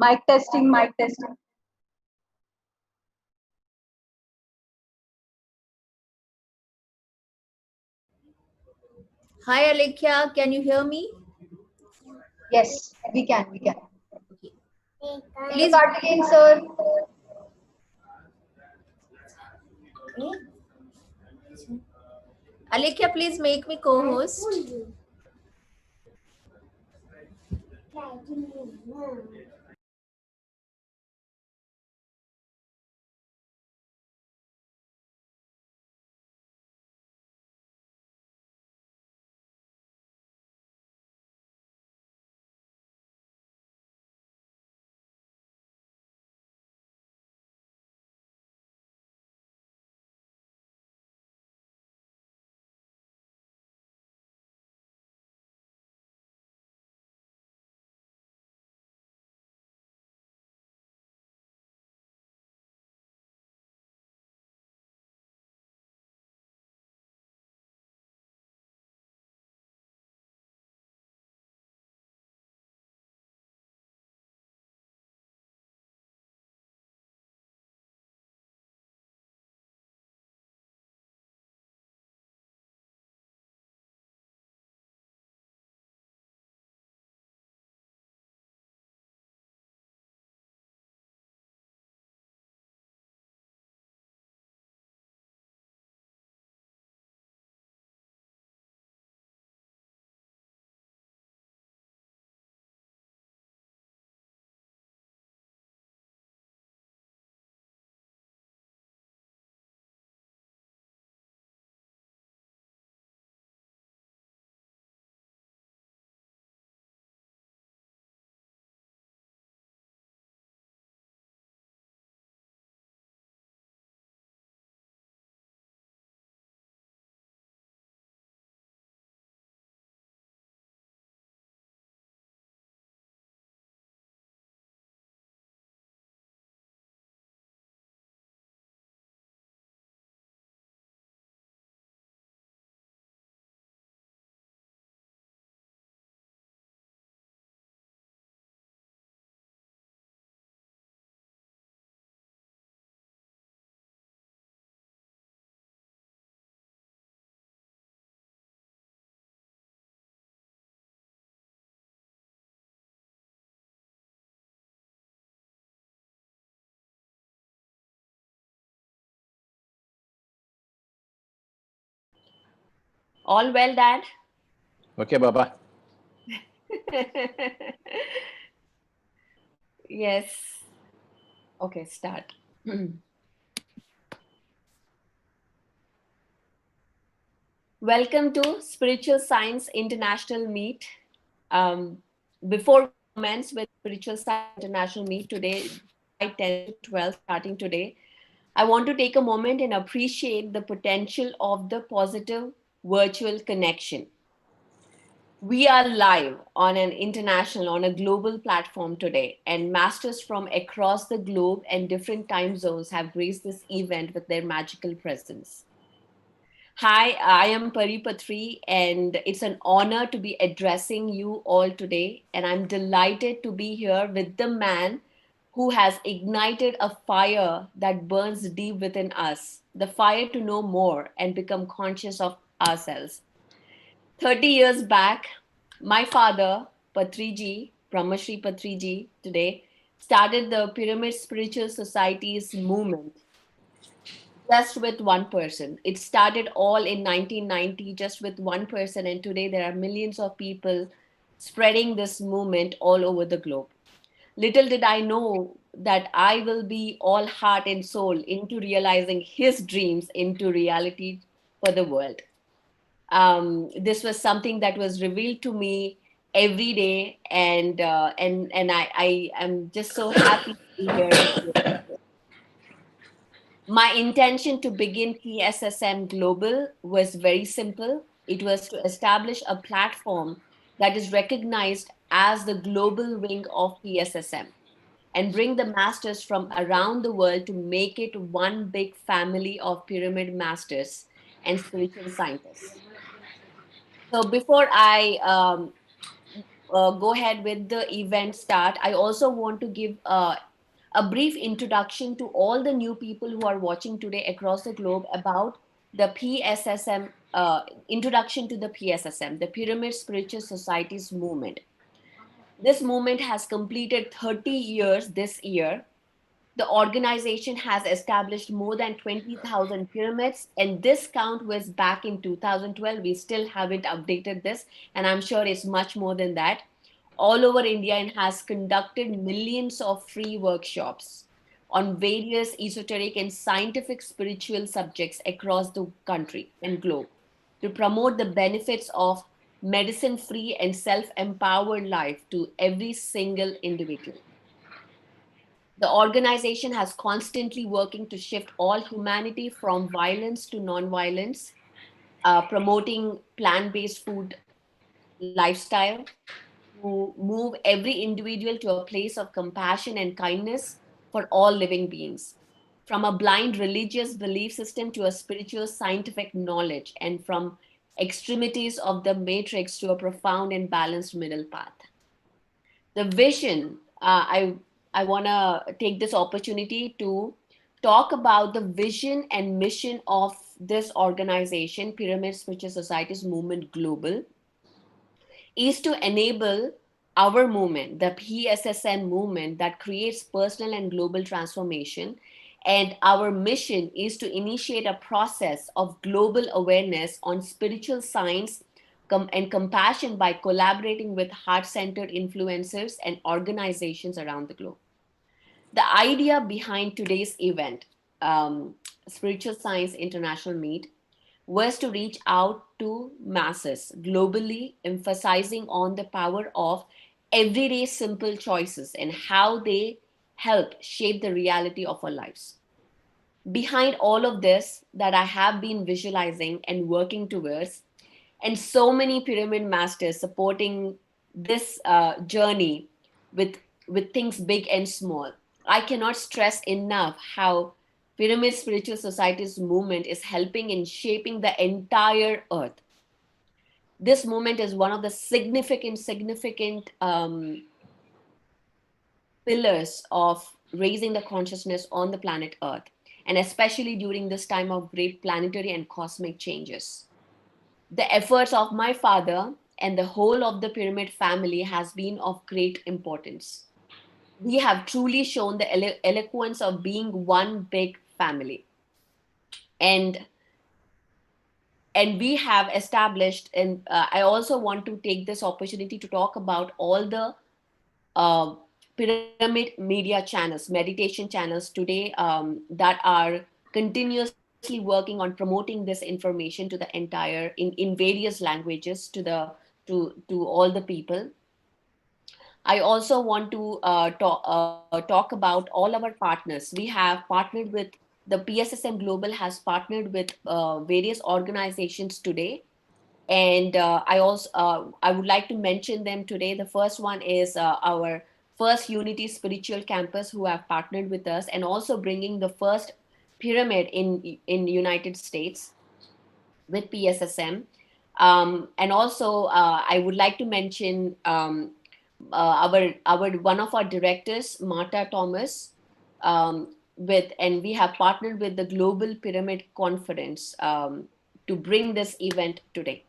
Mic testing, mic testing. Hi Alekhya, can you hear me? Yes, we can, we can. Okay. Please, Please, Karthikeyan sir. Alekhya, please make me co-host. All well, Dad? Okay, Baba. Yes. Okay, start. Welcome to Spiritual Science International Meet. Before we commence with Spiritual Science International Meet today, by 10 to 12 starting today, I want to take a moment and appreciate the potential of the positive virtual connection. We are live on an international, on a global platform today, and masters from across the globe and different time zones have graced this event with their magical presence. Hi, I am Paripatri, and it's an honor to be addressing you all today. And I'm delighted to be here with the man who has ignited a fire that burns deep within us, the fire to know more and become conscious of ourselves. 30 years back, my father, Patriji, Brahmashri Patriji, today, started the Pyramid Spiritual Society's movement just with one person. It started all in 1990, just with one person, and today there are millions of people spreading this movement all over the globe. Little did I know that I will be all heart and soul into realizing his dreams into reality for the world. This was something that was revealed to me every day, and I am just so happy to be here with you. My intention to begin PSSM Global was very simple. It was to establish a platform that is recognized as the global wing of PSSM and bring the masters from around the world to make it one big family of pyramid masters and spiritual scientists. So before I go ahead with the event start, I also want to give a brief introduction to all the new people who are watching today across the globe about the PSSM, introduction to the PSSM, the Pyramid Spiritual Societies movement. This movement has completed 30 years this year. The organization has established more than 20,000 pyramids, and this count was back in 2012. We still haven't updated this, and I'm sure it's much more than that. All over India, and has conducted millions of free workshops on various esoteric and scientific spiritual subjects across the country and globe to promote the benefits of medicine free and self empowered life to every single individual. The organization has constantly working to shift all humanity from violence to non-violence, promoting plant-based food lifestyle to move every individual to a place of compassion and kindness for all living beings. From a blind religious belief system to a spiritual scientific knowledge, and from extremities of the matrix to a profound and balanced middle path. The vision, I want to take this opportunity to talk about the vision and mission of this organization, Pyramid Spiritual Societies Movement Global, is to enable our movement, the PSSM movement, that creates personal and global transformation. And our mission is to initiate a process of global awareness on spiritual science and compassion by collaborating with heart-centered influencers and organizations around the globe. The idea behind today's event, Spiritual Science International Meet, was to reach out to masses globally, emphasizing on the power of everyday simple choices and how they help shape the reality of our lives. Behind all of this that I have been visualizing and working towards, and so many pyramid masters supporting this journey with things big and small, I cannot stress enough how Pyramid Spiritual Societies movement is helping in shaping the entire earth. This movement is one of the significant pillars of raising the consciousness on the planet earth, and especially during this time of great planetary and cosmic changes. The efforts of my father and the whole of the pyramid family has been of great importance. We have truly shown the eloquence of being one big family. And we have established, and I also want to take this opportunity to talk about all the uh, pyramid media channels, meditation channels today, that are continuously working on promoting this information to the entire in various languages to the to all the people. I also want to talk about all our partners. We have partnered with the PSSM Global has partnered with various organizations today, and I would like to mention them today. The first one is our First Unity Spiritual Campus, who have partnered with us, and also bringing the first pyramid in United States with PSSM. And also, I would like to mention our one of our directors, Marta Thomas, and we have partnered with the Global Pyramid Conference to bring this event today.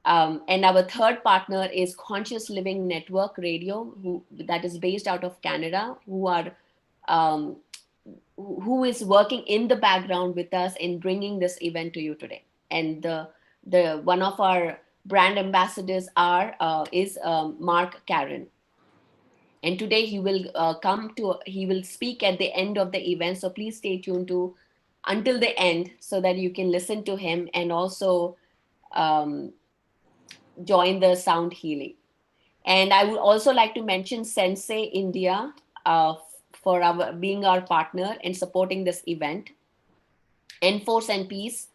And our third partner is Conscious Living Network Radio, that is based out of Canada, um, who is working in the background with us in bringing this event to you today. And the one of our brand ambassadors is Mark Karen. And today he will he will speak at the end of the event. So please stay tuned to until the end so that you can listen to him and also um, join the sound healing. And I would also like to mention Sensei India for being our partner and supporting this event. Enforce and Peace,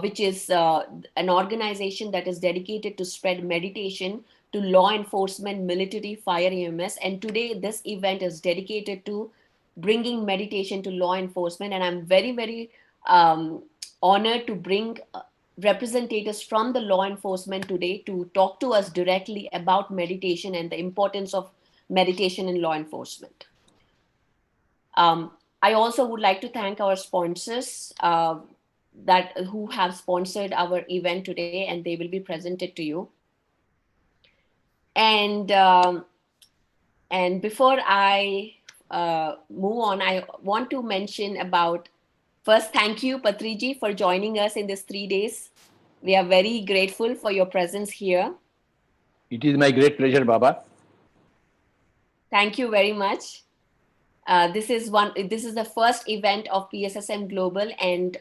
which is an organization that is dedicated to spread meditation to law enforcement, military, fire, EMS. And today this event is dedicated to bringing meditation to law enforcement. And I'm very, very honored to bring representatives from the law enforcement today to talk to us directly about meditation and the importance of meditation in law enforcement. I also would like to thank our sponsors who have sponsored our event today, and they will be presented to you. And before I move on, I want to mention about first, thank you, Patriji, for joining us in these 3 days. We are very grateful for your presence here. It is my great pleasure, Baba. Thank you very much. This is the first event of PSSM Global, and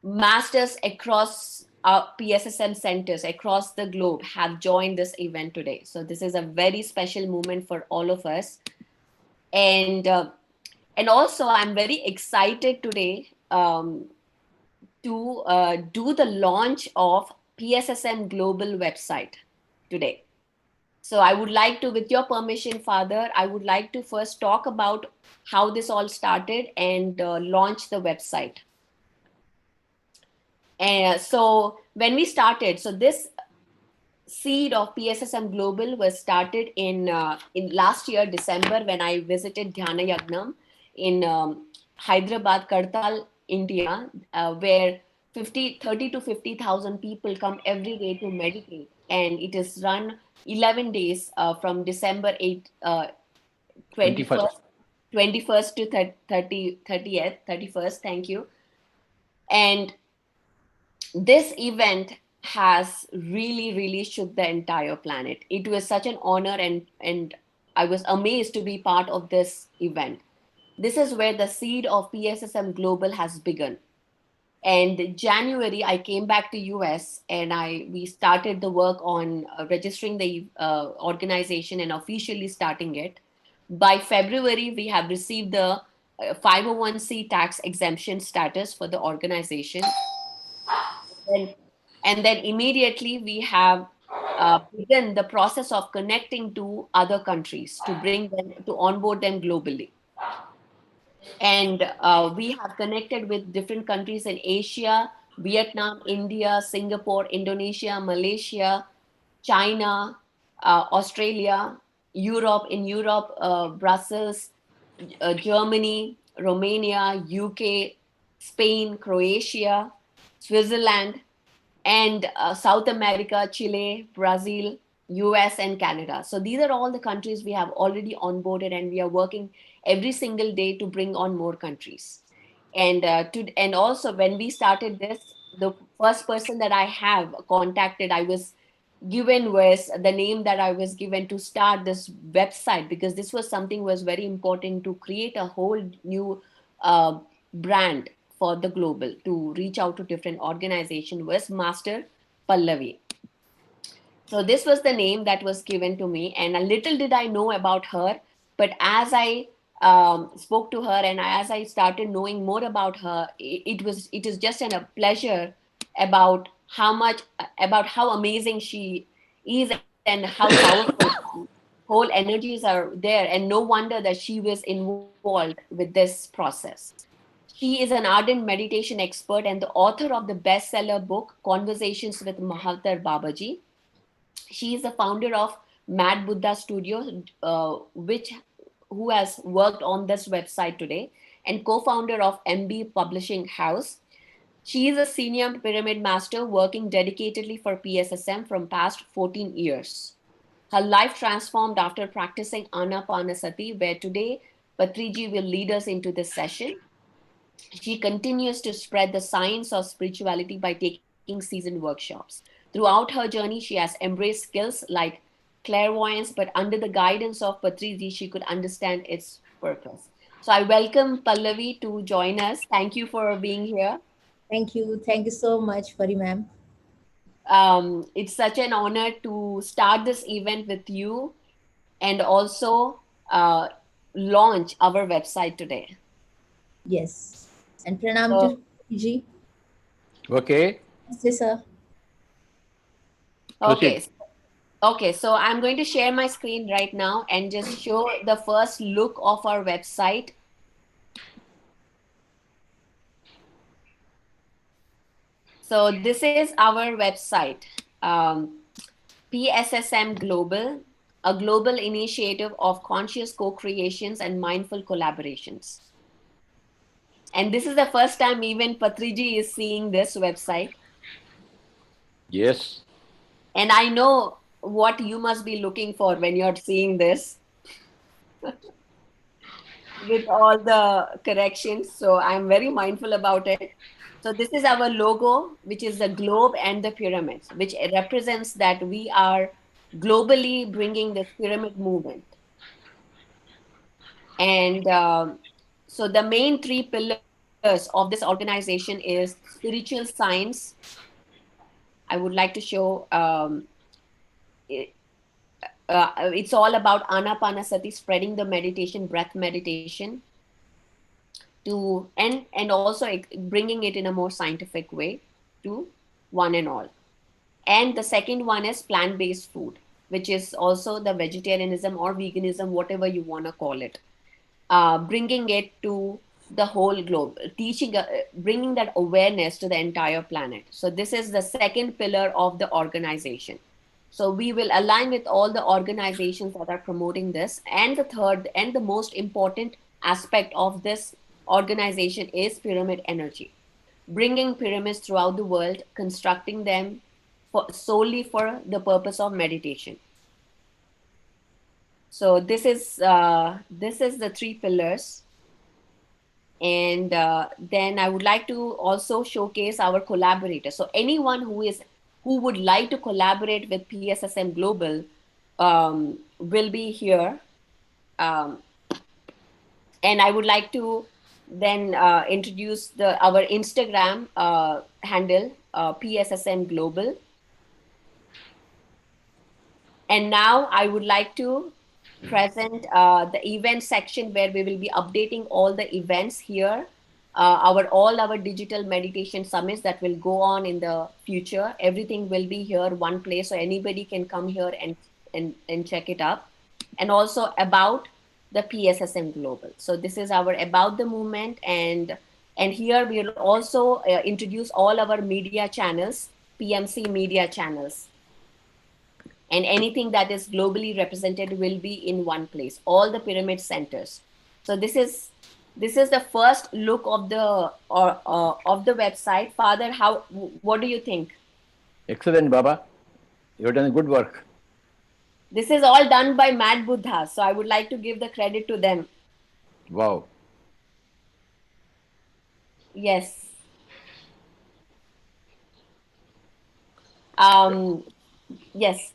masters across our PSSM centers across the globe have joined this event today. So this is a very special moment for all of us. And also I'm very excited today to do the launch of PSSM Global website today. So I would like to, with your permission, Father, I would like to first talk about how this all started and launch the website. So when we started, so this seed of PSSM Global was started in last year, December, when I visited Dhyana Yagnam in Hyderabad, Kartal, India, where 30 to 50,000 people come every day to meditate. And it is run 11 days from December 21st to 31st. Thank you. And this event has really shook the entire planet. It was such an honor, and I was amazed to be part of this event. This is where the seed of PSSM Global has begun. And January, I came back to US and we started the work on registering the organization and officially starting it. By February, we have received the 501c tax exemption status for the organization. And then immediately we have begun the process of connecting to other countries to bring them, to onboard them globally. And we have connected with different countries in Asia, Vietnam, India, Singapore, Indonesia, Malaysia, China, Australia, Europe, Brussels, Germany, Romania, UK, Spain, Croatia, Switzerland, and South America, Chile, Brazil, US, and Canada. So these are all the countries we have already onboarded, and we are working every single day to bring on more countries. And also when we started this, the first person that I have contacted, the name that I was given to start this website, because this was something was very important to create a whole new brand for the global, to reach out to different organizations, was Master Pallavi. So this was the name that was given to me, and a little did I know about her. But as I spoke to her and as I started knowing more about her, it is just a pleasure about how amazing she is and how powerful whole energies are there. And no wonder that she was involved with this process. She is an ardent meditation expert and the author of the bestseller book, Conversations with Mahathir Babaji. She is the founder of Mad Buddha Studio, who has worked on this website today, and co-founder of MB Publishing House. She is a senior pyramid master working dedicatedly for PSSM from past 14 years. Her life transformed after practicing Anapanasati, where today Patriji will lead us into this session. She continues to spread the science of spirituality by taking seasoned workshops. Throughout her journey, she has embraced skills like clairvoyance, but under the guidance of Patriji, she could understand its purpose. So I welcome Pallavi to join us. Thank you for being here. Thank you. Thank you so much, Pari ma'am. It's such an honor to start this event with you and also launch our website today. Yes. And pranam to Ji. Okay. Yes, sir. Okay. Okay, so I'm going to share my screen right now and just show the first look of our website. So this is our website, PSSM Global, a global initiative of conscious co-creations and mindful collaborations. And this is the first time even Patriji is seeing this website. Yes. And I know what you must be looking for when you're seeing this with all the corrections. So I'm very mindful about it. So this is our logo, which is the globe and the pyramids, which represents that we are globally bringing this pyramid movement. And so the main three pillars of this organization is spiritual science. I would like to show it, it's all about Anapanasati, spreading the meditation, breath meditation, to and also bringing it in a more scientific way to one and all. And the second one is plant-based food, which is also the vegetarianism or veganism, whatever you want to call it. Bringing it to the whole globe, bringing that awareness to the entire planet. So this is the second pillar of the organization. So we will align with all the organizations that are promoting this. And the third and the most important aspect of this organization is pyramid energy, bringing pyramids throughout the world, constructing them solely for the purpose of meditation. So this is the three pillars. And then I would like to also showcase our collaborators. So anyone who would like to collaborate with PSSM Global will be here. Um, and I would like to then introduce our Instagram handle, PSSM Global. And now I would like to present the event section where we will be updating all the events here, all our digital meditation summits that will go on in the future. Everything will be here one place, so anybody can come here and check it up. And also about the PSSM Global. So this is our about the movement, and here we will also introduce all our media channels, PMC media channels. And anything that is globally represented will be in one place, all the pyramid centers. So this is the first look of the website. Father, what do you think? Excellent, Baba. You have done good work. This is all done by Mad Buddha, so I would like to give the credit to them. Wow. Yes. Yes.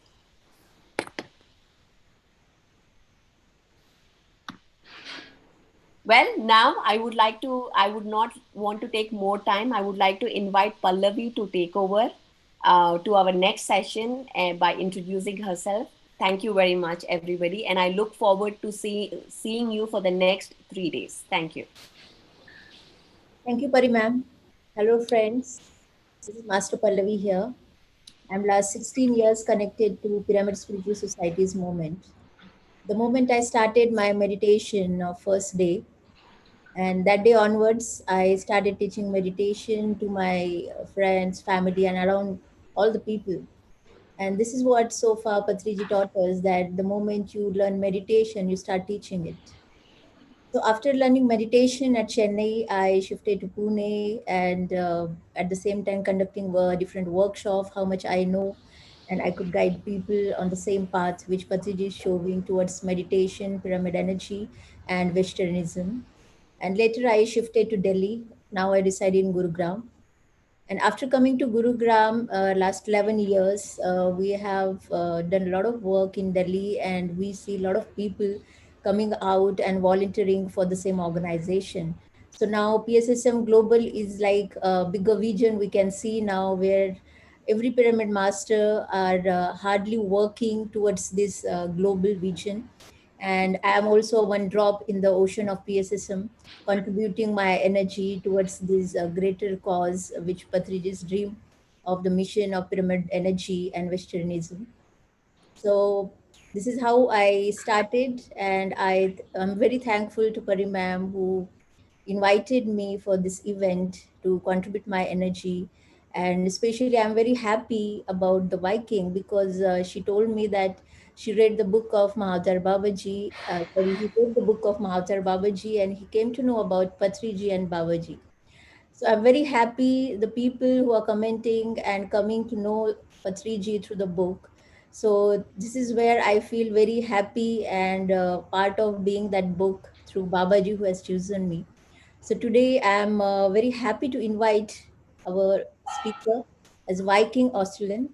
Well, now I would not want to take more time. I would like to invite Pallavi to take over to our next session by introducing herself. Thank you very much, everybody. And I look forward to seeing you for the next 3 days. Thank you. Thank you, Pari ma'am. Hello, friends. This is Master Pallavi here. I'm last 16 years connected to Pyramid Spiritual Society's movement. The moment I started my meditation first day, and that day onwards, I started teaching meditation to my friends, family, and around all the people. And this is what so far Patriji taught us, that the moment you learn meditation, you start teaching it. So after learning meditation at Chennai, I shifted to Pune, and at the same time conducting a different workshop, how much I know, and I could guide people on the same path which Patriji is showing towards meditation, pyramid energy, and vegetarianism. And later I shifted to Delhi. Now I reside in Gurugram. And after coming to Gurugram, last 11 years, we have done a lot of work in Delhi, and we see a lot of people coming out and volunteering for the same organization. So now PSSM Global is like a bigger vision we can see now, where every pyramid master are hardly working towards this global vision. And I am also one drop in the ocean of PSSM, contributing my energy towards this greater cause, which Patriji's dream of the mission of pyramid energy and vegetarianism. So this is how I started, and am very thankful to Pari ma'am, who invited me for this event to contribute my energy. And especially, I'm very happy about the Viking because she told me that she read the book of Mahatar Babaji. Sorry, he read the book of Mahatar Babaji and he came to know about Patriji and Babaji. So I'm very happy the people who are commenting and coming to know Patriji through the book. So this is where I feel very happy and part of being that book through Babaji who has chosen me. So today I'm very happy to invite our speaker as Viking Australian.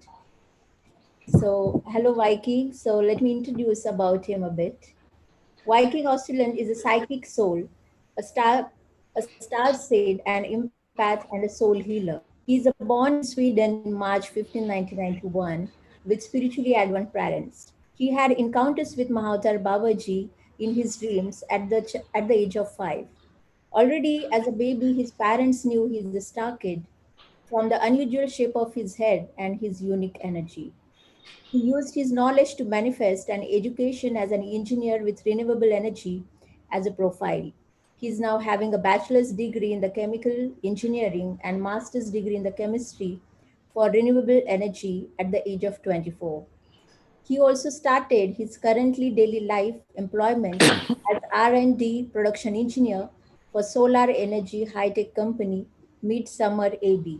So hello Viking. So let me introduce about him a bit. Viking Australian is a psychic soul, a star seed, an empath, and a soul healer. He is born in Sweden in March 15, 1991, with spiritually advanced parents. He had encounters with Mahatar Babaji in his dreams at the age of 5. Already as a baby, his parents knew he is a star kid from the unusual shape of his head and his unique energy. He used his knowledge to manifest an education as an engineer with renewable energy as a profile. He is now having a bachelor's degree in the chemical engineering and master's degree in the chemistry for renewable energy at the age of 24. He also started his currently daily life employment as R&D production engineer for solar energy high-tech company Midsummer AB,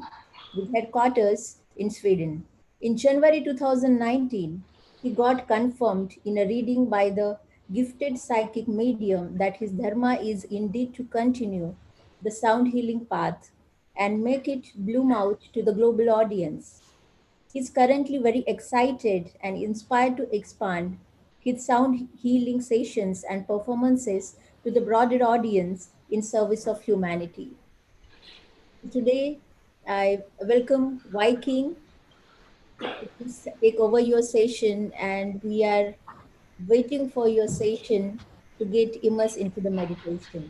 with headquarters in Sweden. In January 2019, he got confirmed in a reading by the gifted psychic medium that his dharma is indeed to continue the sound healing path and make it bloom out to the global audience. He's currently very excited and inspired to expand his sound healing sessions and performances to the broader audience in service of humanity. Today, I welcome Viking to please take over your session, and we are waiting for your session to get immersed into the meditation.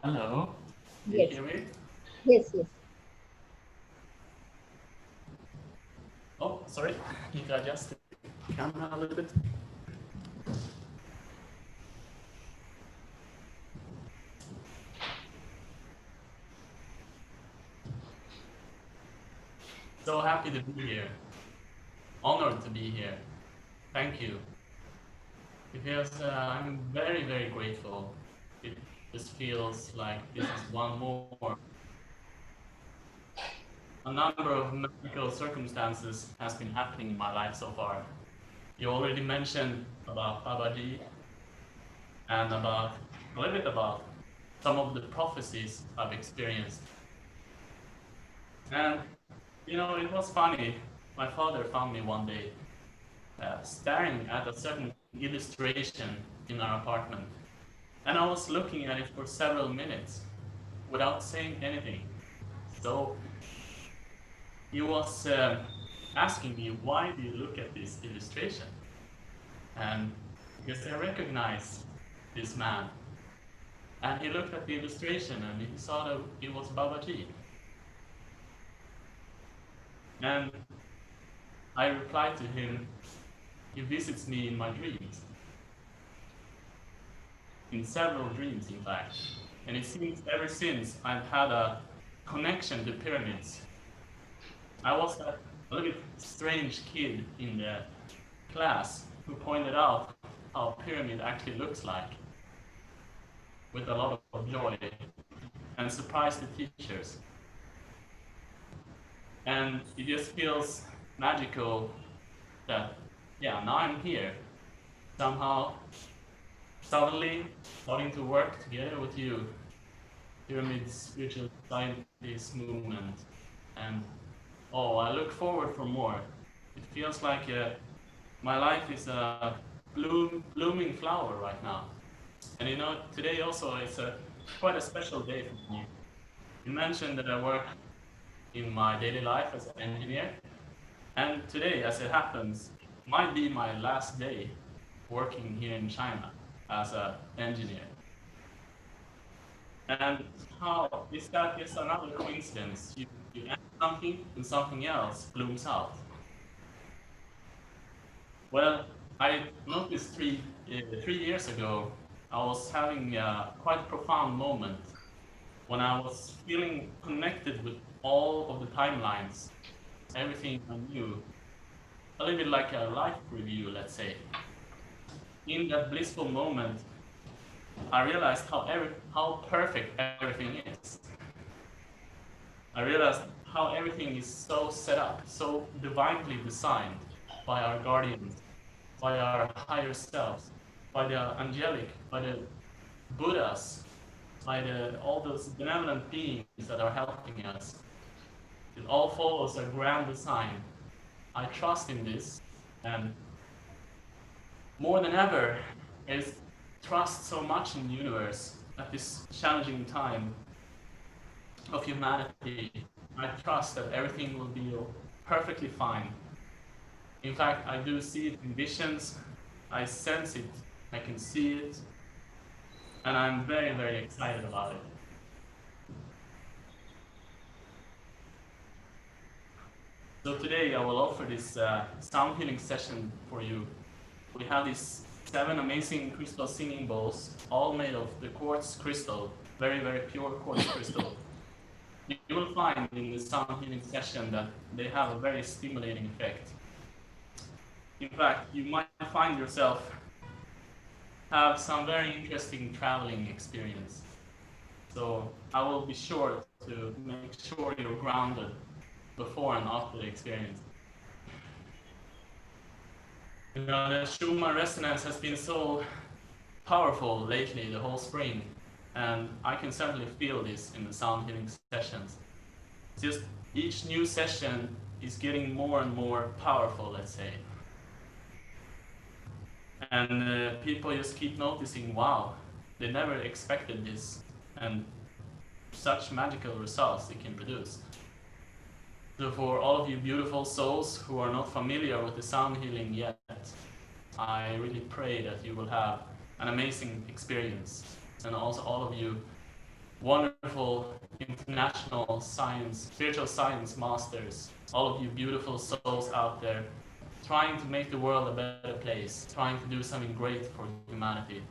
Hello, can you Yes, hear me? yes, yes. Oh, sorry, need to adjust the camera a little bit. So happy to be here. Honored to be here. Thank you. Because I'm very, very grateful. It just feels like this is one more. A number of magical circumstances has been happening in my life so far. You already mentioned about Babaji and about a little bit about some of the prophecies I've experienced. And you know, it was funny. My father found me one day staring at a certain illustration in our apartment. And I was looking at it for several minutes without saying anything. So he was asking me, why do you look at this illustration? And because I recognized this man. And he looked at the illustration and he saw that it was Babaji. And I replied to him, he visits me in my dreams. In several dreams, in fact. And it seems ever since I've had a connection to pyramids. I was a little bit strange kid in the class who pointed out how a pyramid actually looks like, with a lot of joy, and surprised the teachers. And it just feels magical that, yeah, now I'm here, somehow, suddenly starting to work together with you, Pyramid Spiritual Scientist Movement. And oh, I look forward for more. It feels like my life is a blooming flower right now. And you know, today also is quite a special day for me. You mentioned that I work in my daily life as an engineer. And today, as it happens, might be my last day working here in China as an engineer. And how is that just another coincidence? You end something and something else blooms out. Well, I noticed 3 years ago I was having a quite profound moment when I was feeling connected with all of the timelines, everything I knew, a little bit like a life review, let's say. In that blissful moment, I realized how perfect everything is. I realized how everything is so set up, so divinely designed by our guardians, by our higher selves, by the angelic, by the Buddhas, by all those benevolent beings that are helping us. It all follows a grand design. I trust in this, and more than ever, I trust so much in the universe at this challenging time of humanity. I trust that everything will be perfectly fine. In fact, I do see it in visions, I sense it, I can see it, and I'm very, very excited about it. So today I will offer this sound healing session for you. We have these 7 amazing crystal singing bowls, all made of the quartz crystal, very, very pure quartz crystal. You will find in the sound healing session that they have a very stimulating effect. In fact, you might find yourself have some very interesting traveling experience. So I will be sure to make sure you're grounded before and after the experience. You know, the Schumann resonance has been so powerful lately, the whole spring, and I can certainly feel this in the sound healing sessions. Just each new session is getting more and more powerful, let's say. And people just keep noticing, wow, they never expected this, and such magical results it can produce. So for all of you beautiful souls who are not familiar with the sound healing yet, I really pray that you will have an amazing experience. And also all of you wonderful international science, spiritual science masters, all of you beautiful souls out there, trying to make the world a better place, trying to do something great for humanity.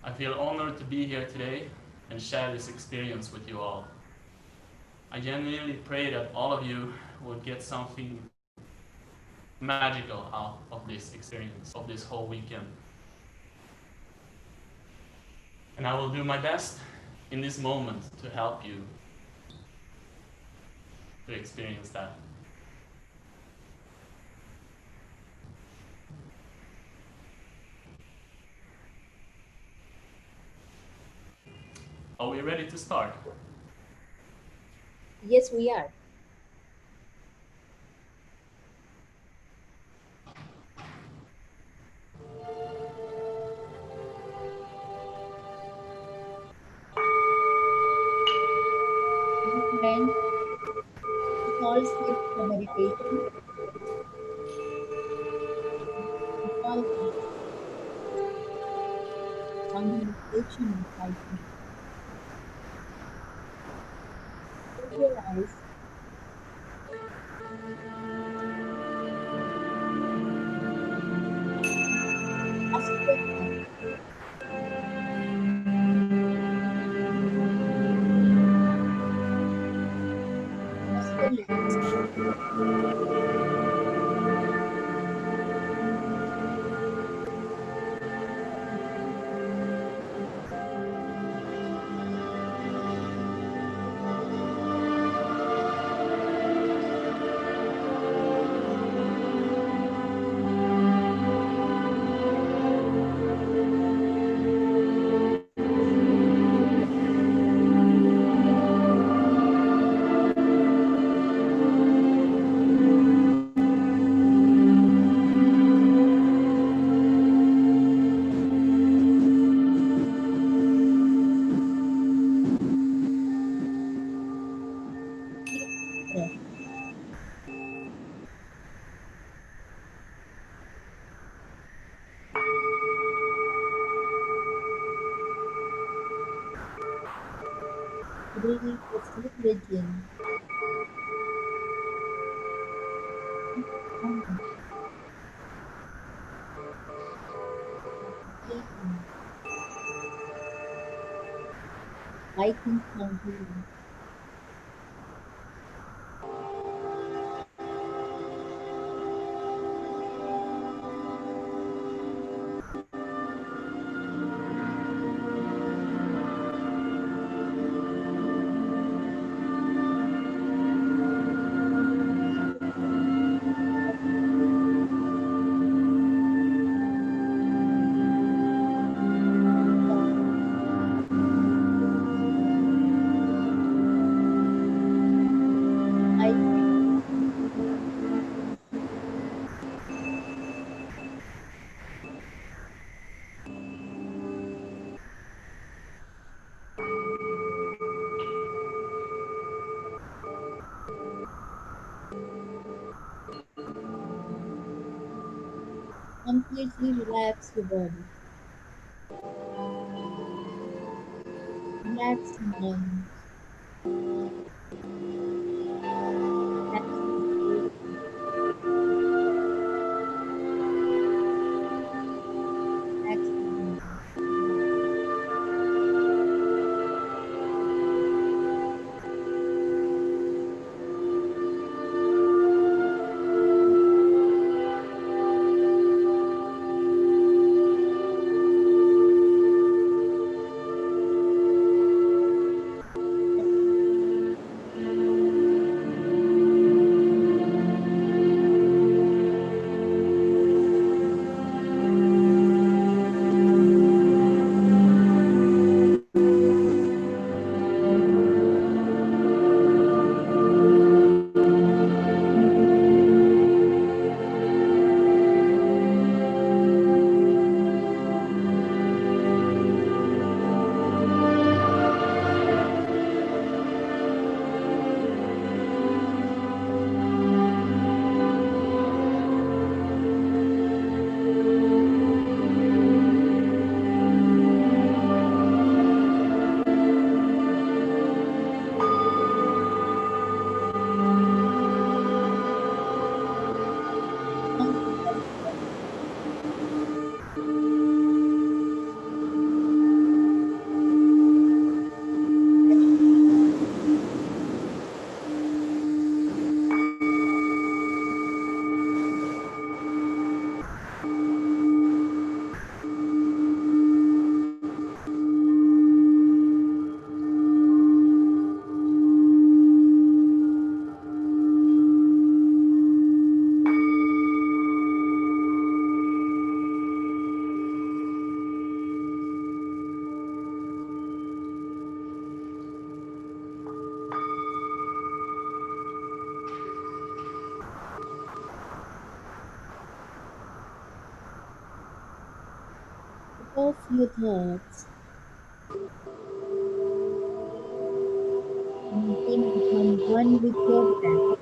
I feel honored to be here today and share this experience with you all. I genuinely pray that all of you will get something magical out of this experience, of this whole weekend. And I will do my best in this moment to help you to experience that. Are we ready to start? Yes, we are. Friends, it's all set for meditation. It's all on the meditation inside you. Close your eyes. Ask yourself, what's the limits? Breath. Breathe the full breath in. Breathe in. like things sound to you. I completely relax your body. Relax your mind. Relax your face. Relax your body. Put off your thoughts and then become one with your breath.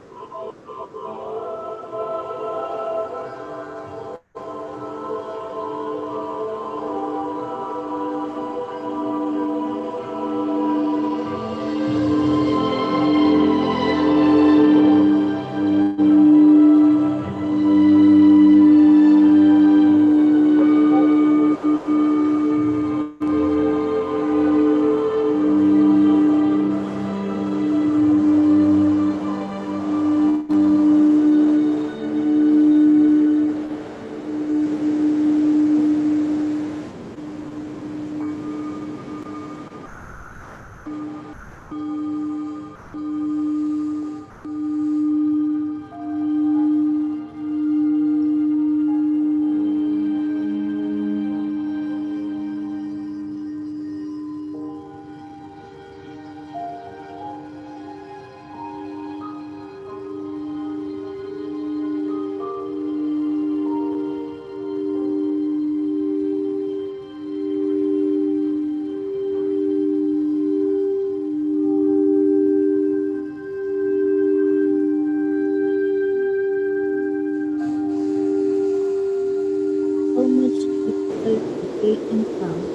How much difficult the patience are.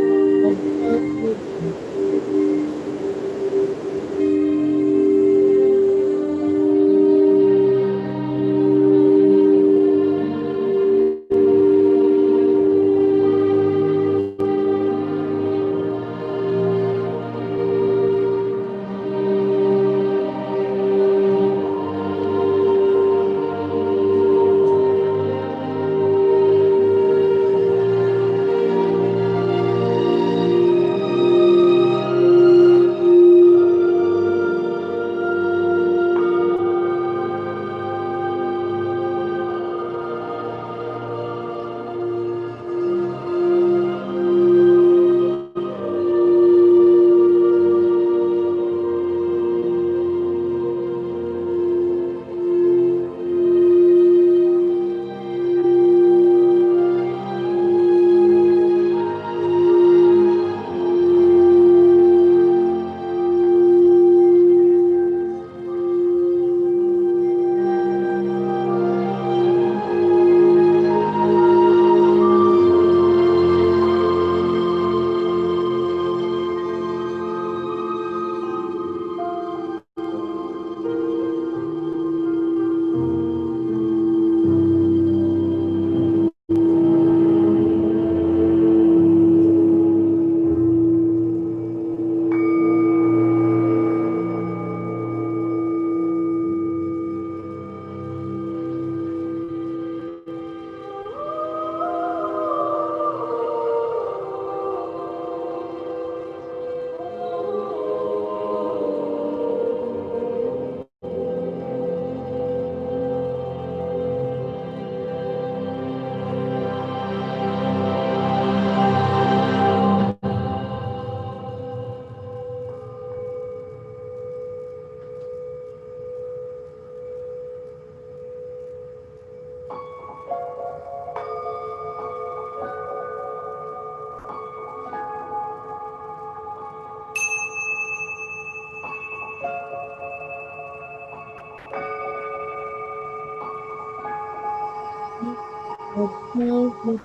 Just observe your breath. Observe with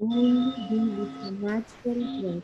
Only be with your natural breath.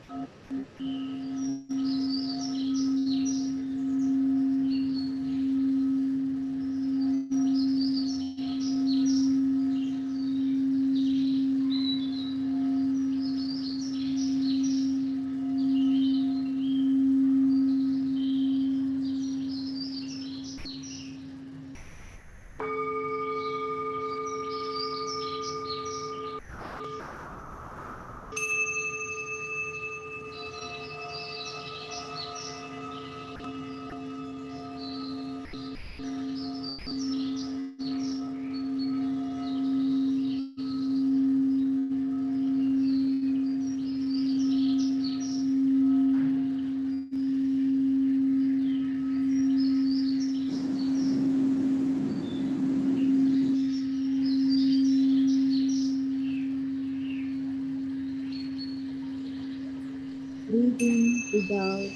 Breathe in, breathe out.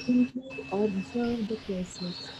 Simply observe the process.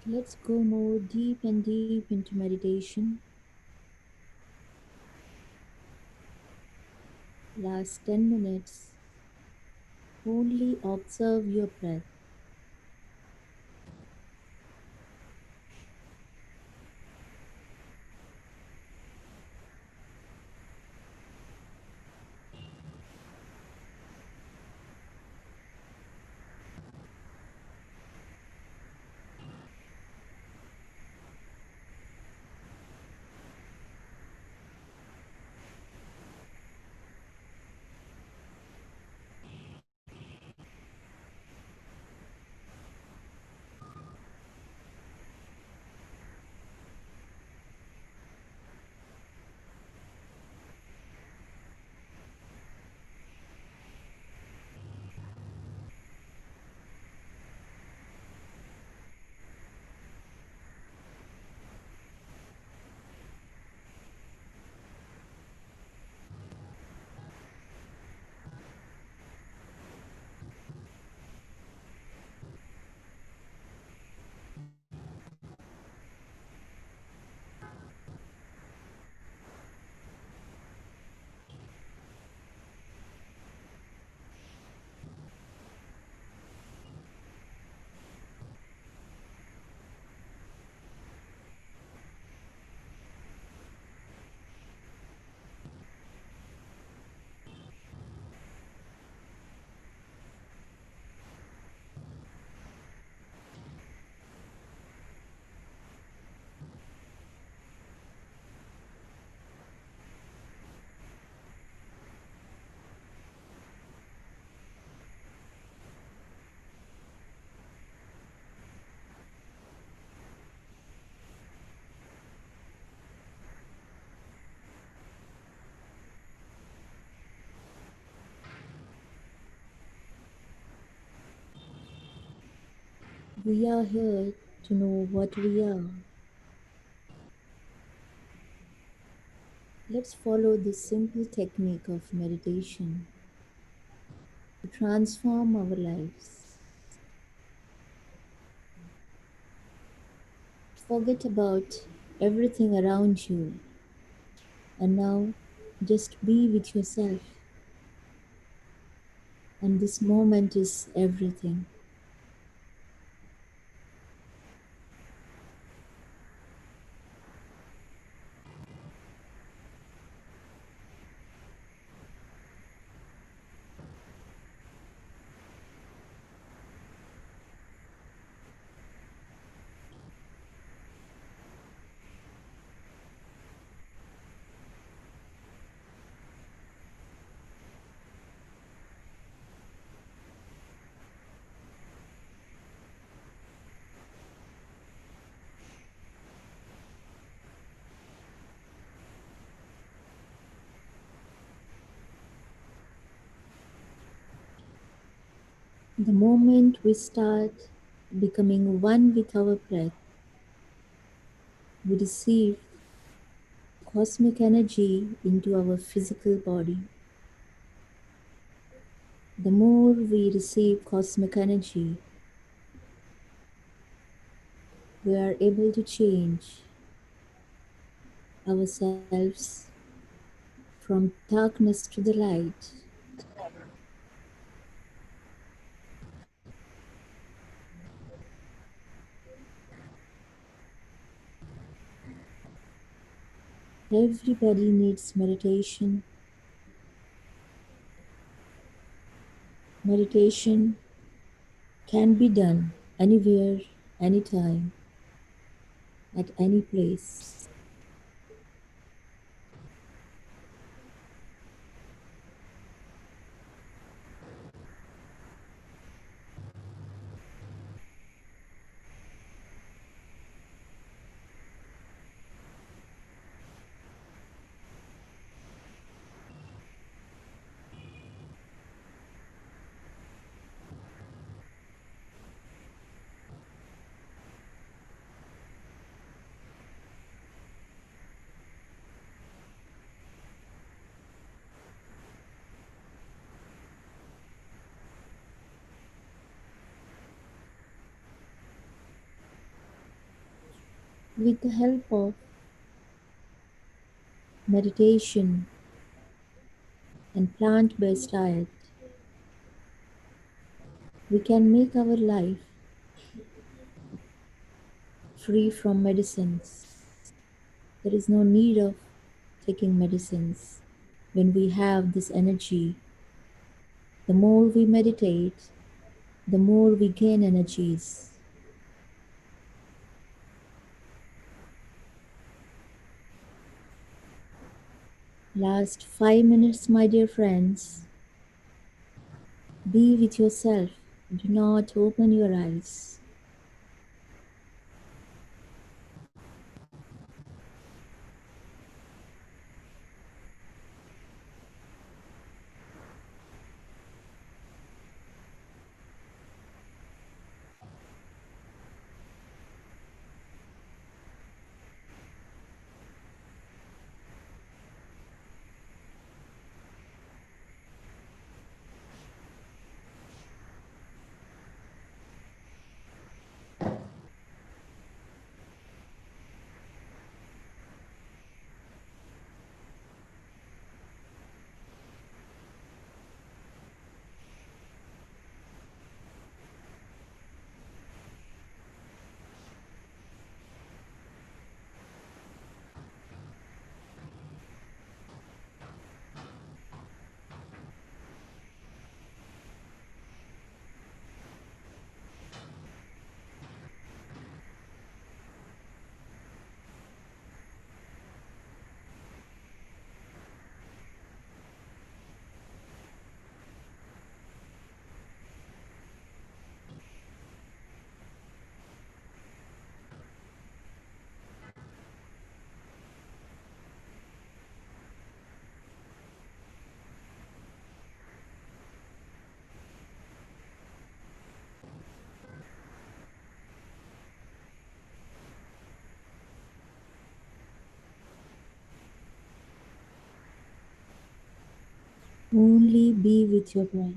Let's go more deep and deep into meditation. Last 10 minutes. Only observe your breath. We are here to know what we are. Let's follow this simple technique of meditation to transform our lives. Forget about everything around you and now just be with yourself. And this moment is everything. The moment we start becoming one with our breath, we receive cosmic energy into our physical body. The more we receive cosmic energy, we are able to change ourselves from darkness to the light. Everybody needs meditation. Meditation can be done anywhere, anytime, at any place. With the help of meditation and plant-based diet, we can make our life free from medicines. There is no need of taking medicines. When we have this energy, the more we meditate, the more we gain energies. Last 5 minutes, my dear friends. Be with yourself. Do not open your eyes. Simply be with your breath.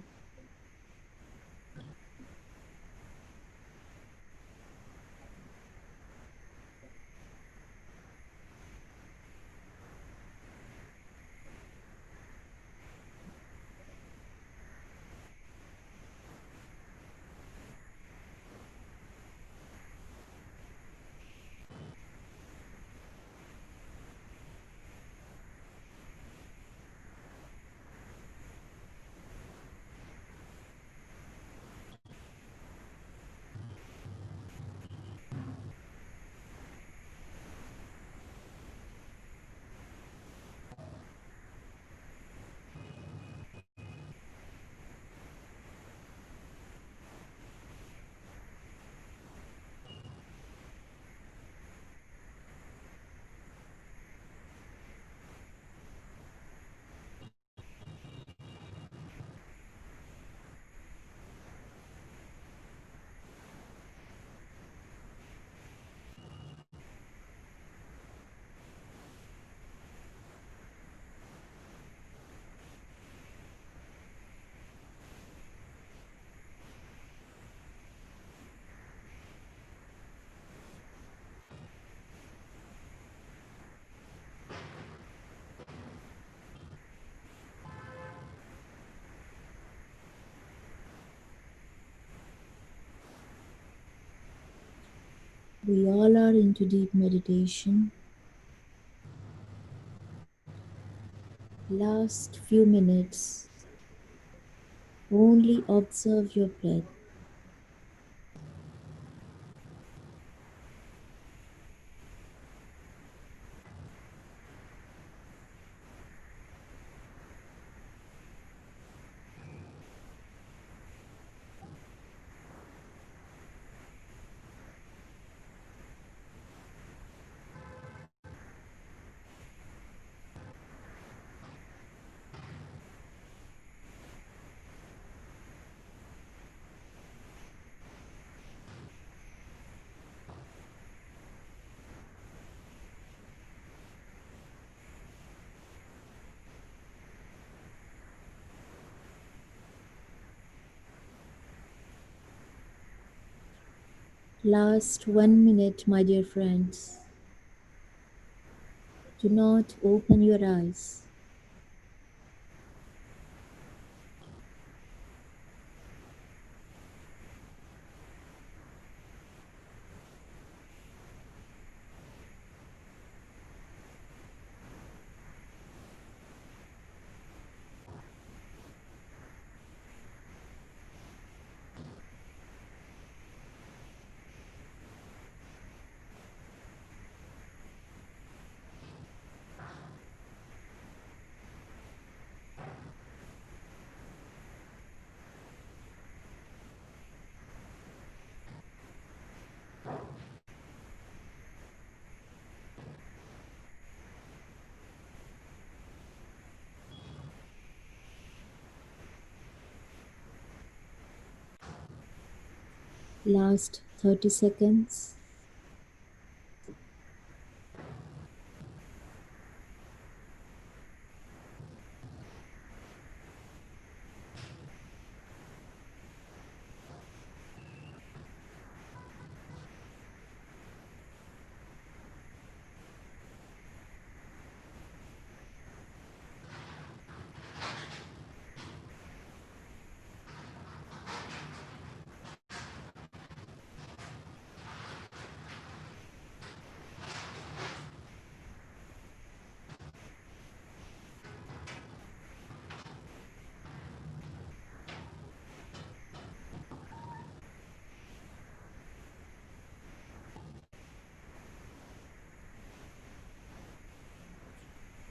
We all are into deep meditation. Last few minutes, only observe your breath. Last 1 minute, my dear friends. Do not open your eyes. Last 30 seconds.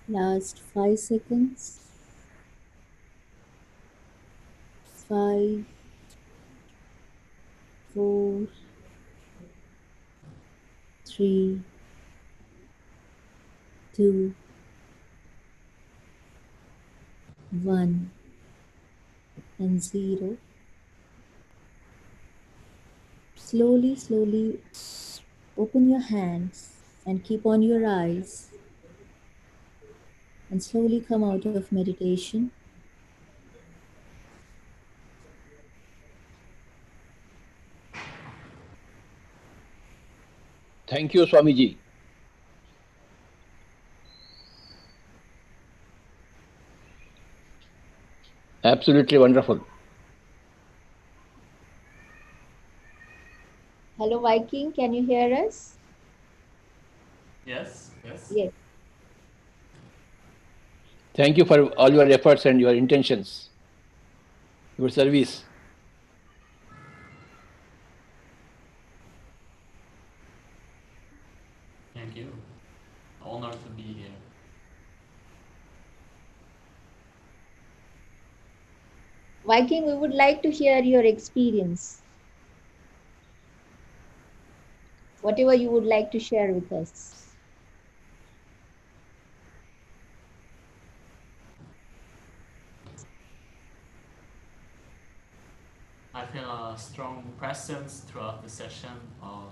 Last 5 seconds. 5, 4, 3, 2, 1, and 0. Slowly open your hands and keep on your eyes and slowly come out of meditation. Thank you, Swamiji. Absolutely wonderful. Hello, Viking. Can you hear us? Yes, yes. Yes. Thank you for all your efforts and your intentions, your service. Thank you. Honor to be here. Viking, we would like to hear your experience. Whatever you would like to share with us. I feel a strong presence throughout the session of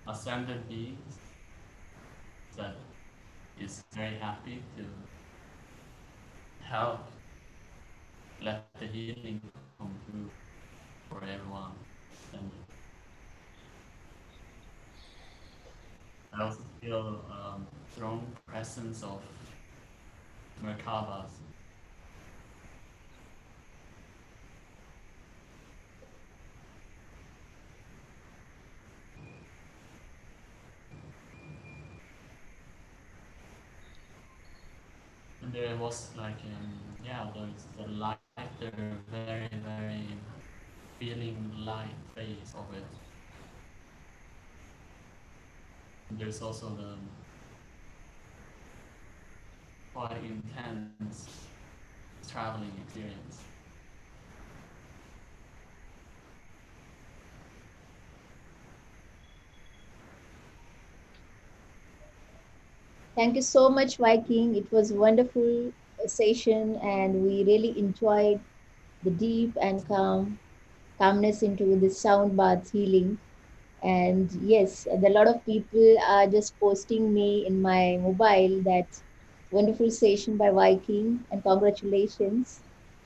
ascended beings that is very happy to help let the healing come through for everyone. And I also feel strong presence of Merkabas. And there was like, the lighter, very, very feeling light phase of it. And there's also the quite intense traveling experience. Thank you so much, Viking. It was a wonderful session, and we really enjoyed the deep and calmness into the sound bath healing. And yes, a lot of people are just posting me in my mobile that wonderful session by Viking, and congratulations.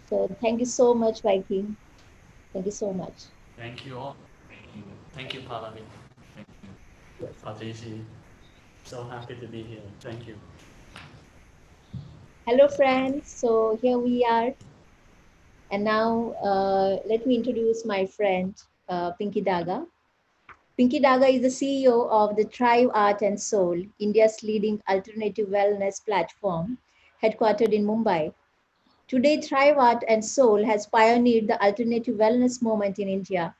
So thank you so much, Viking. Thank you so much. Thank you all. Thank you, Pallavi. Thank you, Fatishi. So happy to be here. Thank you. Hello, friends. So here we are. And now let me introduce my friend, Pinky Daga. Pinky Daga is the CEO of the Thrive Art and Soul, India's leading alternative wellness platform, headquartered in Mumbai. Today, Thrive Art and Soul has pioneered the alternative wellness movement in India.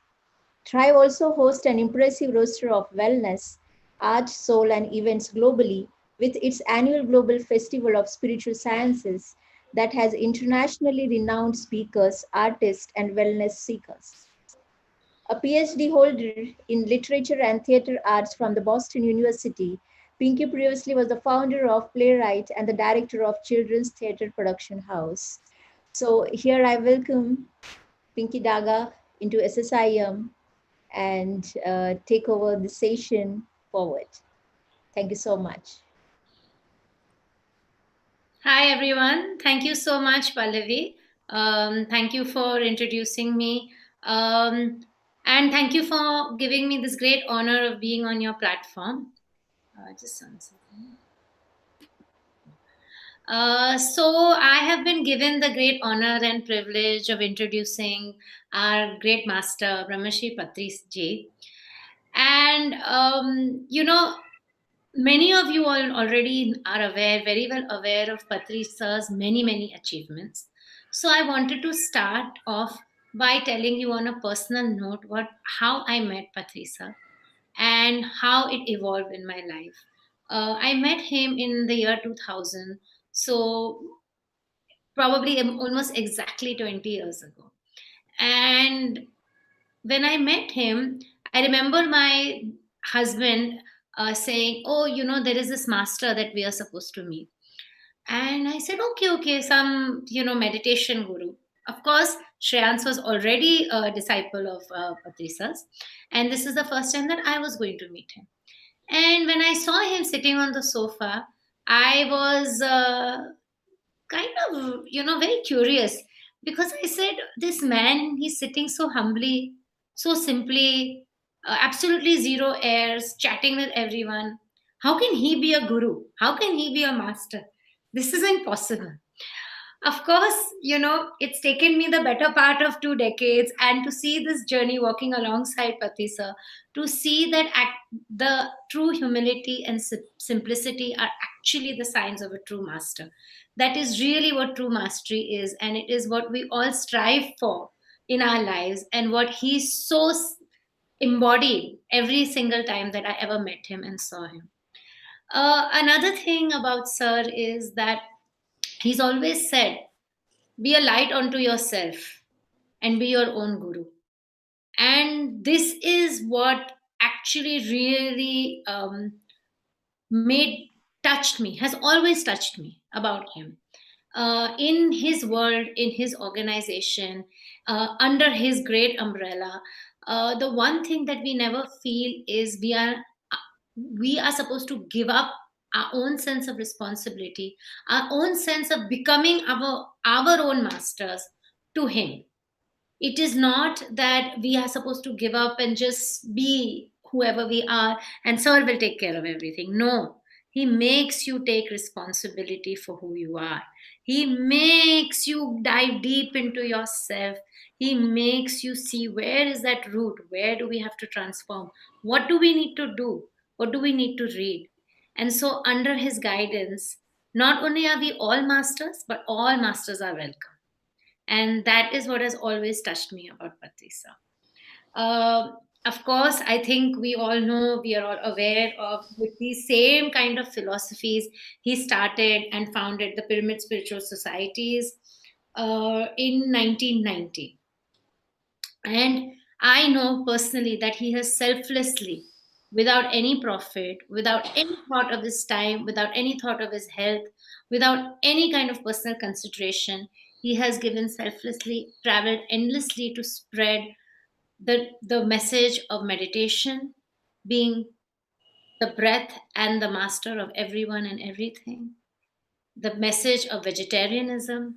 Thrive also hosts an impressive roster of wellness, art, soul, and events globally, with its annual Global Festival of Spiritual Sciences that has internationally renowned speakers, artists, and wellness seekers. A PhD holder in literature and theater arts from the Boston University, Pinky previously was the founder of Playwright and the director of Children's Theatre Production House. So here I welcome Pinky Daga into SSIM and take over the session forward. Thank you so much. Hi, everyone. Thank you so much, Pallavi. Thank you for introducing me. And thank you for giving me this great honor of being on your platform. Just one second. So I have been given the great honor and privilege of introducing our great master, Brahmashi Patris Ji. And, many of you all already are aware, very well aware of Patri sir's many, many achievements. So I wanted to start off by telling you on a personal note how I met Patri sir and how it evolved in my life. I met him in the year 2000, so probably almost exactly 20 years ago. And when I met him, I remember my husband saying, "Oh, there is this master that we are supposed to meet." And I said, "Okay, okay, some, meditation guru." Of course, Shreyans was already a disciple of Patrisa's, and this is the first time that I was going to meet him. And when I saw him sitting on the sofa, I was kind of, very curious because I said, "This man, he's sitting so humbly. so simply, absolutely zero airs, chatting with everyone. How can he be a guru? How can he be a master? This is impossible. Of course, it's taken me the better part of 2 decades, and to see this journey walking alongside Pati sir, to see that the true humility and simplicity are actually the signs of a true master. That is really what true mastery is, and it is what we all strive for in our lives, and what he so embodied every single time that I ever met him and saw him. Another thing about Sir is that he's always said, be a light unto yourself and be your own guru. And this is what actually really touched me, has always touched me about him. In his world, in his organization, under his great umbrella, the one thing that we never feel is we are supposed to give up our own sense of responsibility, our own sense of becoming our own masters to him. It is not that we are supposed to give up and just be whoever we are and Sir will take care of everything. No, he makes you take responsibility for who you are. He makes you dive deep into yourself. He makes you see where is that root, where do we have to transform, what do we need to do, what do we need to read. And so under his guidance, not only are we all masters, but all masters are welcome. And that is what has always touched me about Patisa. Of course, I think we all know, we are all aware of, with these same kind of philosophies, he started and founded the Pyramid Spiritual Societies in 1990. And I know personally that he has selflessly, without any profit, without any thought of his time, without any thought of his health, without any kind of personal consideration, he has given selflessly, traveled endlessly to spread the message of meditation, being the breath and the master of everyone and everything, the message of vegetarianism,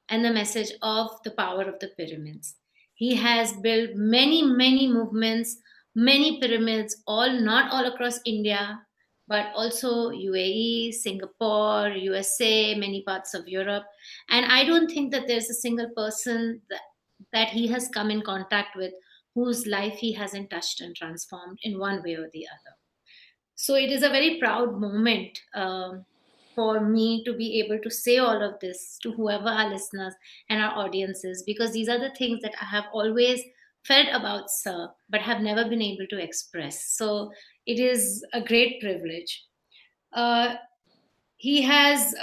and the message of the power of the pyramids. He has built many, many movements, many pyramids, not all across India, but also UAE, Singapore, USA, many parts of Europe. And I don't think that there's a single person that he has come in contact with whose life he hasn't touched and transformed in one way or the other. So it is a very proud moment for me to be able to say all of this to whoever our listeners and our audiences, because these are the things that I have always felt about Sir, but have never been able to express. So it is a great privilege. He has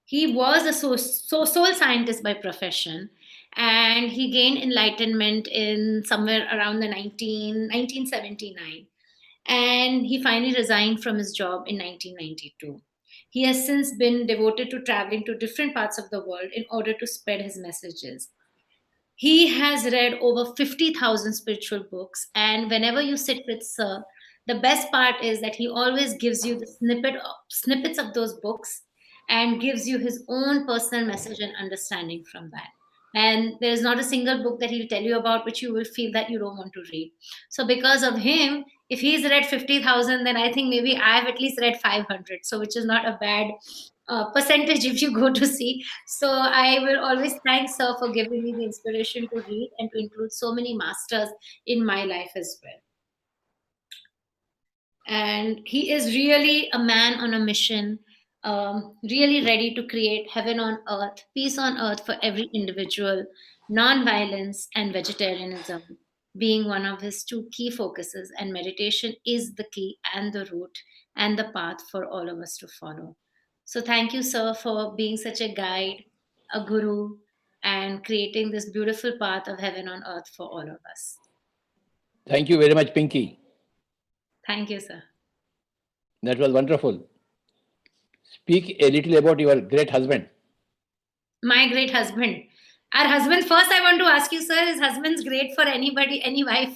he was a soul scientist by profession, and he gained enlightenment in somewhere around the 1979, and he finally resigned from his job in 1992. He has since been devoted to traveling to different parts of the world in order to spread his messages. He has read over 50,000 spiritual books, and whenever you sit with Sir, the best part is that he always gives you the snippets of those books and gives you his own personal message and understanding from that. And there is not a single book that he'll tell you about which you will feel that you don't want to read. So because of him, if he's read 50,000, then I think maybe I've at least read 500. So which is not a bad percentage if you go to see. So I will always thank Sir for giving me the inspiration to read and to include so many masters in my life as well. And he is really a man on a mission, really ready to create heaven on earth, peace on earth for every individual, non-violence and vegetarianism being one of his two key focuses, and meditation is the key and the root and the path for all of us to follow. So thank you, Sir, for being such a guide, a guru, and creating this beautiful path of heaven on earth for all of us. Thank you very much, Pinky. Thank you, Sir. That was wonderful. Speak a little about your great husband. My great husband. Our husband, first I want to ask you, Sir, is husband's great for anybody, any wife?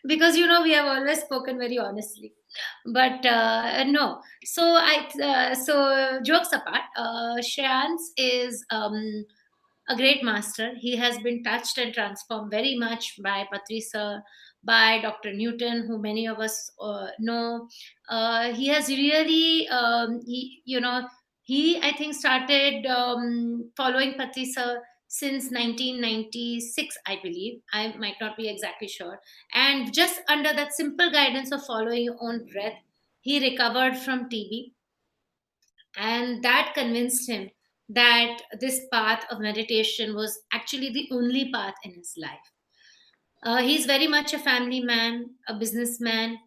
Because, we have always spoken very honestly. But no. So jokes apart, Shreyans is a great master. He has been touched and transformed very much by Patri sir, by Dr. Newton, who many of us know. He has really, he I think started following Patri sir since 1996, I believe. I might not be exactly sure. And just under that simple guidance of following your own breath, he recovered from TB. And that convinced him that this path of meditation was actually the only path in his life. He's very much a family man, a businessman,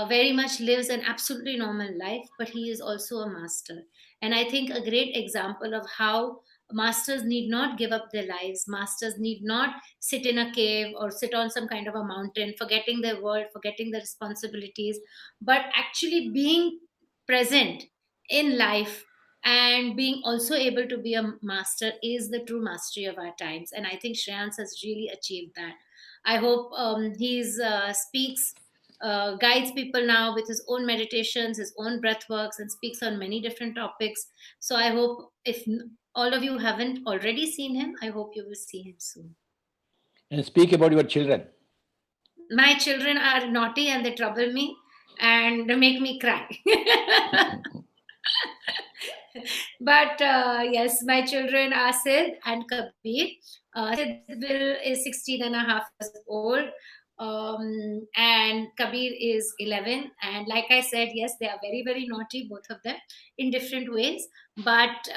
very much lives an absolutely normal life, but he is also a master. And I think a great example of how masters need not give up their lives, masters need not sit in a cave or sit on some kind of a mountain, forgetting their world, forgetting their responsibilities, but actually being present in life and being also able to be a master is the true mastery of our times. And I think Shreyans has really achieved that. I hope he's speaks, guides people now with his own meditations, his own breath works, and speaks on many different topics. So I hope if all of you haven't already seen him, I hope you will see him soon. And speak about your children. My children are naughty and they trouble me and make me cry. But yes, my children are Sid and Kabir. Sid is 16 and a half years old, and Kabir is 11. And like I said, yes, they are very, very naughty, both of them, in different ways. But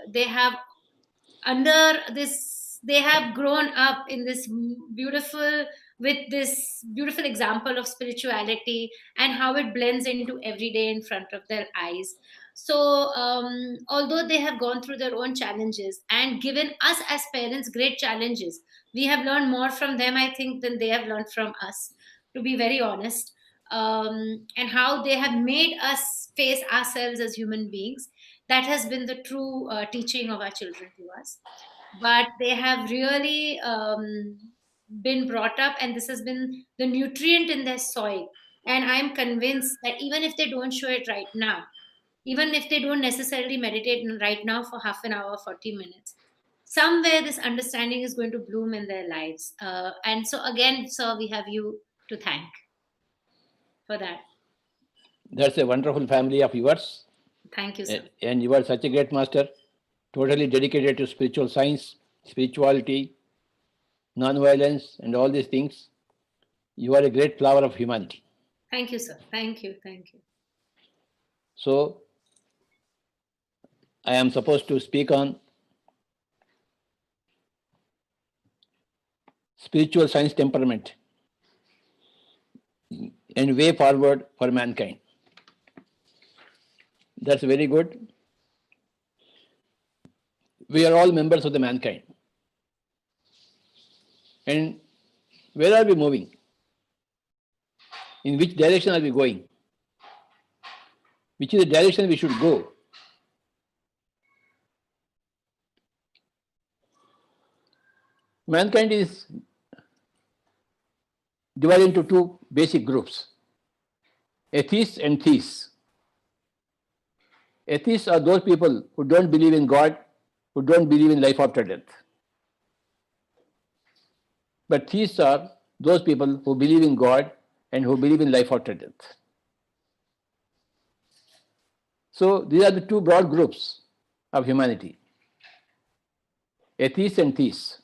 they have under this, they have grown up in this beautiful, with this beautiful example of spirituality and how it blends into every day in front of their eyes. So although they have gone through their own challenges and given us as parents great challenges, we have learned more from them, I think, than they have learned from us, to be very honest. And how they have made us face ourselves as human beings, that has been the true teaching of our children to us. But they have really been brought up, and this has been the nutrient in their soil. And I'm convinced that even if they don't show it right now, even if they don't necessarily meditate right now for half an hour, 40 minutes, somewhere this understanding is going to bloom in their lives. And so again, sir, we have you to thank for that. That's a wonderful family of yours. Thank you, sir. And you are such a great master, totally dedicated to spiritual science, spirituality, non-violence, and all these things. You are a great flower of humanity. Thank you, sir. Thank you. Thank you. So, I am supposed to speak on spiritual science temperament and way forward for mankind. That's very good. We are all members of the mankind. And where are we moving? In which direction are we going? Which is the direction we should go? Mankind is divided into two basic groups, atheists and theists. Atheists are those people who don't believe in God, who don't believe in life after death. But theists are those people who believe in God and who believe in life after death. So these are the two broad groups of humanity, atheists and theists.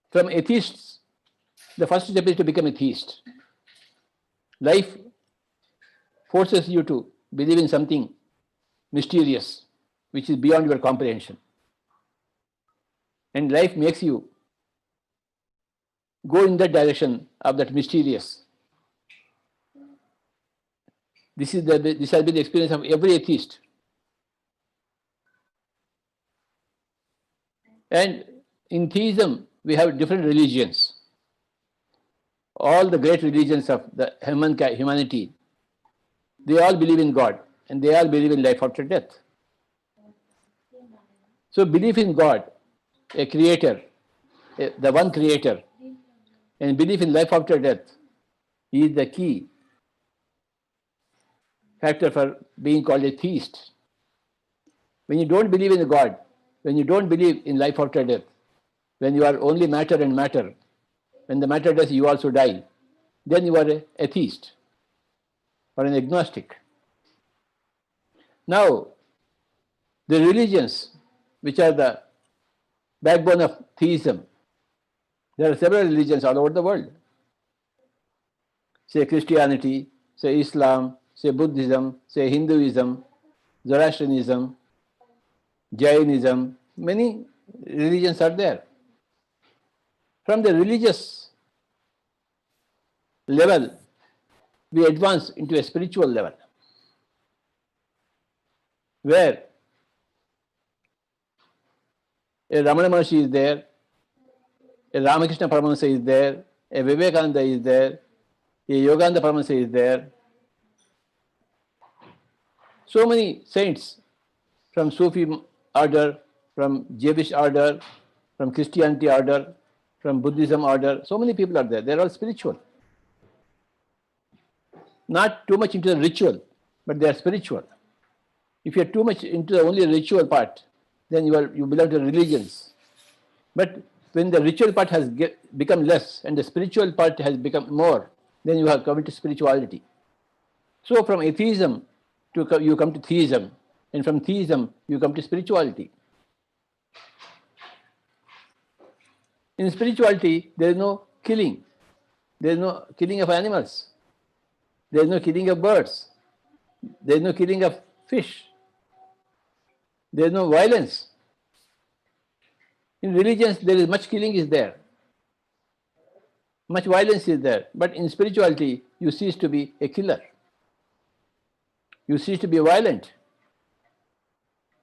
From atheists, the first step is to become a theist. Life forces you to believe in something mysterious, which is beyond your comprehension. And life makes you go in that direction of that mysterious. This has been the experience of every atheist. And in theism, we have different religions. All the great religions of the humanity, they all believe in God and they all believe in life after death. So belief in God, a creator, the one creator, and belief in life after death is the key factor for being called a theist. When you don't believe in God, when you don't believe in life after death, when you are only matter and matter, when the matter dies, you also die, then you are an atheist or an agnostic. Now, the religions which are the backbone of theism, there are several religions all over the world. Say Christianity, say Islam, say Buddhism, say Hinduism, Zoroastrianism, Jainism, many religions are there. From the religious level, we advance into a spiritual level, where a Ramana Maharshi is there, a Ramakrishna Paramahansa is there, a Vivekananda is there, a Yogananda Paramahansa is there. So many saints from Sufi order, from Jewish order, from Christianity order, from Buddhism order, so many people are there. They are all spiritual. Not too much into the ritual, but they are spiritual. If you are too much into the only ritual part, then you belong to religions. But when the ritual part has become less and the spiritual part has become more, then you have come to spirituality. So from atheism you come to theism, and from theism you come to spirituality. In spirituality, there is no killing. There is no killing of animals. There is no killing of birds. There is no killing of fish. There is no violence. In religions, there is much killing is there. Much violence is there. But in spirituality, you cease to be a killer. You cease to be violent.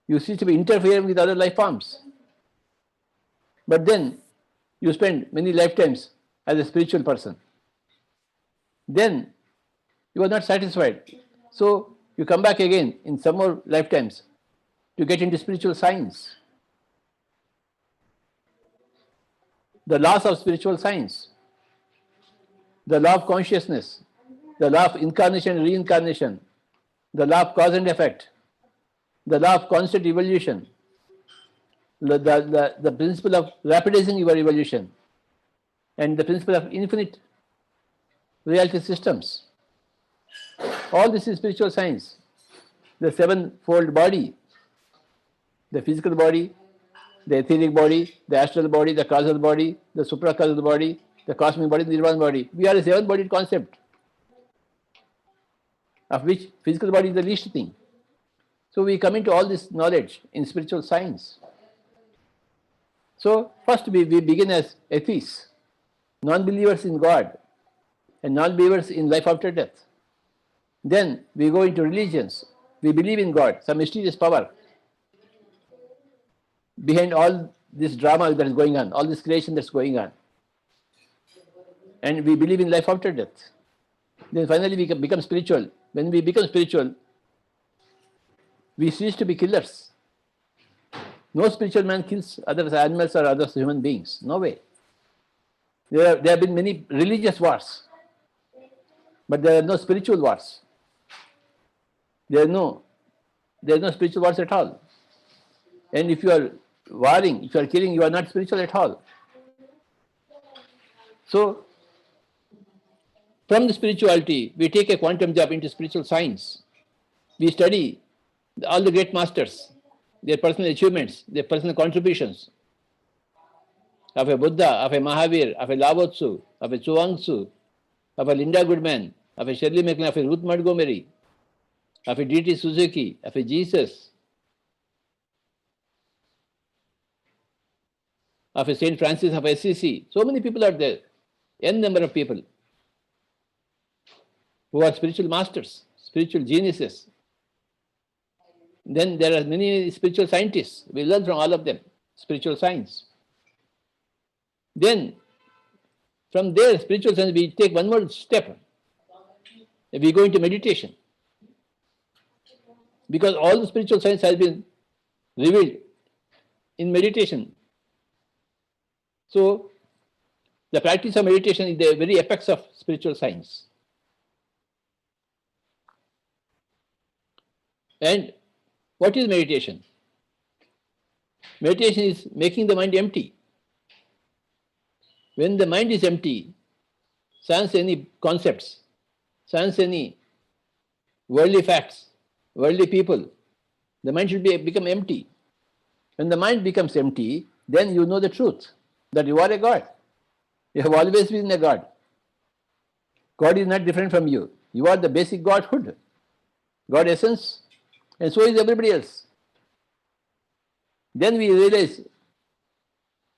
You cease to be interfering with other life forms. But then, you spend many lifetimes as a spiritual person. Then, you are not satisfied. So, you come back again in some more lifetimes to get into spiritual science. The laws of spiritual science, the law of consciousness, the law of incarnation and reincarnation, the law of cause and effect, the law of constant evolution, the principle of rapidizing your evolution, and the principle of infinite reality systems. All this is spiritual science. The sevenfold body, the physical body, the etheric body, the astral body, the causal body, the supracausal body, the cosmic body, the nirvana body. We are a seven-bodied concept, of which physical body is the least thing. So we come into all this knowledge in spiritual science. So first we begin as atheists, non-believers in God and non-believers in life after death. Then we go into religions. We believe in God, some mysterious power behind all this drama that is going on, all this creation that's going on. And we believe in life after death. Then finally we become spiritual. When we become spiritual, we cease to be killers. No spiritual man kills other animals or other human beings. No way. There have been many religious wars, but there are no spiritual wars. There are no spiritual wars at all. And if you are warring, if you are killing, you are not spiritual at all. So, from the spirituality, we take a quantum jump into spiritual science. We study all the great masters, their personal achievements, their personal contributions of a Buddha, of a Mahavir, of a Lao Tzu, of a Chuang Tzu, of a Linda Goodman, of a Shirley MacLaine, of a Ruth Montgomery, of a D.T. Suzuki, of a Jesus, of a Saint Francis of Assisi. So many people are there, n number of people who are spiritual masters, spiritual geniuses. Then there are many spiritual scientists. We learn from all of them, spiritual science. Then, from there, spiritual science, we take one more step. We go into meditation. Because all the spiritual science has been revealed in meditation. So, The practice of meditation is the very apex of spiritual science. And what is meditation? Meditation is making the mind empty. When the mind is empty, sans any concepts, sans any worldly facts, worldly people, the mind should become empty. When the mind becomes empty, then you know the truth, that you are a God. You have always been a God. God is not different from you. You are the basic Godhood, God essence, and so is everybody else. Then we realize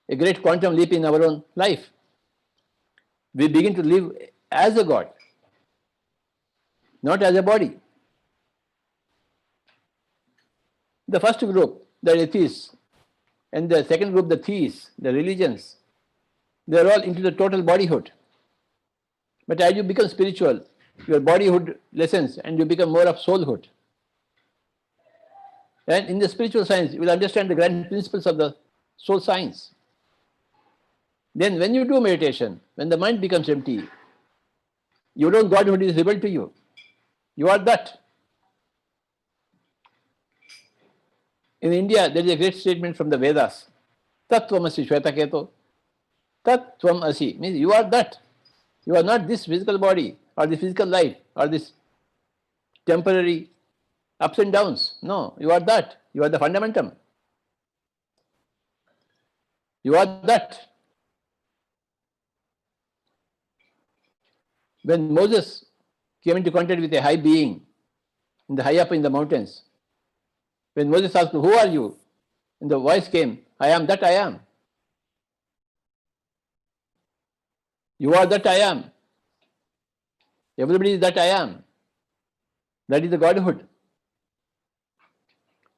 a great quantum leap in our own life. We begin to live as a God, not as a body. The first group, the atheists, and the second group, the theists, the religions, they are all into the total bodyhood. But as you become spiritual, your bodyhood lessens and you become more of soulhood. And in the spiritual science, you will understand the grand principles of the soul science. Then when you do meditation, when the mind becomes empty, your own Godhood is revealed to you. You are that. In India, there is a great statement from the Vedas. Tat Tvamasi Shvetaketo. Tat Tvamasi means you are that. You are not this physical body or this physical life or this temporary ups and downs. No, you are that. You are the fundamentum. You are that. When Moses came into contact with a high being high up in the mountains, when Moses asked, "Who are you?" and the voice came, "I am that I am." You are that I am. Everybody is that I am. That is the Godhood.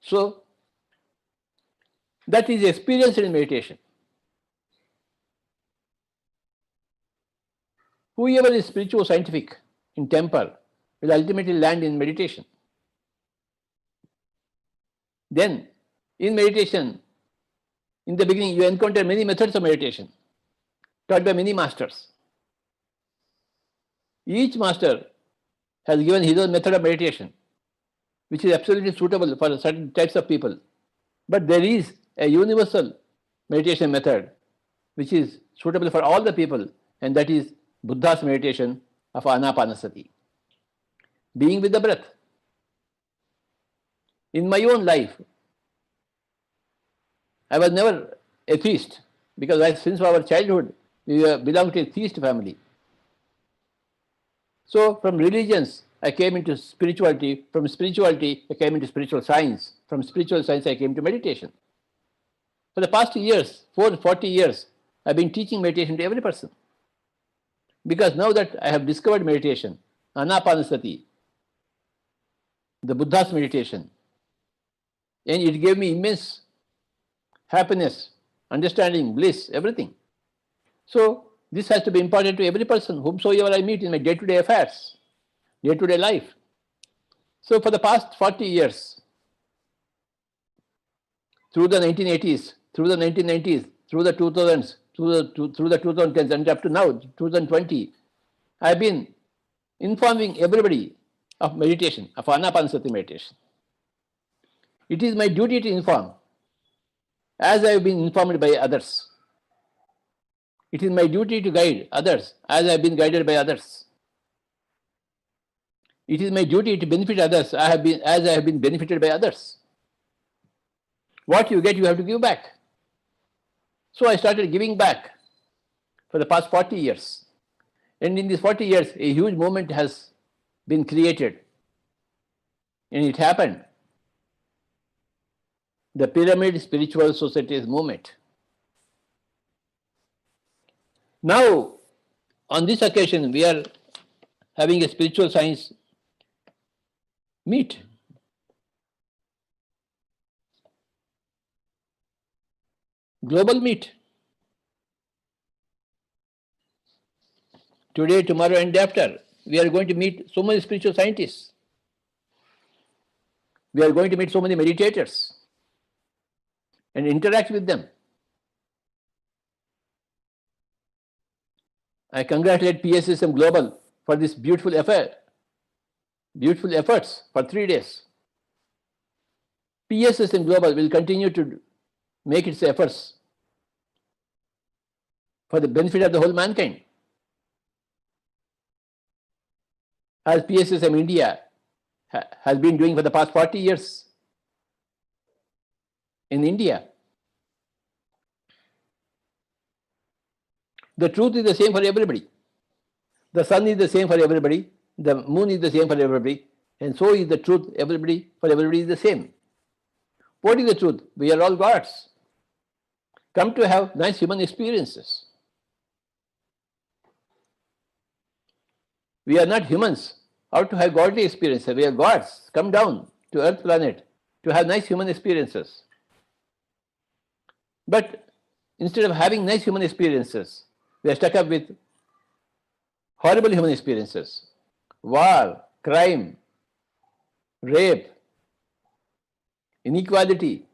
So, that is experienced in meditation. Whoever is spiritual scientific in temper will ultimately land in meditation. Then, in meditation, in the beginning, you encounter many methods of meditation taught by many masters. Each master has given his own method of meditation, which is absolutely suitable for certain types of people. But there is a universal meditation method which is suitable for all the people, and that is Buddha's meditation of Anapanasati, being with the breath. In my own life, I was never a theist because since our childhood we belong to a theist family. So from religions I came into spirituality, from spirituality I came into spiritual science, from spiritual science I came to meditation. For the past years, 40 years, I've been teaching meditation to every person. Because now that I have discovered meditation, Anapanasati, the Buddha's meditation, and it gave me immense happiness, understanding, bliss, everything. So this has to be important to every person, whomsoever I meet in my day-to-day affairs, day-to-day life. So for the past 40 years, through the 1980s, through the 1990s, through the 2000s, through the 2010s, and up to now, 2020, I've been informing everybody of meditation, of Anapanasati meditation. It is my duty to inform, as I have been informed by others. It is my duty to guide others, as I have been guided by others. It is my duty to benefit others, as I have been benefited by others. What you get, you have to give back. So I started giving back for the past 40 years. And in these 40 years, a huge movement has been created. And it happened. The Pyramid Spiritual Societies movement. Now, on this occasion, we are having a spiritual science meet. Global meet. Today, tomorrow, and after, we are going to meet so many spiritual scientists. We are going to meet so many meditators and interact with them. I congratulate PS System Global for this beautiful efforts for 3 days. PS System Global will continue to make its efforts for the benefit of the whole mankind. As PSSM India has been doing for the past 40 years in India. The truth is the same for everybody. The sun is the same for everybody. The moon is the same for everybody. And so is the truth. For everybody is the same. What is the truth? We are all gods. Come to have nice human experiences. We are not humans out to have godly experiences. We are gods. Come down to Earth planet to have nice human experiences. But instead of having nice human experiences, we are stuck up with horrible human experiences. War, crime, rape, inequality,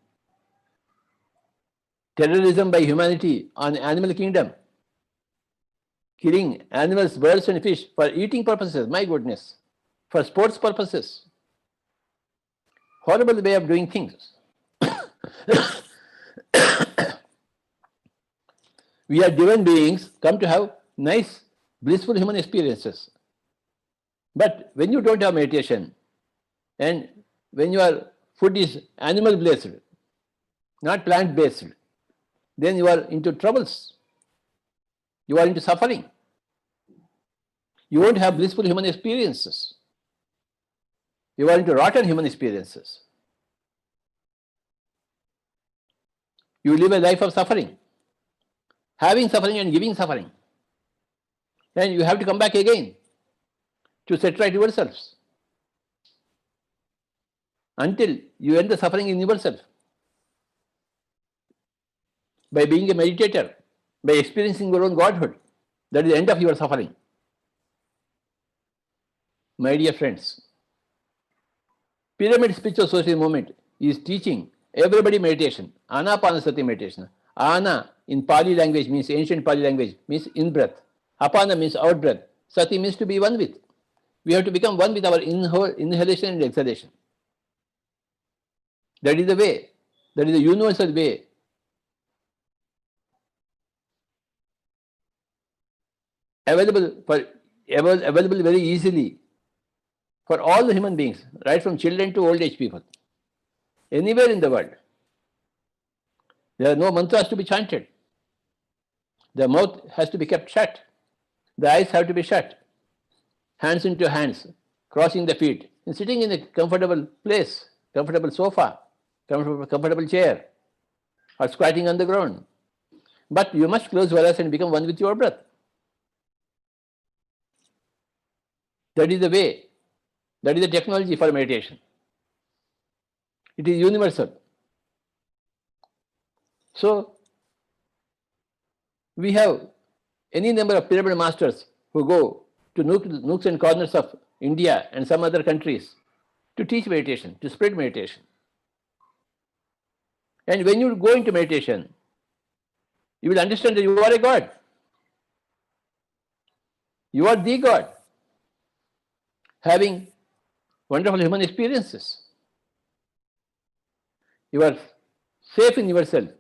terrorism by humanity on animal kingdom, killing animals, birds and fish for eating purposes, my goodness, for sports purposes. Horrible way of doing things. We are divine beings, come to have nice, blissful human experiences. But when you don't have meditation, and when your food is animal based, not plant based, then you are into troubles. You are into suffering. You won't have blissful human experiences. You are into rotten human experiences. You live a life of suffering. Having suffering and giving suffering. And you have to come back again to set right yourselves until you end the suffering in yourself. By being a meditator, by experiencing your own godhood, that is the end of your suffering. My dear friends, Pyramid Spiritual Social Movement is teaching everybody meditation, Anapanasati meditation. Ana in Pali language means, ancient Pali language means in-breath. Apana means out-breath. Sati means to be one with. We have to become one with our inhalation and exhalation. That is the way. That is the universal way. Available very easily for all the human beings, right from children to old age people, anywhere in the world. There are no mantras to be chanted. The mouth has to be kept shut. The eyes have to be shut. Hands into hands, crossing the feet, and sitting in a comfortable place, comfortable sofa, comfortable chair, or squatting on the ground. But you must close your eyes and become one with your breath. That is the way. That is the technology for meditation. It is universal. So, we have any number of pyramid masters who go to nooks and corners of India and some other countries to teach meditation, to spread meditation. And when you go into meditation, you will understand that you are a God. You are the God, having wonderful human experiences. You are safe in yourself.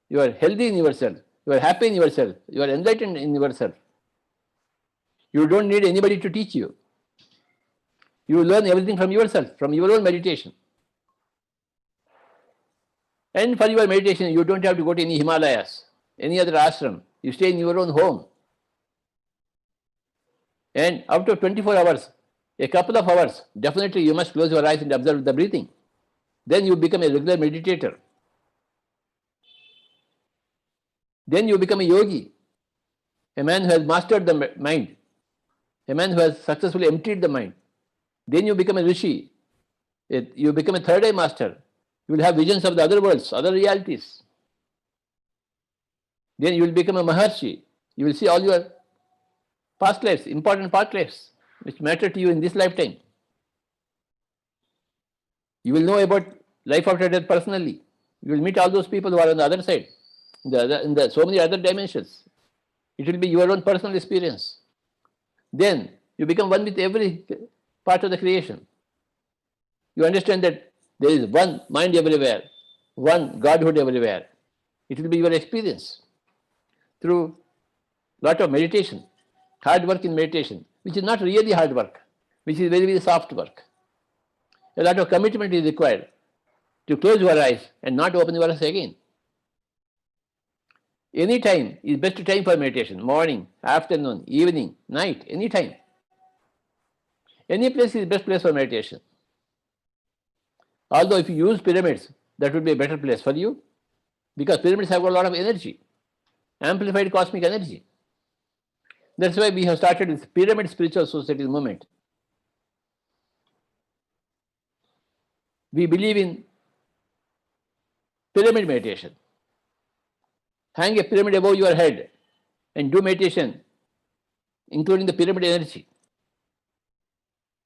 You are healthy in yourself. You are happy in yourself. You are enlightened in yourself. You don't need anybody to teach you. You learn everything from yourself, from your own meditation. And for your meditation, you don't have to go to any Himalayas, any other ashram. You stay in your own home. And after 24 hours, a couple of hours, definitely you must close your eyes and observe the breathing. Then you become a regular meditator. Then you become a yogi, a man who has mastered the mind, a man who has successfully emptied the mind. Then you become a rishi, you become a third eye master. You will have visions of the other worlds, other realities. Then you will become a maharshi. You will see all your past lives, important past lives, which matter to you in this lifetime. You will know about life after death personally. You will meet all those people who are on the other side, in the so many other dimensions. It will be your own personal experience. Then you become one with every part of the creation. You understand that there is one mind everywhere, one Godhood everywhere. It will be your experience through lot of meditation, hard work in meditation, which is not really hard work, which is very, very soft work. A lot of commitment is required to close your eyes and not open your eyes again. Any time is best time for meditation, morning, afternoon, evening, night, any time. Any place is best place for meditation. Although if you use pyramids, that would be a better place for you, because pyramids have got a lot of energy, amplified cosmic energy. That's why we have started this Pyramid Spiritual Societies movement. We believe in pyramid meditation. Hang a pyramid above your head and do meditation, including the pyramid energy.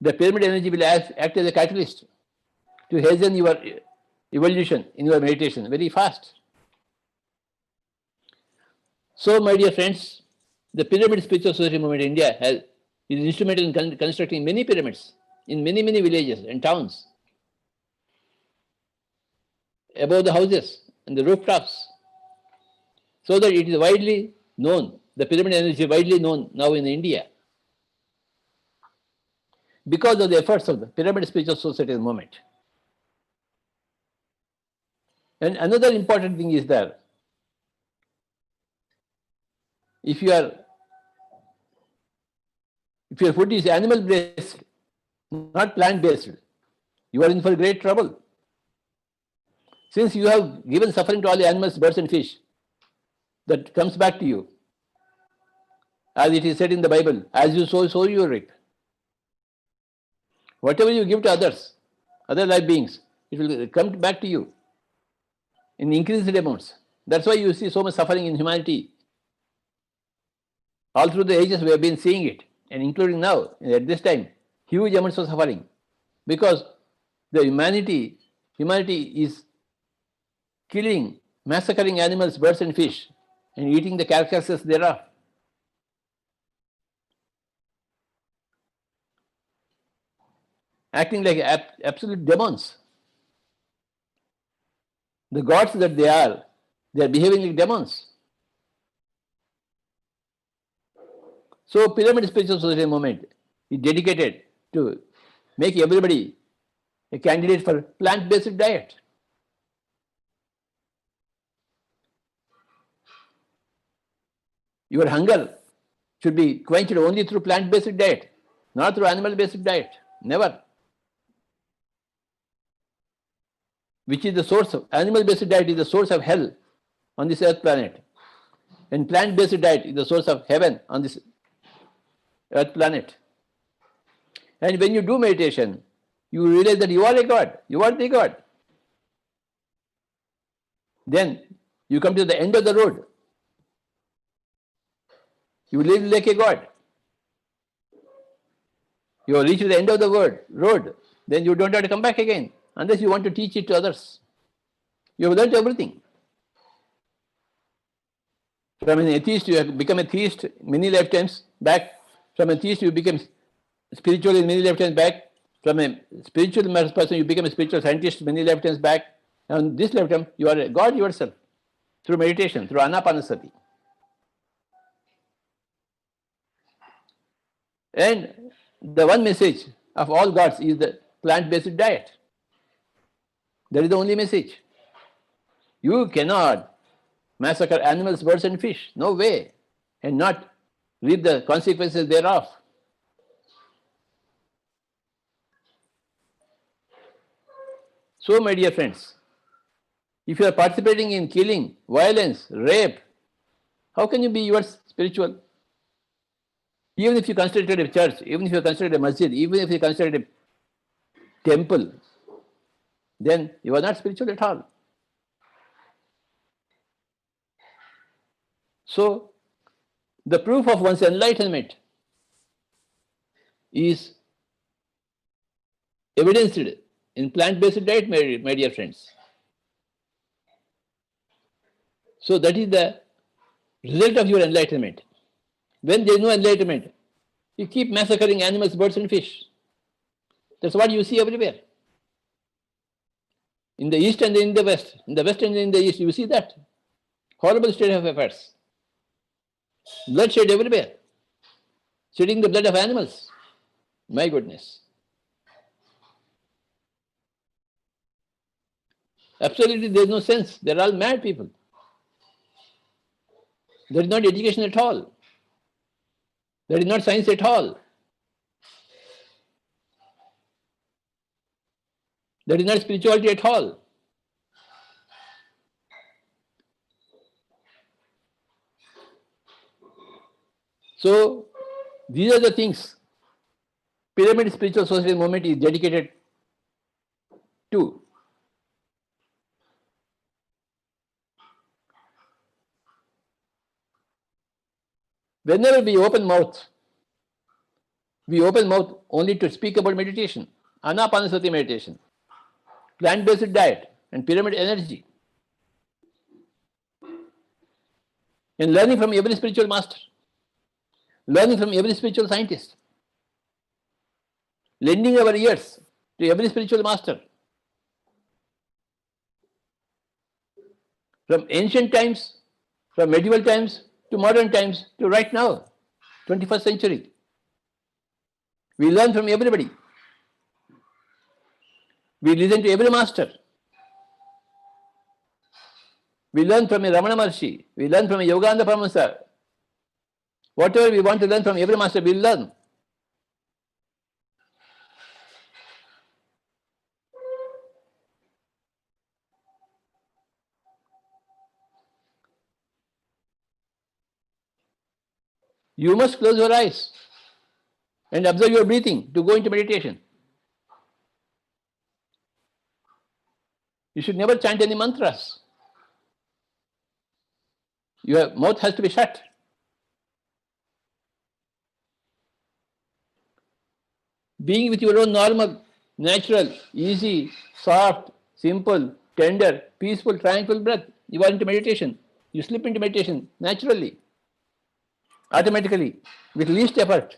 The pyramid energy will act as a catalyst to hasten your evolution in your meditation very fast. So, my dear friends, the Pyramid Spiritual Society movement in India is instrumental in constructing many pyramids in many, many villages and towns, above the houses and the rooftops, so that it is widely known, the pyramid energy is widely known now in India, because of the efforts of the Pyramid Spiritual Society movement. And another important thing is that if your food is animal based, not plant based, you are in for great trouble. Since you have given suffering to all the animals, birds and fish, that comes back to you. As it is said in the Bible, as you sow, so you reap. Whatever you give to others, other life beings, it will come back to you in increased amounts. That's why you see so much suffering in humanity. All through the ages we have been seeing it, and including now, at this time, huge amounts of suffering. Because the humanity is killing, massacring animals, birds and fish, and eating the carcasses thereof. Acting like absolute demons. The gods that they are behaving like demons. So, Pyramid Spiritual Society movement is dedicated to make everybody a candidate for plant-based diet. Your hunger should be quenched only through plant-based diet, not through animal-based diet. Never. Which is the source of animal-based diet is the source of hell on this earth planet, and plant-based diet is the source of heaven on this earth planet. And when you do meditation, you realize that you are a God, you are the God. Then you come to the end of the road. You live like a God. You have reached the end of the road. Then you don't have to come back again, unless you want to teach it to others. You have learned everything. From an atheist, you have become a theist many lifetimes back. From a theist, you become spiritual in many lifetimes back. From a spiritual person, you become a spiritual scientist many lifetimes back. And this lifetime, you are a God yourself through meditation, through Anapanasati. And the one message of all gods is the plant-based diet. That is the only message. You cannot massacre animals, birds and fish. No way. And not reap the consequences thereof. So, my dear friends, if you are participating in killing, violence, rape, how can you be yours spiritual? Even if you consider it a church, even if you consider it a masjid, even if you consider it a temple, then you are not spiritual at all. So, the proof of one's enlightenment is evidenced in plant-based diet, my dear friends. So, that is the result of your enlightenment. When there is no enlightenment, you keep massacring animals, birds and fish. That's what you see everywhere. In the east and in the west and in the east, you see that. Horrible state of affairs. Bloodshed everywhere. Shedding the blood of animals. My goodness. Absolutely, there is no sense. They are all mad people. There is not education at all. There is not science at all. There is not spirituality at all. So, these are the things Pyramid Spiritual Society movement is dedicated to. Whenever we open mouth only to speak about meditation, Anapanasati meditation, plant-based diet and pyramid energy, and learning from every spiritual master, learning from every spiritual scientist, lending our ears to every spiritual master. From ancient times, from medieval times, to modern times, to right now, 21st century. We learn from everybody. We listen to every master. We learn from a Ramana Maharshi. We learn from a Yogananda Paramahansa. Whatever we want to learn from every master, we learn. You must close your eyes and observe your breathing to go into meditation. You should never chant any mantras. Your mouth has to be shut. Being with your own normal, natural, easy, soft, simple, tender, peaceful, tranquil breath, you are into meditation. You slip into meditation naturally, automatically, with least effort.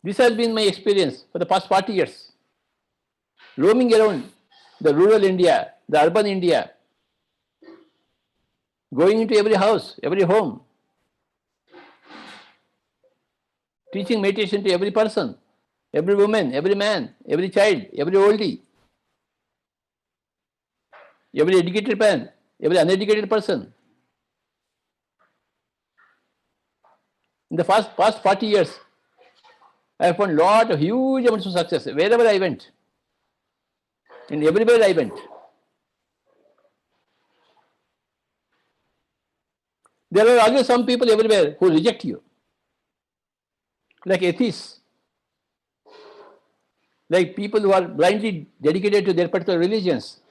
This has been my experience for the past 40 years. Roaming around the rural India, the urban India, going into every house, every home, teaching meditation to every person, every woman, every man, every child, every oldie, every educated man, every uneducated person. In the past 40 years, I have found huge amounts of success wherever I went, and everywhere I went. There are always some people everywhere who reject you, like atheists, like people who are blindly dedicated to their particular religions.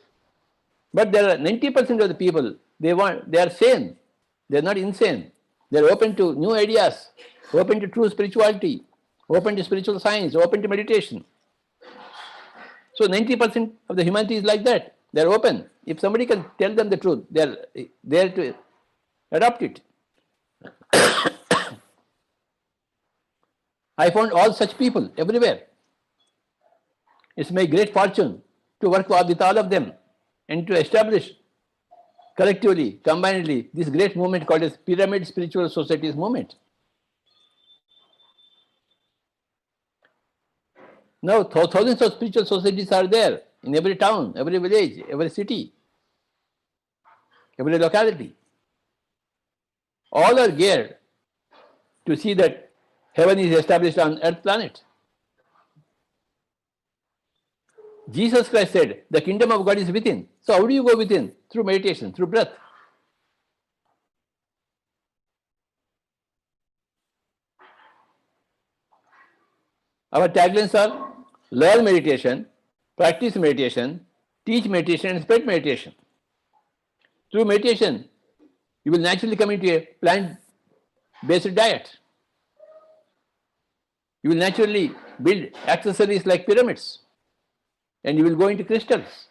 But there are 90% of the people, they are sane, they are not insane. They are open to new ideas, open to true spirituality, open to spiritual science, open to meditation. So 90% of the humanity is like that. They are open. If somebody can tell them the truth, they are there to adopt it. I found all such people everywhere. It's my great fortune to work with all of them and to establish collectively, combinedly, this great movement called as Pyramid Spiritual Societies movement. Now, thousands of spiritual societies are there in every town, every village, every city, every locality. All are geared to see that heaven is established on earth planet. Jesus Christ said, the kingdom of God is within. So how do you go within? Through meditation, through breath. Our taglines are learn meditation, practice meditation, teach meditation and spread meditation. Through meditation, you will naturally come into a plant-based diet. You will naturally build accessories like pyramids, and you will go into crystals,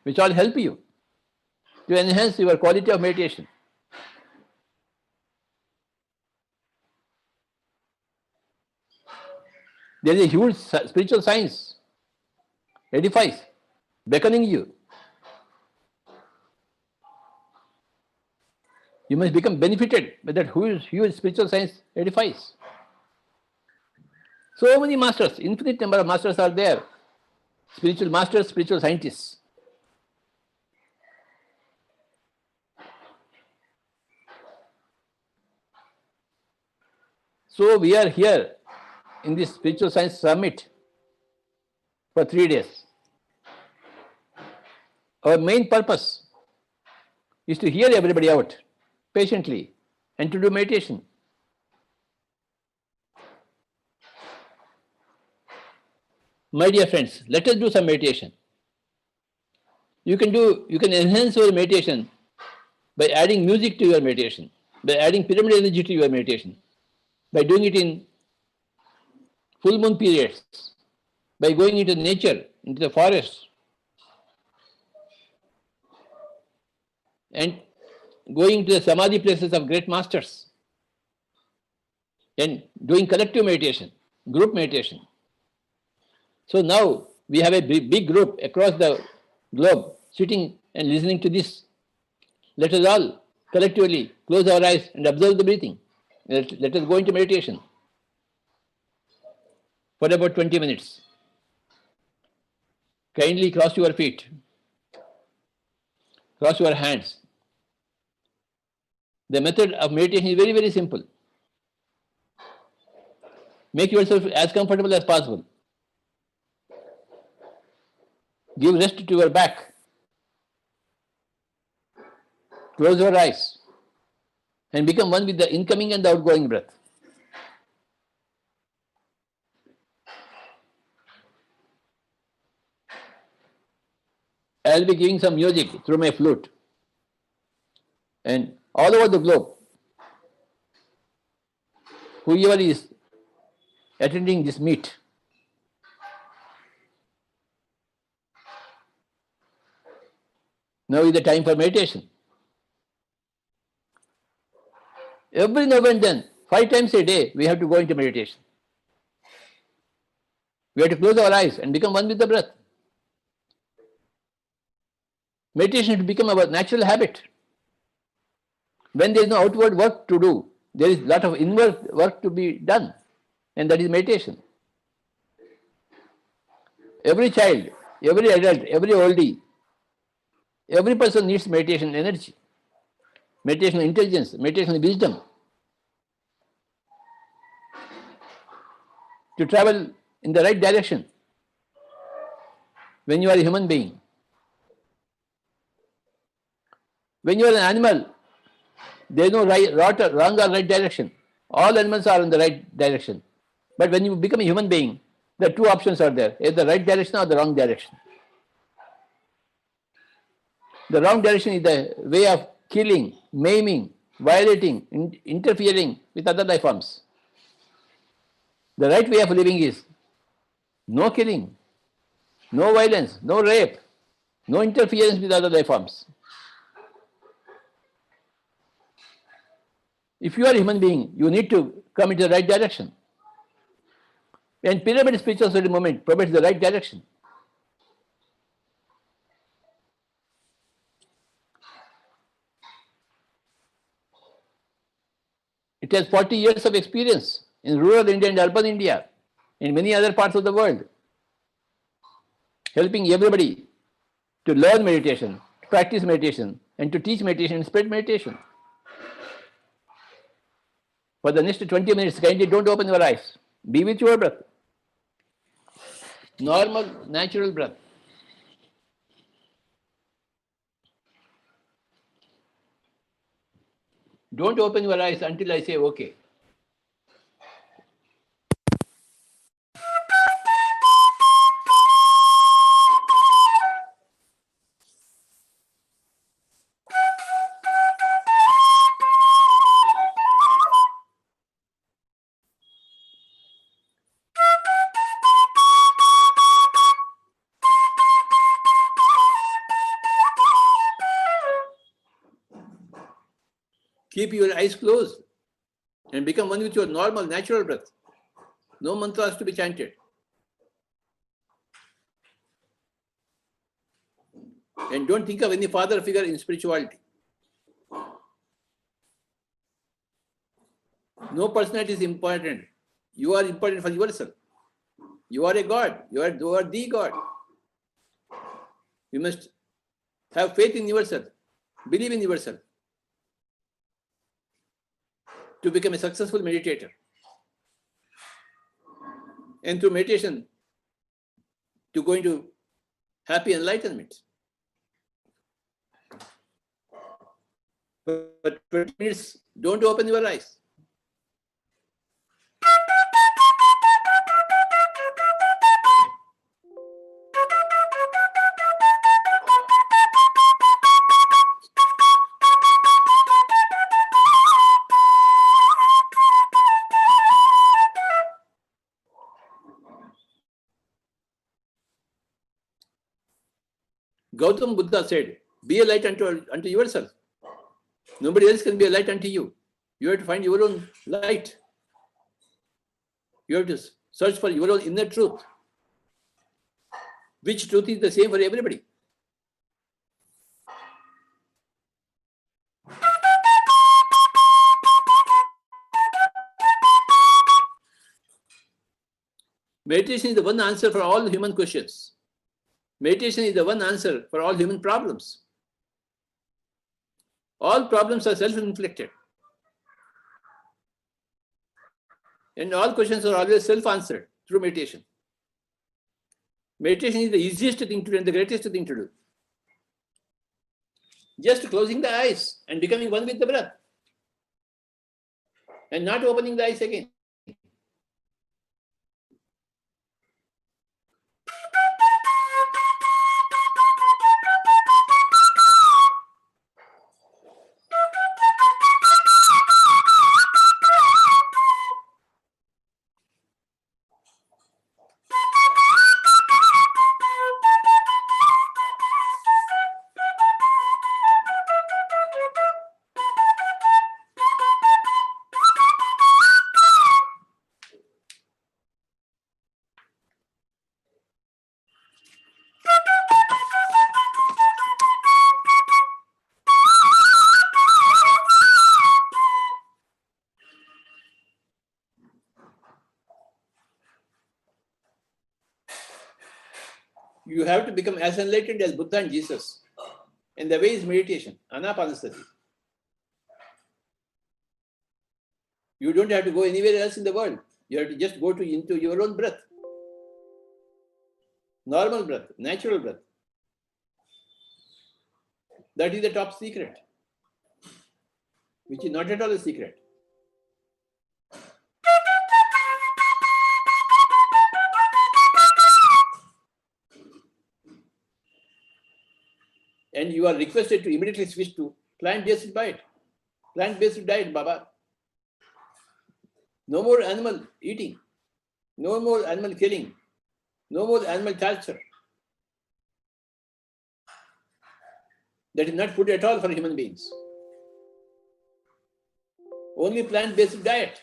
which all help you to enhance your quality of meditation. There is a huge spiritual science, edifies, beckoning you. You must become benefited by that huge spiritual science edifies. So many masters, infinite number of masters are there. Spiritual masters, spiritual scientists. So we are here in this spiritual science summit for 3 days. Our main purpose is to hear everybody out patiently and to do meditation. My dear friends, let us do some meditation. You can enhance your meditation by adding music to your meditation, by adding pyramid energy to your meditation, by doing it in full moon periods, by going into nature, into the forest, and going to the samadhi places of great masters, and doing collective meditation, group meditation. So now we have a big group across the globe sitting and listening to this. Let us all collectively close our eyes and observe the breathing. Let us go into meditation for about 20 minutes. Kindly cross your feet, cross your hands. The method of meditation is very, very simple. Make yourself as comfortable as possible. Give rest to your back. Close your eyes and become one with the incoming and the outgoing breath. I will be giving some music through my flute. And all over the globe, whoever is attending this meet, now is the time for meditation. Every now and then, 5 times a day, we have to go into meditation. We have to close our eyes and become one with the breath. Meditation should become our natural habit. When there is no outward work to do, there is a lot of inward work to be done, and that is meditation. Every child, every adult, every oldie, every person needs meditation energy, meditation intelligence, meditation wisdom to travel in the right direction when you are a human being. When you are an animal, there is no wrong or right direction. All animals are in the right direction. But when you become a human being, the 2 options are there, either the right direction or the wrong direction. The wrong direction is the way of killing, maiming, violating, interfering with other life forms. The right way of living is no killing, no violence, no rape, no interference with other life forms. If you are a human being, you need to come into the right direction. And pyramid spiritual society movement provides the right direction. It has 40 years of experience in rural India and urban India, in many other parts of the world, helping everybody to learn meditation, to practice meditation, and to teach meditation and spread meditation. For the next 20 minutes, kindly don't open your eyes. Be with your breath. Normal, natural breath. Don't open your eyes until I say okay. Keep your eyes closed and become one with your normal, natural breath. No mantras to be chanted. And don't think of any father figure in spirituality. No personality is important. You are important for yourself. You are a God. You are the God. You must have faith in yourself. Believe in yourself to become a successful meditator. And through meditation, to go into happy enlightenment. But 20 minutes, don't open your eyes. Gautam Buddha said, be a light unto yourself. Nobody else can be a light unto you. You have to find your own light. You have to search for your own inner truth. Which truth is the same for everybody? Meditation is the one answer for all human questions. Meditation is the one answer for all human problems. All problems are self-inflicted. And all questions are always self-answered through meditation. Meditation is the easiest thing to do and the greatest thing to do. Just closing the eyes and becoming one with the breath. And not opening the eyes again. You have to become as enlightened as Buddha and Jesus. And the way is meditation, Anapanasati. You don't have to go anywhere else in the world. You have to just go into your own breath. Normal breath, natural breath. That is the top secret, which is not at all a secret. And you are requested to immediately switch to plant-based diet. Plant-based diet, Baba. No more animal eating. No more animal killing. No more animal torture. That is not food at all for human beings. Only plant-based diet.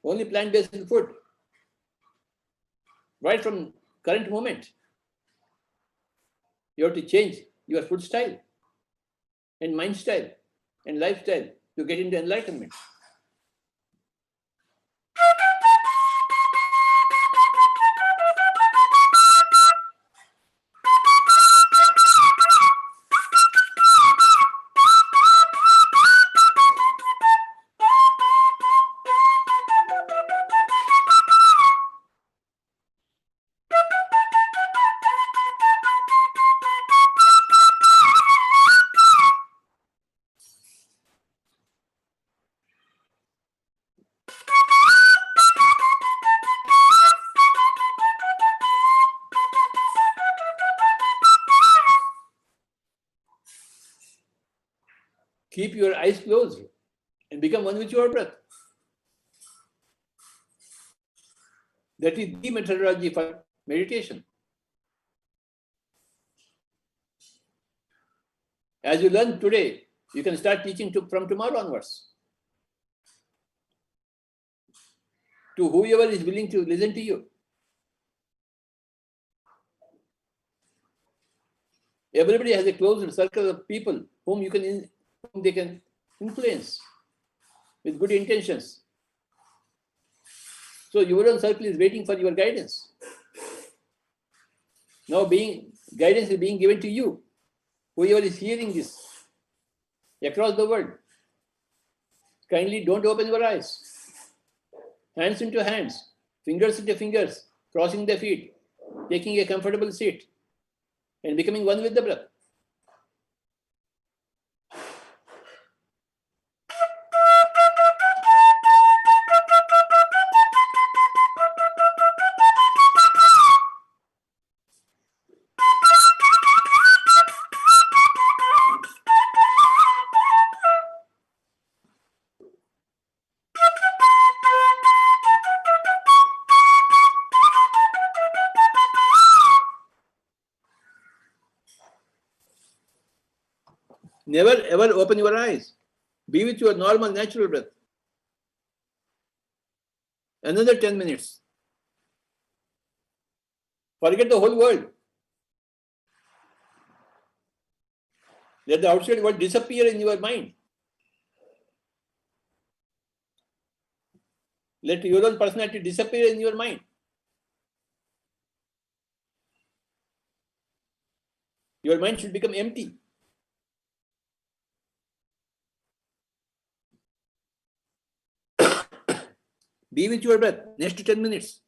Only plant-based food. Right from current moment. You have to change your food style and mind style and lifestyle to get into enlightenment. Keep your eyes closed and become one with your breath. That is the methodology for meditation. As you learn today, you can start teaching from tomorrow onwards. to whoever is willing to listen to you. Everybody has a closed circle of people whom they can influence with good intentions. So your own circle is waiting for your guidance. Now guidance is being given to you. Whoever is hearing this across the world, kindly don't open your eyes. Hands into hands, fingers into fingers, crossing the feet, taking a comfortable seat, and becoming one with the breath. Never ever open your eyes. Be with your normal, natural breath. Another 10 minutes. Forget the whole world. Let the outside world disappear in your mind. Let your own personality disappear in your mind. Your mind should become empty. Be with your breath. Next 10 minutes.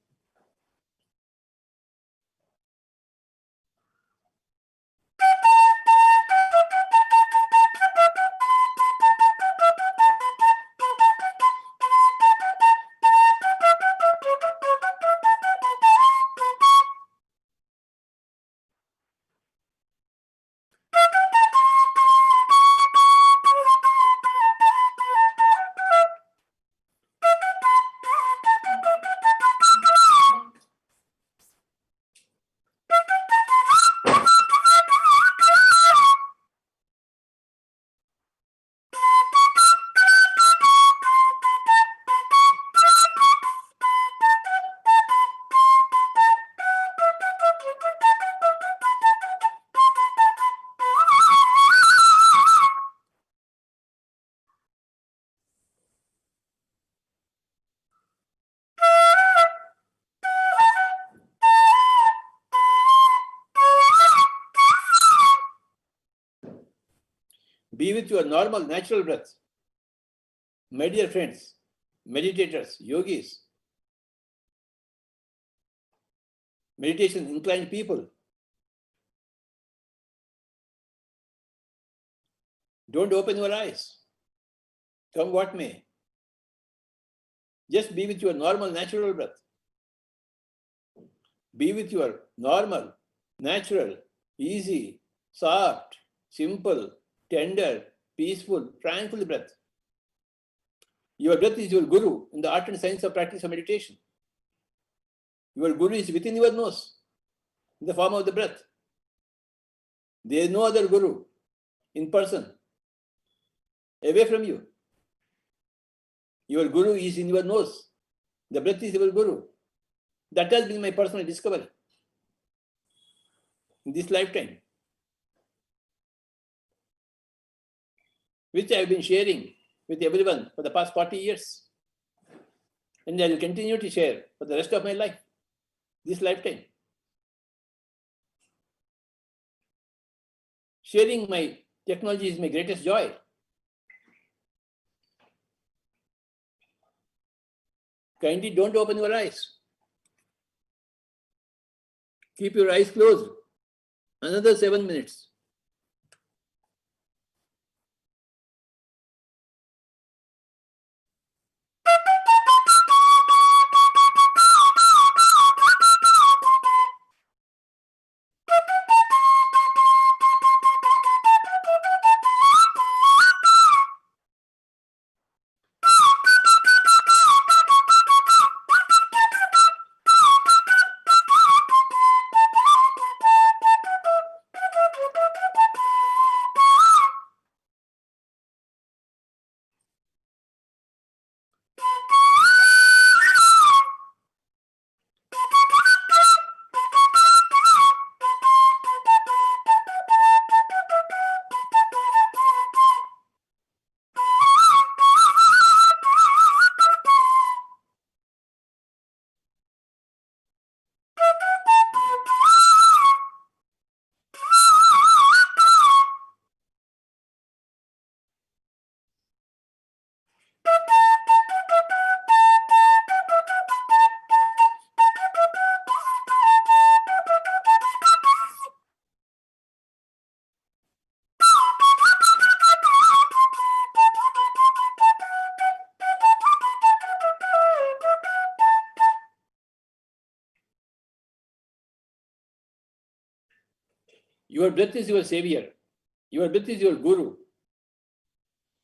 Be with your normal, natural breath. My dear friends, meditators, yogis, meditation inclined people, don't open your eyes. Come what may. Just be with your normal, natural breath. Be with your normal, natural, easy, soft, simple, tender, peaceful, tranquil breath. Your breath is your guru in the art and science of practice of meditation. Your guru is within your nose in the form of the breath. There is no other guru in person away from you. Your guru is in your nose. The breath is your guru. That has been my personal discovery in this lifetime, which I have been sharing with everyone for the past 40 years. And I will continue to share for the rest of my life, this lifetime. Sharing my technology is my greatest joy. Kindly don't open your eyes. Keep your eyes closed. Another 7 minutes. Your breath is your savior. Your breath is your guru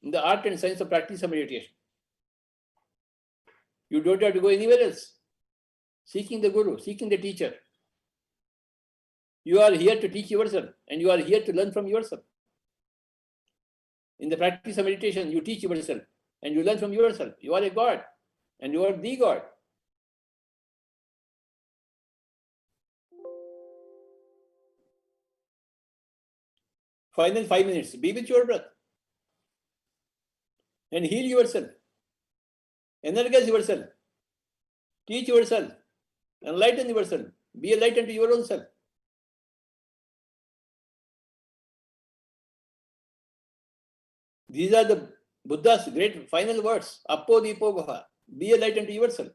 in the art and science of practice of meditation. You don't have to go anywhere else. Seeking the guru, seeking the teacher. You are here to teach yourself and you are here to learn from yourself. In the practice of meditation, you teach yourself and you learn from yourself. You are a God and you are the God. Final 5 minutes, be with your breath and heal yourself, energize yourself, teach yourself, enlighten yourself, be a light unto your own self. These are the Buddha's great final words, Appo Dipo Bhava, be a light unto yourself,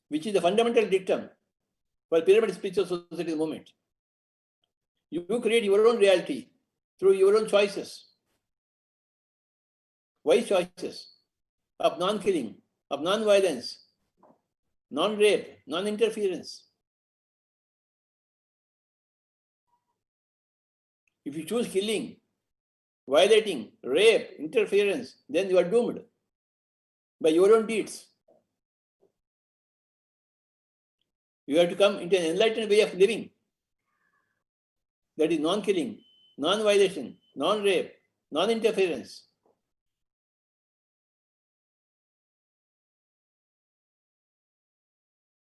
which is the fundamental dictum for Pyramid Spiritual Society movement. You create your own reality through your own choices, wise choices of non-killing, of non-violence, non-rape, non-interference. If you choose killing, violating, rape, interference, then you are doomed by your own deeds. You have to come into an enlightened way of living. That is non-killing, non-violation, non-rape, non-interference.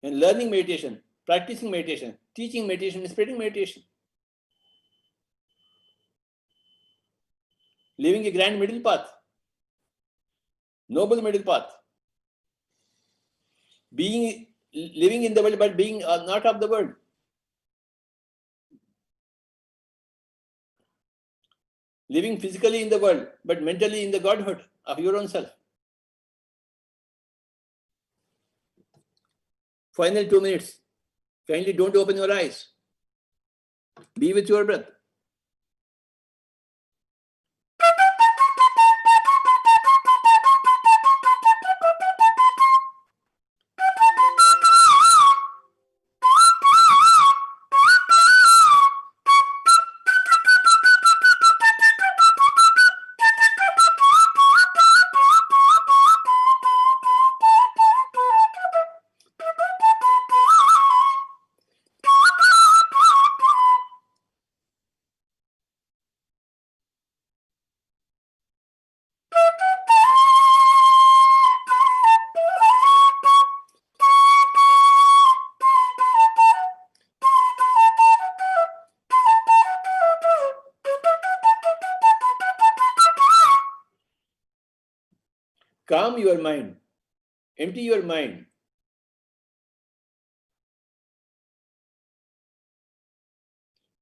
And learning meditation, practicing meditation, teaching meditation, spreading meditation. Living a grand middle path, noble middle path. Living in the world but being not of the world. Living physically in the world, but mentally in the Godhood of your own self. Final 2 minutes. Kindly don't open your eyes. Be with your breath. Calm your mind. Empty your mind.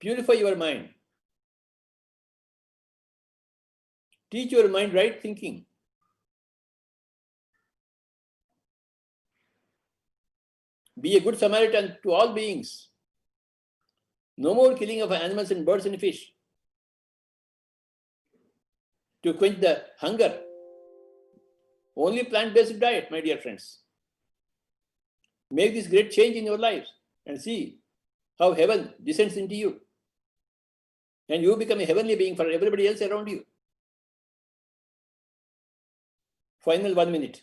Purify your mind. Teach your mind right thinking. Be a good Samaritan to all beings. No more killing of animals and birds and fish to quench the hunger. Only plant-based diet, my dear friends. Make this great change in your lives and see how heaven descends into you. And you become a heavenly being for everybody else around you. Final 1 minute.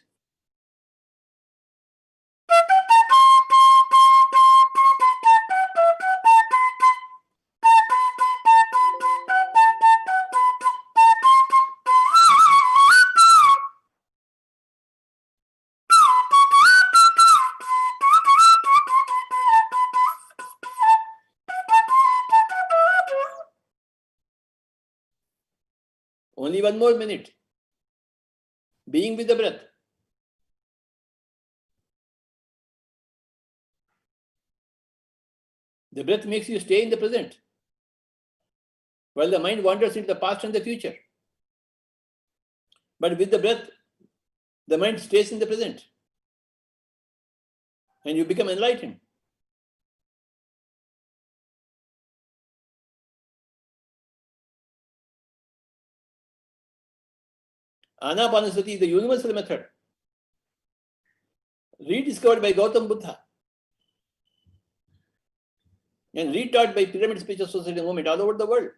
Only 1 more minute. Being with the breath. The breath makes you stay in the present, while the mind wanders into the past and the future. But with the breath, the mind stays in the present, and you become enlightened. Anapanasati is the universal method, rediscovered by Gautam Buddha. and retaught by Pyramid Spiritual Society movement all over the world.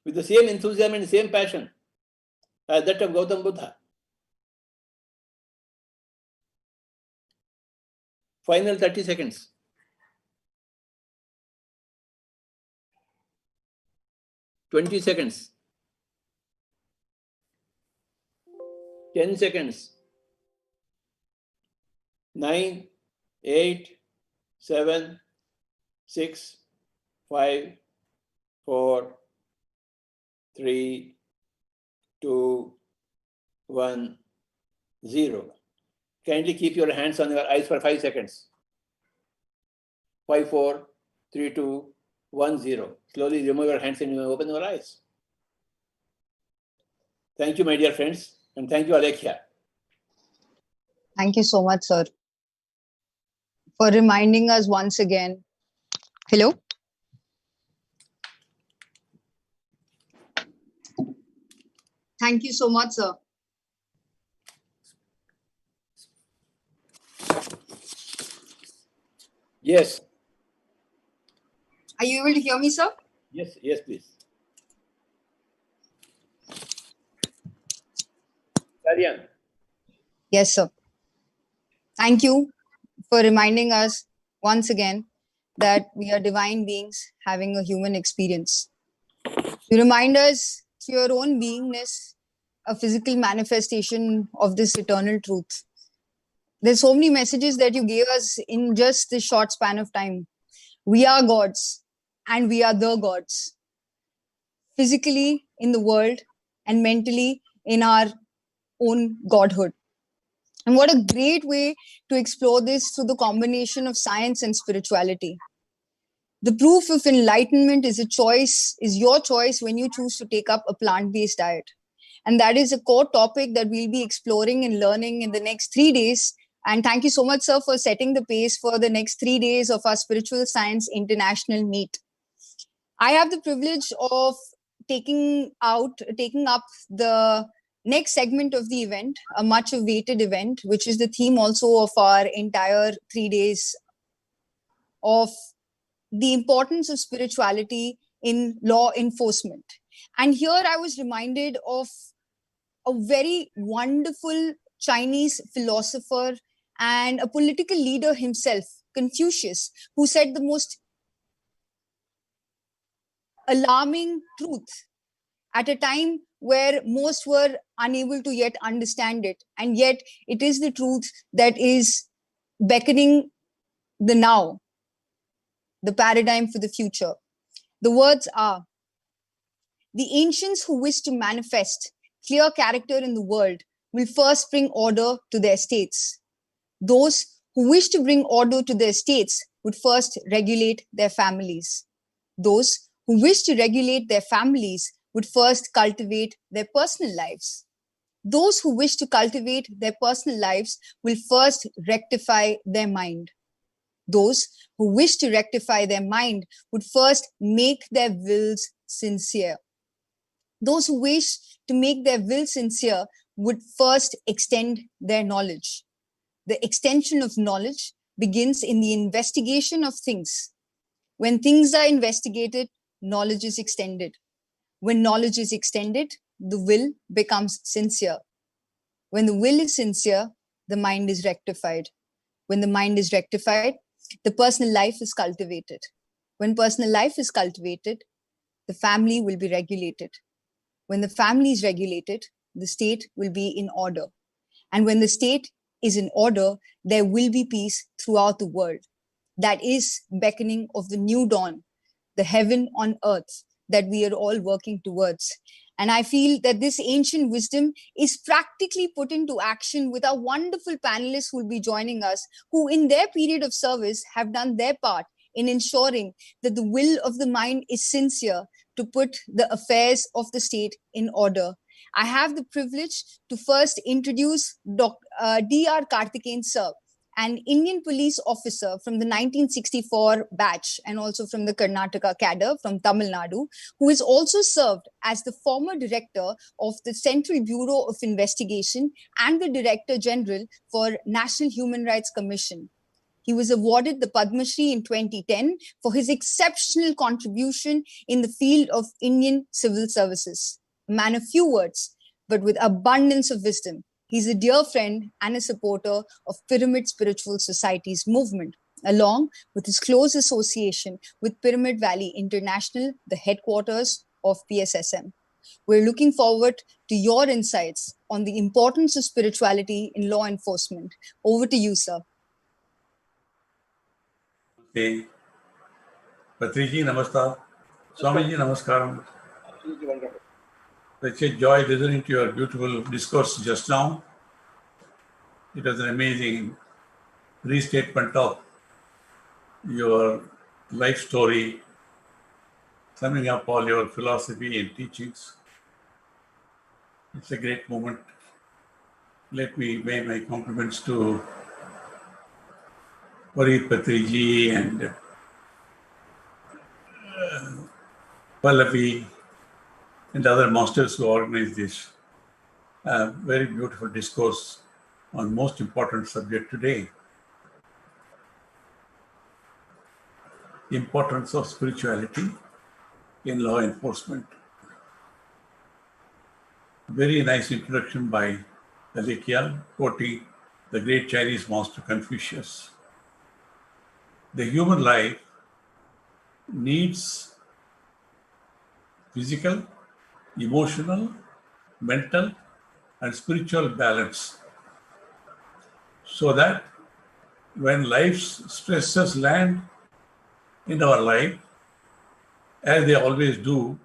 With the same enthusiasm and same passion as that of Gautam Buddha. Final 30 seconds. 20 seconds. 10 seconds. 9, 8, 7, 6, 5, 4, 3, 2, 1, 0. Kindly keep your hands on your eyes for 5 seconds. 5, 4, 3, 2, 1, 0. Slowly remove your hands and you may open your eyes. Thank you, my dear friends. And thank you, Alekhya. Thank you so much, sir, for reminding us once again. Hello? Thank you so much, sir. Yes. Are you able to hear me, sir? Yes, yes, please. Carry on. Yes, sir. Thank you for reminding us once again that we are divine beings having a human experience. You remind us to your own beingness, a physical manifestation of this eternal truth. There's so many messages that you gave us in just this short span of time. We are gods and we are the gods. Physically in the world and mentally in our own godhood. And what a great way to explore this through the combination of science and spirituality. The proof of enlightenment is your choice when you choose to take up a plant-based diet. And that is a core topic that we'll be exploring and learning in the next 3 days. And thank you so much, sir, for setting the pace for the next 3 days of our Spiritual Science International Meet. I have the privilege of taking up the next segment of the event, a much awaited event, which is the theme also of our entire 3 days of the importance of spirituality in law enforcement. And here I was reminded of a very wonderful Chinese philosopher and a political leader himself, Confucius, who said the most alarming truth at a time where most were unable to yet understand it. And yet it is the truth that is beckoning the now, the paradigm for the future. The words are, the ancients who wish to manifest clear character in the world will first bring order to their states. Those who wish to bring order to their states would first regulate their families. Those who wish to regulate their families would first cultivate their personal lives. Those who wish to cultivate their personal lives will first rectify their mind. Those who wish to rectify their mind would first make their wills sincere. Those who wish to make their will sincere would first extend their knowledge. The extension of knowledge begins in the investigation of things. When things are investigated, knowledge is extended. When knowledge is extended, the will becomes sincere. When the will is sincere, the mind is rectified. When the mind is rectified, the personal life is cultivated. When personal life is cultivated, the family will be regulated. When the family is regulated, the state will be in order. And when the state is in order, there will be peace throughout the world. That is beckoning of the new dawn, the heaven on earth that we are all working towards. And I feel that this ancient wisdom is practically put into action with our wonderful panelists who will be joining us, who in their period of service have done their part in ensuring that the will of the mind is sincere to put the affairs of the state in order. I have the privilege to first introduce D.R. Karthikeyan sir, an Indian police officer from the 1964 batch and also from the Karnataka cadre from Tamil Nadu, who is also served as the former director of the Central Bureau of Investigation and the Director General for National Human Rights Commission. He was awarded the Padma Shri in 2010 for his exceptional contribution in the field of Indian civil services. A man of few words, but with abundance of wisdom. He's a dear friend and a supporter of Pyramid Spiritual Society's movement, along with his close association with Pyramid Valley International, the headquarters of PSSM. We're looking forward to your insights on the importance of spirituality in law enforcement. Over to you, sir. Hey, Patriji, namaskar. Swamiji, namaskaram. Such a joy listening to your beautiful discourse just now. It was an amazing restatement of your life story, summing up all your philosophy and teachings. It's a great moment. Let me make my compliments to Parit Patriji and Pallavi and other masters who organized this very beautiful discourse on most important subject today. Importance of spirituality in law enforcement. Very nice introduction by Alekia, quoting the great Chinese master Confucius. The human life needs physical, emotional, mental, and spiritual balance so that when life's stresses land in our life, as they always do,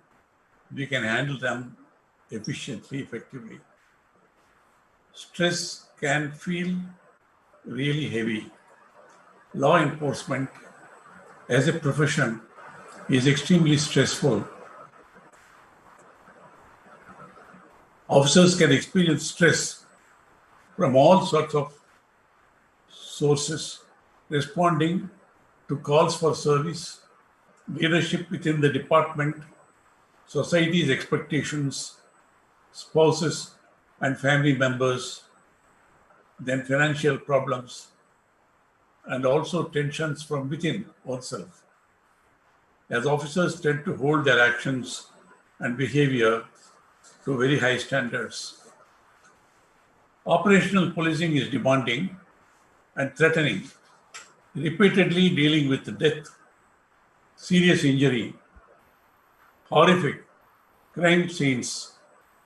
we can handle them efficiently, effectively. Stress can feel really heavy. Law enforcement as a profession is extremely stressful. Officers can experience stress from all sorts of sources, responding to calls for service, leadership within the department, society's expectations, spouses and family members, then financial problems, and also tensions from within oneself, as officers tend to hold their actions and behavior to very high standards. Operational policing is demanding and threatening, repeatedly dealing with death, serious injury, horrific crime scenes,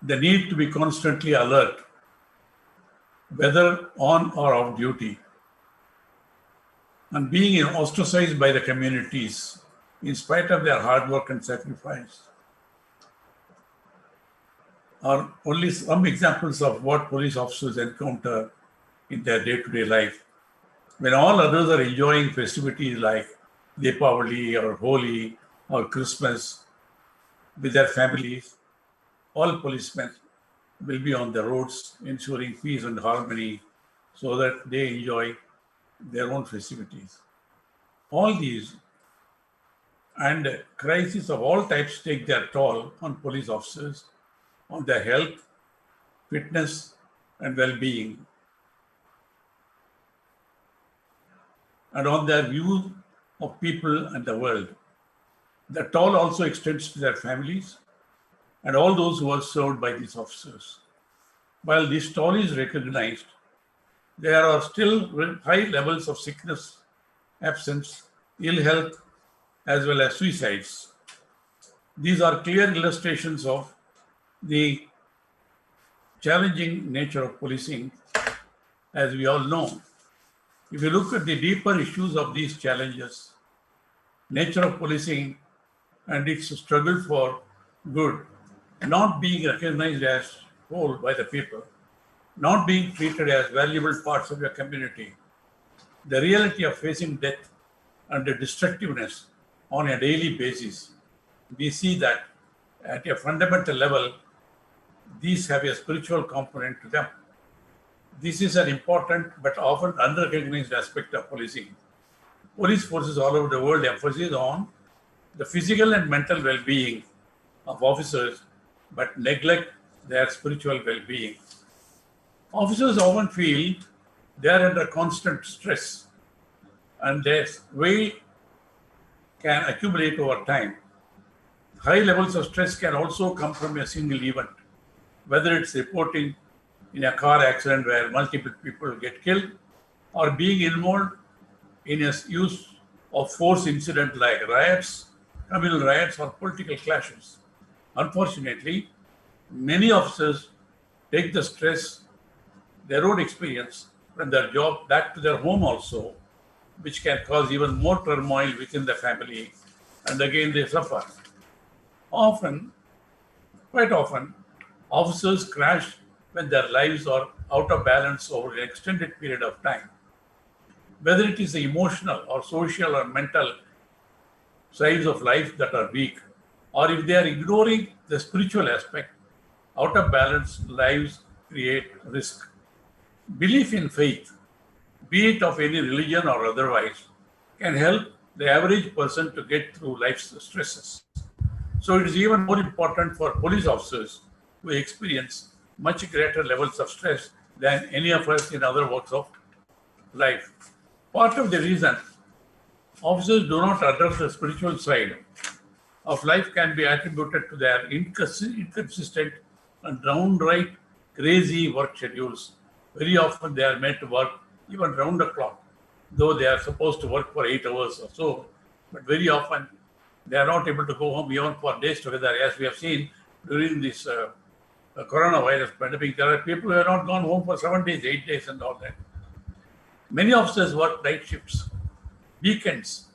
the need to be constantly alert, whether on or off duty, and being ostracized by the communities in spite of their hard work and sacrifice are only some examples of what police officers encounter in their day-to-day life. When all others are enjoying festivities like Deepavali or Holi or Christmas with their families, all policemen will be on the roads ensuring peace and harmony so that they enjoy their own festivities. All these and crises of all types take their toll on police officers, on their health, fitness, and well-being, and on their view of people and the world. The toll also extends to their families and all those who are served by these officers. While this toll is recognized, there are still high levels of sickness, absence, ill health, as well as suicides. These are clear illustrations of the challenging nature of policing, as we all know. If you look at the deeper issues of these challenges, nature of policing and its struggle for good, not being recognized as whole by the people, not being treated as valuable parts of your community, the reality of facing death and the destructiveness on a daily basis, we see that at a fundamental level, these have a spiritual component to them. This is an important but often unrecognized aspect of policing. Police forces all over the world emphasize on the physical and mental well-being of officers, but neglect their spiritual well-being. Officers often feel they are under constant stress. and their weight can accumulate over time. High levels of stress can also come from a single event, whether it's reporting in a car accident where multiple people get killed, or being involved in a use of force incident like riots, communal riots, or political clashes. Unfortunately, many officers take the stress, their own experience from their job back to their home also, which can cause even more turmoil within the family, and again they suffer. Quite often, officers crash when their lives are out of balance over an extended period of time. Whether it is the emotional or social or mental sides of life that are weak, or if they are ignoring the spiritual aspect, out of balance lives create risk. Belief in faith, be it of any religion or otherwise, can help the average person to get through life's stresses. So it is even more important for police officers who experience much greater levels of stress than any of us in other walks of life. Part of the reason officers do not address the spiritual side of life can be attributed to their inconsistent and downright crazy work schedules. Very often they are made to work even round the clock, though they are supposed to work for 8 hours or so. But very often they are not able to go home even for days together, as we have seen during this coronavirus pandemic. There are people who have not gone home for 7 days, 8 days, and all that. Many officers work night shifts, weekends,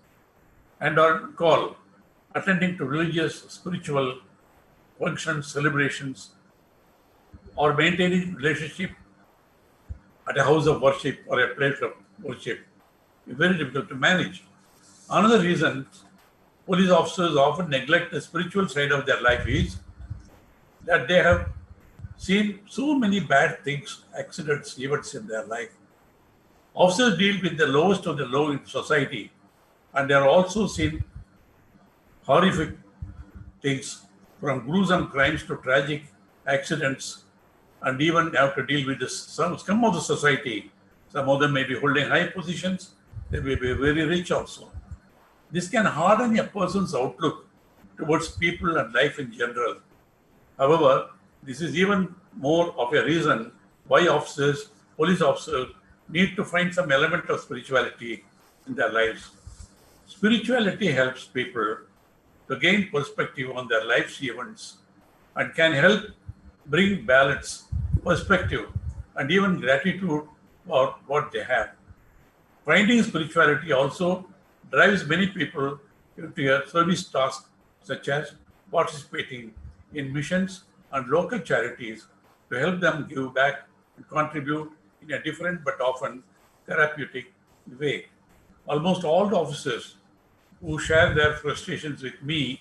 and are on call, attending to religious, spiritual functions, celebrations, or maintaining relationship at a house of worship or a place of worship. It's very difficult to manage. Another reason police officers often neglect the spiritual side of their life is that they have seen so many bad things, accidents, events in their life. Officers deal with the lowest of the low in society, and they are also seen horrific things, from gruesome crimes to tragic accidents, and even have to deal with the scum of the society. Some of them may be holding high positions, they may be very rich also. This can harden a person's outlook towards people and life in general. However, this is even more of a reason why police officers, need to find some element of spirituality in their lives. Spirituality helps people to gain perspective on their life's events and can help bring balance, perspective, and even gratitude for what they have. Finding spirituality also drives many people into a service task, such as participating in missions and local charities to help them give back and contribute in a different but often therapeutic way. Almost all the officers who share their frustrations with me,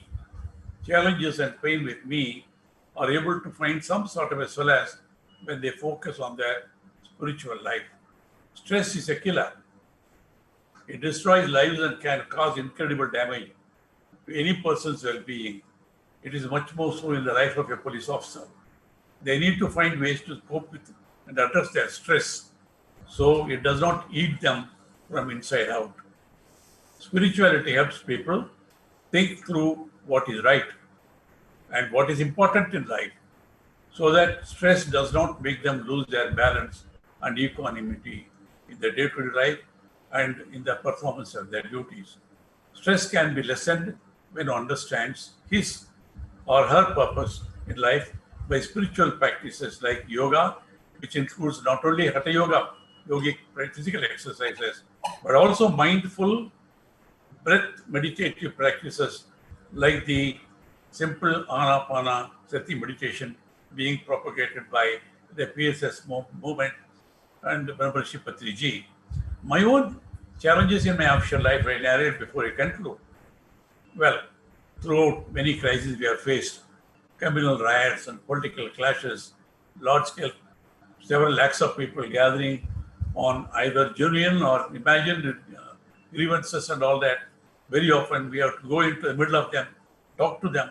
challenges and pain with me, are able to find some sort of a solace when they focus on their spiritual life. Stress is a killer. It destroys lives and can cause incredible damage to any person's well-being. It is much more so in the life of a police officer. They need to find ways to cope with and address their stress so it does not eat them from inside out. Spirituality helps people think through what is right and what is important in life so that stress does not make them lose their balance and equanimity in their day-to-day life and in the performance of their duties. Stress can be lessened when one understands his or her purpose in life by spiritual practices like yoga, which includes not only hatha yoga, yogic physical exercises, but also mindful breath meditative practices like the simple Anapanasati Meditation being propagated by the PSS movement and membership Patriji. My own challenges in my official life I narrate before I conclude. Well, throughout many crises we have faced, communal riots and political clashes, large-scale, several lakhs of people gathering on either genuine or imagined grievances and all that. Very often we have to go into the middle of them, talk to them,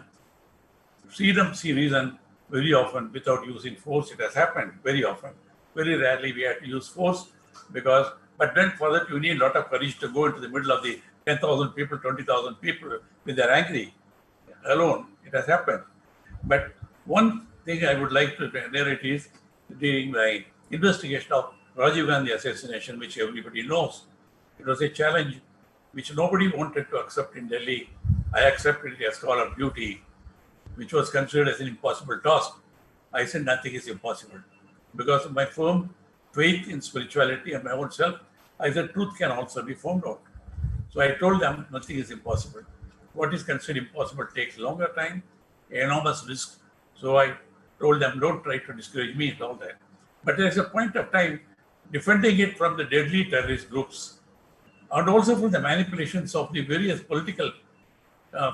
see them, see reason. Very often without using force. It has happened very often. Very rarely we have to use force because But then for that, you need a lot of courage to go into the middle of the 10,000 people, 20,000 people when they're angry alone. It has happened. But one thing I would like to narrate is during my investigation of Rajiv Gandhi assassination, which everybody knows. It was a challenge which nobody wanted to accept in Delhi. I accepted it as call of duty, which was considered as an impossible task. I said nothing is impossible. Because of my firm faith in spirituality and my own self, I said truth can also be found out. So I told them nothing is impossible. What is considered impossible takes longer time, enormous risk. So I told them, don't try to discourage me and all that. But there's a point of time defending it from the deadly terrorist groups and also from the manipulations of the various political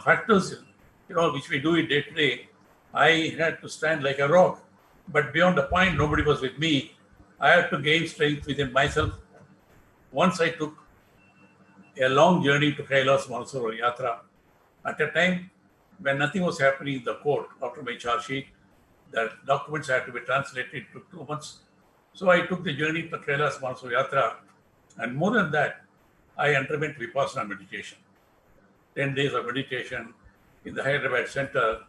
factors, which we do it day to day. I had to stand like a rock. But beyond the point, nobody was with me. I had to gain strength within myself. Once I took a long journey to Kailas Mansarovar Yatra at a time when nothing was happening in the court after my charge sheet. The documents had to be translated. It took 2 months. So I took the journey to Kailas Mansarovar Yatra. And more than that, I underwent Vipassana meditation. 10 days of meditation in the Hyderabad center.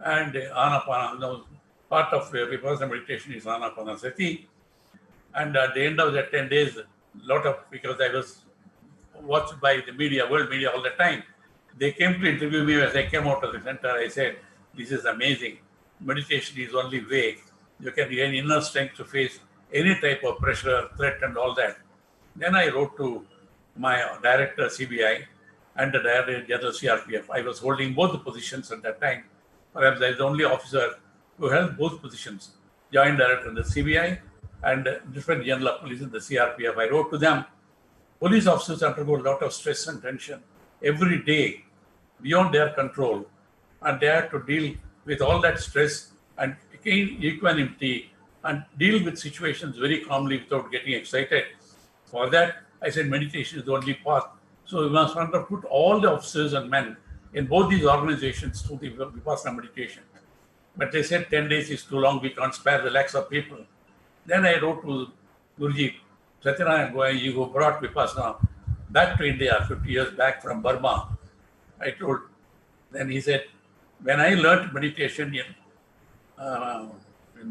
And Anapanasati, part of Vipassana meditation is Anapanasati. And at the end of the 10 days, because I was watched by the media, world media all the time, they came to interview me as I came out of the center. I said, this is amazing. Meditation is only way. You can gain inner strength to face any type of pressure, threat, and all that. Then I wrote to my director, CBI, and the director general CRPF. I was holding both the positions at that time. Perhaps I was the only officer who held both positions, joint director in the CBI and different general of police in the CRPF. I wrote to them, police officers undergo a lot of stress and tension every day beyond their control, and they have to deal with all that stress and gain equanimity and deal with situations very calmly without getting excited. For that, I said meditation is the only path. So we must put all the officers and men in both these organizations through the Vipassana meditation. But they said 10 days is too long, we can't spare the lakhs of people. Then I wrote to Guruji, Satyanarayan Goenji, who brought Vipassana back to India 50 years back from Burma. Then he said, when I learned meditation in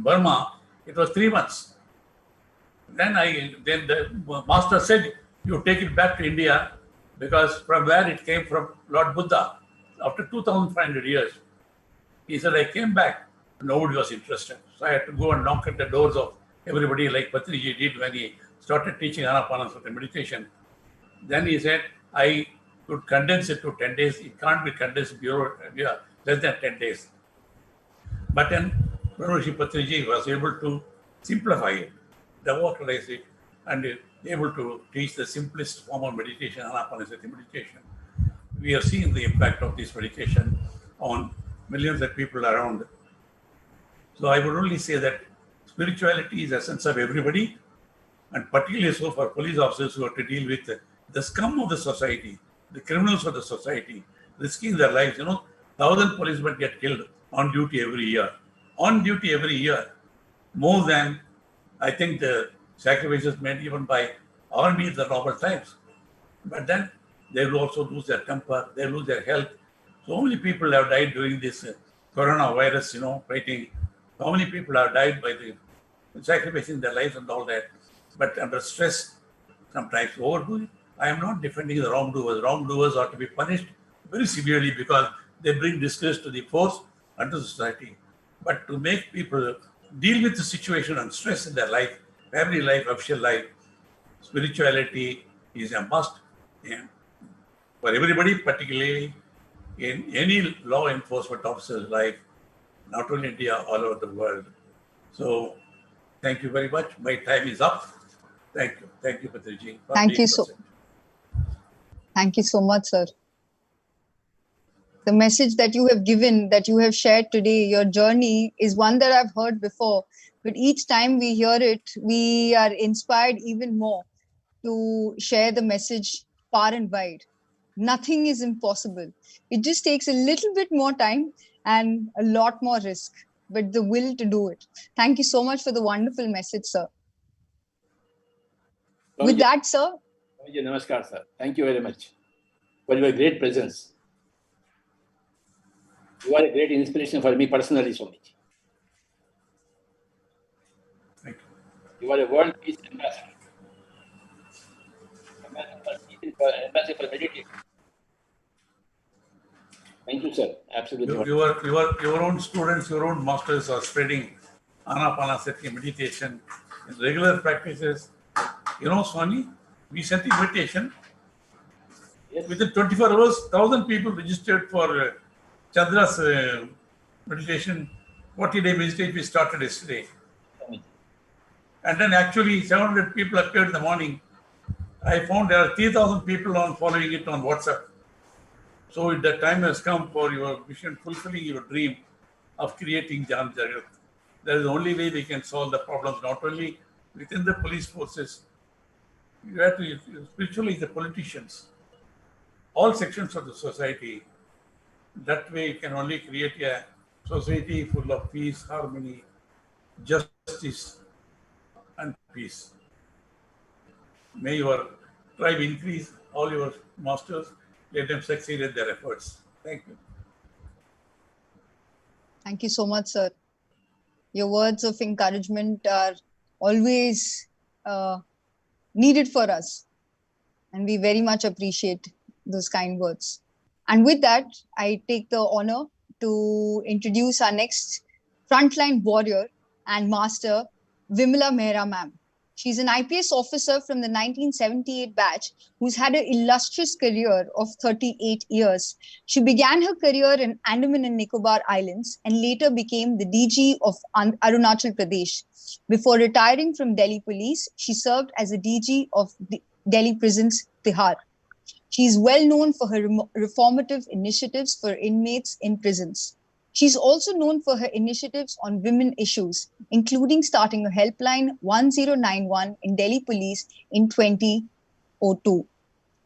Burma, it was 3 months. Then the master said, you take it back to India, because from where it came from Lord Buddha, after 2,500 years. He said, I came back, nobody was interested. So I had to go and knock at the doors of everybody like Patriji did when he started teaching Anapanasati meditation. Then he said, I could condense it to 10 days. It can't be condensed less than 10 days. But then Brahmarishi Patriji was able to simplify it, democratize it, and able to teach the simplest form of meditation, Anapanasati meditation. We are seeing the impact of this meditation on millions of people around. So I would only say that spirituality is the essence of everybody, and particularly so for police officers who have to deal with the scum of the society, the criminals of the society, risking their lives. 1,000 policemen get killed on duty every year. On duty every year, more than, I think, the sacrifices made even by army in the normal times. But then they will also lose their temper, they lose their health. So many people have died during this coronavirus, fighting. So many people have died by sacrificing their lives and all that. But under stress, sometimes overdo it. I am not defending the wrongdoers. Wrongdoers ought to be punished very severely because they bring disgrace to the force and to society. But to make people deal with the situation and stress in their life, family life, official life, spirituality is a must for everybody, particularly in any law enforcement officer's life, not only India, all over the world. So, thank you very much. My time is up. Thank you. Thank you, Patriji. Thank you so much, sir. The message that you have given, that you have shared today, your journey is one that I've heard before. But each time we hear it, we are inspired even more to share the message far and wide. Nothing is impossible. It just takes a little bit more time and a lot more risk, but the will to do it. Thank you so much for the wonderful message, sir. With that, sir. Namaskar, sir. Thank you very much for your great presence. You are a great inspiration for me personally, Swamiji. Thank you. You are a world peace ambassador. Ambassador for meditation. Thank you, sir. Absolutely. Your own students, your own masters are spreading Anapanasati meditation in regular practices. You know, Swami, we sent invitation. Yes. Within 24 hours, 1,000 people registered for Chandra's meditation, 40-day meditation we started yesterday. And then actually 700 people appeared in the morning. I found there are 3,000 people on following it on WhatsApp. So the time has come for your vision, fulfilling your dream of creating Jan Jagat. That is the only way we can solve the problems, not only within the police forces. You have to, spiritually, the politicians, all sections of the society. That way you can only create a society full of peace, harmony, justice, and peace. May your tribe increase, all your masters, let them succeed in their efforts. Thank you. Thank you so much, sir. Your words of encouragement are always needed for us. And we very much appreciate those kind words. And with that, I take the honor to introduce our next frontline warrior and master, Vimala Mehra ma'am. She's an IPS officer from the 1978 batch who's had an illustrious career of 38 years. She began her career in Andaman and Nicobar Islands and later became the DG of Arunachal Pradesh. Before retiring from Delhi Police, she served as a DG of Delhi Prisons, Tihar. She is well known for her reformative initiatives for inmates in prisons. She's also known for her initiatives on women issues, including starting a helpline 1091 in Delhi Police in 2002.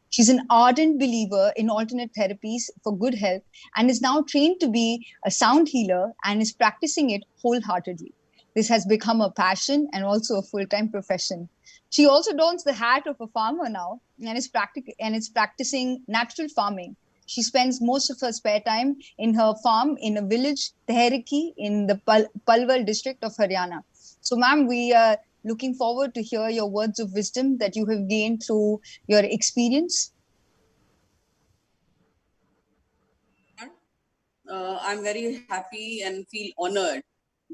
She's an ardent believer in alternate therapies for good health and is now trained to be a sound healer and is practicing it wholeheartedly. This has become a passion and also a full-time profession. She also dons the hat of a farmer now and is practicing natural farming. She spends most of her spare time in her farm in a village, Teheriki, in the Palwal district of Haryana. So, ma'am, we are looking forward to hear your words of wisdom that you have gained through your experience. I'm very happy and feel honored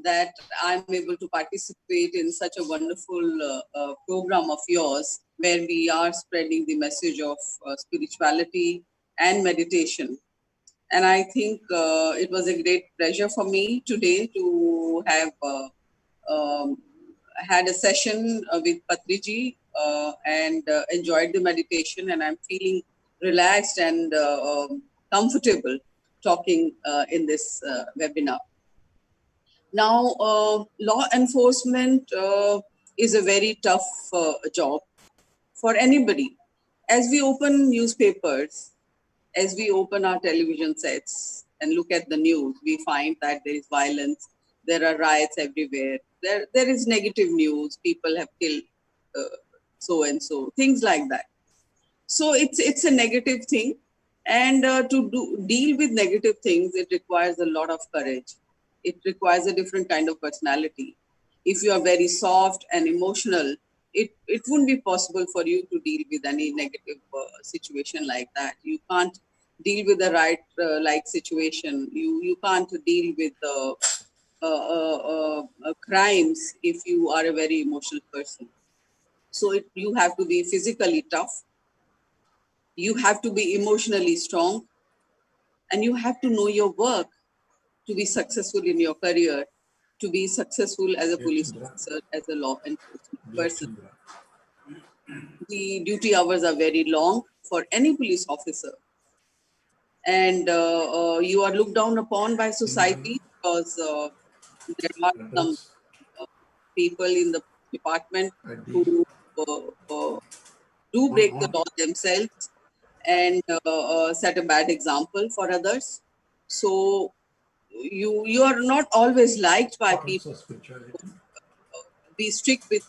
that I'm able to participate in such a wonderful program of yours, where we are spreading the message of spirituality and meditation. And I think it was a great pleasure for me today to have had a session with Patriji and enjoyed the meditation, and I'm feeling relaxed and comfortable talking in this webinar. Now, law enforcement is a very tough job for anybody. As we open newspapers, as we open our television sets and look at the news, we find that there is violence, there are riots everywhere, there is negative news, people have killed so and so, things like that. So it's a negative thing, and to deal with negative things, it requires a lot of courage. It requires a different kind of personality. If you are very soft and emotional, it wouldn't be possible for you to deal with any negative situation like that. You can't deal with the right-like situation. You can't deal with crimes if you are a very emotional person. So you have to be physically tough. You have to be emotionally strong, and you have to know your work to be successful in your career, to be successful as a police officer, as a law enforcement person. The duty hours are very long for any police officer. And you are looked down upon by society because there are some people in the department who do break the law themselves and set a bad example for others. So you are not always liked by people. Be strict with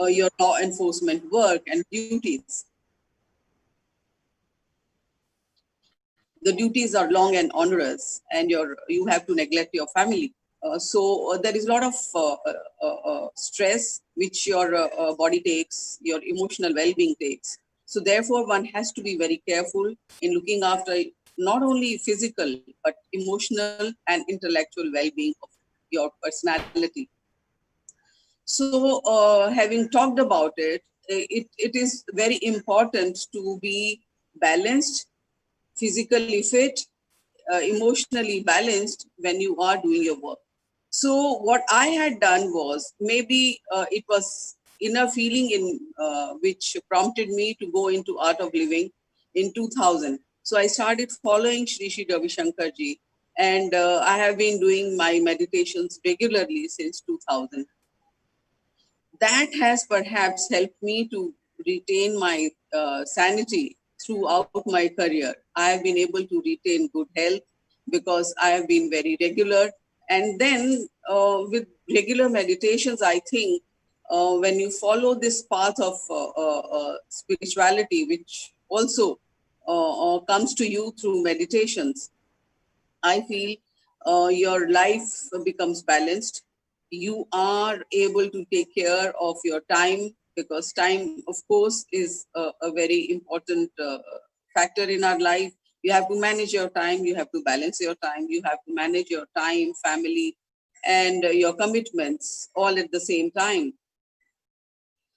your law enforcement work and duties. The duties are long and onerous, and you have to neglect your family. So there is a lot of stress which your body takes, your emotional well-being takes. So therefore, one has to be very careful in looking after not only physical, but emotional and intellectual well-being of your personality. So having talked about it, it is very important to be balanced, physically fit, emotionally balanced when you are doing your work. So what I had done was, maybe it was inner feeling in which prompted me to go into art of living in 2000. So I started following Shri Ravi Shankar ji, and I have been doing my meditations regularly since 2000. That has perhaps helped me to retain my sanity throughout my career. I have been able to retain good health because I have been very regular. And then with regular meditations, I think when you follow this path of spirituality, which also comes to you through meditations, I feel your life becomes balanced. You are able to take care of your time, because time, of course, is a very important factor in our life. You have to manage your time, you have to balance your time, you have to manage your time, family, and your commitments all at the same time.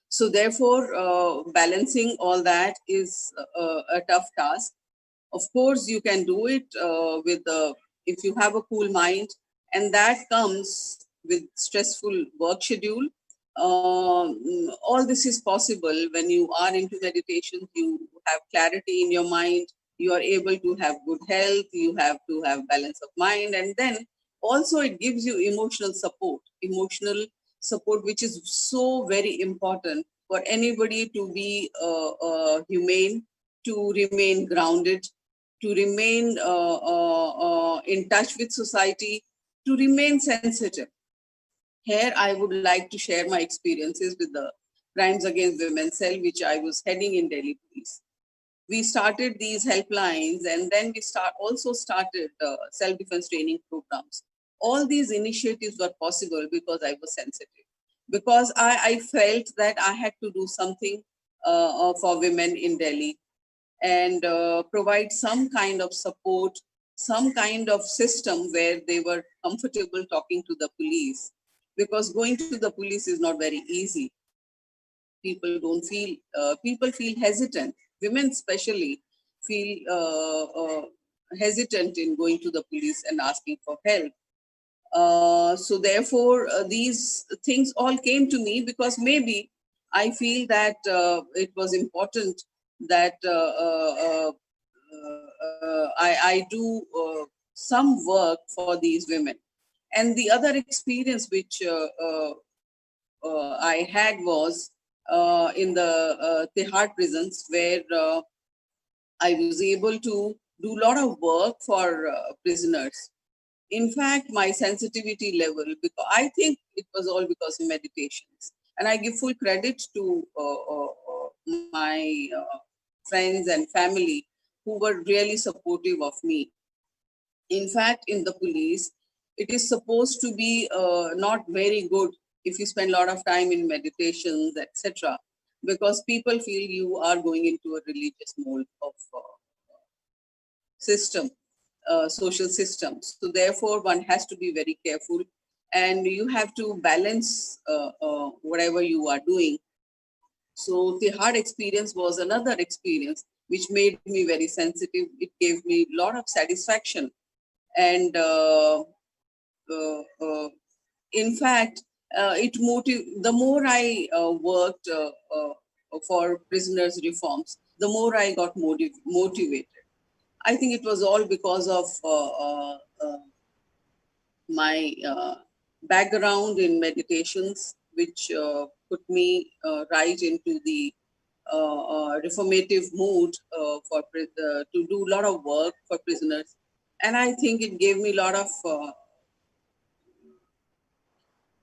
So therefore, balancing all that is a tough task. Of course, you can do it if you have a cool mind, and that comes with stressful work schedule. All this is possible when you are into meditation. You have clarity in your mind. You are able to have good health. You have to have balance of mind, and then also it gives you emotional support, which is so very important for anybody to be humane, to remain grounded, to remain in touch with society, to remain sensitive. Here, I would like to share my experiences with the Crimes Against Women cell, which I was heading in Delhi Police. We started these helplines, and then we also started self-defense training programs. All these initiatives were possible because I was sensitive, because I felt that I had to do something for women in Delhi, and provide some kind of support, some kind of system where they were comfortable talking to the police, because going to the police is not very easy. People feel hesitant. Women especially feel hesitant in going to the police and asking for help. So therefore, these things all came to me because maybe I feel that it was important that I do some work for these women. And the other experience which I had was in the Tihar prisons, where I was able to do a lot of work for prisoners. In fact, my sensitivity level, because I think it was all because of meditations. And I give full credit to my friends and family who were really supportive of me. In fact, in the police, it is supposed to be not very good if you spend a lot of time in meditations, etc., because people feel you are going into a religious mold of system, social systems. So therefore, one has to be very careful, and you have to balance whatever you are doing. So the hard experience was another experience which made me very sensitive. It gave me a lot of satisfaction. And in fact, the more I worked for prisoners' reforms, the more I got motivated. I think it was all because of my background in meditations, which put me right into the reformative mood to do a lot of work for prisoners. And I think it gave me a lot of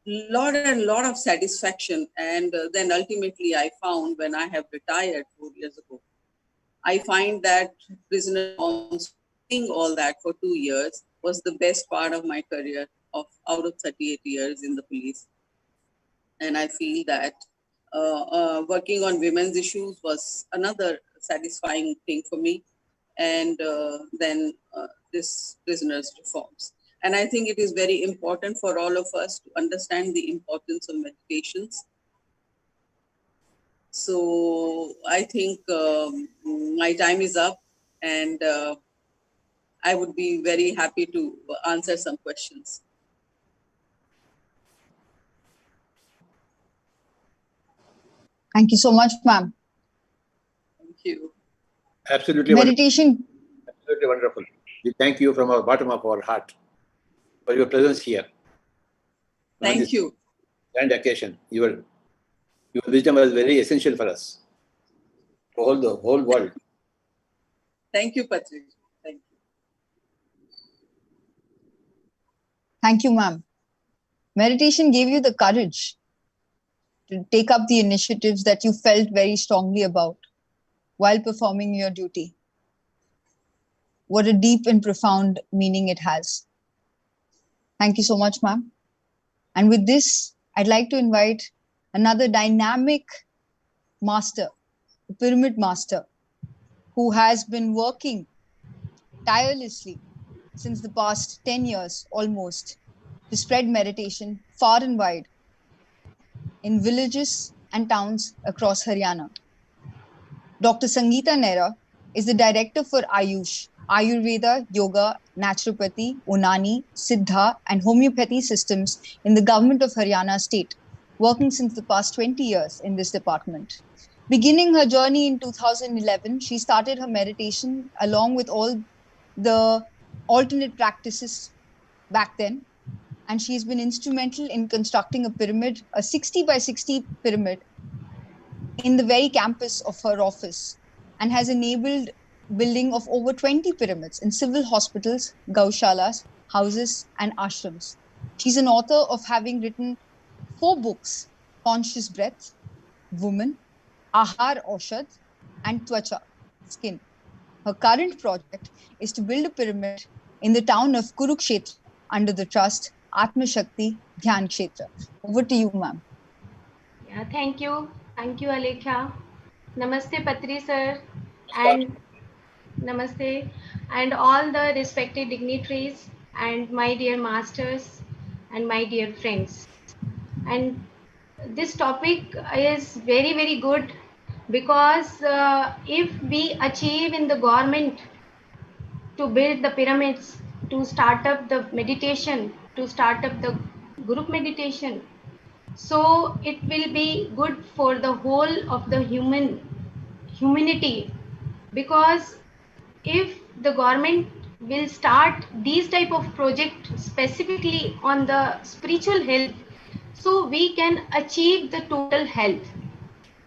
lot of satisfaction. And then ultimately I found, when I have retired 4 years ago, I find that prisoner reforms, doing all that for 2 years was the best part of my career of out of 38 years in the police. And I feel that working on women's issues was another satisfying thing for me. And then this prisoners reforms. And I think it is very important for all of us to understand the importance of meditations. So I think my time is up, and I would be very happy to answer some questions. Thank you so much, ma'am. Thank you. Absolutely Meditation. wonderful. Absolutely wonderful. We thank you from our bottom of our heart for your presence here. Thank you. Grand occasion. Your wisdom was very essential for us, for the whole world. Thank you, Patrick. Thank you. Thank you, ma'am. Meditation gave you the courage to take up the initiatives that you felt very strongly about while performing your duty. What a deep and profound meaning it has. Thank you so much, ma'am. And with this, I'd like to invite another dynamic master, the pyramid master, who has been working tirelessly since the past 10 years almost to spread meditation far and wide in villages and towns across Haryana. Dr. Sangeeta Nehra is the director for Ayush, Ayurveda, Yoga, Naturopathy, Unani, Siddha, and Homeopathy systems in the government of Haryana state, working since the past 20 years in this department. Beginning her journey in 2011, she started her meditation along with all the alternate practices back then. And she's been instrumental in constructing a pyramid, a 60 by 60 pyramid in the very campus of her office, and has enabled building of over 20 pyramids in civil hospitals, gaushalas, houses, and ashrams. She's an author of having written 4 books: Conscious Breath, Woman, Ahar Oshad, and Twacha, Skin. Her current project is to build a pyramid in the town of Kurukshetra under the trust Atma Shakti Dhyan Kshetra. Over to you, ma'am. Yeah, thank you. Thank you, Alekhya. Namaste, Patri sir, and namaste, and all the respected dignitaries, and my dear masters, and my dear friends. And this topic is very, very good, because if we achieve in the government to build the pyramids, to start up the meditation, to start up the group meditation, so it will be good for the whole of the humanity, because if the government will start these type of project specifically on the spiritual health, so we can achieve the total health.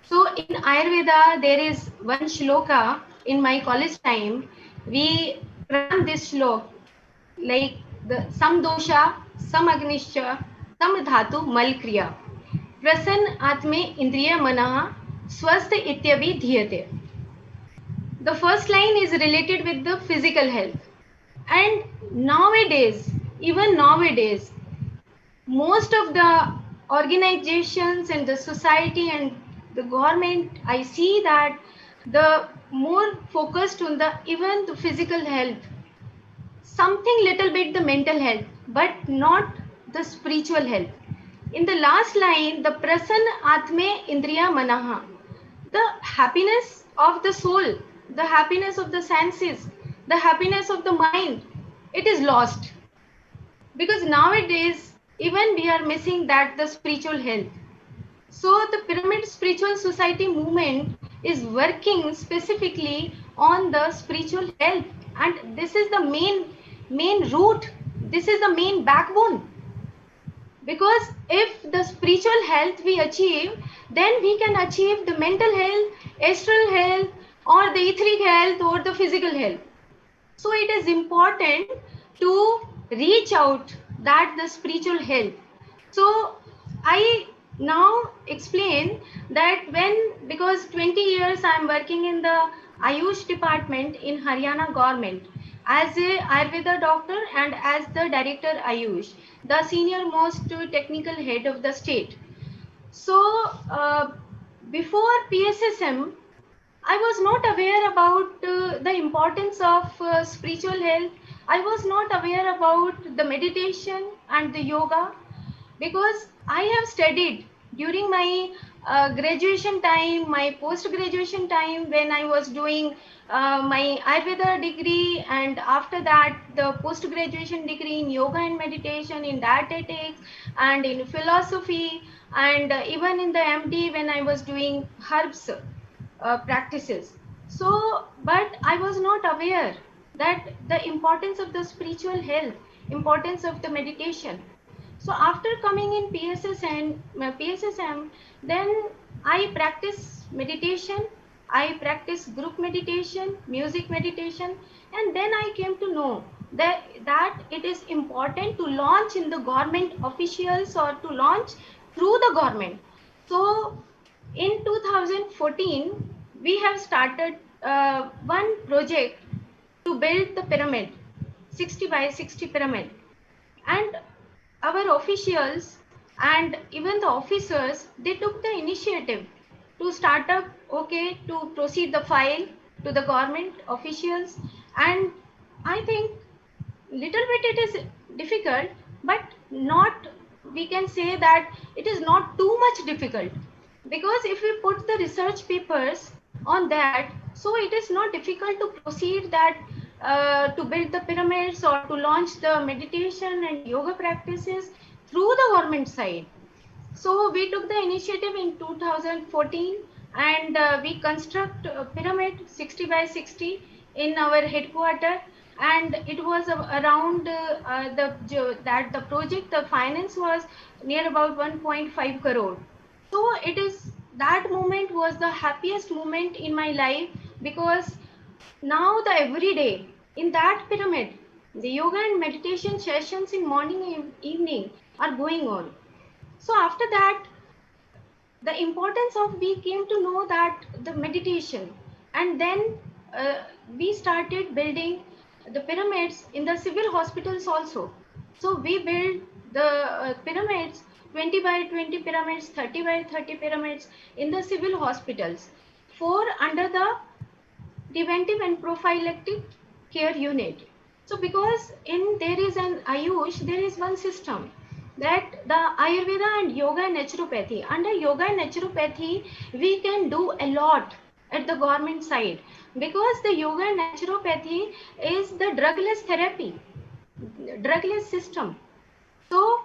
So in Ayurveda, there is one shloka in my college time. We pranam this shlok like the sam dosha, sam agnischa, sam dhatu mal kriya. Prasann atme indriya manaha swasth ityavi dhyate. The first line is related with the physical health. And nowadays, even nowadays, most of the organizations and the society and the government, I see that the more focused on the even the physical health, something little bit the mental health, but not the spiritual health. In the last line, the prasann atme indriya manaha, the happiness of the soul, the happiness of the senses, the happiness of the mind, it is lost. Because nowadays, even we are missing that the spiritual health. So the Pyramid Spiritual Society movement is working specifically on the spiritual health, and this is the main root. This is the main backbone. Because if the spiritual health we achieve, then we can achieve the mental health, astral health, or the etheric health, or the physical health. So it is important to reach out that the spiritual health. So I now explain that because 20 years I'm working in the Ayush department in Haryana government as a Ayurveda doctor and as the director Ayush, the senior most technical head of the state. So before PSSM, I was not aware about the importance of spiritual health. I was not aware about the meditation and the yoga, because I have studied during my graduation time, my post graduation time, when I was doing my Ayurveda degree, and after that the post graduation degree in yoga and meditation, in dietetics and in philosophy, and even in the MD when I was doing herbs practices. So, but I was not aware that the importance of the spiritual health, importance of the meditation. So after coming in PSSM, then I practice meditation, I practice group meditation, music meditation, and then I came to know that it is important to launch in the government officials or to launch through the government. So in 2014, we have started one project to build the pyramid, 60 by 60 pyramid. And our officials and even the officers, they took the initiative to start up, okay, to proceed the file to the government officials. And I think little bit it is difficult, but not, we can say that it is not too much difficult, because if we put the research papers on that, so it is not difficult to proceed that to build the pyramids or to launch the meditation and yoga practices through the government side. So we took the initiative in 2014, and we construct a pyramid 60 by 60 in our headquarters, and it was around the project, the finance was near about 1.5 crore. So it is, that moment was the happiest moment in my life, because now the every day in that pyramid, the yoga and meditation sessions in morning and evening are going on. So after that, the importance of, we came to know that the meditation, and then we started building the pyramids in the civil hospitals also. So we built the pyramids, 20 by 20 pyramids, 30 by 30 pyramids in the civil hospitals, for under the preventive and prophylactic care unit. So because in there is an Ayush, there is one system that the Ayurveda and yoga and naturopathy. Under yoga and naturopathy, we can do a lot at the government side, because the yoga and naturopathy is the drugless therapy, drugless system. So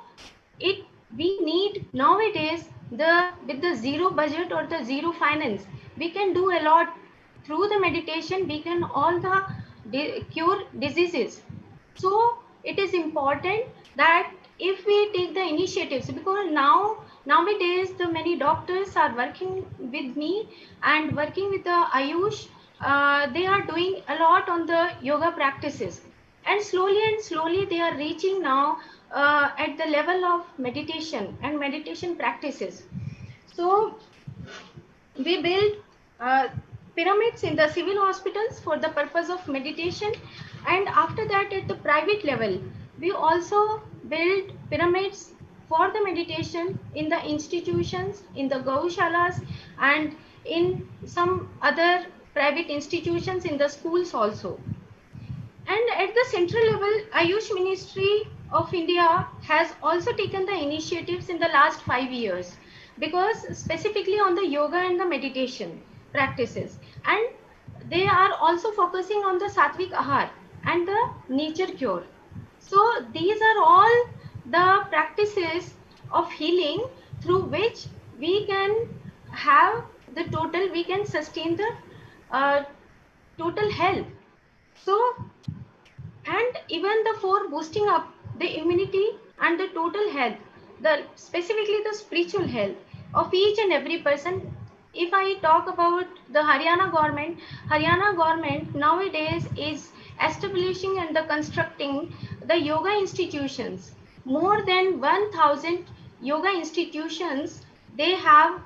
it, we need nowadays, the with the zero budget or the zero finance, we can do a lot through the meditation. We can all the cure diseases. So it is important that if we take the initiatives, because nowadays the many doctors are working with me and working with the Ayush, they are doing a lot on the yoga practices, and slowly they are reaching now at the level of meditation and meditation practices. So we build pyramids in the civil hospitals for the purpose of meditation, and after that at the private level we also build pyramids for the meditation in the institutions, in the gaushalas, and in some other private institutions, in the schools also. And at the central level, Ayush Ministry of India has also taken the initiatives in the last 5 years, because specifically on the yoga and the meditation practices. And they are also focusing on the Sattvic Ahar and the nature cure. So these are all the practices of healing through which we can have the total, we can sustain the total health. So, and even the for boosting up the immunity and the total health, the specifically the spiritual health of each and every person. If I talk about the Haryana government nowadays is establishing and the constructing the yoga institutions, more than 1000 yoga institutions, they have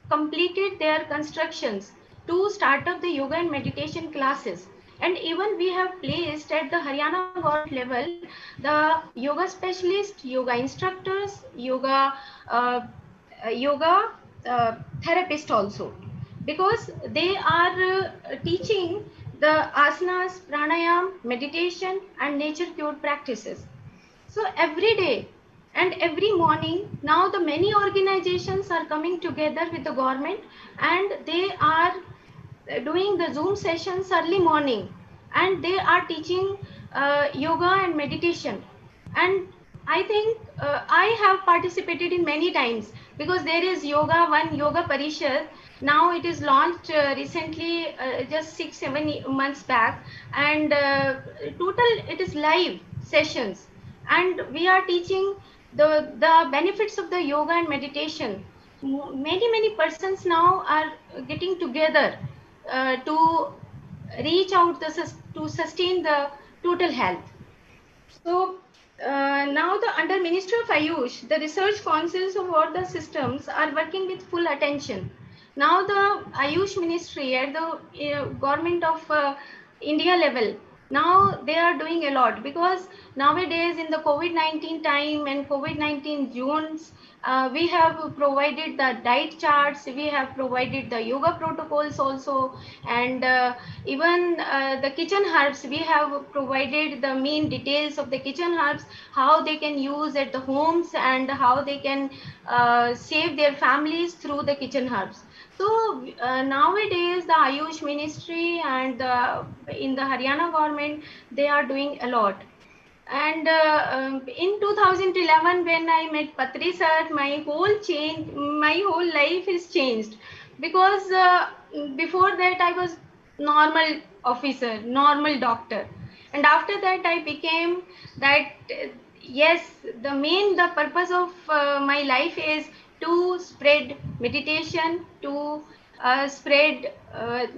completed their constructions to start up the yoga and meditation classes. And even we have placed at the Haryana government level the yoga specialists, yoga instructors, uh, yoga therapist also, because they are teaching the asanas, pranayam, meditation, and nature cure practices. So every day and every morning, now the many organizations are coming together with the government, and they are doing the Zoom sessions early morning, and they are teaching yoga and meditation. And I think I have participated in many times, because there is one yoga parishad. Now it is launched recently, just 6-7 months back, and total it is live sessions, and we are teaching the benefits of the yoga and meditation. Many persons now are getting together to reach out to sustain the total health. So now the under Ministry of Ayush, the research councils of all the systems are working with full attention. Now the Ayush Ministry at the government of India level, now they are doing a lot, because nowadays in the COVID-19 time and COVID-19 zones, we have provided the diet charts, we have provided the yoga protocols also, and even the kitchen herbs, we have provided the main details of the kitchen herbs, how they can use at the homes, and how they can save their families through the kitchen herbs. So nowadays the Ayush Ministry and in the Haryana government, they are doing a lot. And in 2011, when I met Patri sir, my whole life is changed, because before that I was normal officer, normal doctor, and after that I became that. Yes, the purpose of my life is to spread meditation, to spread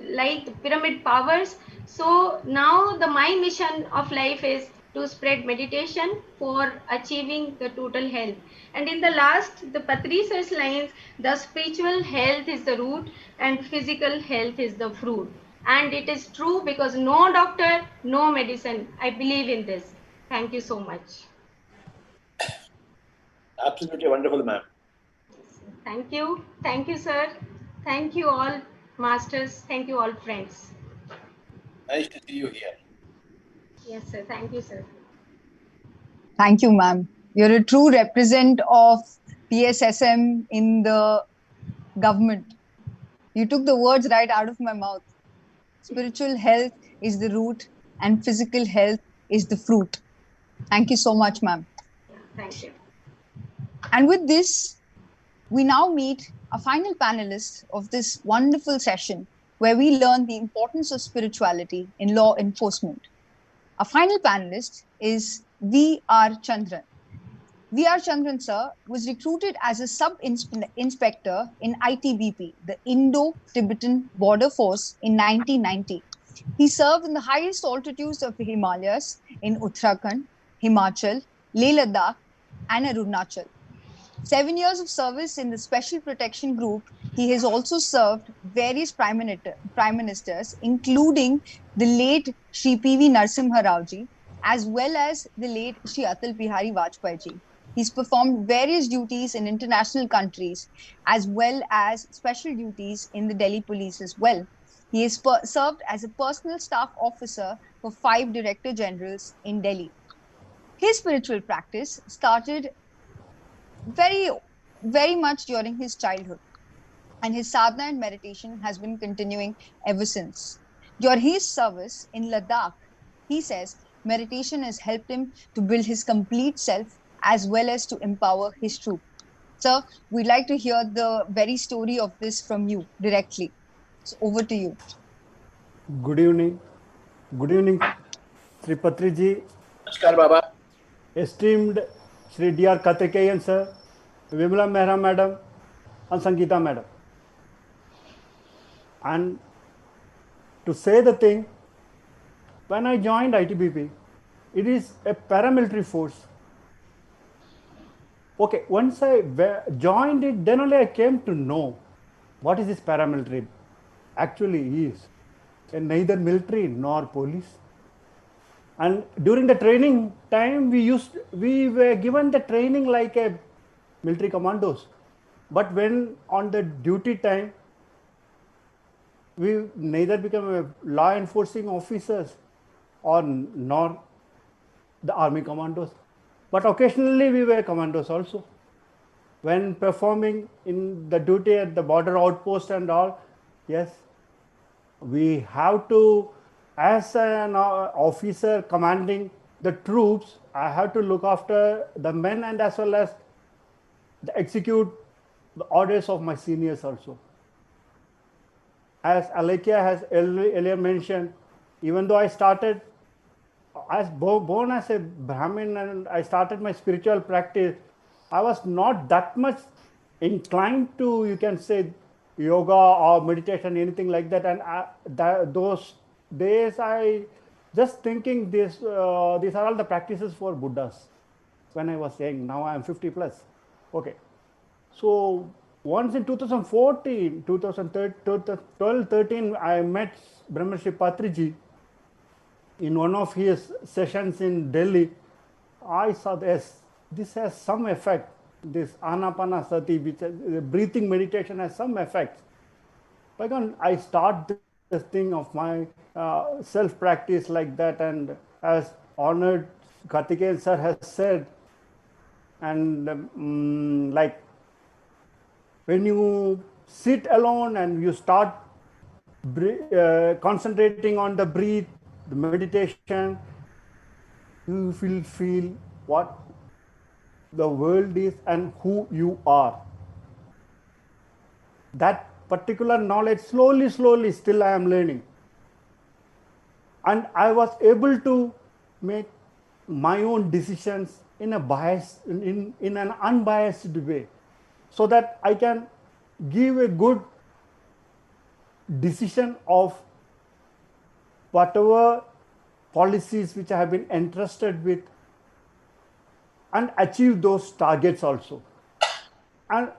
like pyramid powers. So now my mission of life is to spread meditation for achieving the total health. And in the last, the Patri sir's lines, the spiritual health is the root and physical health is the fruit. And it is true, because no doctor, no medicine. I believe in this. Thank you so much. Absolutely wonderful, ma'am. Thank you. Thank you, sir. Thank you all, masters. Thank you all, friends. Nice to see you here. Yes, sir. Thank you, sir. Thank you, ma'am. You're a true representative of PSSM in the government. You took the words right out of my mouth. Spiritual health is the root and physical health is the fruit. Thank you so much, ma'am. Thank you. And with this, we now meet a final panelist of this wonderful session, where we learn the importance of spirituality in law enforcement. Our final panelist is V.R. Chandran. V.R. Chandran, sir, was recruited as a sub-inspector in ITBP, the Indo-Tibetan Border Force, in 1990. He served in the highest altitudes of the Himalayas in Uttarakhand, Himachal, Leh Ladakh, and Arunachal. 7 years of service in the Special Protection Group, he has also served various prime ministers, including the late Shri P.V. Narasimha Rao ji, as well as the late Shri Atal Bihari Vajpayee ji. He's performed various duties in international countries, as well as special duties in the Delhi police as well. He has served as a personal staff officer for 5 director generals in Delhi. His spiritual practice started very much during his childhood, and his sadhana and meditation has been continuing ever since. During his service in Ladakh, he says meditation has helped him to build his complete self as well as to empower his troop. Sir, we'd like to hear the very story of this from you directly. So over to you. Good evening. Good evening, Sri Patri ji. Namaskar, Baba. Esteemed Sri D.R. Karthikeyan sir, Vimala Mehra madam, and Sangeeta madam. And to say the thing, when I joined ITBP, it is a paramilitary force. Okay, once I joined it, then only I came to know what is this paramilitary actually is. And neither military nor police. And during the training time, we were given the training like a military commandos. But when on the duty time, we neither become a law enforcing officers or nor the army commandos. But occasionally we were commandos also. When performing in the duty at the border outpost and all, yes, we have to, as an officer commanding the troops, I have to look after the men and as well as execute the orders of my seniors also. As Alekia has earlier mentioned, even though I started as born as a Brahmin and I started my spiritual practice, I was not that much inclined to, you can say, yoga or meditation, anything like that. And those days, I just thinking these are all the practices for Buddhas. When I was saying, now I am 50 plus. Okay. So once in 2014, 2012, 13, I met Brahmarshi Patriji in one of his sessions in Delhi. I saw this has some effect. This Anapanasati, which is breathing meditation, has some effect. But I start this thing of my self practice like that, and as honored Karthikeyan sir has said, and like when you sit alone and you start concentrating on the breath, the meditation, you will feel what the world is and who you are. That particular knowledge, slowly, still I am learning. And I was able to make my own decisions in a biased, in an unbiased way, so that I can give a good decision of whatever policies which I have been entrusted with, and achieve those targets also. And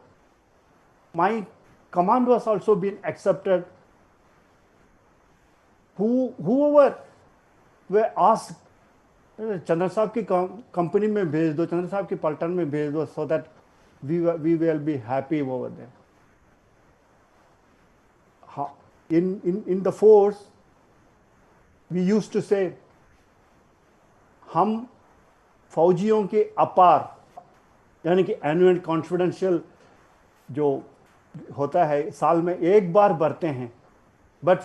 my command was also been accepted. Whoever were asked, Chandra Sahab ki company mein bhej do, Chandra Sahab ki paltan mein bhej do, so that we will be happy over there. In the force, we used to say, हम फौजियों के अपार, यानी कि annual confidential जो होता है साल में एक बार भरते हैं, बट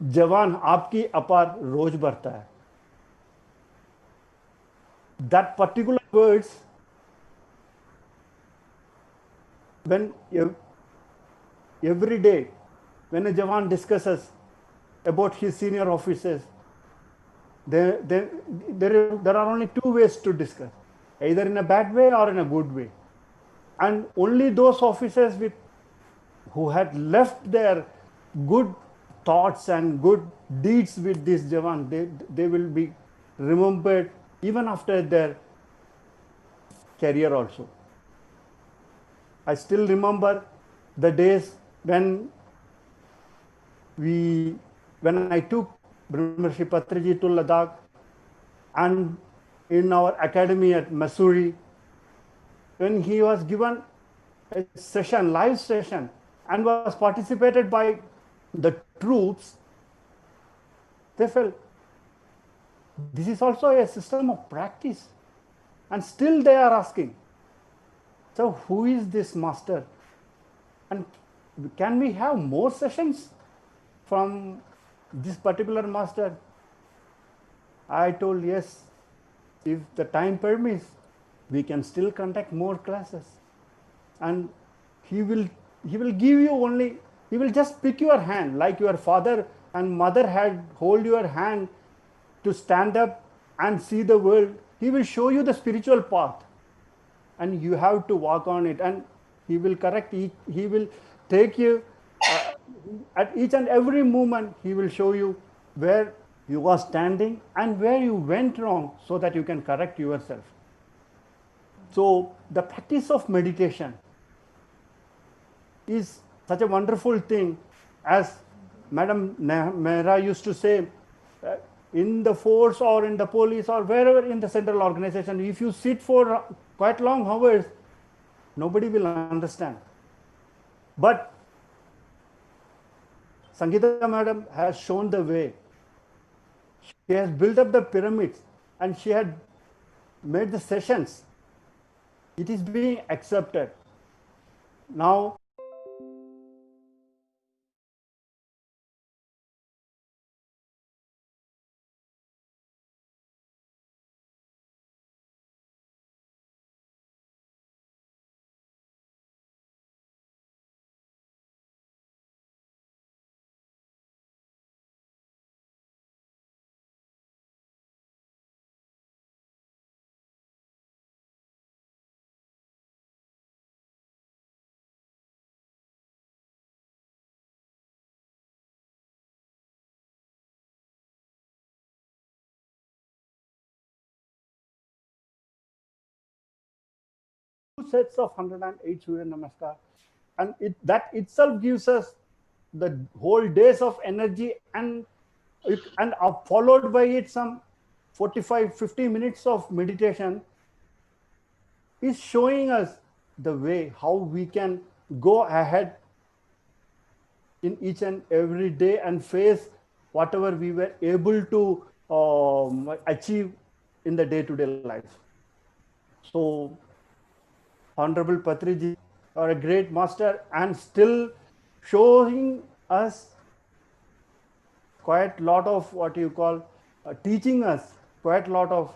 जवान आपकी अपार रोज भरता है. That particular words, when every day when a jawan discusses about his senior officers, there are only two ways to discuss, either in a bad way or in a good way. And only those officers who had left their good thoughts and good deeds with this jawan, they will be remembered even after their career also. I still remember the days when I took Brahmarshi Patriji to Ladakh, and in our academy at Missouri, when he was given a session, live session, and was participated by the troops, they felt this is also a system of practice. And still they are asking, so who is this master? And can we have more sessions from this particular master? I told, yes, if the time permits, we can still conduct more classes. And he will give you only, he will just pick your hand, like your father and mother had hold your hand to stand up and see the world. He will show you the spiritual path, and you have to walk on it, and he will correct, he will take you at each and every moment. He will show you where you are standing and where you went wrong, so that you can correct yourself. So the practice of meditation is such a wonderful thing. As Madam Mehra used to say, in the force or in the police or wherever in the central organization, if you sit for quite long hours, nobody will understand. But Sangeeta Madam has shown the way. She has built up the pyramids and she had made the sessions. It is being accepted. Now, two sets of 108 Surya Namaskar, and that itself gives us the whole days of energy, and followed by it some 45-50 minutes of meditation is showing us the way how we can go ahead in each and every day and face whatever we were able to achieve in the day-to-day life. So Honorable Patriji are a great master and still showing us quite lot of what you call teaching us quite lot of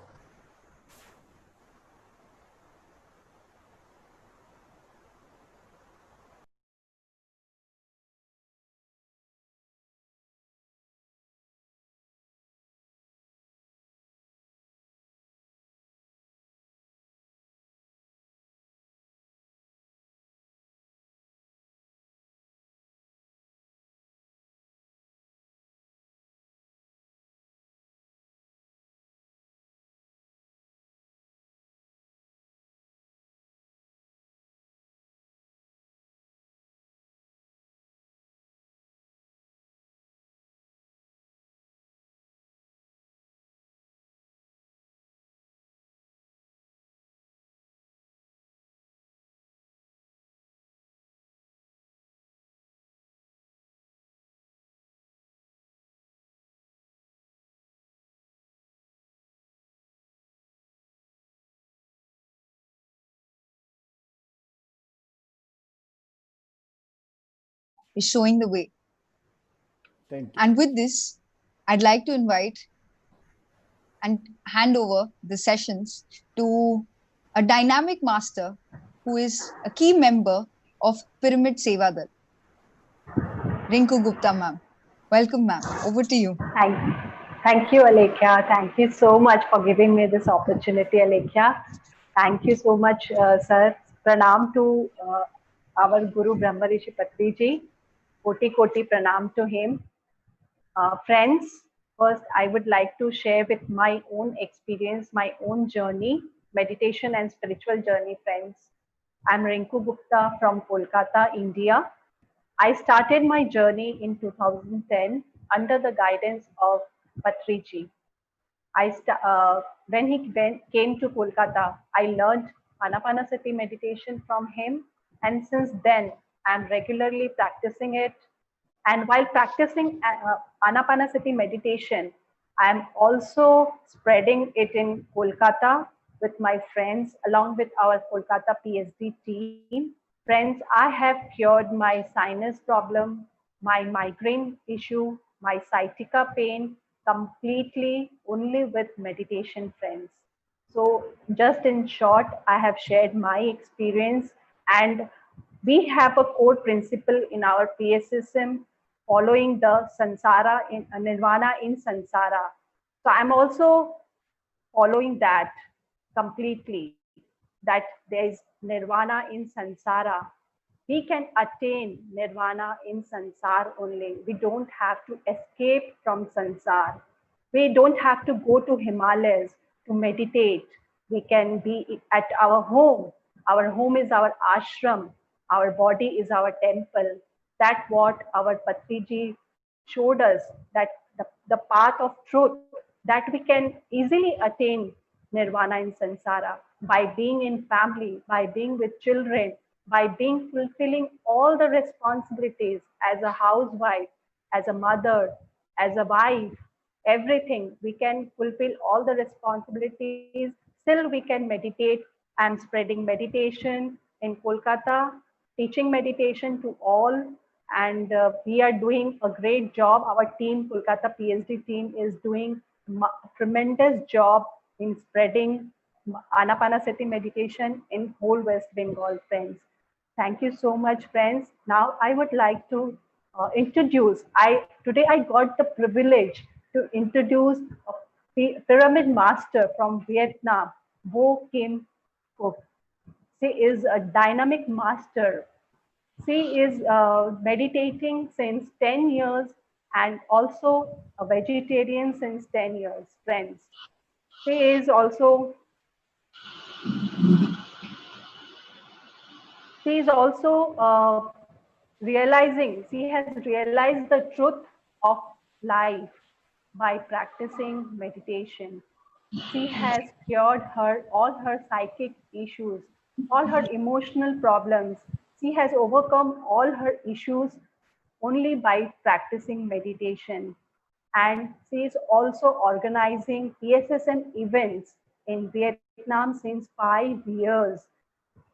is showing the way. thank you. And with this, I'd like to invite and hand over the sessions to a dynamic master who is a key member of Pyramid Seva Dal, Rinku Gupta ma'am. Welcome, ma'am. Over to you. Thank you, Alekhya. Thank you so much for giving me this opportunity, Alekhya. Thank you so much, sir. Pranam to our Guru Brahma Rishi Patriji. Koti Koti Pranam to him. Friends, first I would like to share with my own experience, my own journey, meditation and spiritual journey, friends. I'm Rinku Gupta from Kolkata, India. I started my journey in 2010 under the guidance of Patriji. When he came to Kolkata, I learned Anapanasati meditation from him, and since then I'm regularly practicing it. And while practicing Anapanasati meditation, I'm also spreading it in Kolkata with my friends, along with our Kolkata PhD team. Friends, I have cured my sinus problem, my migraine issue, my sciatica pain completely only with meditation, friends. So just in short, I have shared my experience, and we have a core principle in our PSSM following the Sansara in Nirvana in Sansara. So I'm also following that completely, that there is Nirvana in Sansara. We can attain Nirvana in Sansar only. We don't have to escape from Sansar. We don't have to go to Himalayas to meditate. We can be at our home. Our home is our ashram. Our body is our temple. That's what our Patriji showed us, that the path of truth, that we can easily attain nirvana in samsara by being in family, by being with children, by being fulfilling all the responsibilities as a housewife, as a mother, as a wife, everything. We can fulfill all the responsibilities. Still, we can meditate. I'm spreading meditation in Kolkata, teaching meditation to all. And we are doing a great job. Our team, Kolkata PhD team, is doing tremendous job in spreading Anapanasati meditation in whole West Bengal, friends. Thank you so much, friends. Now I would like to introduce. Today I got the privilege to introduce a pyramid master from Vietnam, Vo Kim Phuc. She is a dynamic master. She is meditating since 10 years and also a vegetarian since 10 years, friends. She is also realizing, she has realized the truth of life by practicing meditation. She has cured all her psychic issues, all her emotional problems. She has overcome all her issues only by practicing meditation. And she is also organizing PSSM events in Vietnam since 5 years.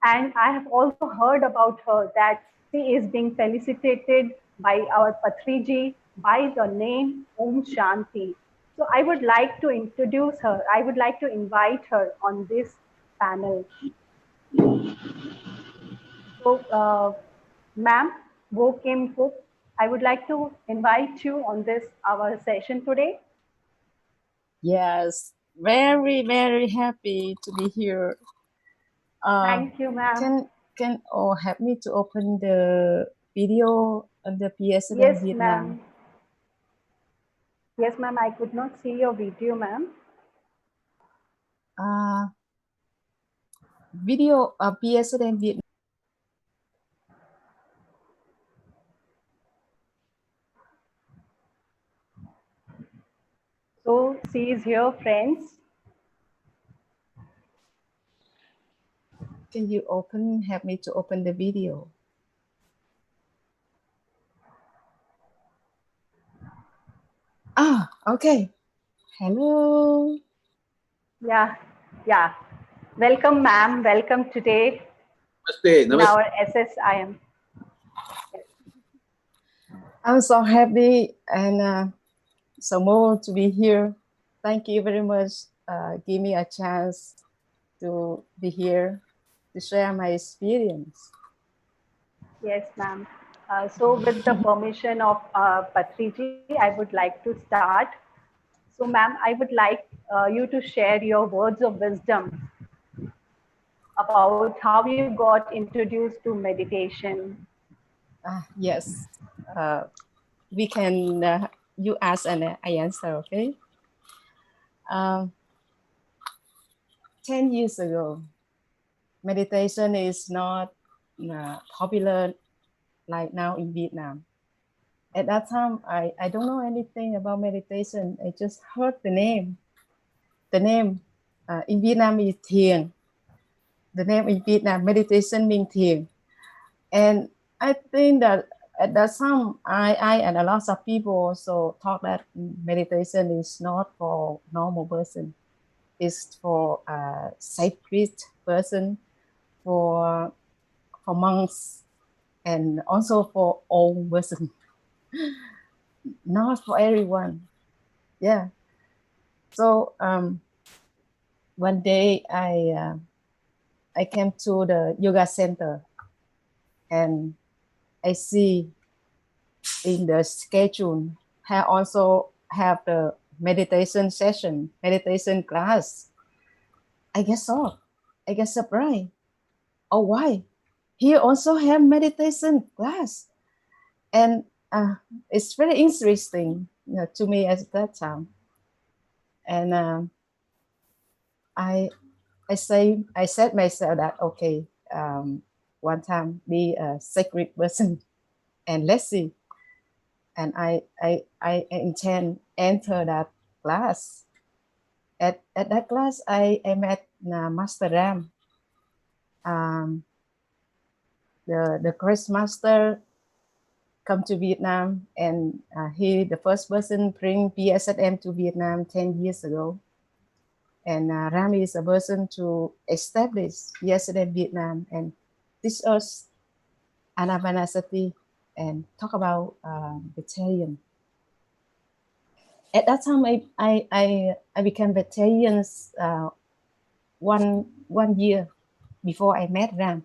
And I have also heard about her that she is being felicitated by our Patriji by the name Om Shanti. So I would like to introduce her. I would like to invite her on this panel. So, ma'am, Vo Kim Phuc, I would like to invite you on this our session today. Yes, very, very happy to be here. Thank you, ma'am. Can all help me to open the video on the PSN Yes, Vietnam? ma'am. Yes, ma'am. I could not see your video, ma'am. Video PSN Vietnam. So she is here, friends. Can you help me to open the video? Okay. Hello. Yeah. Welcome, ma'am. Welcome today Namaste. in our SSIM. I'm so happy and so moved to be here. Thank you very much. Give me a chance to be here to share my experience. Yes, ma'am. So with the permission of Patriji, I would like to start. So, ma'am, I would like you to share your words of wisdom about how you got introduced to meditation. Yes. We can, you ask and I answer, okay? 10 years ago, meditation is not popular like now in Vietnam. At that time, I don't know anything about meditation. I just heard the name. The name in Vietnam is Thiền. The name in Vietnam, meditation means Thiền. And I think that at that time, I and a lot of people also thought that meditation is not for normal person. It's for a sacred person, for monks, and also for old person. Not for everyone. Yeah. So one day I came to the yoga center and I see in the schedule I also have the meditation session, meditation class. I get shocked. I get surprised. Oh, why? Here also have meditation class. And it's very interesting, to me at that time. And I I said myself that, okay, one time be a sacred person, and let's see. And I intend enter that class. At that class, I met Master Ram, the Christ Master come to Vietnam, and he the first person bring PSM to Vietnam 10 years ago. And Ram is a person to establish PSM Vietnam and teach us Anapanasati and talk about vegetarian. At that time, I became vegetarian one year before I met Ram,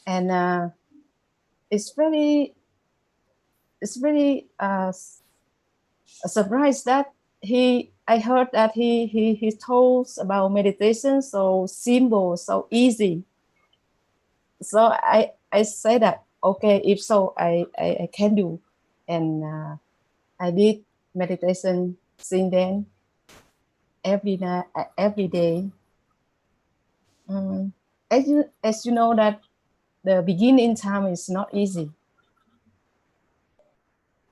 and it's very a surprise that I heard that he told about meditation so simple, so easy. So I say that, okay, if so, I can do, and I did meditation since then every night, every day. As you know that the beginning time is not easy,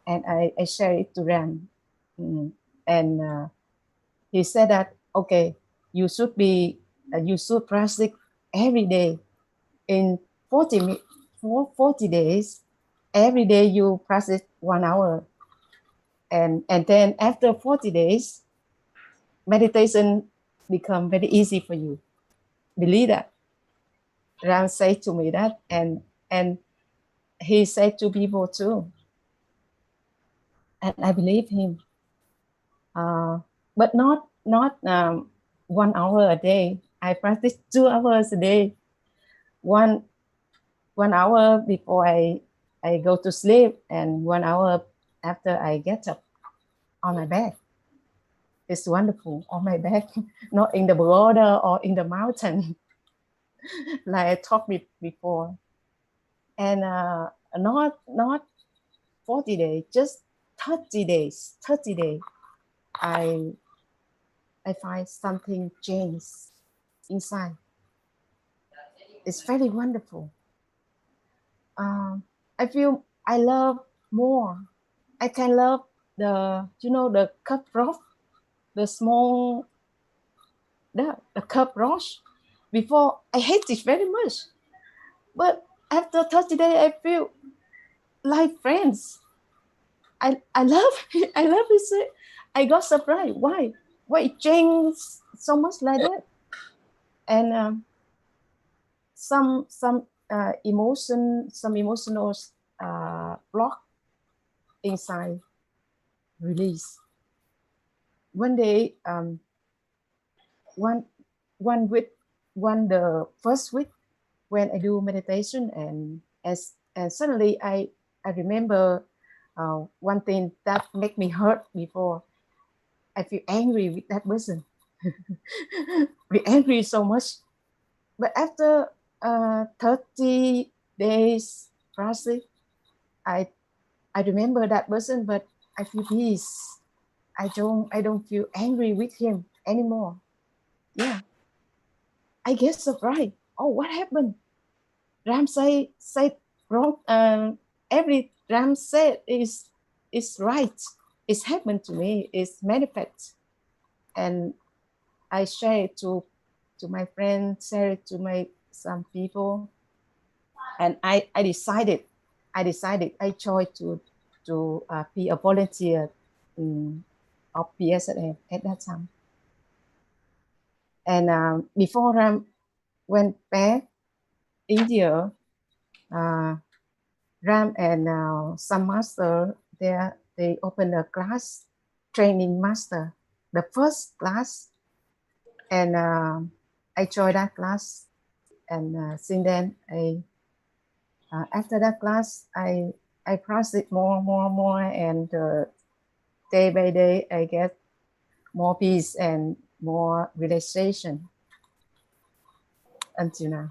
and I share it to Ram, and he said that, okay, you should practice every day in 40 days. Every day you practice 1 hour, and then after 40 days, meditation become very easy for you. Believe that. Ram said to me that, and he said to people too, and I believe him. But not 1 hour a day. I practice 2 hours a day. One hour before I go to sleep, and 1 hour after I get up on my bed. It's wonderful on my bed, not in the border or in the mountain, like I talked before. And not 40 days, just 30 days. 30 days, I find something changed inside. It's very wonderful. I feel I love more. I can love the cockroach, the small, the cockroach. Before I hate it very much, but after 30 days, I feel like friends. I love it. I love it. I got surprised. Why it changed so much like that? And some emotional block inside release. One day, one the first week when I do meditation, and suddenly I remember one thing that make me hurt before. I feel angry with that person. Be angry so much. But after 30 days process, I remember that person, but I feel peace. I don't feel angry with him anymore. Yeah. I get surprised. Oh, what happened? Ram say wrong. Every Ram said is right. It's happened to me. It's manifest, and I share it to my friends, share it to some people, and I decided I chose to be a volunteer of PSM at that time. And before Ram went back India, Ram and some master there, they opened a class, training master, the first class, and I joined that class, and since then after that class I practice more, and day by day I get more peace and more relaxation until now.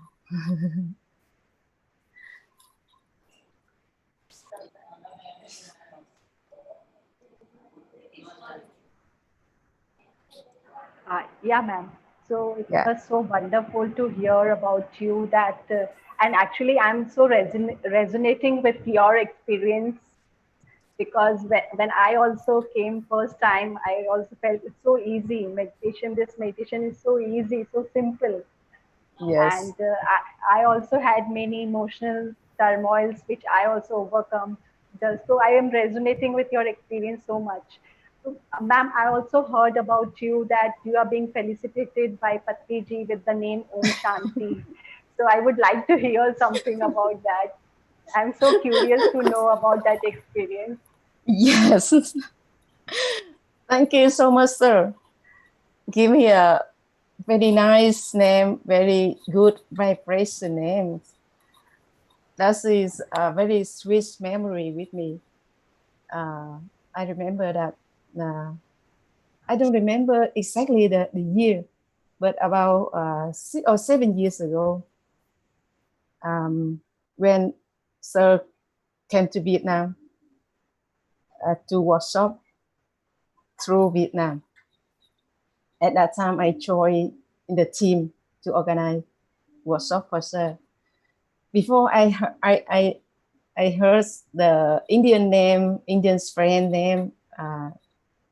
Yeah, ma'am. So it Yeah. was so wonderful to hear about you that, and actually I'm so resonating with your experience, because when I also came first time, I also felt it's so easy. Meditation, this meditation is so easy, so simple. Yes. And I also had many emotional turmoils, which I also overcome. So I am resonating with your experience so much. So, ma'am, I also heard about you that you are being felicitated by Patriji with the name Om Shanti. So I would like to hear something about that. I'm so curious to know about that experience. Yes. Thank you so much, sir. Give me a very nice name, very good vibration name. That is a very sweet memory with me. I remember that. I don't remember exactly the year, but about 6 or 7 years ago, when Sir came to Vietnam to workshop through Vietnam. At that time, I joined in the team to organize workshop for Sir. Before I heard the Indian name, Indian's friend name.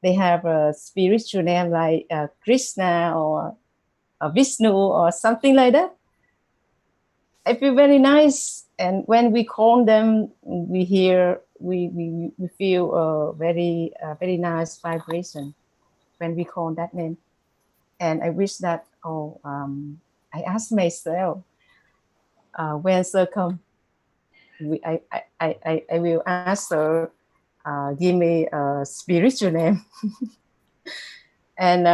They have a spiritual name like Krishna or Vishnu or something like that. I feel very nice, and when we call them, we feel a very nice vibration when we call that name. And I wish that I ask myself when Sir come, I will ask Sir give me a spiritual name. And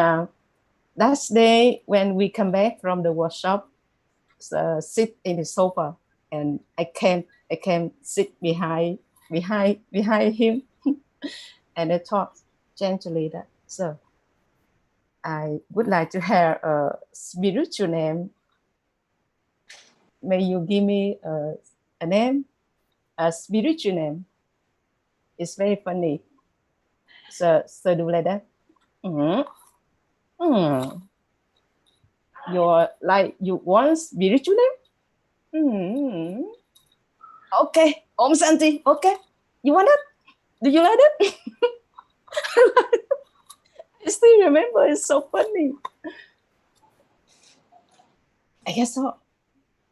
that day when we come back from the workshop, sit in the sofa, and I came sit behind him, and I talked gently that, Sir, I would like to have a spiritual name. May you give me a name, a spiritual name. It's very funny. So do like that. You're like, you want spiritual name? Okay, Om Santi. Okay, you want it? Do you like it? I still remember. It's so funny. I guess so.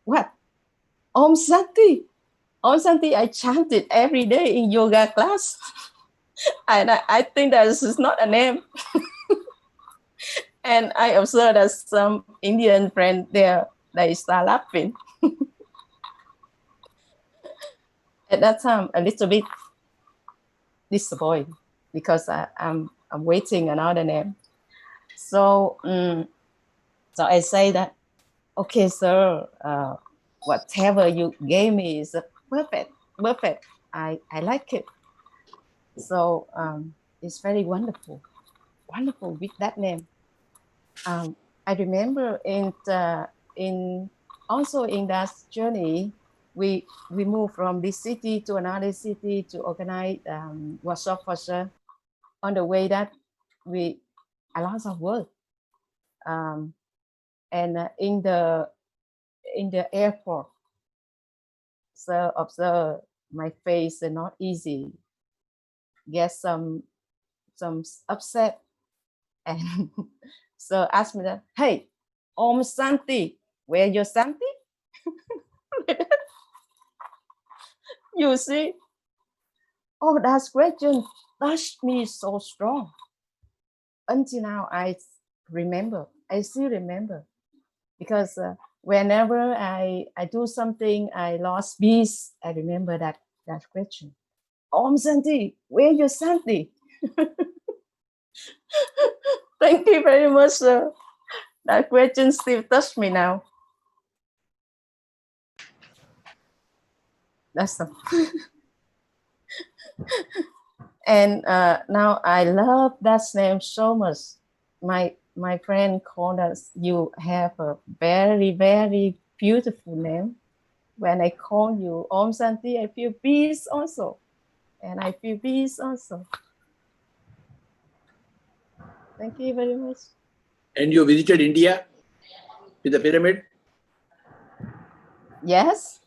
What? Om Santi. Om Santi, I chanted every day in yoga class. And I think that this is not a name. And I observed that some Indian friends there, they start laughing. At that time, a little bit disappointed because I'm waiting another name. So so I say that, okay, sir, whatever you gave me is perfect. I like it. So it's very wonderful with that name. I remember in also in that journey, we moved from this city to another city to organize workshop for sure. On the way that we a lot of work, and in the airport, so observe my face is not easy. Get some upset, and so ask me that, hey, Om Santi, where your Santi? You see, oh, that question touched me so strong. Until now, I still remember, because whenever I do something, I lost peace, I remember that question. Om Santi, where your Santi? Thank you very much, sir. That question still touched me now. That's all. And now I love that name so much. My friend called us, you have a very, very beautiful name. When I call you Om Santi, I feel peace also. And I feel peace also. Thank you very much. And you visited India? to the pyramid? Yes.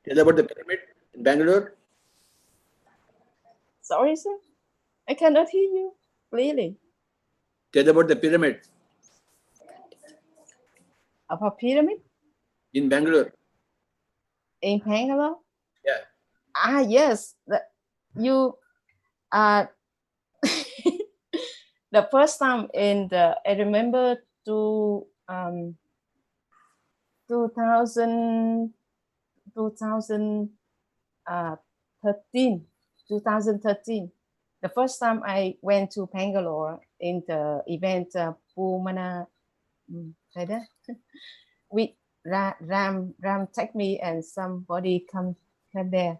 Tell about the pyramid in Bangalore. Sorry, sir. I cannot hear you clearly. Tell about the pyramid About pyramid in Bangalore. in Bangalore? Yeah. Ah, yes. You the first time in the, I remember 2013, the first time I went to Bangalore in the event Pumana we Ram take me and somebody come there.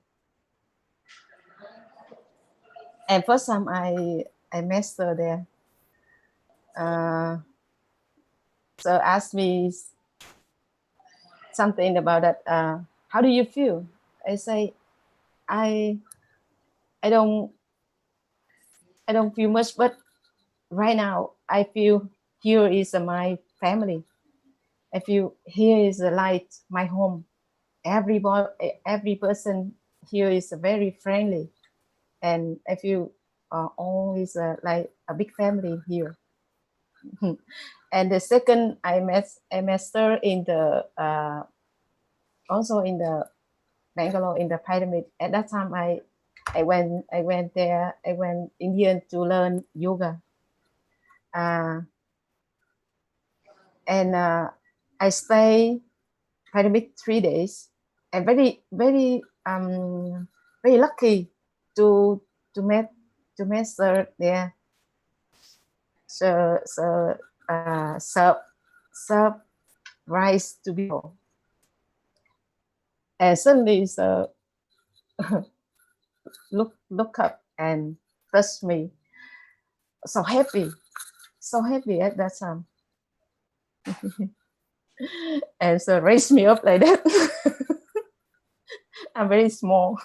And first time I met her there. So asked me something about that. How do you feel? I say, I don't feel much, but right now I feel here is my family. I feel here is like my home. Every person here is very friendly, and I feel always like a big family here. And the second, I met her in the also in the Bangalore in the pyramid. At that time, I went there. I went India to learn yoga, and I stay pyramid 3 days, and very lucky to meet her there. So serve rice to people, and suddenly look up and touch me. So happy at that time. And so raise me up like that. I'm very small.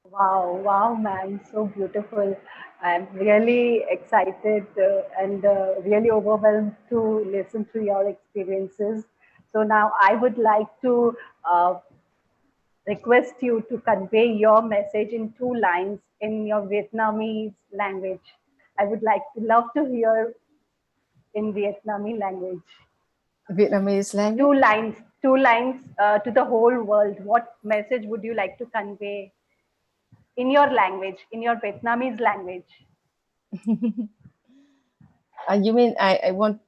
Wow, ma'am, so beautiful. I'm really excited and really overwhelmed to listen to your experiences. So now I would like to request you to convey your message in 2 lines in your Vietnamese language. I would love to hear in Vietnamese language. Vietnamese language? 2 lines to the whole world. What message would you like to convey in your language, in your Vietnamese language? You mean I want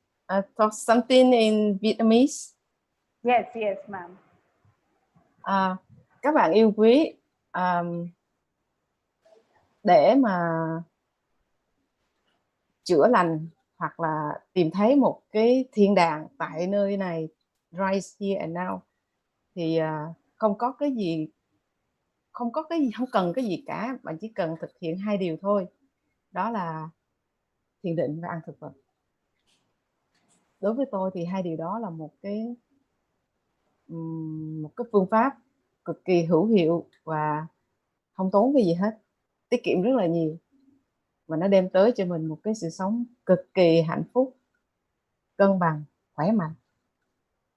talk something in Vietnamese? Yes, ma'am. Các bạn yêu quý, để mà chữa lành hoặc là tìm thấy một cái thiên đàng tại nơi này, right here and now, thì không cần cái gì cả, bạn chỉ cần thực hiện 2 điều thôi, đó là thiền định và ăn thực vật. Đối với tôi thì 2 điều đó là một cái phương pháp cực kỳ hữu hiệu và không tốn cái gì hết, tiết kiệm rất là nhiều, và nó đem tới cho mình một cái sự sống cực kỳ hạnh phúc, cân bằng, khỏe mạnh,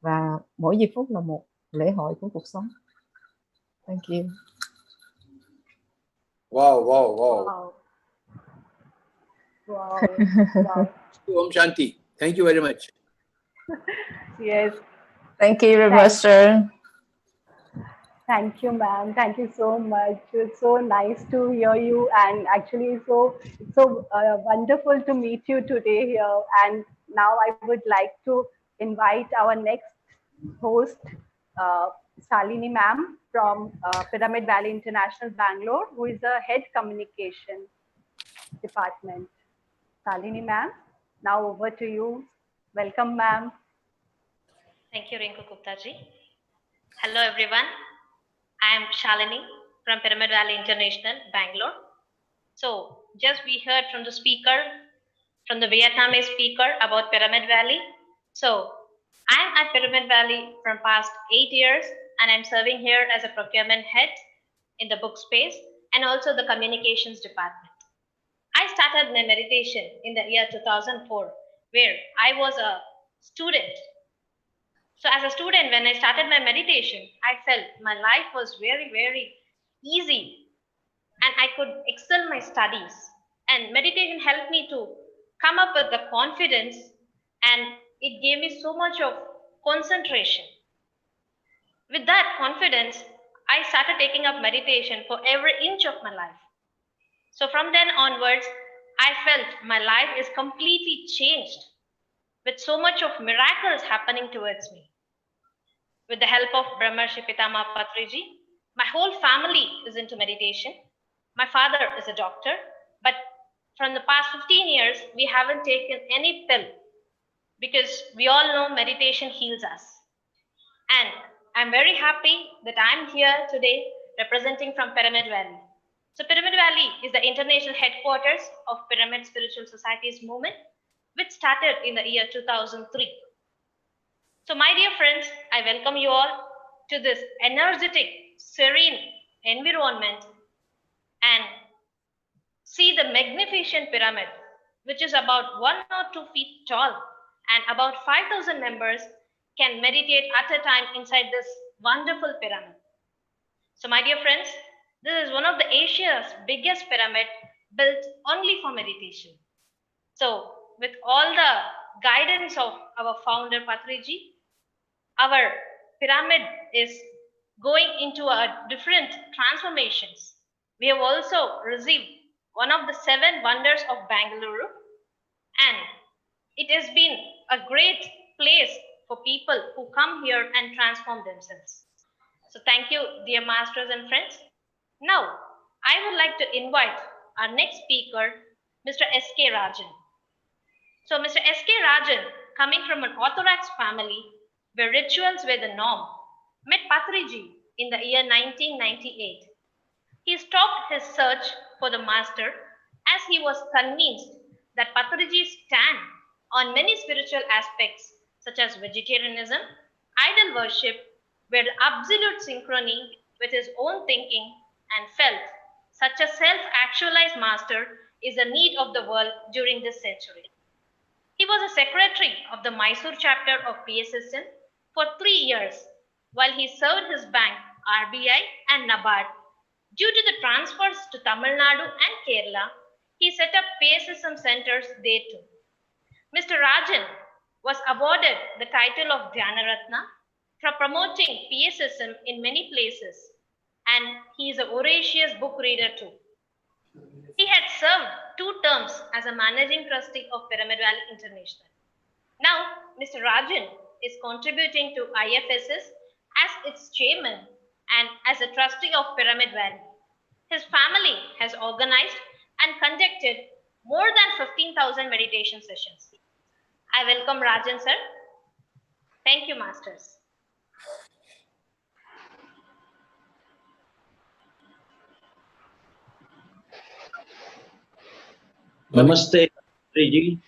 và mỗi giây phút là một lễ hội của cuộc sống. Thank you. Wow. Om Shanti. Thank you very much. Yes. Thank you very much, sir. Thank you, ma'am. Thank you so much. It's so nice to hear you, and actually so wonderful to meet you today here. And now I would like to invite our next host, Shalini ma'am from Pyramid Valley International, Bangalore, who is the head communication department. Shalini ma'am, now over to you. Welcome, ma'am. Thank you, Rinku Gupta-ji. Hello, everyone. I am Shalini from Pyramid Valley International, Bangalore. So, just we heard from the speaker, from the Vietnamese speaker about Pyramid Valley. So, I am at Pyramid Valley from past 8 years, and I'm serving here as a procurement head in the book space and also the communications department. I started my meditation in the year 2004, where I was a student. So as a student, when I started my meditation, I felt my life was very, very easy and I could excel my studies. And meditation helped me to come up with the confidence, and it gave me so much of concentration. With that confidence, I started taking up meditation for every inch of my life. So from then onwards, I felt my life is completely changed with so much of miracles happening towards me. With the help of Brahmarshi Pitama Patriji, my whole family is into meditation. My father is a doctor, but from the past 15 years, we haven't taken any pill because we all know meditation heals us. And I'm very happy that I'm here today representing from Pyramid Valley. So Pyramid Valley is the international headquarters of Pyramid Spiritual Societies movement, which started in the year 2003. So my dear friends, I welcome you all to this energetic, serene environment and see the magnificent pyramid, which is about 1 or 2 feet tall, and about 5,000 members can meditate at a time inside this wonderful pyramid. So my dear friends, this is one of the Asia's biggest pyramid built only for meditation. So with all the guidance of our founder Patriji, our pyramid is going into a different transformations. We have also received one of the 7 wonders of Bangalore, and it has been a great place for people who come here and transform themselves. So thank you, dear masters and friends. Now, I would like to invite our next speaker, Mr. S.K. Rajan. So Mr. S.K. Rajan, coming from an Orthodox family where rituals were the norm, met Patriji in the year 1998. He stopped his search for the master as he was convinced that Patriji's stand on many spiritual aspects such as vegetarianism, idol worship, were the absolute synchrony with his own thinking, and felt such a self-actualized master is a need of the world during this century. He was a secretary of the Mysore chapter of PSSM for 3 years while he served his bank, RBI and NABARD. Due to the transfers to Tamil Nadu and Kerala, he set up PSSM centers there too. Mr. Rajan was awarded the title of Dhyanaratna for promoting PSSM in many places, and he is a voracious book reader too. He had served 2 terms as a managing trustee of Pyramid Valley International. Now, Mr. Rajan is contributing to IFSS as its chairman and as a trustee of Pyramid Valley. His family has organized and conducted more than 15,000 meditation sessions. I welcome Rajan sir. Thank you, masters. Namaste, Patriji.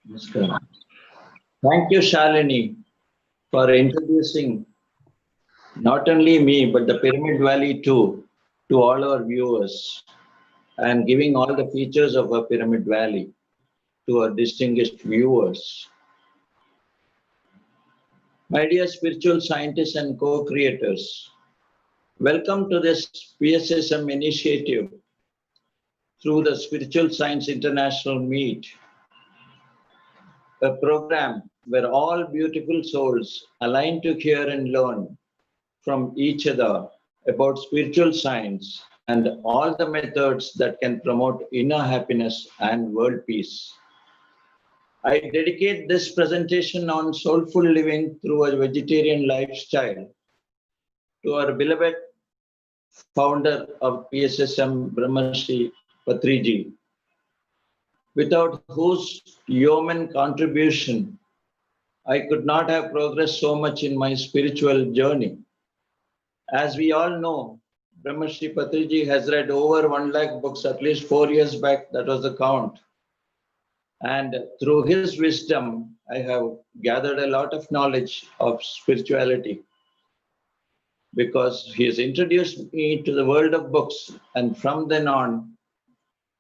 Namaskar. Thank you, Shalini, for introducing not only me, but the Pyramid Valley too, to all our viewers, and giving all the features of our Pyramid Valley to our distinguished viewers. My dear spiritual scientists and co-creators, welcome to this PSSM initiative through the Spiritual Science International Meet, a program where all beautiful souls align to hear and learn from each other about spiritual science and all the methods that can promote inner happiness and world peace. I dedicate this presentation on soulful living through a vegetarian lifestyle to our beloved founder of PSSM, Brahmarshi Patriji, without whose yeoman contribution, I could not have progressed so much in my spiritual journey. As we all know, Brahmarshi Patriji has read over 1 lakh books at least 4 years back, that was the count. And through his wisdom, I have gathered a lot of knowledge of spirituality. because he has introduced me to the world of books, and from then on,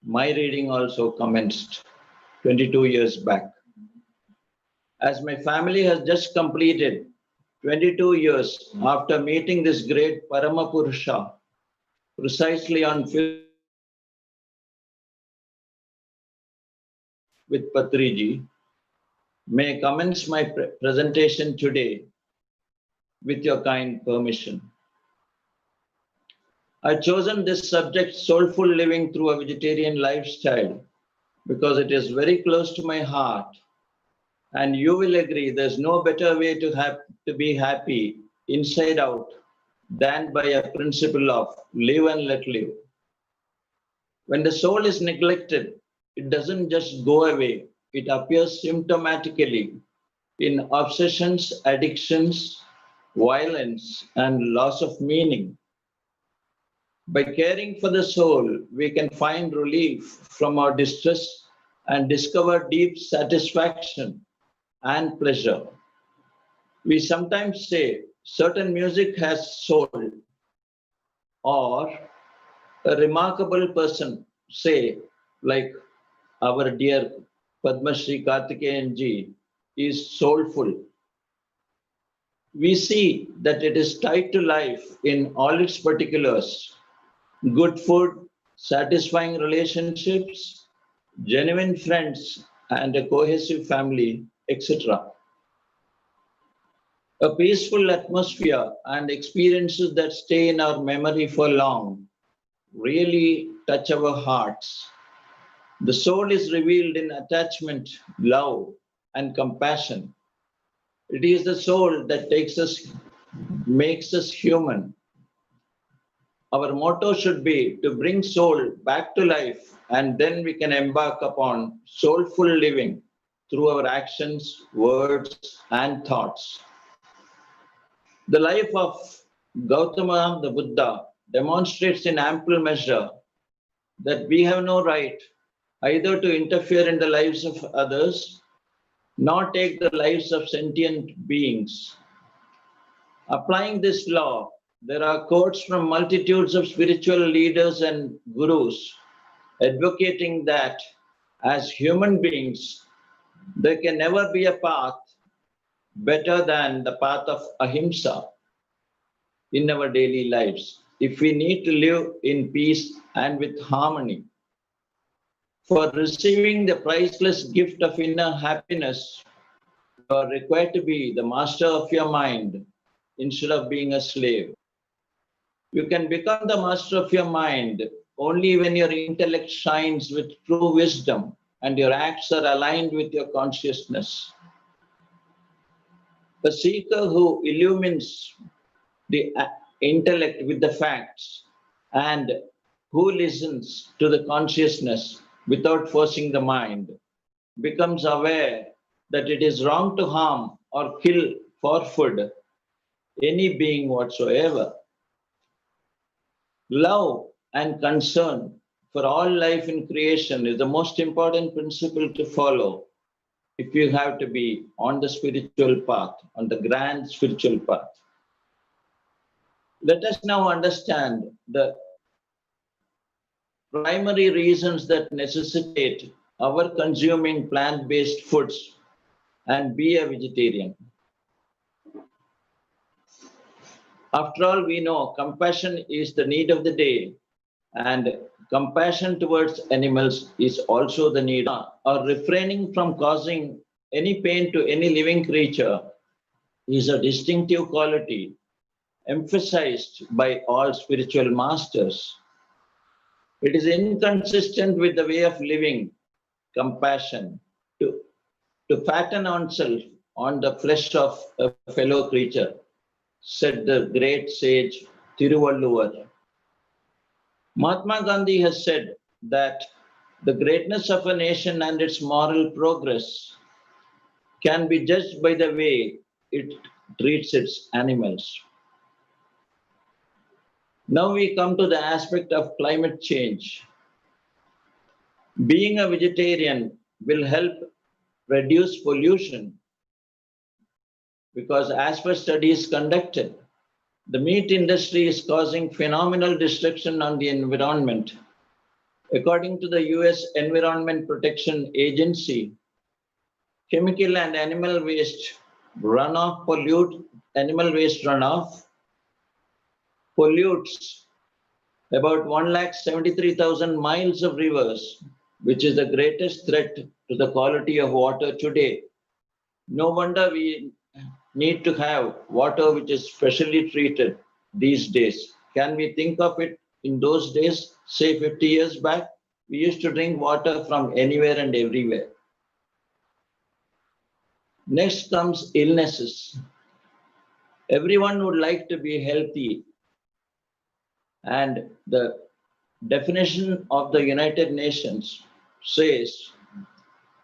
my reading also commenced 22 years back. As my family has just completed 22 years after meeting this great Paramapurusha, precisely on 5th with Patriji, may I commence my presentation today with your kind permission. I've chosen this subject, soulful living through a vegetarian lifestyle, because it is very close to my heart. And you will agree there's no better way to be happy inside out than by a principle of live and let live. When the soul is neglected, it doesn't just go away, it appears symptomatically in obsessions, addictions, violence, and loss of meaning. By caring for the soul, we can find relief from our distress and discover deep satisfaction and pleasure. We sometimes say certain music has soul, or a remarkable person, say, like our dear Padma Shri Karthikeyan ji, is soulful. We see that it is tied to life in all its particulars: good food, satisfying relationships, genuine friends, and a cohesive family, etc. A peaceful atmosphere and experiences that stay in our memory for long really touch our hearts. The soul is revealed in attachment, love, and compassion. It is the soul that makes us human. Our motto should be to bring soul back to life, and then we can embark upon soulful living through our actions, words, and thoughts. The life of Gautama the Buddha demonstrates in ample measure that we have no right either to interfere in the lives of others, nor take the lives of sentient beings. Applying this law, there are quotes from multitudes of spiritual leaders and gurus advocating that as human beings, there can never be a path better than the path of ahimsa in our daily lives, if we need to live in peace and with harmony. For receiving the priceless gift of inner happiness, you are required to be the master of your mind instead of being a slave. You can become the master of your mind only when your intellect shines with true wisdom and your acts are aligned with your consciousness. The seeker who illumines the intellect with the facts and who listens to the consciousness without forcing the mind becomes aware that it is wrong to harm or kill for food any being whatsoever. Love and concern for all life in creation is the most important principle to follow if you have to be on the spiritual path, on the grand spiritual path. Let us now understand the primary reasons that necessitate our consuming plant-based foods and be a vegetarian. After all, we know compassion is the need of the day, and compassion towards animals is also the need. Or refraining from causing any pain to any living creature is a distinctive quality emphasized by all spiritual masters. It is inconsistent with the way of living compassion to fatten oneself on the flesh of a fellow creature, said the great sage Thiruvalluvar. Mahatma Gandhi has said that the greatness of a nation and its moral progress can be judged by the way it treats its animals. Now we come to the aspect of climate change. Being a vegetarian will help reduce pollution because as per studies conducted, The meat industry is causing phenomenal destruction on the environment. According to the US Environment Protection Agency, chemical and animal waste runoff pollutes about 173,000 miles of rivers, which is the greatest threat to the quality of water today. No wonder we need to have water which is specially treated these days. Can we think of it in those days, say 50 years back? We used to drink water from anywhere and everywhere. Next comes illnesses. Everyone would like to be healthy. And the definition of the United Nations says,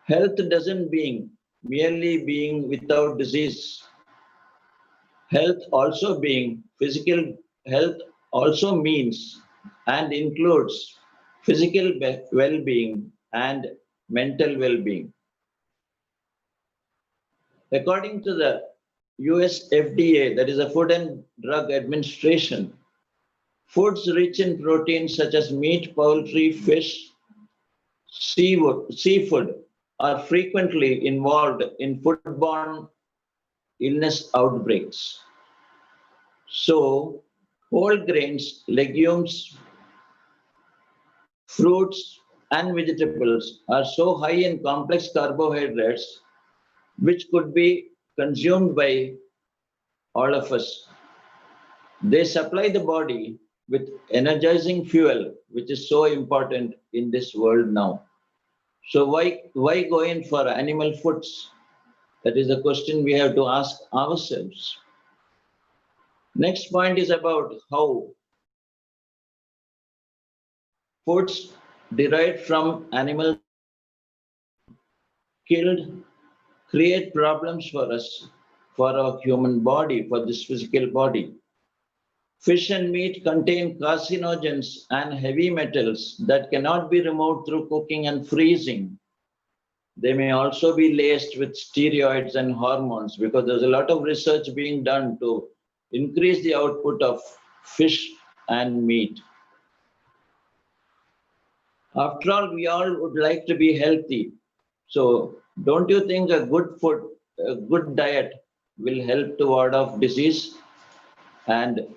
health doesn't mean merely being without disease. Health also being physical health also means and includes physical well-being and mental well-being. According to the US FDA, that is the Food and Drug Administration, foods rich in proteins such as meat, poultry, fish, seafood are frequently involved in foodborne illness outbreaks. So, whole grains, legumes, fruits, and vegetables are so high in complex carbohydrates, which could be consumed by all of us. They supply the body with energizing fuel, which is so important in this world now. So why go in for animal foods? That is a question we have to ask ourselves. Next point is about how foods derived from animals killed create problems for us, for our human body, for this physical body. Fish and meat contain carcinogens and heavy metals that cannot be removed through cooking and freezing. They may also be laced with steroids and hormones because there's a lot of research being done to increase the output of fish and meat. After all, we all would like to be healthy. So don't you think a good food, a good diet will help to ward off disease? And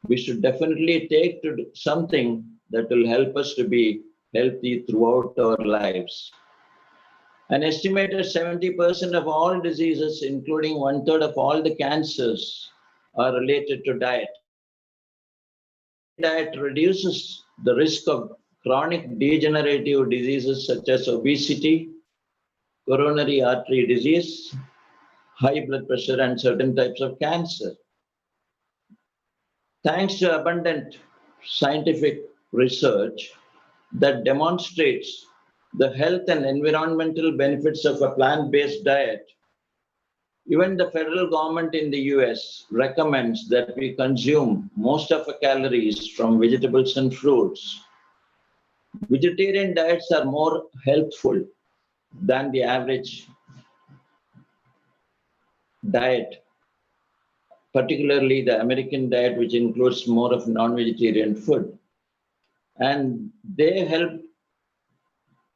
we should definitely take to something that will help us to be healthy throughout our lives. An estimated 70% of all diseases, including 1/3 of all the cancers, are related to diet. Diet reduces the risk of chronic degenerative diseases such as obesity, coronary artery disease, high blood pressure, and certain types of cancer. Thanks to abundant scientific research that demonstrates the health and environmental benefits of a plant-based diet, even the federal government in the US recommends that we consume most of our calories from vegetables and fruits. Vegetarian diets are more healthful than the average diet, particularly the American diet, which includes more of non-vegetarian food. And they help,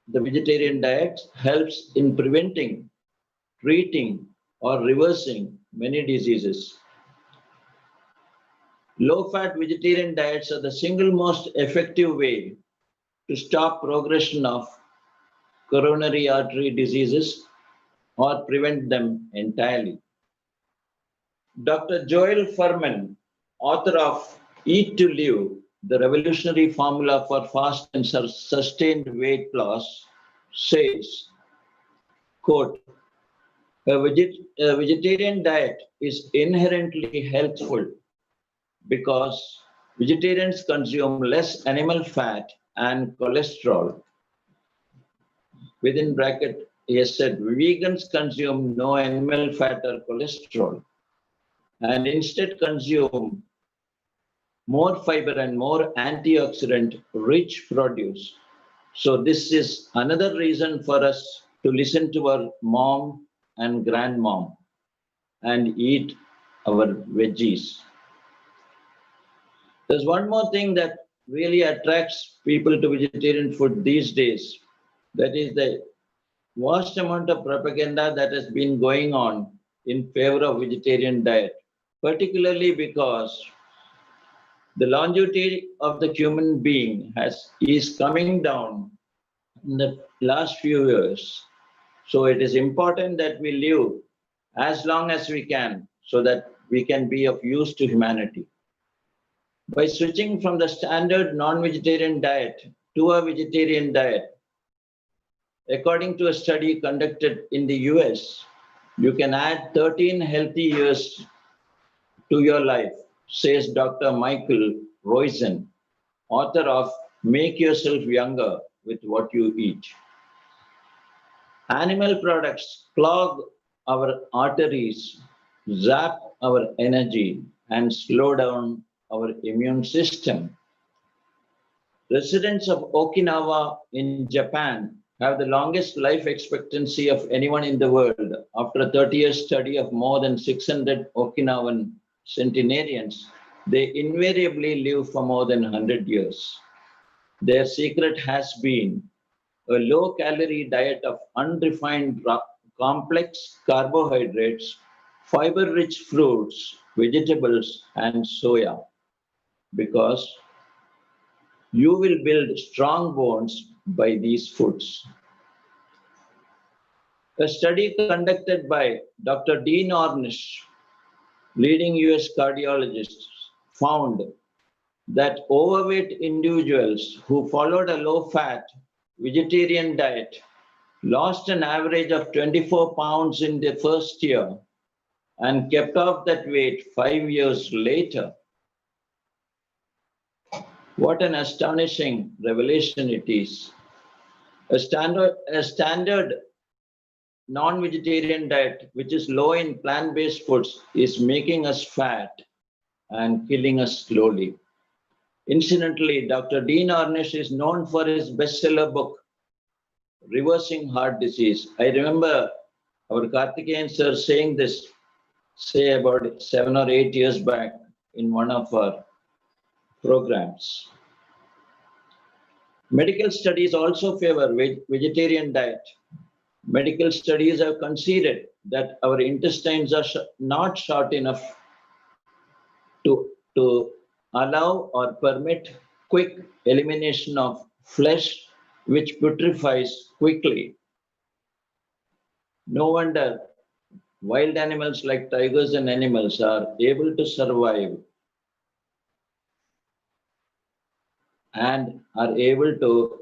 the vegetarian diet helps in preventing, treating, or reversing many diseases. Low-fat vegetarian diets are the single most effective way to stop progression of coronary artery diseases or prevent them entirely. Dr. Joel Fuhrman, author of Eat to Live, the revolutionary formula for fast and sustained weight loss, says, quote, a vegetarian diet is inherently healthful because vegetarians consume less animal fat and cholesterol. Within bracket, he has said, vegans consume no animal fat or cholesterol and instead consume more fiber and more antioxidant-rich produce. So this is another reason for us to listen to our mom and grandmom and eat our veggies. There's one more thing that really attracts people to vegetarian food these days. That is the vast amount of propaganda that has been going on in favor of vegetarian diet, particularly because the longevity of the human being is coming down in the last few years. So it is important that we live as long as we can so that we can be of use to humanity. By switching from the standard non-vegetarian diet to a vegetarian diet, according to a study conducted in the US, you can add 13 healthy years to your life, says Dr. Michael Roizen, author of Make Yourself Younger with What You Eat. Animal products clog our arteries, zap our energy, and slow down our immune system. Residents of Okinawa in Japan have the longest life expectancy of anyone in the world. After a 30-year study of more than 600 Okinawan centenarians, they invariably live for more than 100 years. Their secret has been a low-calorie diet of unrefined complex carbohydrates, fiber-rich fruits, vegetables, and soya, because you will build strong bones by these foods. A study conducted by Dr. Dean Ornish, leading US cardiologist, found that overweight individuals who followed a low-fat vegetarian diet lost an average of 24 pounds in the first year and kept off that weight 5 years later. What an astonishing revelation it is. A standard non-vegetarian diet, which is low in plant-based foods, is making us fat and killing us slowly. Incidentally, Dr. Dean Ornish is known for his bestseller book, Reversing Heart Disease. I remember our Karthikeyan sir saying this, say about 7 or 8 years back in one of our programs. Medical studies also favor vegetarian diet. Medical studies have conceded that our intestines are not short enough to allow or permit quick elimination of flesh which putrefies quickly. No wonder wild animals like tigers and animals are able to survive and are able to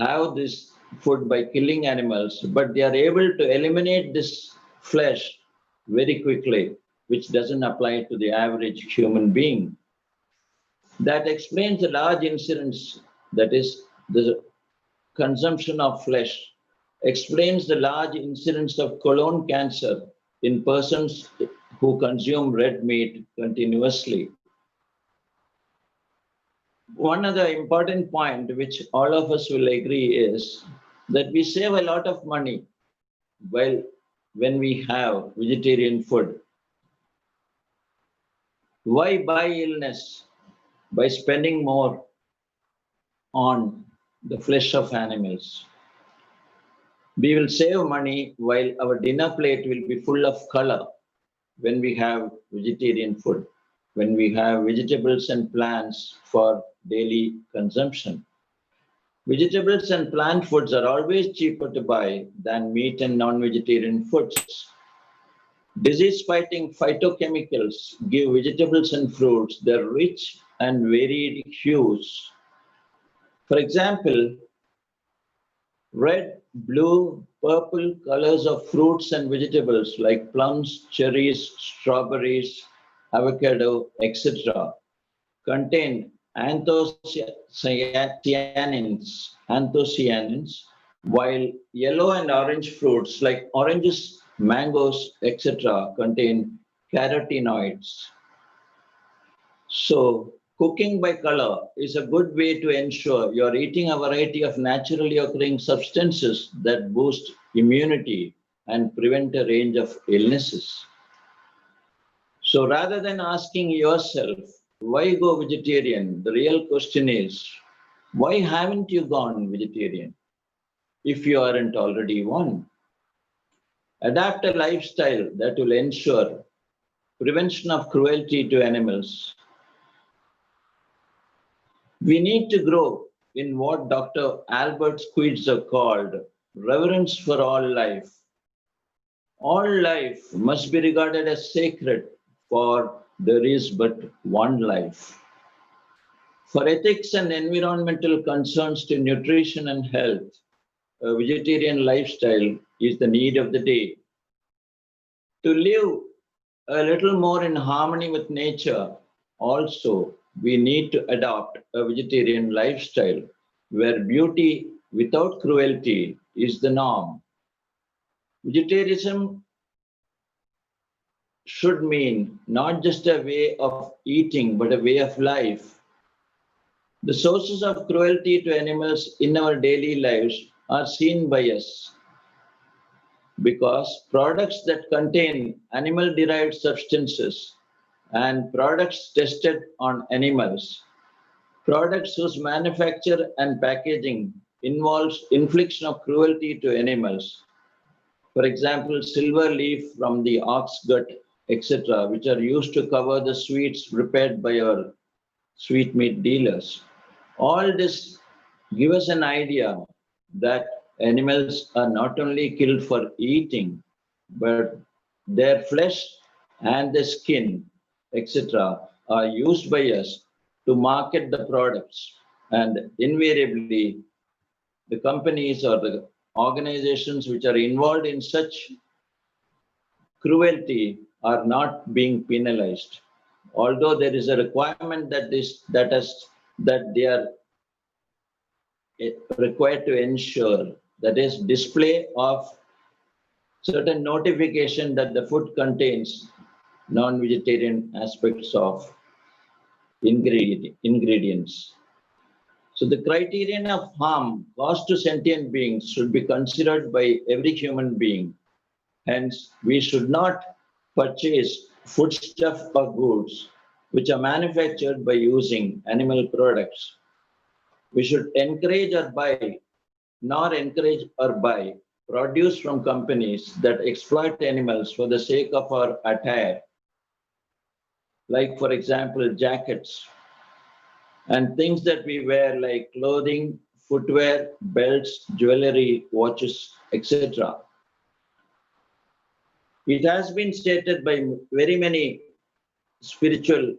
have this food by killing animals, but they are able to eliminate this flesh very quickly, which doesn't apply to the average human being. That explains the large incidence, that is the consumption of flesh, explains the large incidence of colon cancer in persons who consume red meat continuously. One other important point which all of us will agree is that we save a lot of money when we have vegetarian food. Why buy illness by spending more on the flesh of animals? We will save money while our dinner plate will be full of color when we have vegetarian food, when we have vegetables and plants for daily consumption. Vegetables and plant foods are always cheaper to buy than meat and non-vegetarian foods. Disease-fighting phytochemicals give vegetables and fruits their rich and varied hues. For example, red, blue, purple colors of fruits and vegetables like plums, cherries, strawberries, avocado, etc. contain anthocyanins, while yellow and orange fruits like oranges, mangoes, etc. contain carotenoids. So, cooking by color is a good way to ensure you're eating a variety of naturally occurring substances that boost immunity and prevent a range of illnesses. So rather than asking yourself, Why go vegetarian? The real question is, why haven't you gone vegetarian if you aren't already one? Adapt a lifestyle that will ensure prevention of cruelty to animals. We need to grow in what Dr. Albert Schweitzer called reverence for all life. All life must be regarded as sacred, for there is but one life. For ethics and environmental concerns to nutrition and health, a vegetarian lifestyle is the need of the day. To live a little more in harmony with nature, also, we need to adopt a vegetarian lifestyle where beauty without cruelty is the norm. Vegetarianism should mean not just a way of eating, but a way of life. The sources of cruelty to animals in our daily lives are seen by us because products that contain animal-derived substances and products tested on animals, products whose manufacture and packaging involves infliction of cruelty to animals. For example, silver leaf from the ox gut, etc., which are used to cover the sweets prepared by our sweetmeat dealers. All this give us an idea that animals are not only killed for eating, but their flesh and the skin, etc., are used by us to market the products. And invariably, the companies or the organizations which are involved in such cruelty are not being penalized. Although there is a requirement that they are required to ensure, that is display of certain notification that the food contains non-vegetarian aspects of ingredients. So the criterion of harm caused to sentient beings should be considered by every human being. Hence, we should not purchase foodstuff or goods which are manufactured by using animal products. We should encourage or buy produce from companies that exploit animals for the sake of our attire, like, for example, jackets and things that we wear like clothing, footwear, belts, jewelry, watches, etc. It has been stated by very many spiritual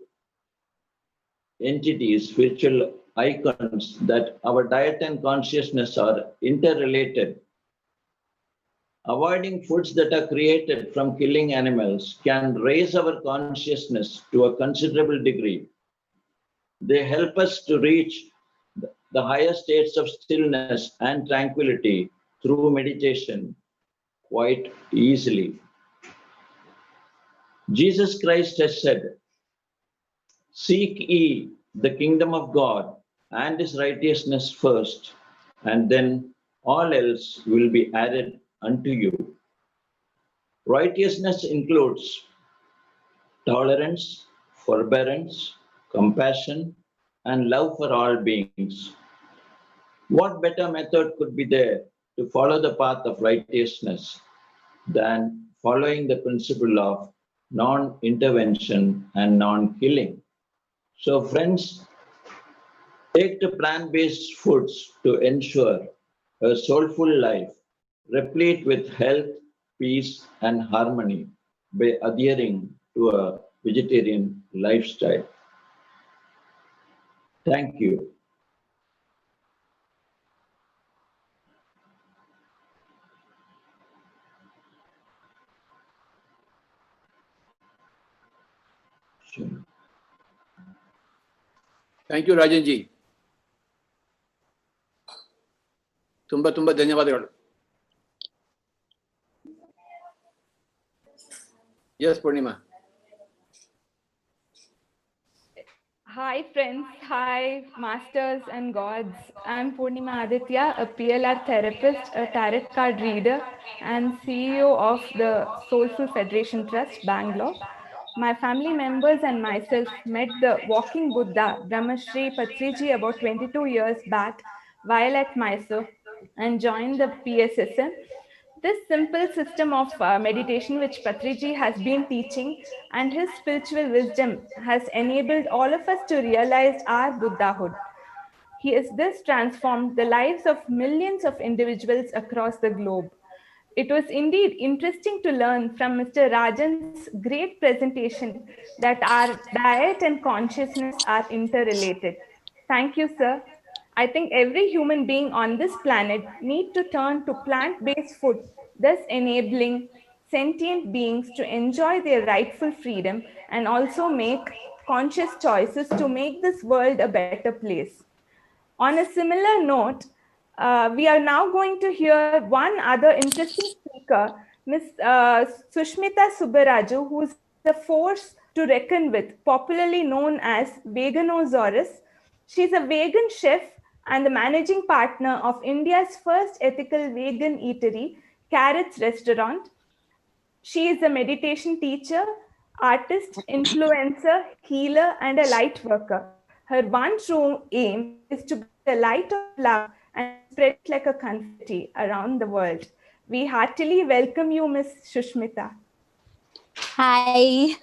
entities, spiritual icons, that our diet and consciousness are interrelated. Avoiding foods that are created from killing animals can raise our consciousness to a considerable degree. They help us to reach the higher states of stillness and tranquility through meditation quite easily. Jesus Christ has said, "Seek ye the kingdom of God and his righteousness first, and then all else will be added unto you." Righteousness includes tolerance, forbearance, compassion, and love for all beings. What better method could be there to follow the path of righteousness than following the principle of non-intervention and non-killing? So friends, take to plant-based foods to ensure a soulful life, replete with health, peace, and harmony by adhering to a vegetarian lifestyle. Thank you. Thank you Rajan ji. ತುಂಬ ತುಂಬ ಧನ್ಯವಾದಗಳು. S Poornima. Hi friends, hi masters and gods. I'm Purnima Aditya, a PLR therapist, a tarot card reader and CEO of the Soulful Federation Trust, Bangalore. my family members and myself met the walking Buddha, Brahmashri Patriji, about 22 years back while at Mysore and joined the PSSM. This simple system of meditation, which Patriji has been teaching, and his spiritual wisdom has enabled all of us to realize our Buddhahood. He has thus transformed the lives of millions of individuals across the globe. It was indeed interesting to learn from Mr. Rajan's great presentation that our diet and consciousness are interrelated. Thank you, sir. I think every human being on this planet needs to turn to plant-based food, thus enabling sentient beings to enjoy their rightful freedom and also make conscious choices to make this world a better place. On a similar note, we are now going to hear one other interesting speaker, Ms. Sushmita Subbaraju, who is a force to reckon with, popularly known as Veganosaurus. She's a vegan chef and the managing partner of India's first ethical vegan eatery, Carrots Restaurant. She is a meditation teacher, artist, influencer, healer, and a light worker. Her one true aim is to be the light of love and spread it like a confetti around the world. We heartily welcome you, Ms. Sushmita. Hi.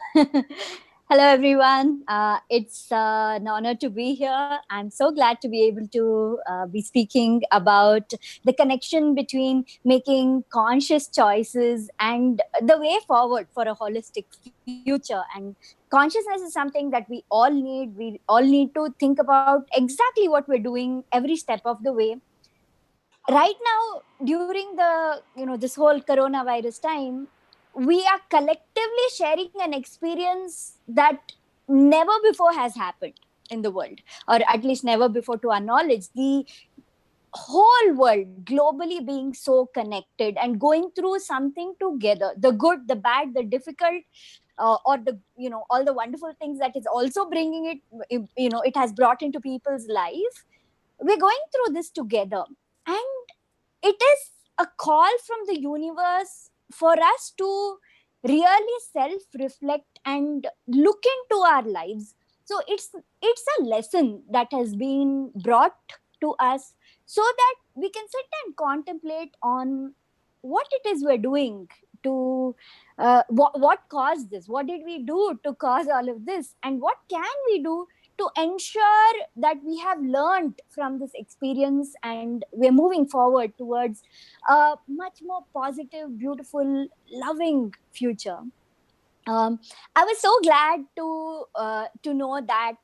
Hello, everyone. It's an honor to be here. I'm so glad to be able to be speaking about the connection between making conscious choices and the way forward for a holistic future. And consciousness is something that we all need. We all need to think about exactly what we're doing every step of the way. Right now, during this whole coronavirus time, we are collectively sharing an experience that never before has happened in the world, or at least never before to our knowledge. The whole world globally being so connected and going through something together, the good, the bad, the difficult, or the all the wonderful things that is also bringing it has brought into people's life. We're going through this together, and it is a call from the universe for us to really self-reflect and look into our lives. So it's a lesson that has been brought to us so that we can sit and contemplate on what it is we're doing to what caused this, what did we do to cause all of this, and what can we do to ensure that we have learned from this experience and we're moving forward towards a much more positive, beautiful, loving future. I was so glad to know that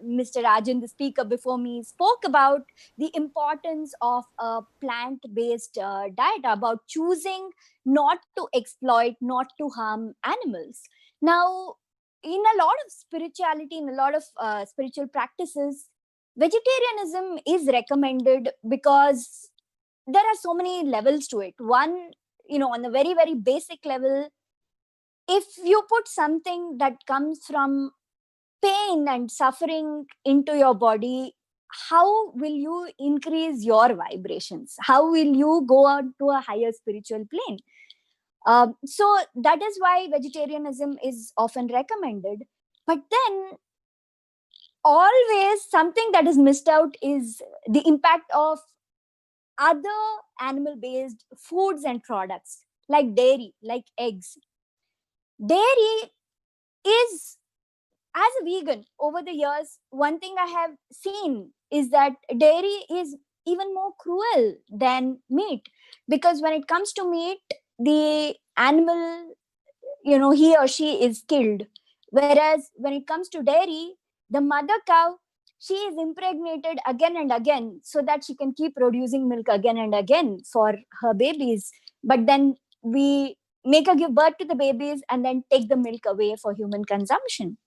Mr. Rajan, the speaker before me, spoke about the importance of a plant-based diet, about choosing not to exploit, not to harm animals. Now, in a lot of spirituality, in a lot of spiritual practices, vegetarianism is recommended because there are so many levels to it. One, on a very, very basic level, if you put something that comes from pain and suffering into your body, how will you increase your vibrations? How will you go on to a higher spiritual plane? So that is why vegetarianism is often recommended. But then always something that is missed out is the impact of other animal-based foods and products like dairy, like eggs. Dairy is, as a vegan, over the years, one thing I have seen is that dairy is even more cruel than meat, because when it comes to meat, the animal, he or she is killed. Whereas when it comes to dairy, the mother cow, she is impregnated again and again so that she can keep producing milk again and again for her babies. But then we make her give birth to the babies and then take the milk away for human consumption.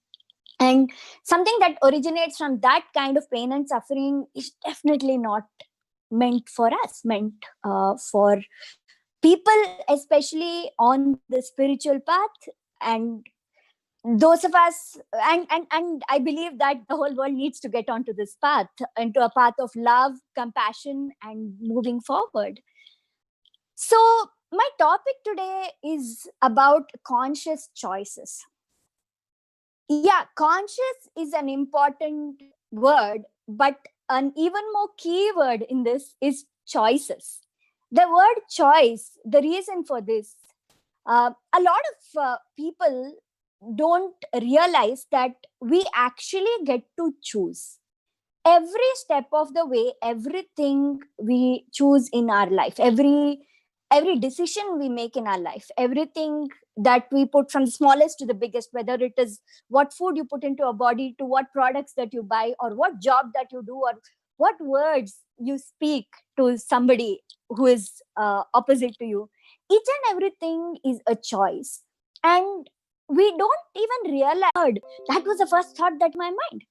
And something that originates from that kind of pain and suffering is definitely not meant for us, meant for people, especially on the spiritual path. And those of us, and I believe that the whole world needs to get onto this path, into a path of love, compassion, and moving forward. So my topic today is about conscious choices. Yeah, conscious is an important word, but an even more key word in this is choices. The word choice, the reason for this, a lot of people don't realize that we actually get to choose every step of the way. Everything we choose in our life, every decision we make in our life, everything that we put, from the smallest to the biggest, whether it is what food you put into a body, to what products that you buy, or what job that you do, or what words you speak to somebody who is opposite to you, each and everything is a choice. And we don't even realize that was the first thought that my mind.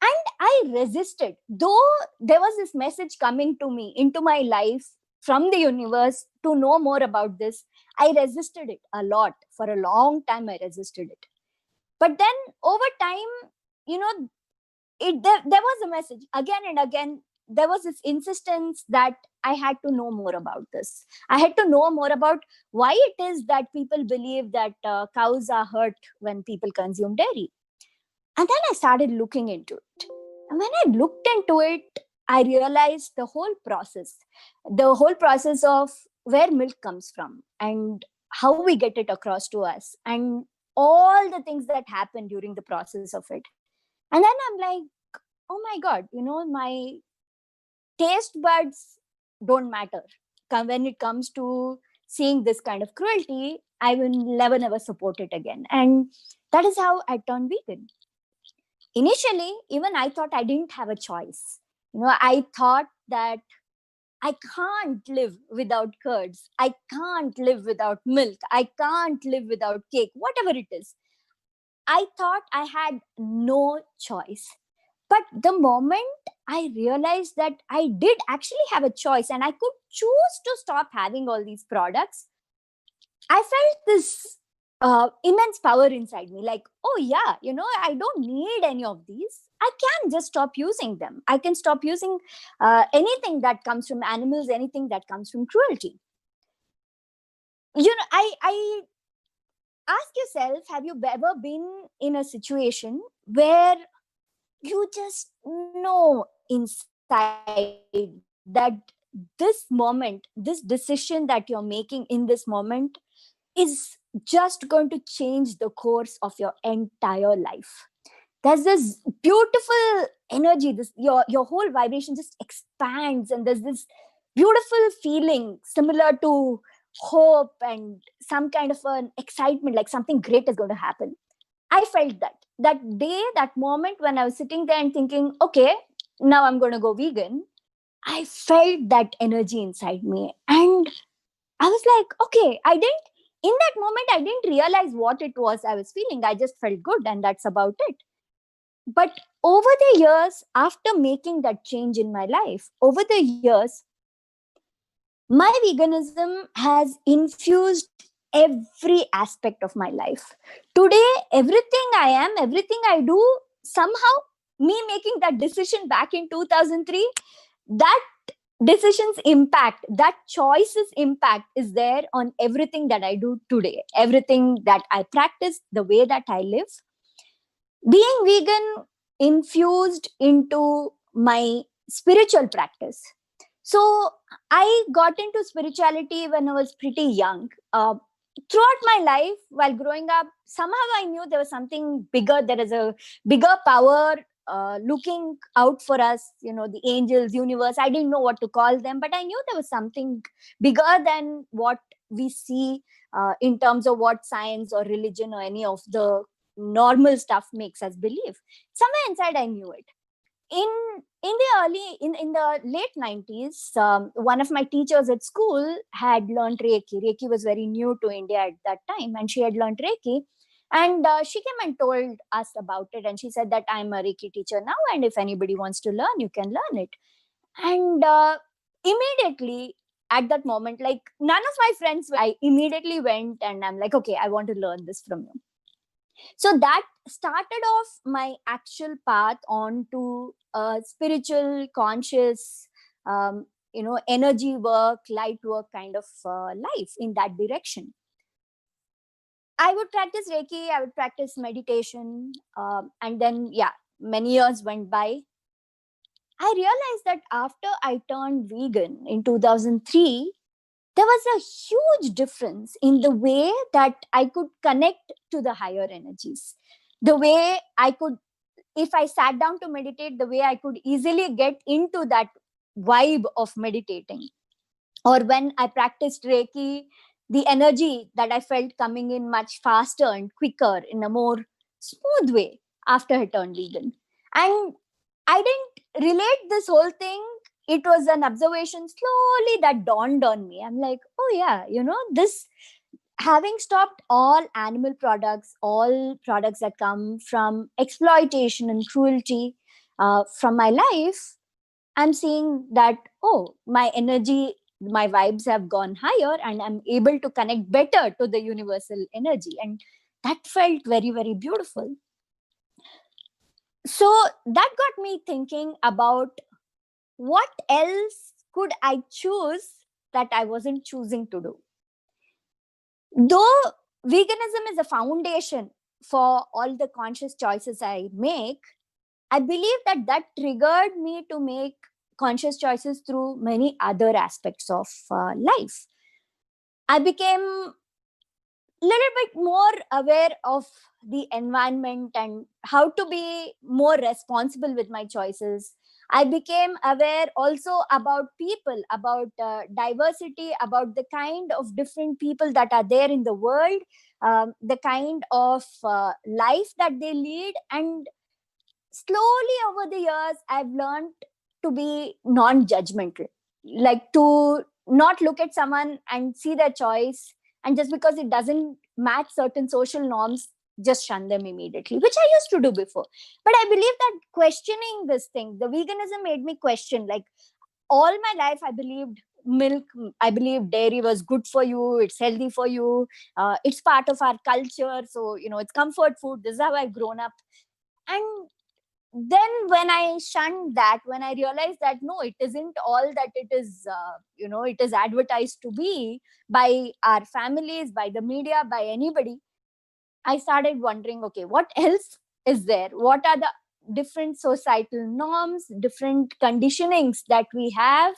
And I resisted, though there was this message coming to me into my life from the universe to know more about this. I resisted it a lot. For a long time I resisted it, but then over time, you know, there was a message again and again. There was this insistence that I had to know more about this. I had to know more about why it is that people believe that cows are hurt when people consume dairy. And then I started looking into it. And when I looked into it, I realized the whole process of where milk comes from and how we get it across to us, and all the things that happen during the process of it. And then I'm like, oh my God, my taste buds don't matter. When it comes to seeing this kind of cruelty, I will never support it again. And that is how I turned vegan. Initially, even I thought I didn't have a choice. I thought that I can't live without curds. I can't live without milk. I can't live without cake, whatever it is. I thought I had no choice. But the moment I realized that I did actually have a choice and I could choose to stop having all these products, I felt this immense power inside me. Like, oh yeah, I don't need any of these. I can just stop using them. I can stop using anything that comes from animals, anything that comes from cruelty. I ask yourself, have you ever been in a situation where you just know inside that this moment, this decision that you're making in this moment is just going to change the course of your entire life? There's this beautiful energy, this your whole vibration just expands, and there's this beautiful feeling similar to hope and some kind of an excitement, like something great is going to happen. I felt that day, that moment when I was sitting there and thinking, okay, now I'm going to go vegan. I felt that energy inside me. And I was like, okay, in that moment, I didn't realize what it was I was feeling. I just felt good, and that's about it. But over the years, after making that change in my life, over the years, my veganism has infused every aspect of my life. Today, everything I am, everything I do, somehow, me making that decision back in 2003, that decision's impact, that choice's impact is there on everything that I do today, everything that I practice, the way that I live. Being vegan infused into my spiritual practice. So I got into spirituality when I was pretty young. Throughout my life, while growing up, somehow I knew there was something bigger. There is a bigger power looking out for us, the angels, universe. I didn't know what to call them, but I knew there was something bigger than what we see in terms of what science or religion or any of the normal stuff makes us believe. Somewhere inside, I knew it. In the late 90s, one of my teachers at school had learned Reiki was very new to India at that time, and she had learned Reiki, and she came and told us about it, and she said that I'm a Reiki teacher now, and if anybody wants to learn, you can learn it. And immediately at that moment, like none of my friends, I immediately went and I'm like, okay, I want to learn this from you. So that started off my actual path onto a spiritual, conscious, energy work, light work kind of life in that direction. I would practice Reiki, I would practice meditation, and then, yeah, many years went by. I realized that after I turned vegan in 2003, there was a huge difference in the way that I could connect to the higher energies. The way I could, if I sat down to meditate, the way I could easily get into that vibe of meditating. Or when I practiced Reiki, the energy that I felt coming in much faster and quicker in a more smooth way after I turned vegan. And I didn't relate this whole thing. It was an observation slowly that dawned on me. I'm like, oh yeah, this, having stopped all animal products, all products that come from exploitation and cruelty from my life, I'm seeing that, oh, my energy, my vibes have gone higher and I'm able to connect better to the universal energy. And that felt very, very beautiful. So that got me thinking about what else could I choose that I wasn't choosing to do. Though veganism is a foundation for all the conscious choices I make, I believe that triggered me to make conscious choices through many other aspects of life. I became little bit more aware of the environment and how to be more responsible with my choices. I became aware also about people, about diversity, about the kind of different people that are there in the world, the kind of life that they lead. And slowly over the years, I've learned to be non-judgmental, like to not look at someone and see their choice, and just because it doesn't match certain social norms, just shun them immediately, which I used to do before. But I believe that questioning this thing, the veganism made me question. Like, all my life, I believed milk, I believed dairy was good for you, it's healthy for you, it's part of our culture, so it's comfort food. This is how I've grown up. And then when I shunned that, when I realized that no, it isn't all that it is, it is advertised to be by our families, by the media, by anybody, I started wondering, okay, what else is there? What are the different societal norms, different conditionings that we have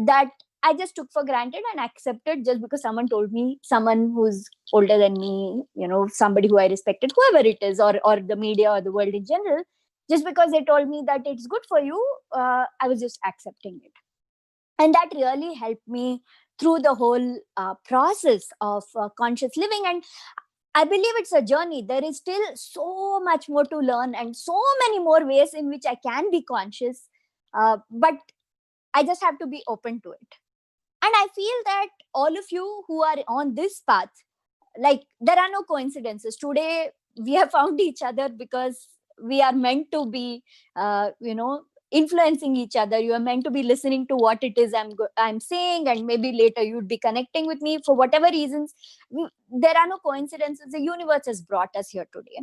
that I just took for granted and accepted just because someone told me, someone who's older than me, somebody who I respected, whoever it is, or the media or the world in general, just because they told me that it's good for you, I was just accepting it. And that really helped me through the whole process of conscious living. And I believe it's a journey. There is still so much more to learn and so many more ways in which I can be conscious. But I just have to be open to it. And I feel that all of you who are on this path, like, there are no coincidences. Today, we have found each other because we are meant to be, influencing each other. You are meant to be listening to what it is I'm saying, and maybe later you'd be connecting with me for whatever reasons. There are no coincidences. The universe has brought us here today,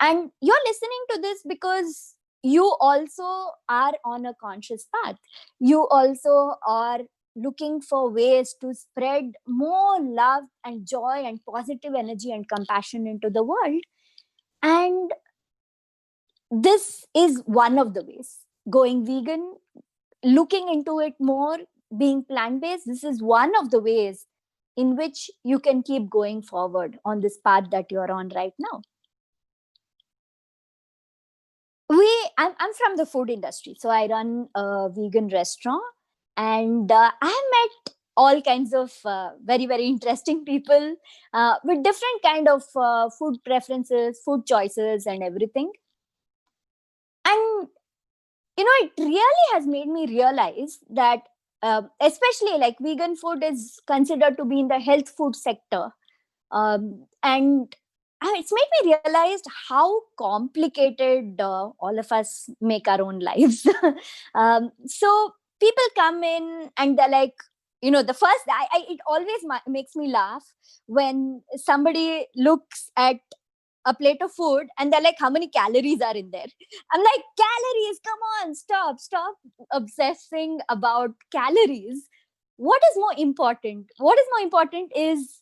and you're listening to this because you also are on a conscious path. You also are looking for ways to spread more love and joy and positive energy and compassion into the world. And this is one of the ways. Going vegan, looking into it more, being plant-based, this is one of the ways in which you can keep going forward on this path that you're on right now. I'm from the food industry, so I run a vegan restaurant, and I have met all kinds of very, very interesting people with different kind of food preferences, food choices, and everything. And it really has made me realize that especially like vegan food is considered to be in the health food sector, and it's made me realize how complicated all of us make our own lives. So people come in and they're like, the first, it always makes me laugh when somebody looks at a plate of food and they're like, how many calories are in there? I'm like, calories, come on, stop obsessing about calories. What is more important? What is more important is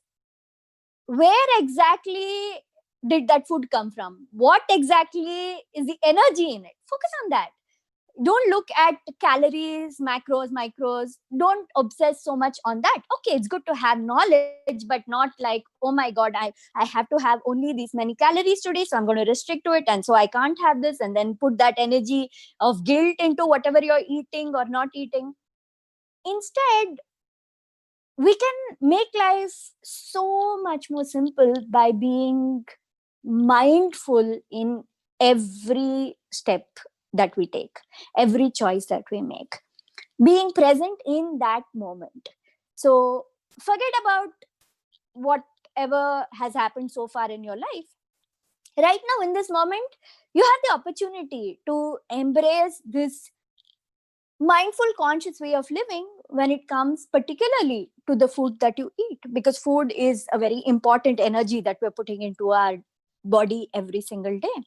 where exactly did that food come from? What exactly is the energy in it? Focus on that. Don't look at calories, macros, micros. Don't obsess so much on that. Okay, it's good to have knowledge, but not like, oh my God, I have to have only these many calories today, so I'm going to restrict to it, and so I can't have this, and then put that energy of guilt into whatever you're eating or not eating. Instead, we can make life so much more simple by being mindful in every step that we take, every choice that we make, being present in that moment. So forget about whatever has happened so far in your life. Right now, in this moment, you have the opportunity to embrace this mindful, conscious way of living when it comes particularly to the food that you eat, because food is a very important energy that we're putting into our body every single day.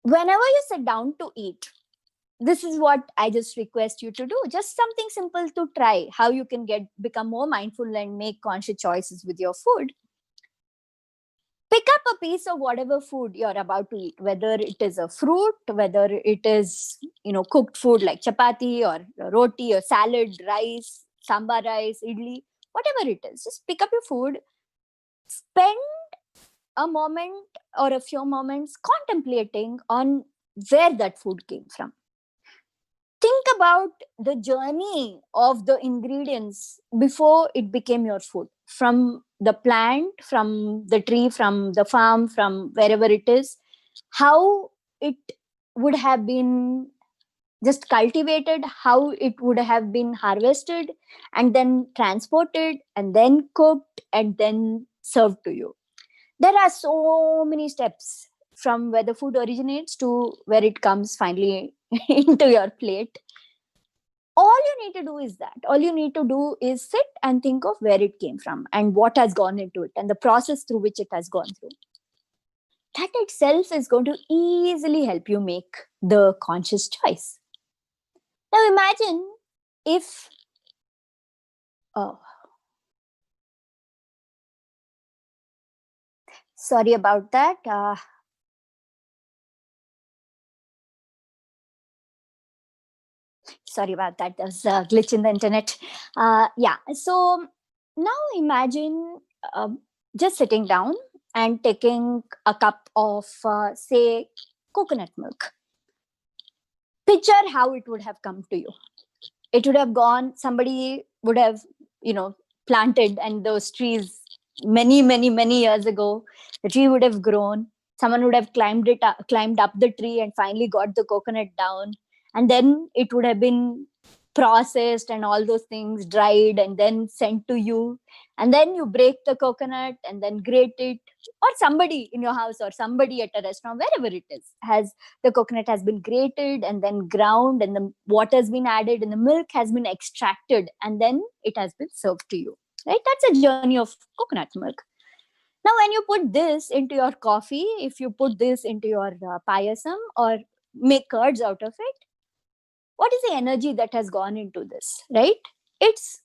Whenever you sit down to eat, this is what I just request you to do. Just something simple to try, how you can become more mindful and make conscious choices with your food. Pick up a piece of whatever food you're about to eat, whether it is a fruit, whether it is, cooked food like chapati or roti or salad, rice, sambar rice, idli, whatever it is. Just pick up your food, spend a moment or a few moments contemplating on where that food came from. Think about the journey of the ingredients before it became your food, from the plant, from the tree, from the farm, from wherever it is, how it would have been just cultivated, how it would have been harvested and then transported and then cooked and then served to you. There are so many steps from where the food originates to where it comes finally into your plate. All you need to do is that. All you need to do is sit and think of where it came from and what has gone into it and the process through which it has gone through. That itself is going to easily help you make the conscious choice. Now imagine if, sorry about that. Sorry about that. There's a glitch in the internet. So now imagine just sitting down and taking a cup of, say, coconut milk. Picture how it would have come to you. It would have gone, somebody would have, planted, and those trees many, many, many years ago, the tree would have grown. Someone would have climbed up the tree and finally got the coconut down. And then it would have been processed and all those things dried and then sent to you. And then you break the coconut and then grate it. Or somebody in your house or somebody at a restaurant, wherever it is, the coconut has been grated and then ground and the water has been added and the milk has been extracted and then it has been served to you. Right? That's a journey of coconut milk. Now, when you put this into your coffee, if you put this into your payasam or make curds out of it, what is the energy that has gone into this, right? It's,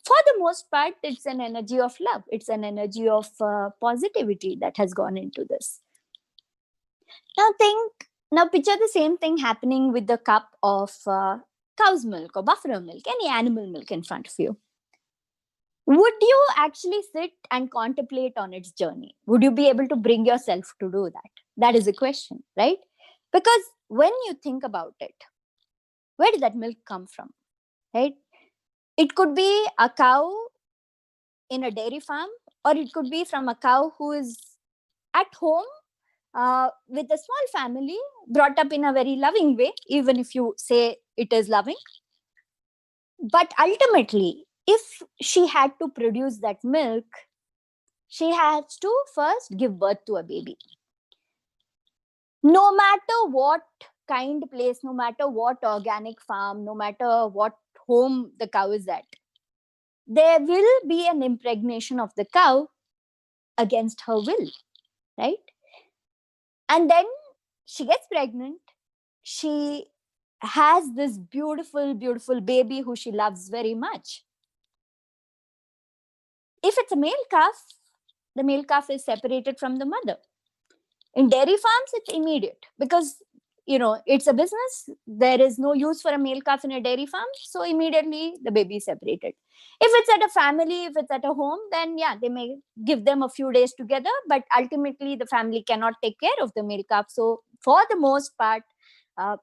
for the most part, it's an energy of love. It's an energy of positivity that has gone into this. Now picture the same thing happening with the cup of cow's milk or buffalo milk, any animal milk in front of you. Would you actually sit and contemplate on its journey? Would you be able to bring yourself to do that? That is a question, right? Because when you think about it, where did that milk come from, right? It could be a cow in a dairy farm, or it could be from a cow who is at home with a small family, brought up in a very loving way, even if you say it is loving. But ultimately, if she had to produce that milk, she has to first give birth to a baby. No matter what kind place, no matter what organic farm, no matter what home the cow is at, there will be an impregnation of the cow against her will, right? And then she gets pregnant. She has this beautiful, beautiful baby who she loves very much. If it's a male calf, the male calf is separated from the mother. In dairy farms, it's immediate because, it's a business. There is no use for a male calf in a dairy farm. So immediately the baby is separated. If it's at a family, if it's at a home, then yeah, they may give them a few days together, but ultimately the family cannot take care of the male calf. So for the most part,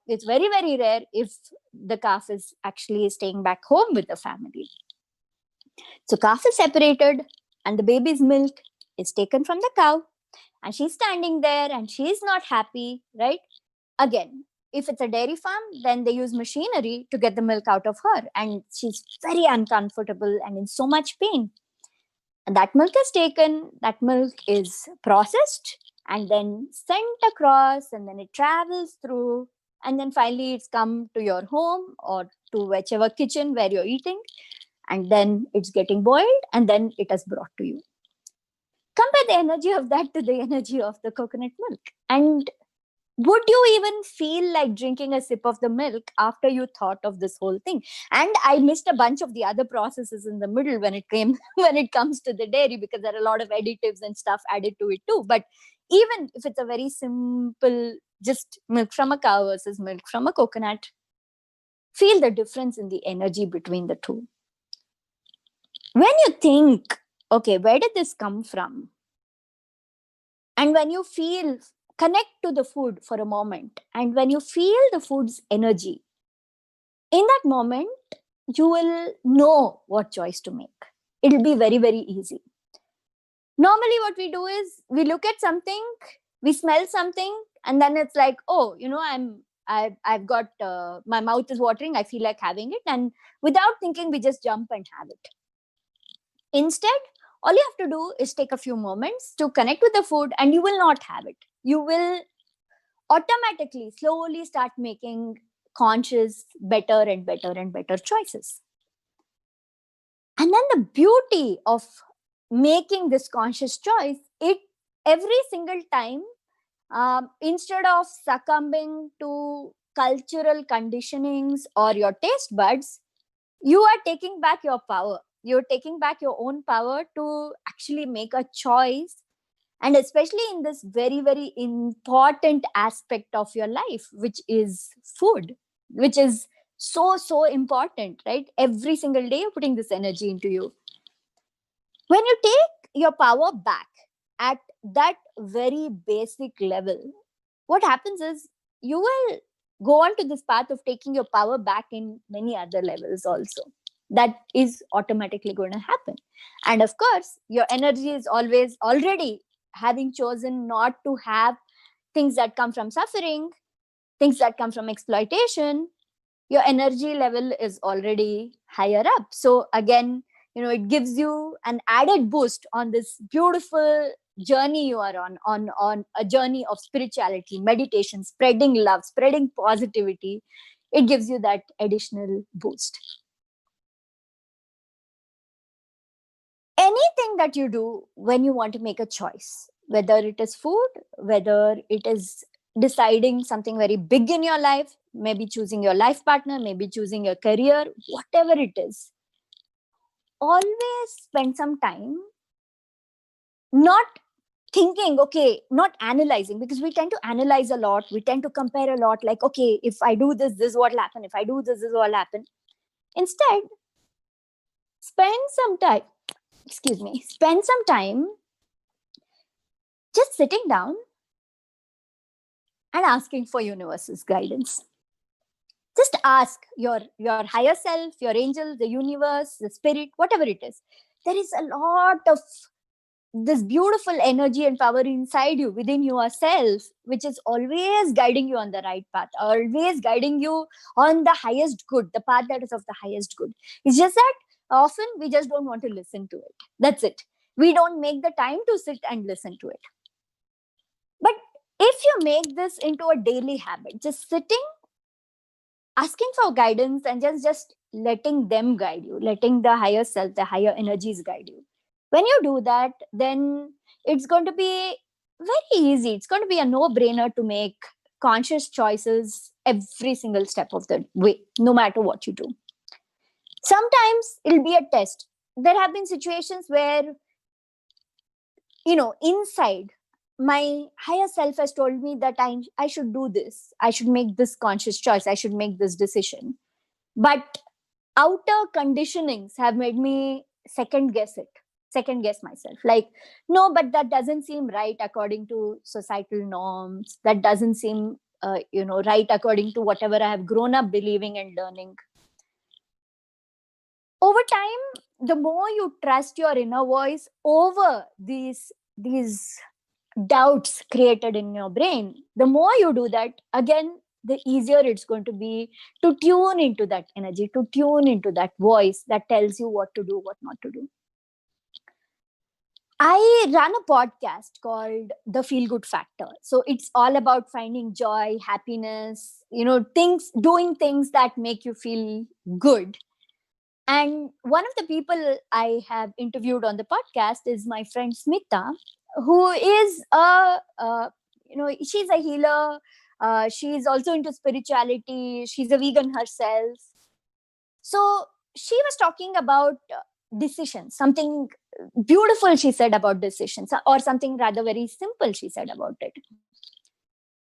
it's very, very rare if the calf is actually staying back home with the family. So calf is separated and the baby's milk is taken from the cow, and she's standing there and she's not happy, right? Again, if it's a dairy farm, then they use machinery to get the milk out of her, and she's very uncomfortable and in so much pain. And that milk is taken, that milk is processed and then sent across, and then it travels through, and then finally it's come to your home or to whichever kitchen where you're eating, and then it's getting boiled, and then it is brought to you. Compare the energy of that to the energy of the coconut milk. And would you even feel like drinking a sip of the milk after you thought of this whole thing? And I missed a bunch of the other processes in the middle when it comes to the dairy, because there are a lot of additives and stuff added to it too. But even if it's a very simple, just milk from a cow versus milk from a coconut, feel the difference in the energy between the two. When you think, okay, where did this come from? And when you connect to the food for a moment, and when you feel the food's energy, in that moment, you will know what choice to make. It'll be very, very easy. Normally, what we do is we look at something, we smell something, and then it's like, oh, I've got, my mouth is watering, I feel like having it. And without thinking, we just jump and have it. Instead, all you have to do is take a few moments to connect with the food, and you will not have it. You will automatically, slowly start making conscious, better and better and better choices. And then the beauty of making this conscious choice, every single time, instead of succumbing to cultural conditionings or your taste buds, you are taking back your power. You're taking back your own power to actually make a choice. And especially in this very, very important aspect of your life, which is food, which is so, so important, right? Every single day, you're putting this energy into you. When you take your power back at that very basic level, what happens is you will go on to this path of taking your power back in many other levels also. That is automatically going to happen. And of course, your energy is always already having chosen not to have things that come from suffering, things that come from exploitation. Your energy level is already higher up. So again, it gives you an added boost on this beautiful journey you are on a journey of spirituality, meditation, spreading love, spreading positivity. It gives you that additional boost. Anything that you do when you want to make a choice, whether it is food, whether it is deciding something very big in your life, maybe choosing your life partner, maybe choosing your career, whatever it is, always spend some time not thinking, okay, not analyzing, because we tend to analyze a lot. We tend to compare a lot, like, okay, if I do this, this is what will happen. If I do this, this is what will happen. Instead, spend some time just sitting down and asking for universe's guidance. Just ask your higher self, your angel, the universe, the spirit, whatever it is. There is a lot of this beautiful energy and power inside you, within yourself, which is always guiding you on the right path, always guiding you on the highest good, the path that is of the highest good. It's just that often we just don't want to listen to it. That's it. We don't make the time to sit and listen to it. But if you make this into a daily habit, just sitting, asking for guidance, and just letting them guide you, letting the higher self, the higher energies guide you. When you do that, then it's going to be very easy. It's going to be a no-brainer to make conscious choices every single step of the way, no matter what you do. Sometimes it'll be a test. there have been situations where, inside, my higher self has told me that I should do this. I should make this conscious choice. I should make this decision. But outer conditionings have made me second guess myself. Like, no, but that doesn't seem right according to societal norms. That doesn't seem, right according to whatever I have grown up believing and learning. Over time, the more you trust your inner voice over these doubts created in your brain, the more you do that, again, the easier it's going to be to tune into that energy, to tune into that voice that tells you what to do, what not to do. I run a podcast called The Feel Good Factor. So it's all about finding joy, happiness, doing things that make you feel good. And one of the people I have interviewed on the podcast is my friend Smita, who is she's a healer. She's also into spirituality. She's a vegan herself. So she was talking about decisions, something beautiful she said about decisions, or something rather very simple she said about it.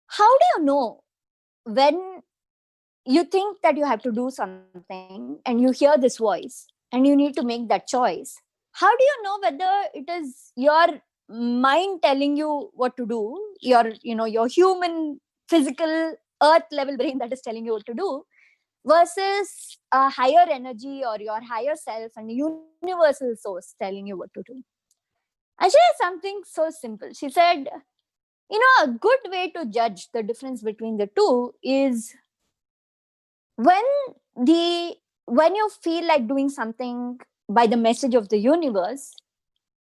How do you know when you think that you have to do something and you hear this voice and you need to make that choice? How do you know whether it is your mind telling you what to do, your human physical earth level brain that is telling you what to do, versus a higher energy or your higher self and universal source telling you what to do? And she said something so simple. She said, a good way to judge the difference between the two is when you feel like doing something by the message of the universe,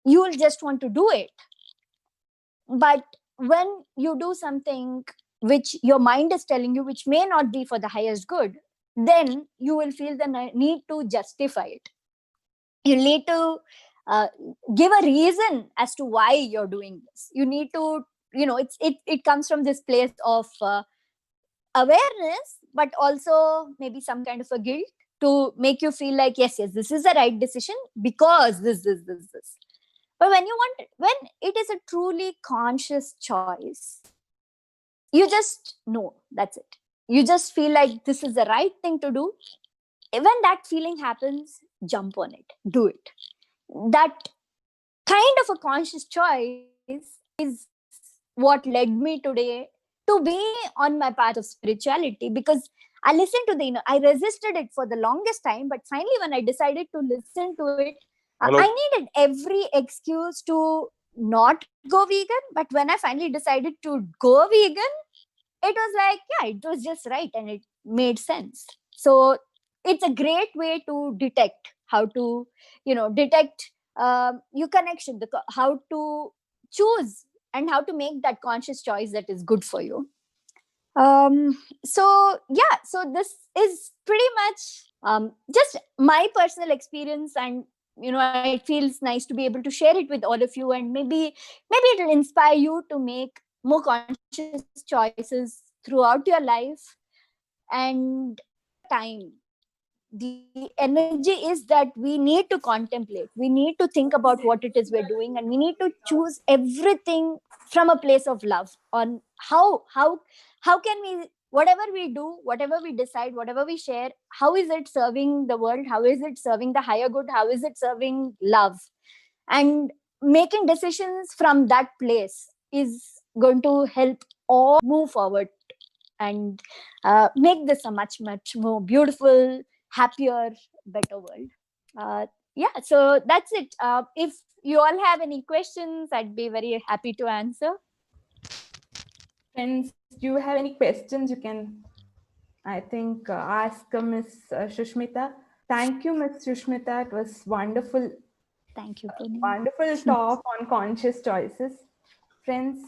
you will just want to do it. But when you do something which your mind is telling you, which may not be for the highest good, then you will feel the need to justify it. You need to give a reason as to why you're doing this. You need to, it comes from this place of awareness, but also maybe some kind of a guilt to make you feel like, yes, this is the right decision because this. But when it is a truly conscious choice, you just know, that's it. You just feel like this is the right thing to do. When that feeling happens, jump on it, do it. That kind of a conscious choice is what led me today to be on my path of spirituality, because I listened to I resisted it for the longest time, but finally when I decided to listen to it, I needed every excuse to not go vegan. But when I finally decided to go vegan, it was like, yeah, it was just right and it made sense. So it's a great way to detect how to, detect your connection, how to choose and how to make that conscious choice that is good for you. So this is pretty much just my personal experience, and it feels nice to be able to share it with all of you, and maybe it will inspire you to make more conscious choices throughout your life. And time, the energy is that we need to contemplate, we need to think about what it is we're doing, and we need to choose everything from a place of love on how can we, whatever we do, whatever we decide, whatever we share, how is it serving the world, how is it serving the higher good, how is it serving love? And making decisions from that place is going to help all move forward and make this a much more beautiful, happier, better world. So that's it. If you all have any questions, I'd be very happy to answer. Friends, do you have any questions? You can, I think, ask Ms. Shushmita. Thank you, Ms. Shushmita. It was wonderful. Thank you, Puni. Wonderful talk on conscious choices. Friends,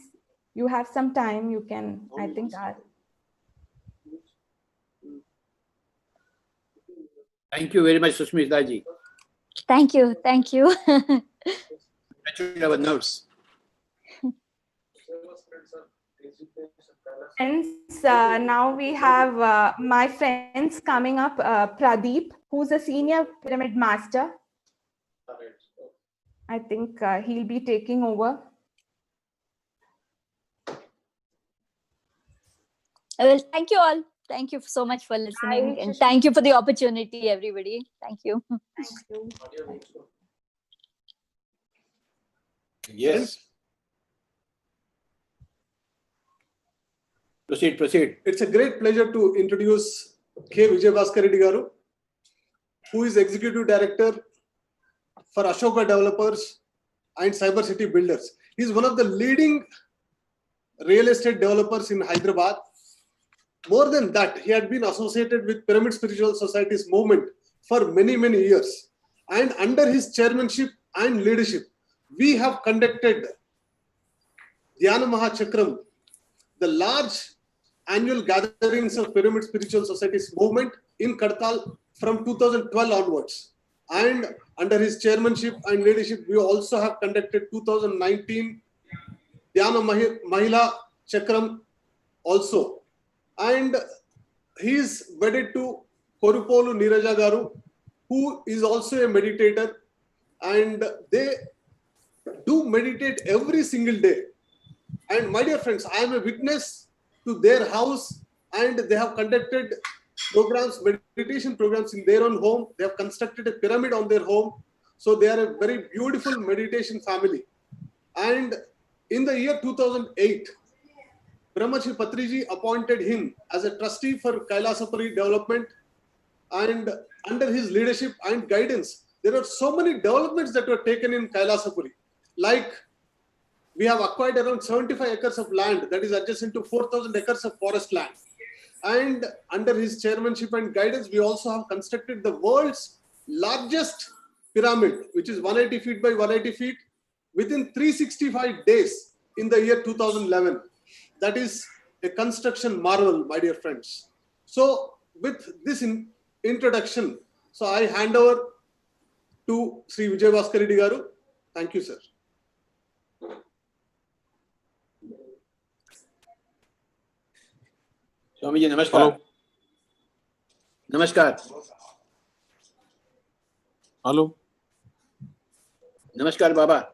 you have some time. You can, I think, ask. Thank you very much, Sushmita ji. Thank you. Touching our nerves. Friends, now we have my friends coming up, Pradeep, who's a senior pyramid master. I think he'll be taking over. Well, thank you all. Thank you so much for listening, and thank you for the opportunity, everybody. Thank you. Thank you. Yes. Proceed. It's a great pleasure to introduce K. Vijay Reddy Garu, who is Executive Director for Ashoka Developers and Cyber City Builders. He is one of the leading real estate developers in Hyderabad. More than that, he had been associated with Pyramid Spiritual Society's movement for many, many years. And under his chairmanship and leadership, we have conducted Dhyana Mahachakram, the large annual gatherings of Pyramid Spiritual Society's movement in Kartal from 2012 onwards. And under his chairmanship and leadership, we also have conducted 2019 Dhyana Mahila Chakram also. And he is wedded to Korupolu Niraja Garu, who is also a meditator, and they do meditate every single day. And my dear friends, I am a witness to their house, and they have conducted programs, meditation programs in their own home. They have constructed a pyramid on their home. So they are a very beautiful meditation family. And in the year 2008, Brahmaji Patriji appointed him as a trustee for Kailasapuri development, and under his leadership and guidance, there are so many developments that were taken in Kailasapuri. Like, we have acquired around 75 acres of land that is adjacent to 4,000 acres of forest land. And under his chairmanship and guidance, we also have constructed the world's largest pyramid, which is 180 feet by 180 feet, within 365 days in the year 2011. That is a construction marvel, my dear friends. So with this introduction, so I hand over to Sri Vijay Reddy Garu. Thank you, sir. Swamiji, namaskar. Hello. Namaskar. Hello. Namaskar, Baba.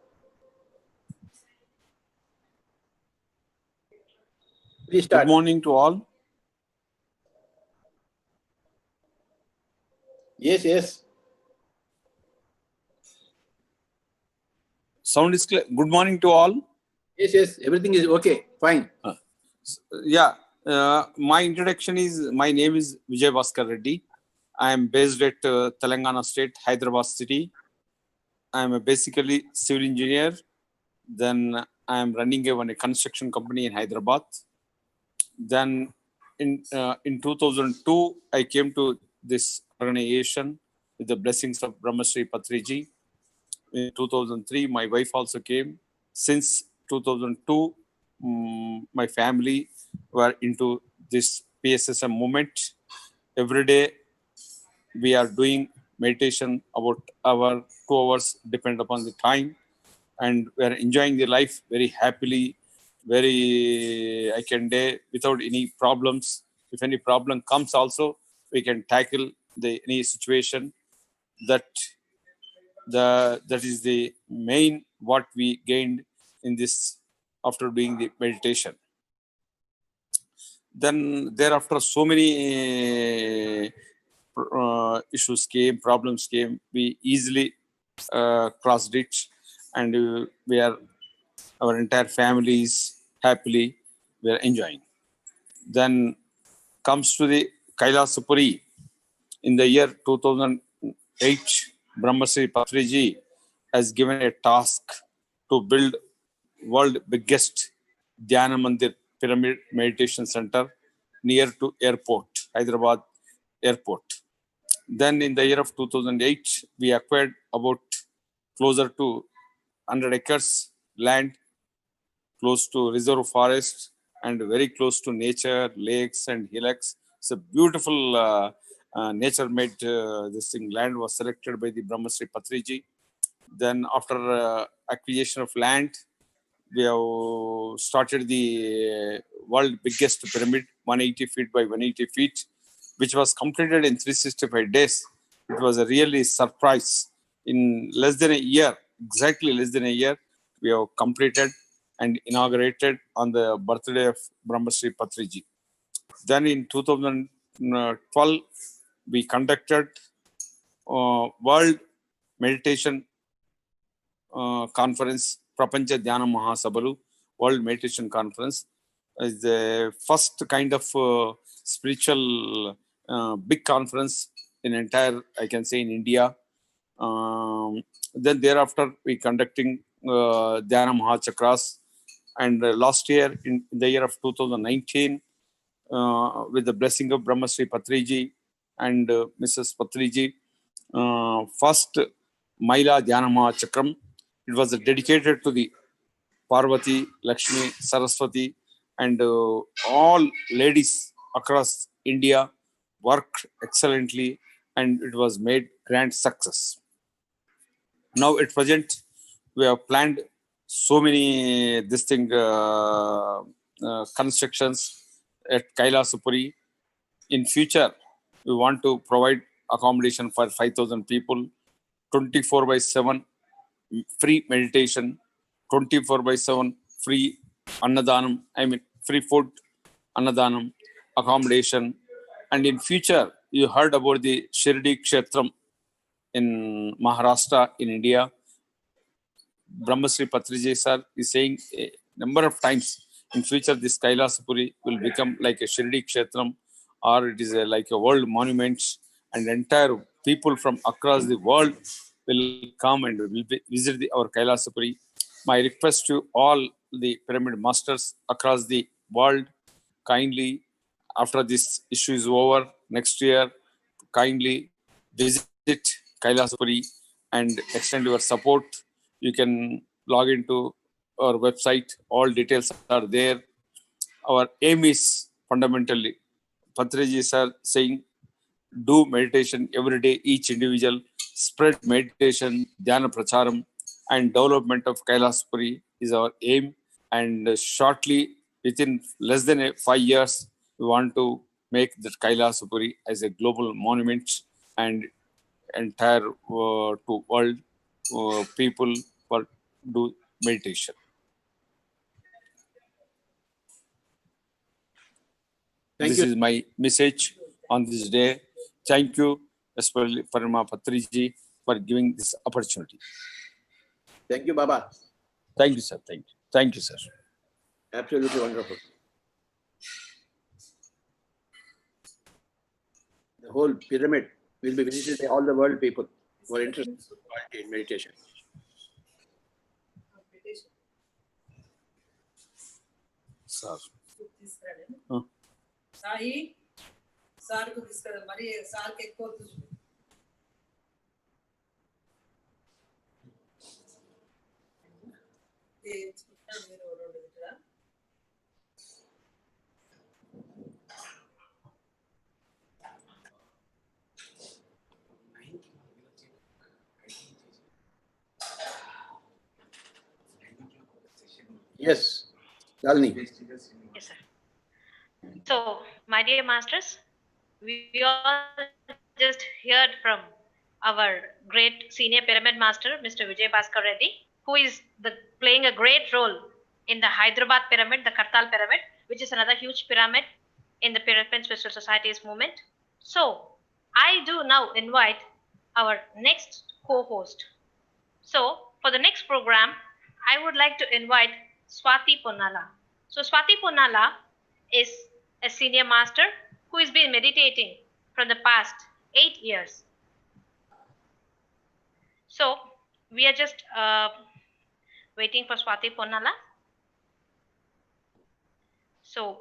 Please start. Good morning to all. Yes. Sound is clear. Good morning to all. Yes. Everything is okay. Fine. My introduction is, my name is Vijay Reddy. I am based at Telangana State, Hyderabad city. I am basically civil engineer. Then I am running a construction company in Hyderabad. Then in 2002, I came to this organization with the blessings of Brahmasri Patriji. In 2003, my wife also came. Since 2002, my family were into this PSSM movement. Every day, we are doing meditation about 2 hours, depend upon the time. And we are enjoying the life very happily, very, I can say, without any problems. If any problem comes also, we can tackle any situation. That is the main what we gained in this after doing the meditation. Then thereafter, so many issues came, problems came. We easily crossed it, and our entire family is happily, we are enjoying. Then comes to the Kailasapuri. In the year 2008, Brahmasri Patriji has given a task to build world biggest Dhyana Mandir Pyramid Meditation Center near to airport, Hyderabad airport. Then in the year of 2008, we acquired about closer to 100 acres land, close to reserve forest and very close to nature, lakes and hillocks. It's a beautiful nature-made this thing. Land was selected by the Brahmasri Patriji. Then after acquisition of land, we have started the world biggest pyramid, 180 feet by 180 feet, which was completed in 365 days. It was a really surprise. In less than a year, exactly less than a year, we have completed and inaugurated on the birthday of Brahmasri Patriji. Then in 2012, we conducted World Meditation Conference, Prapancha Dhyana Mahasabalu, World Meditation Conference, is the first kind of spiritual big conference in entire, I can say, in India. Then thereafter, we conducting Dhyana Mahachakras. And last year, in the year of 2019, with the blessing of Brahmasri Patriji and Mrs. Patriji, first Maila Dhyana Mahachakram. It was dedicated to the Parvati, Lakshmi, Saraswati, and all ladies across India worked excellently, and it was made grand success. Now at present, we have planned so many constructions at Kailasapuri. In future, we want to provide accommodation for 5,000 people, 24/7 free meditation, 24/7 free Annadanam, free food, Annadanam, accommodation. And in future, you heard about the Shirdi Kshetram in Maharashtra, in India. Brahmasri Patriji sir is saying a number of times, in future this Kailasapuri will become like a Shirdi Kshetram, or it is like a world monument, and entire people from across the world will come and will visit our Kailasapuri. My request to all the pyramid masters across the world, kindly, after this issue is over next year, kindly visit Kailasapuri and extend your support. You can log into our website. All details are there. Our aim is fundamentally, Patriji sir saying, do meditation every day, each individual, spread meditation, dhyana pracharam, and development of Kailasapuri is our aim. And shortly, within less than 5 years, we want to make the Kailasapuri as a global monument, and entire to world people for do meditation. This is my message on this day. Thank you, especially Parama Patriji, for giving this opportunity. Thank you, Baba. Thank you, sir. Thank you. Thank you, sir. Absolutely wonderful. The whole pyramid will be visited by all the world people who are interested in meditation. Sir. Sai, sir को discuss मरी साल के को Yes, Dalini. Yes, sir. So, my dear masters, we all just heard from our great senior pyramid master, Mr. Vijay Bhaskar Reddy, who is playing a great role in the Hyderabad pyramid, the Kartal pyramid, which is another huge pyramid in the Pyramid Spiritual Societies movement. So, I do now invite our next co-host. So, for the next program, I would like to invite Swati Ponnala. So, Swati Ponnala is a senior master who has been meditating from the past 8 years. So, we are just waiting for Swati Ponnala. So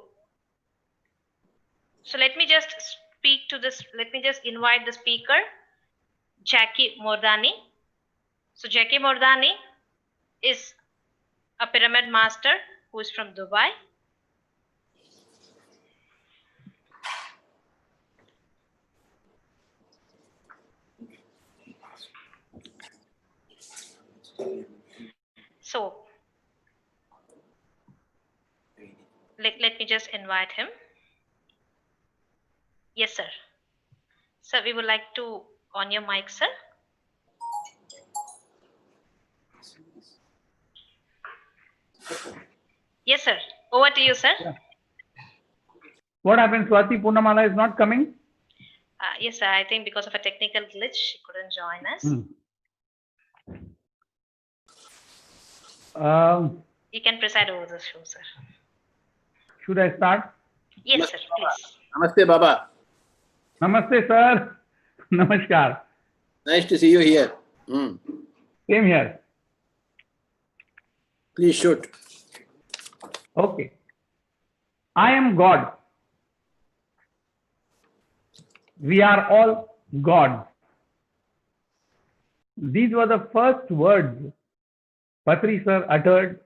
let me just speak to this. Let me just invite the speaker, Jackie Mordani. So Jackie Mordani is a pyramid master who is from Dubai. So let me just invite him. Yes, sir. Sir, we would like to on your mic, sir. Yes, sir. Over to you, sir. Yeah. What happened? Swati Purnamala is not coming? Yes, sir. I think because of a technical glitch, she couldn't join us. You can preside over the show, sir. Should I start? Yes, sir. Please. Namaste, Baba. Namaste, sir. Namaskar. Nice to see you here. Same here. Please shoot. Okay. I am God. We are all gods. These were the first words Patri sir uttered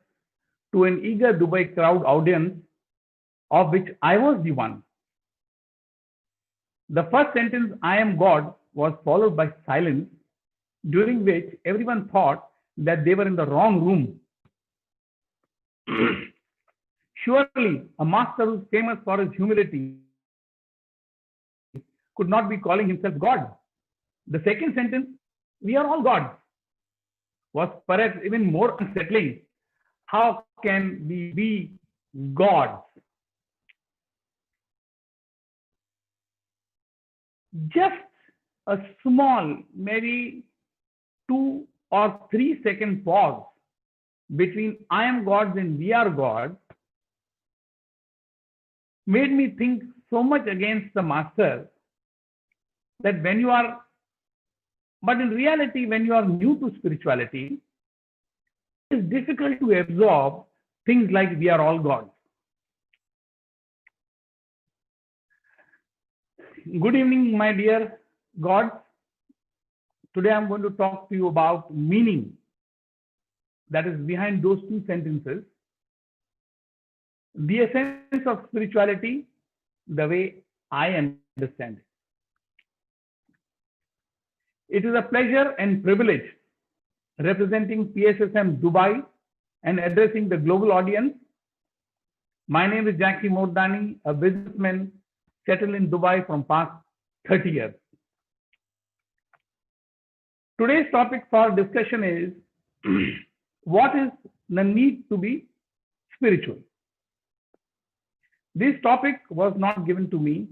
to an eager Dubai crowd audience, of which I was the one. The first sentence, I am God, was followed by silence, during which everyone thought that they were in the wrong room. Surely, a master who is famous for his humility could not be calling himself God. The second sentence, we are all gods, was perhaps even more unsettling. How can we be gods? Just a small, maybe 2 or 3 second pause between I am gods and we are gods made me think so much against the master that when you are, but in reality, when you are new to spirituality, it is difficult to absorb things like we are all gods. Good evening, my dear gods. Today I'm going to talk to you about meaning that is behind those 2 sentences. The essence of spirituality, the way I understand it. It is a pleasure and privilege representing PSSM Dubai and addressing the global audience. My name is Jackie Mordani, a businessman settled in Dubai from past 30 years. Today's topic for discussion is what is the need to be spiritual? This topic was not given to me,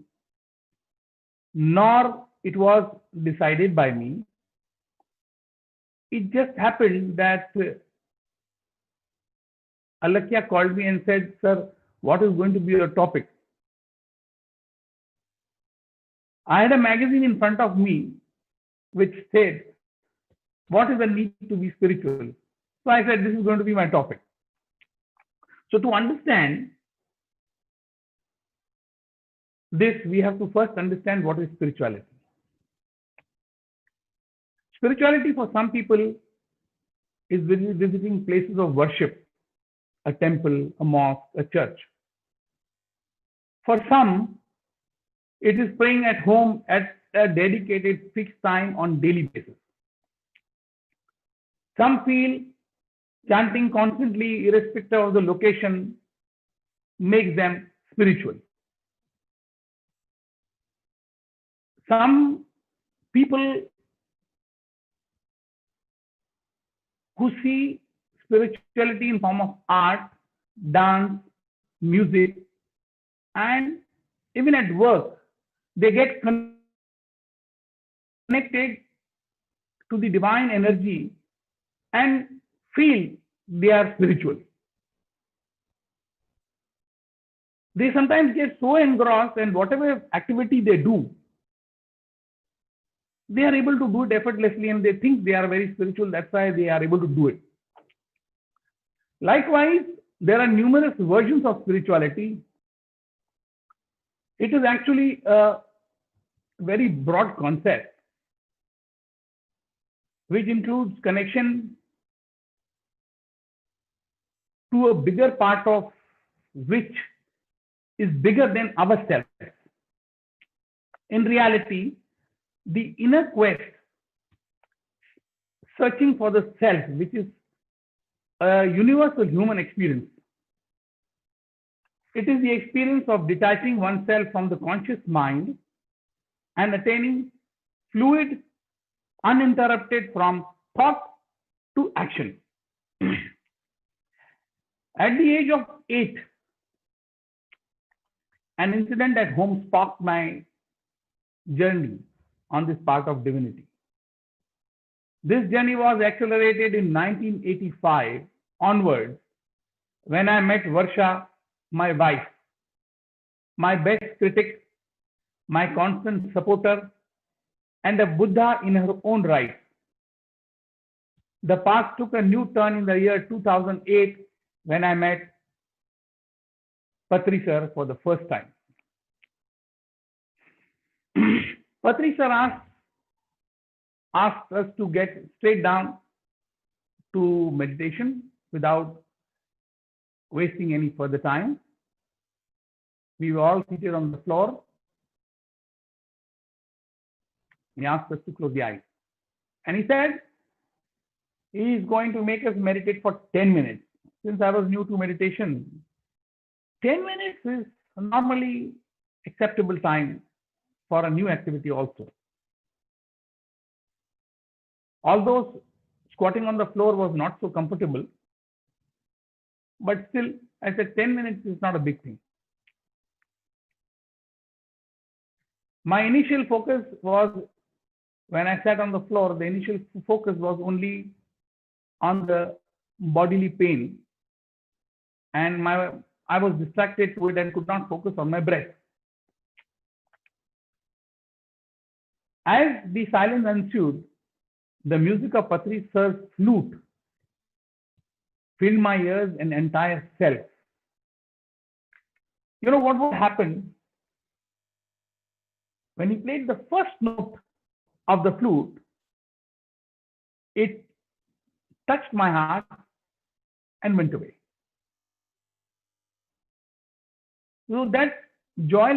nor it was decided by me. It just happened that Alakya called me and said, sir, what is going to be your topic? I had a magazine in front of me which said, what is the need to be spiritual? So I said, this is going to be my topic. So to understand this, we have to first understand what is spirituality. Spirituality for some people is visiting places of worship, a temple, a mosque, a church. For some, it is praying at home at a dedicated fixed time on daily basis. Some feel chanting constantly, irrespective of the location, makes them spiritual. Some people who see spirituality in form of art, dance, music, and even at work, they get connected to the divine energy and feel they are spiritual. They sometimes get so engrossed in whatever activity they do, they are able to do it effortlessly and they think they are very spiritual. That's why they are able to do it. Likewise, there are numerous versions of spirituality. It is actually a very broad concept, which includes connection to a bigger part of which is bigger than ourselves. In reality, the inner quest, searching for the self, which is a universal human experience. It is the experience of detaching oneself from the conscious mind and attaining fluid, uninterrupted from thought to action. At the age of 8, an incident at home sparked my journey on this path of divinity. This journey was accelerated in 1985 onwards when I met Varsha, my wife, my best critic, my constant supporter, and a Buddha in her own right. The path took a new turn in the year 2008 when I met Patri sir for the first time. Patri sir asked us to get straight down to meditation without wasting any further time. We were all seated on the floor. He asked us to close the eyes. And he said, he is going to make us meditate for 10 minutes. Since I was new to meditation, 10 minutes is normally acceptable time for a new activity also. Although squatting on the floor was not so comfortable, but still, I said 10 minutes is not a big thing. My initial focus was, when I sat on the floor, the initial focus was only on the bodily pain, and I was distracted to it and could not focus on my breath. As the silence ensued, the music of Patri sir's flute filled my ears and entire self. You know what would happen? When he played the first note of the flute, it touched my heart and went away. So that joy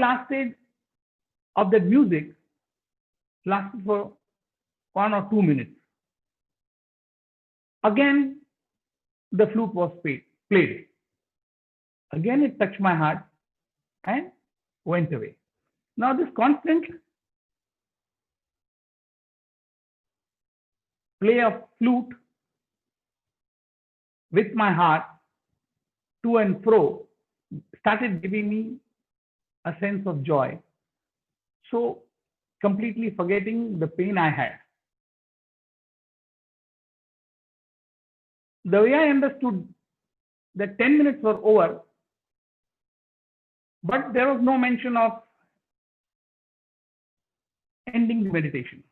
of that music lasted for 1 or 2 minutes. Again, the flute was played. Again, it touched my heart and went away. Now, this constant play of flute with my heart to and fro started giving me a sense of joy. So, completely forgetting the pain I had. The way I understood that 10 minutes were over, but there was no mention of ending the meditation.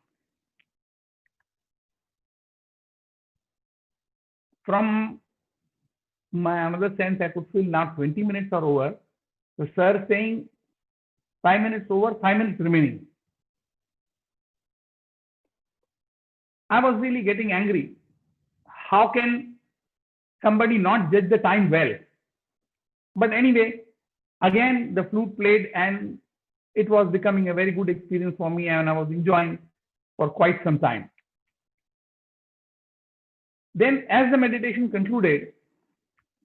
From my another sense, I could feel now 20 minutes are over. The sir saying 5 minutes over, 5 minutes remaining. I was really getting angry. How can somebody not judge the time well? But anyway, again, the flute played and it was becoming a very good experience for me, and I was enjoying for quite some time. Then as the meditation concluded,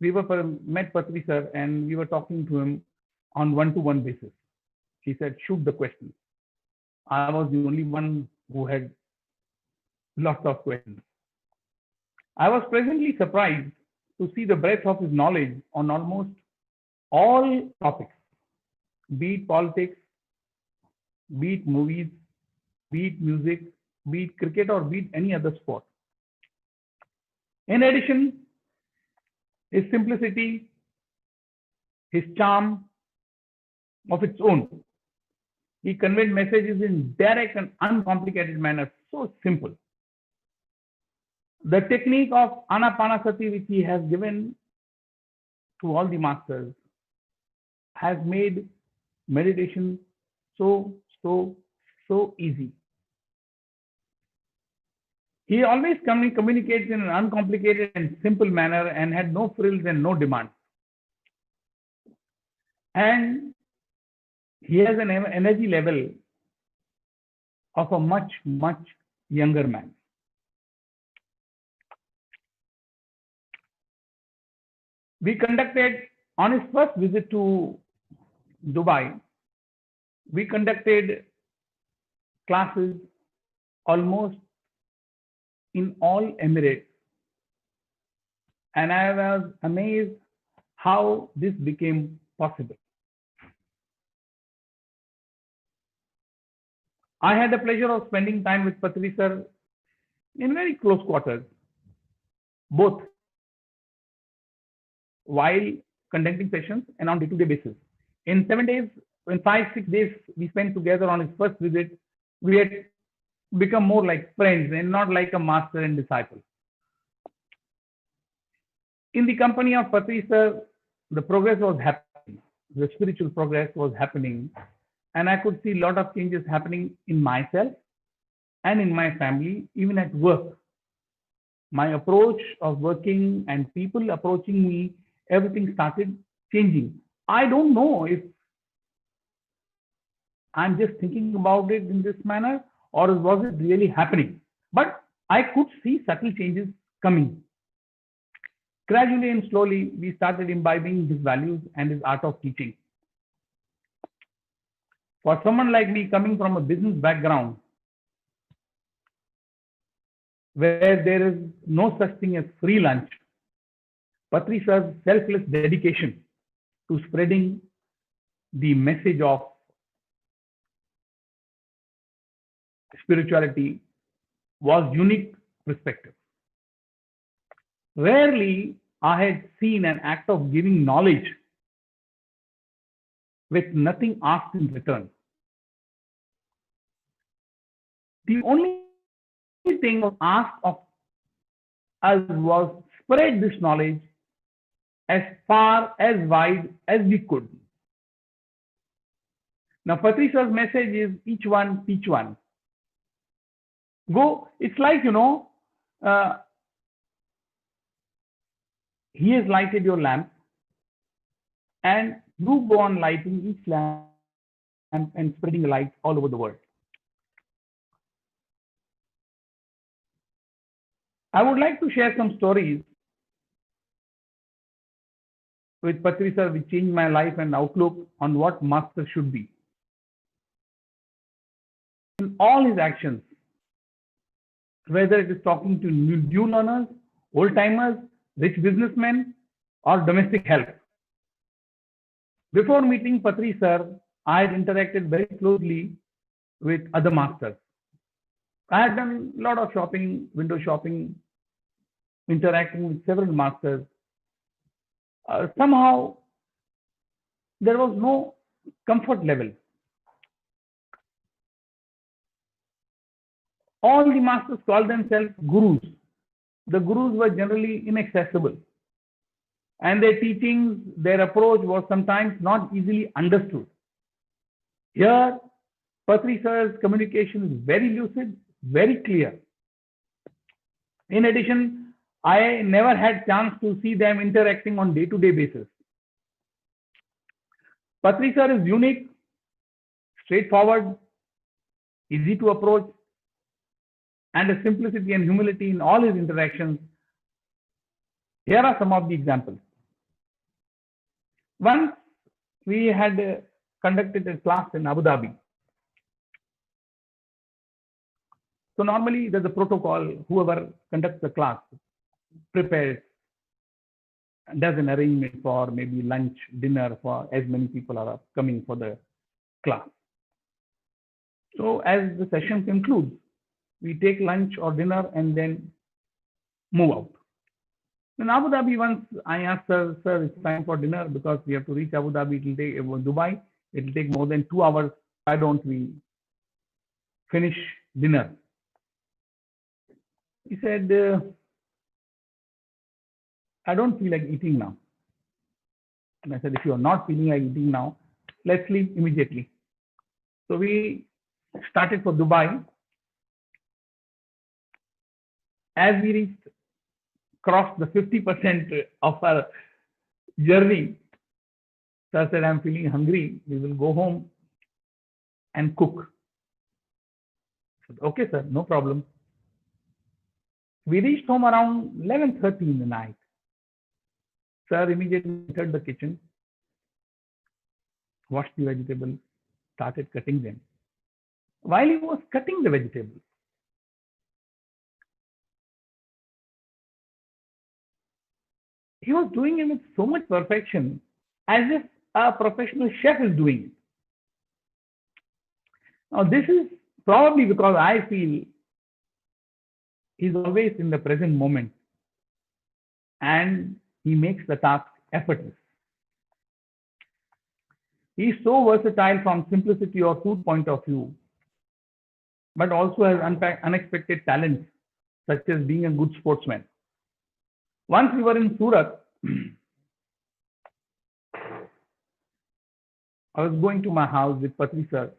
we met Patri sir and we were talking to him on one-to-one basis. He said, shoot the questions. I was the only one who had lots of questions. I was pleasantly surprised to see the breadth of his knowledge on almost all topics, be it politics, be it movies, be it music, be it cricket, or be it any other sport. In addition, his simplicity, his charm of its own. He conveyed messages in direct and uncomplicated manner, so simple. The technique of Anapanasati, which he has given to all the masters, has made meditation so easy. He always communicates in an uncomplicated and simple manner and had no frills and no demands. And he has an energy level of a much, much younger man. We conducted, on his first visit to Dubai, we conducted classes almost in all Emirates. And I was amazed how this became possible. I had the pleasure of spending time with Patri sir in very close quarters, both while conducting sessions and on day-to-day basis. In 7 days, in 5-6 days we spent together on his first visit, we had become more like friends and not like a master and disciple. In the company of Patri sir, the progress was happening, the spiritual progress was happening, and I could see a lot of changes happening in myself and in my family, even at work. My approach of working and people approaching me, everything started changing. I don't know if I'm just thinking about it in this manner or was it really happening, but I could see subtle changes coming. Gradually and slowly, we started imbibing his values and his art of teaching. For someone like me coming from a business background, where there is no such thing as free lunch, Patri sir's selfless dedication to spreading the message of spirituality was unique perspective. Rarely I had seen an act of giving knowledge with nothing asked in return. The only thing asked of us was spread this knowledge as far as wide as we could. Now, Patri sir's message is each one teach one. Go, it's like, he has lighted your lamp and you go on lighting each lamp and spreading the light all over the world. I would like to share some stories with Patri sir which changed my life and outlook on what master should be. In all his actions, whether it is talking to new learners, old timers, rich businessmen, or domestic help. Before meeting Patri sir, I had interacted very closely with other masters. I had done a lot of shopping, window shopping, interacting with several masters. Somehow, there was no comfort level. All the masters called themselves gurus. The gurus were generally inaccessible. And their teachings, their approach was sometimes not easily understood. Here, Patri sir's communication is very lucid, very clear. In addition, I never had chance to see them interacting on day-to-day basis. Patri sir is unique, straightforward, easy to approach, and a simplicity and humility in all his interactions. Here are some of the examples. Once we had conducted a class in Abu Dhabi. So normally there's a protocol, whoever conducts the class prepares, does an arrangement for maybe lunch, dinner for as many people are coming for the class. So as the session concludes, we take lunch or dinner and then move out. In Abu Dhabi, once I asked sir, it's time for dinner because we have to reach Abu Dhabi, Dubai, it will take more than 2 hours. Why don't we finish dinner? He said, I don't feel like eating now. And I said, if you are not feeling like eating now, let's leave immediately. So we started for Dubai. As we crossed the 50% of our journey, sir said, I'm feeling hungry. We will go home and cook. I said, okay, sir, no problem. We reached home around 11:30 in the night. Sir immediately entered the kitchen, washed the vegetables, started cutting them. While he was cutting the vegetables, he was doing it with so much perfection, as if a professional chef is doing it. Now, this is probably because I feel he's always in the present moment and he makes the task effortless. He's so versatile from simplicity or food point of view, but also has unexpected talents, such as being a good sportsman. Once we were in Surat, I was going to my house with Patri sir.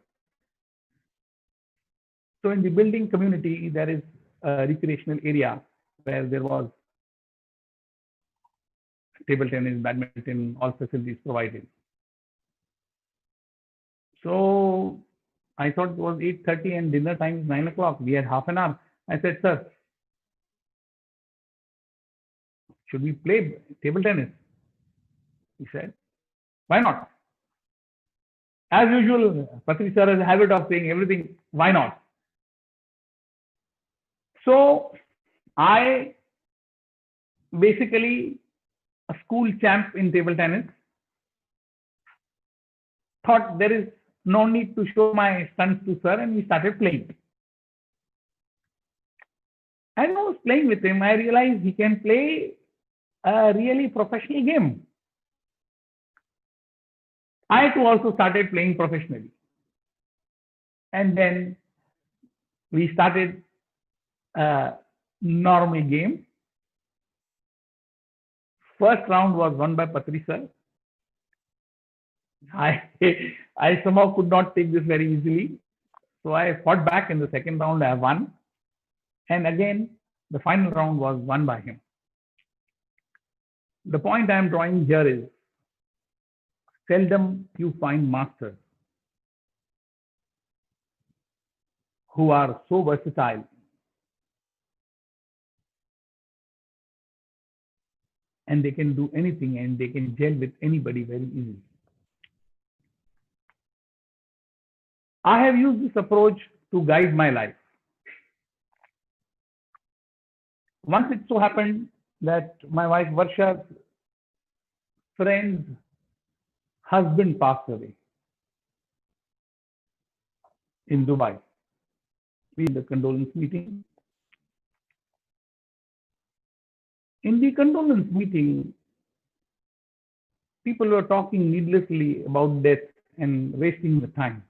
So in the building community, there is a recreational area where there was table tennis, badminton, all facilities provided. So I thought it was 8:30 and dinner time is 9 o'clock. We had half an hour. I said, sir, should we play table tennis? He said, why not? As usual, Patri sir has a habit of saying everything, why not? So I basically, a school champ in table tennis, thought there is no need to show my stunts to sir, and we started playing. As I was playing with him, I realized he can play a really professional game. I too also started playing professionally. And then we started a normal game. First round was won by Patri sir. I somehow could not take this very easily. So I fought back in the second round, I won. And again, the final round was won by him. The point I am drawing here is, seldom you find masters who are so versatile and they can do anything and they can gel with anybody very easily. I have used this approach to guide my life. Once it so happened that my wife Varsha's friend's husband passed away in Dubai. We had the condolence meeting. In the condolence meeting, people were talking needlessly about death and wasting the time.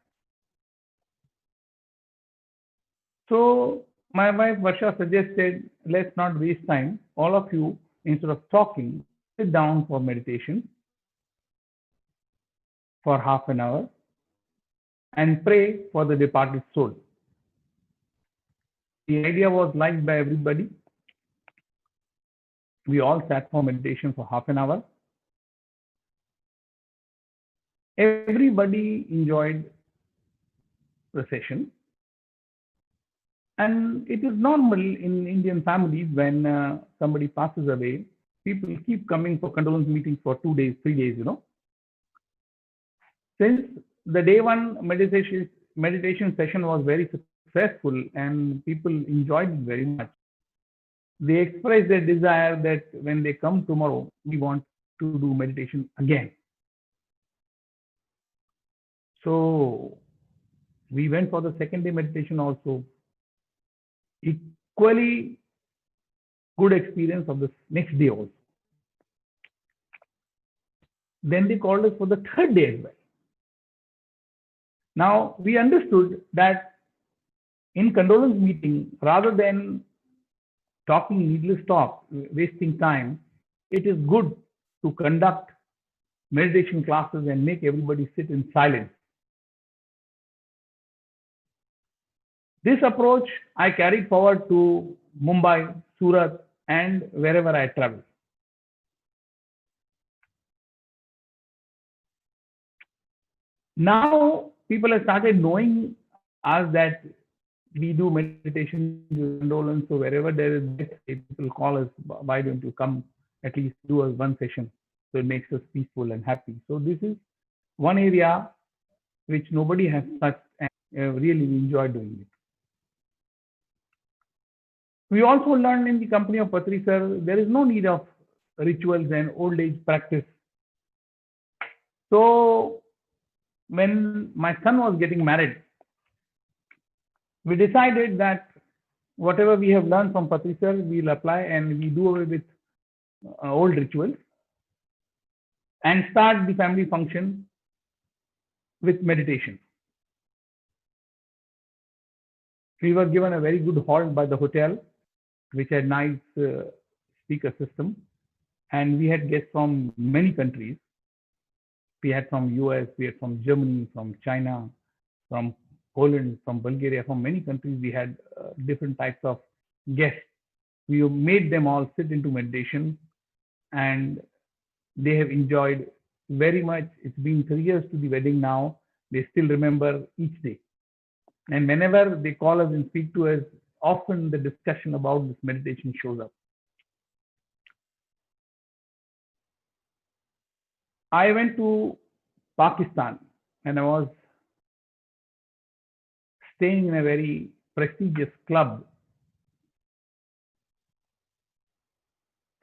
So my wife Varsha suggested, let's not waste time. All of you, instead of talking, sit down for meditation for half an hour and pray for the departed soul. The idea was liked by everybody. We all sat for meditation for half an hour. Everybody enjoyed the session. And it is normal in Indian families when somebody passes away, people keep coming for condolence meetings for 2 days, 3 days, you know. Since the day one meditation session was very successful and people enjoyed it very much, they expressed their desire that when they come tomorrow, we want to do meditation again. So we went for the second day meditation also. Equally good experience of the next day also. Then they called us for the third day as well. Now we understood that in condolence meeting, rather than talking needless talk, wasting time, it is good to conduct meditation classes and make everybody sit in silence. This approach I carried forward to Mumbai, Surat, and wherever I travel. Now people have started knowing us that we do meditation condolence. So wherever there is death, people call us, why don't you come at least do us one session? So it makes us peaceful and happy. So this is one area which nobody has touched, and really we enjoy doing it. We also learned in the company of Patri sir, there is no need of rituals and old age practice. So when my son was getting married, we decided that whatever we have learned from Patri sir, we'll apply and we do away with old rituals and start the family function with meditation. We were given a very good hall by the hotel, which had nice speaker system, and we had guests from many countries. We had from US, we had from Germany, from China, from Poland, from Bulgaria, from many countries. We had different types of guests. We made them all sit into meditation, and they have enjoyed very much. It's been 3 years to the wedding now. They still remember each day. And whenever they call us and speak to us, often the discussion about this meditation shows up. I went to Pakistan and I was staying in a very prestigious club.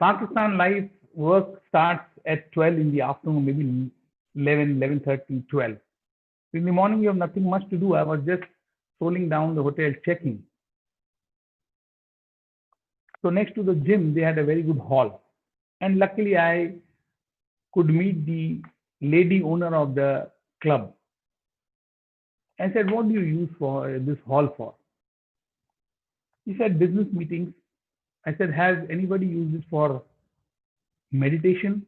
Pakistan life work starts at 12 in the afternoon, maybe 11, 11:30, 12. In the morning, you have nothing much to do. I was just strolling down the hotel checking. So next to the gym, they had a very good hall. And luckily, I could meet the lady owner of the club. I said, what do you use for this hall for? He said, business meetings. I said, has anybody used it for meditation?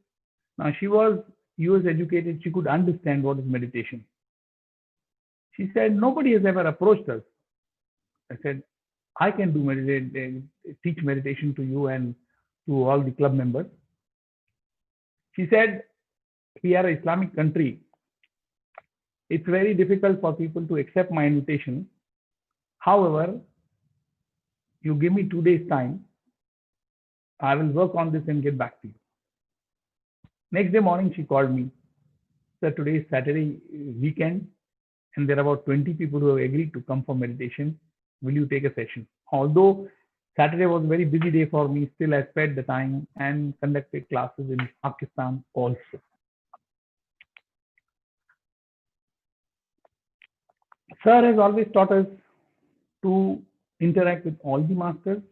Now, she was US educated. She could understand what is meditation. She said, nobody has ever approached us. I said, I can do teach meditation to you and to all the club members. She said, we are an Islamic country. It's very difficult for people to accept my invitation. However, you give me 2 days time. I will work on this and get back to you. Next day morning, she called me. Sir, today is Saturday weekend, and there are about 20 people who have agreed to come for meditation. Will you take a session? Although Saturday was a very busy day for me, still I spent the time and conducted classes in Pakistan also. Sir has always taught us to interact with all the masters.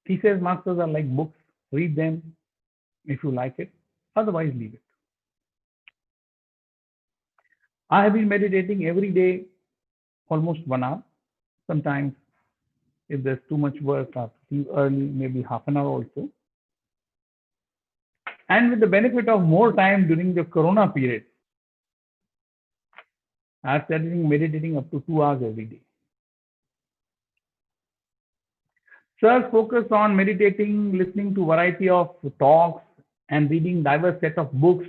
He says masters are like books. Read them if you like it. Otherwise, leave it. I have been meditating every day, almost 1 hour. Sometimes, if there's too much work, I have to leave early, maybe half an hour also. And with the benefit of more time during the Corona period, I have started meditating up to 2 hours every day. Sir's focus on meditating, listening to variety of talks, and reading diverse set of books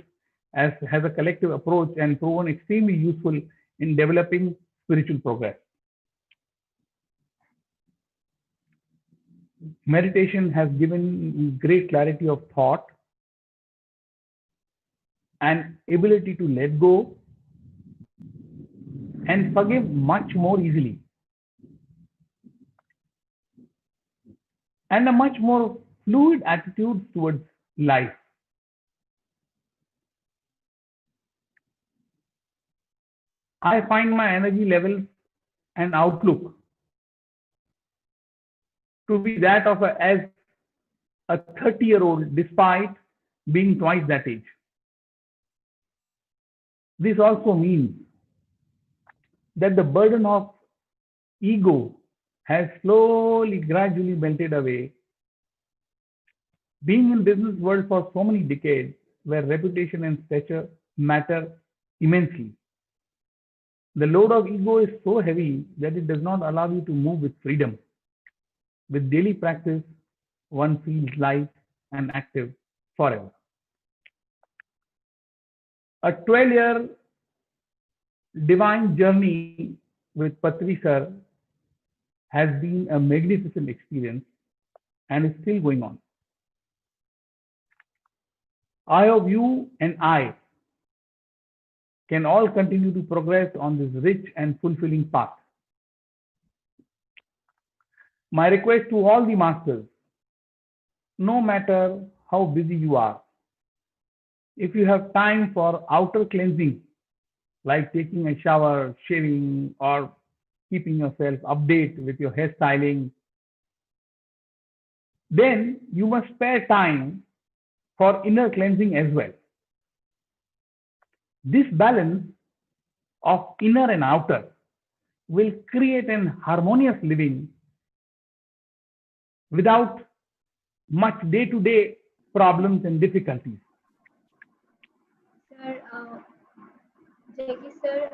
has a collective approach and proven extremely useful in developing spiritual progress. Meditation has given great clarity of thought and ability to let go and forgive much more easily, and a much more fluid attitude towards life. I find my energy levels and outlook to be that of as a 30-year-old, despite being twice that age. This also means that the burden of ego has slowly, gradually melted away. Being in business world for so many decades, where reputation and stature matter immensely, the load of ego is so heavy that it does not allow you to move with freedom. With daily practice, one feels light and active forever. A 12-year divine journey with Patri Sir has been a magnificent experience and is still going on. I hope you and I can all continue to progress on this rich and fulfilling path. My request to all the masters no matter how busy you are. If you have time for outer cleansing, like taking a shower, shaving, or keeping yourself updated with your hairstyling, then you must spare time for inner cleansing as well. This balance of inner and outer will create an harmonious living without much day-to-day problems and difficulties. Sir, Jackie sir.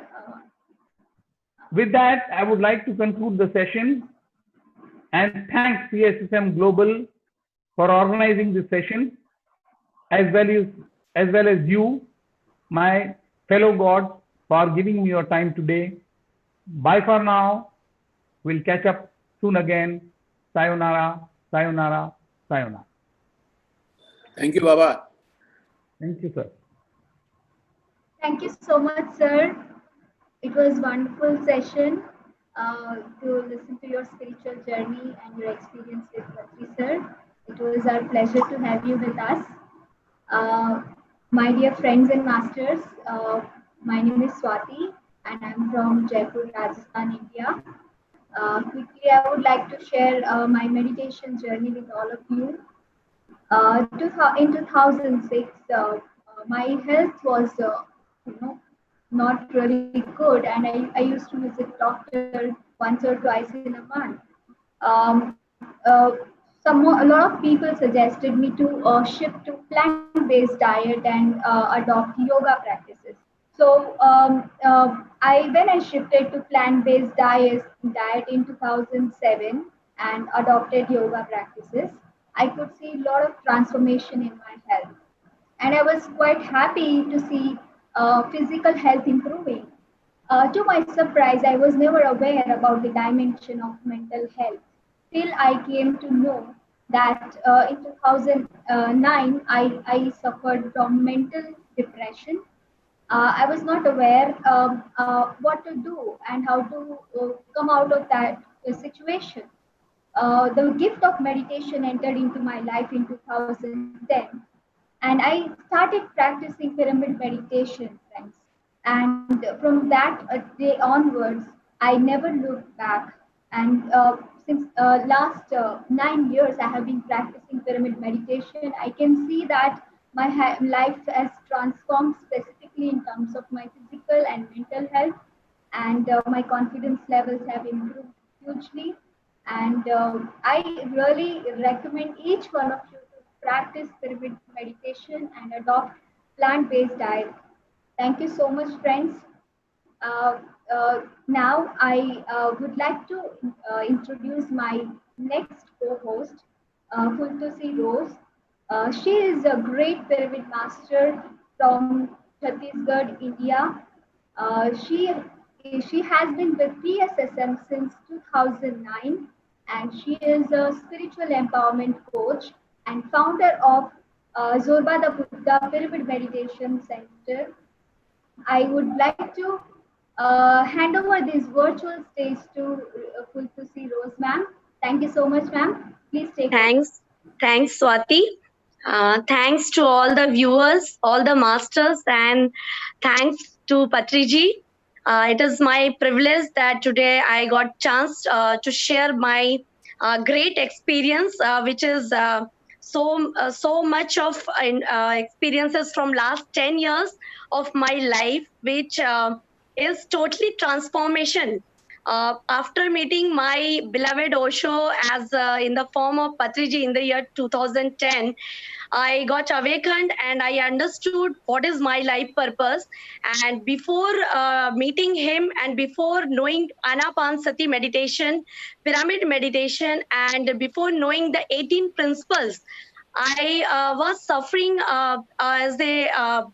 With that, I would like to conclude the session and thank PSSM Global for organizing this session, as well as you, my fellow gods, for giving me your time today. Bye for now. We'll catch up soon again. Sayonara, sayonara, sayonara. Thank you, Baba. Thank you, sir. Thank you so much, sir. It was a wonderful session to listen to your spiritual journey and your experience with Patri, sir. It was our pleasure to have you with us. My dear friends and masters, my name is Swati and I'm from Jaipur, Rajasthan, India. Quickly, I would like to share my meditation journey with all of you. In 2006, my health was, not really good, and I used to visit doctor once or twice in a month. A lot of people suggested me to shift to plant-based diet and adopt yoga practices. So when I shifted to plant-based diet in 2007 and adopted yoga practices, I could see a lot of transformation in my health. And I was quite happy to see physical health improving. To my surprise, I was never aware about the dimension of mental health till I came to know that in 2009, I suffered from mental depression. I was not aware what to do and how to come out of that situation. The gift of meditation entered into my life in 2010, and I started practicing pyramid meditation, friends. And from that day onwards, I never looked back. And since last 9 years, I have been practicing pyramid meditation. I can see that my life has transformed specifically in terms of my physical and mental health, and my confidence levels have improved hugely. And I really recommend each one of you to practice pyramid meditation and adopt plant-based diet. Thank you so much, friends. Now I would like to introduce my next co-host, Fultusi Rose. She is a great pyramid master from Chhattisgarh, India. She has been with PSSM since 2009, and she is a spiritual empowerment coach and founder of Zorba the Buddha Pyramid Meditation Center. I would like to hand over this virtual stage to Fultusi Rose, ma'am. Thank you so much, ma'am. Please take Thanks. Thanks, Swati. Thanks to all the viewers, all the masters, and thanks to Patriji. It is my privilege that today I got chance to share my great experience, which is so much of experiences from last 10 years of my life, which is totally transformation. After meeting my beloved Osho as in the form of Patriji in the year 2010, I got awakened and I understood what is my life purpose. And before meeting him and before knowing Anapanasati meditation, pyramid meditation, and before knowing the 18 principles, I was suffering as a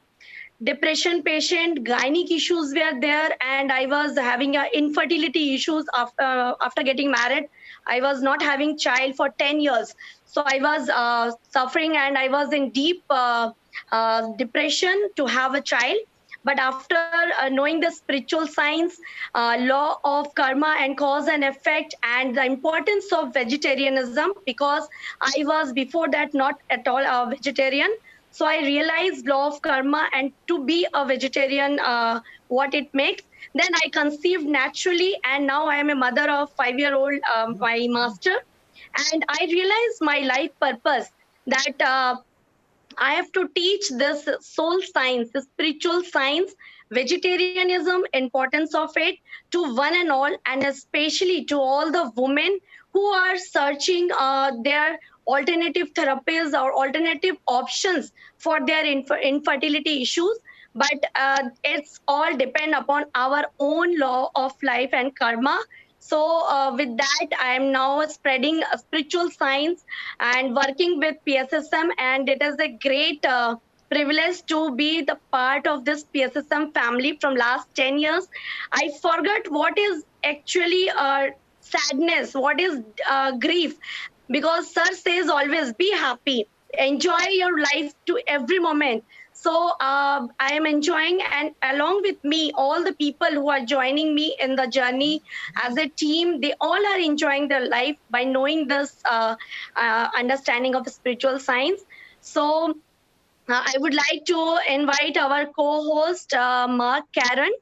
depression patient, gynec issues were there, and I was having infertility issues after getting married. I was not having child for 10 years. So I was suffering and I was in deep depression to have a child. But after knowing the spiritual science, law of karma and cause and effect, and the importance of vegetarianism, because I was before that not at all a vegetarian. So I realized law of karma and to be a vegetarian, what it makes. Then I conceived naturally, and now I am a mother of 5-year-old, my master. And I realized my life purpose, that I have to teach this soul science, the spiritual science, vegetarianism, importance of it to one and all, and especially to all the women who are searching their alternative therapies or alternative options for their infertility issues. But it's all depend upon our own law of life and karma. So with that, I am now spreading spiritual science and working with PSSM, and it is a great privilege to be the part of this PSSM family from last 10 years. I forgot what is actually sadness, what is grief, because sir says always be happy, enjoy your life to every moment. So I am enjoying, and along with me, all the people who are joining me in the journey as a team, they all are enjoying their life by knowing this understanding of spiritual science. So I would like to invite our co-host, Mark Karen,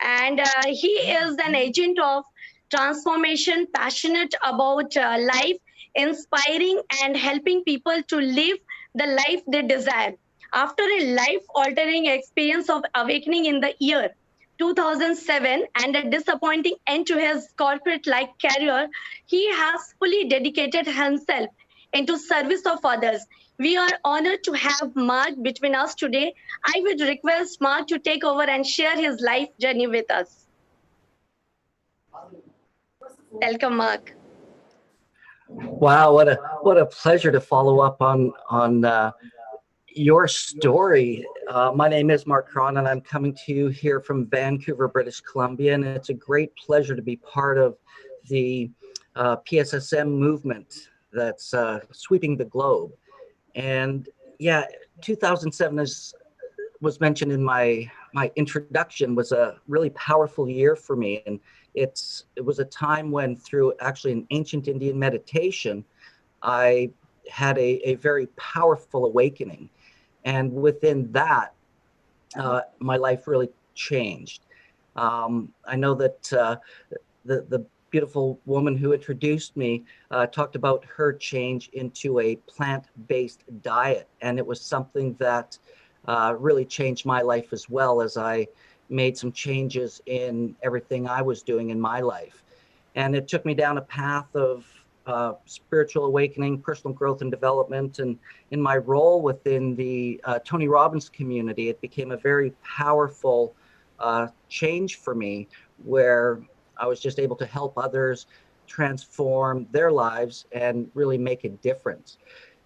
and he is an agent of transformation, passionate about life, inspiring and helping people to live the life they desire. After a life-altering experience of awakening in the year 2007 and a disappointing end to his corporate-like career, he has fully dedicated himself into service of others. We are honored to have Mark between us today. I would request Mark to take over and share his life journey with us. Welcome, Mark. Wow, what a pleasure to follow up on your story. My name is Mark Cron, and I'm coming to you here from Vancouver, British Columbia, and it's a great pleasure to be part of the PSSM movement that's sweeping the globe. And yeah, 2007 was mentioned in my introduction, was a really powerful year for me, and it was a time when, through actually an ancient Indian meditation, I had a very powerful awakening, and within that, my life really changed. I know that the beautiful woman who introduced me talked about her change into a plant-based diet, and it was something that really changed my life as well, as I made some changes in everything I was doing in my life. And it took me down a path of spiritual awakening, personal growth and development. And in my role within the Tony Robbins community, it became a very powerful change for me, where I was just able to help others transform their lives and really make a difference.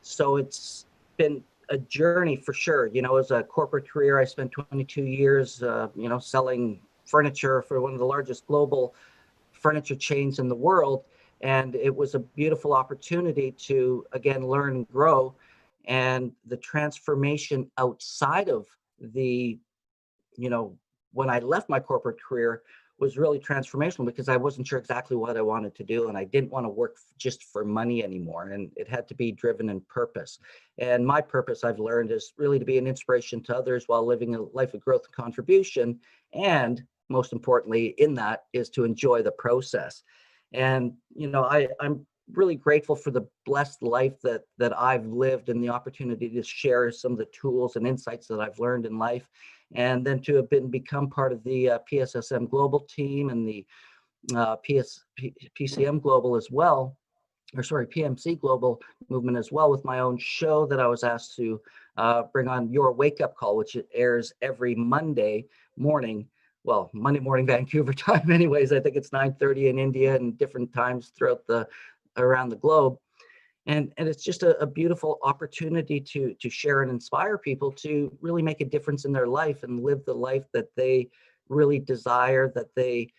So it's been a journey for sure. You know, as a corporate career, I spent 22 years, you know, selling furniture for one of the largest global furniture chains in the world. And it was a beautiful opportunity to, again, learn and grow. And the transformation outside of the, you know, when I left my corporate career was really transformational, because I wasn't sure exactly what I wanted to do, and I didn't want to work just for money anymore, and it had to be driven in purpose. And my purpose, I've learned, is really to be an inspiration to others while living a life of growth and contribution, and most importantly in that is to enjoy the process. And you know, I'm really grateful for the blessed life that I've lived, and the opportunity to share some of the tools and insights that I've learned in life, and then to have become part of the PSSM Global team and the PCM Global as well, or sorry, PMC Global movement as well, with my own show that I was asked to bring on, Your Wake Up Call, which airs every Monday morning. Well, Monday morning Vancouver time anyways. I think it's 9:30 in India and different times throughout around the globe. And it's just a beautiful opportunity to share and inspire people to really make a difference in their life and live the life that they really desire, that they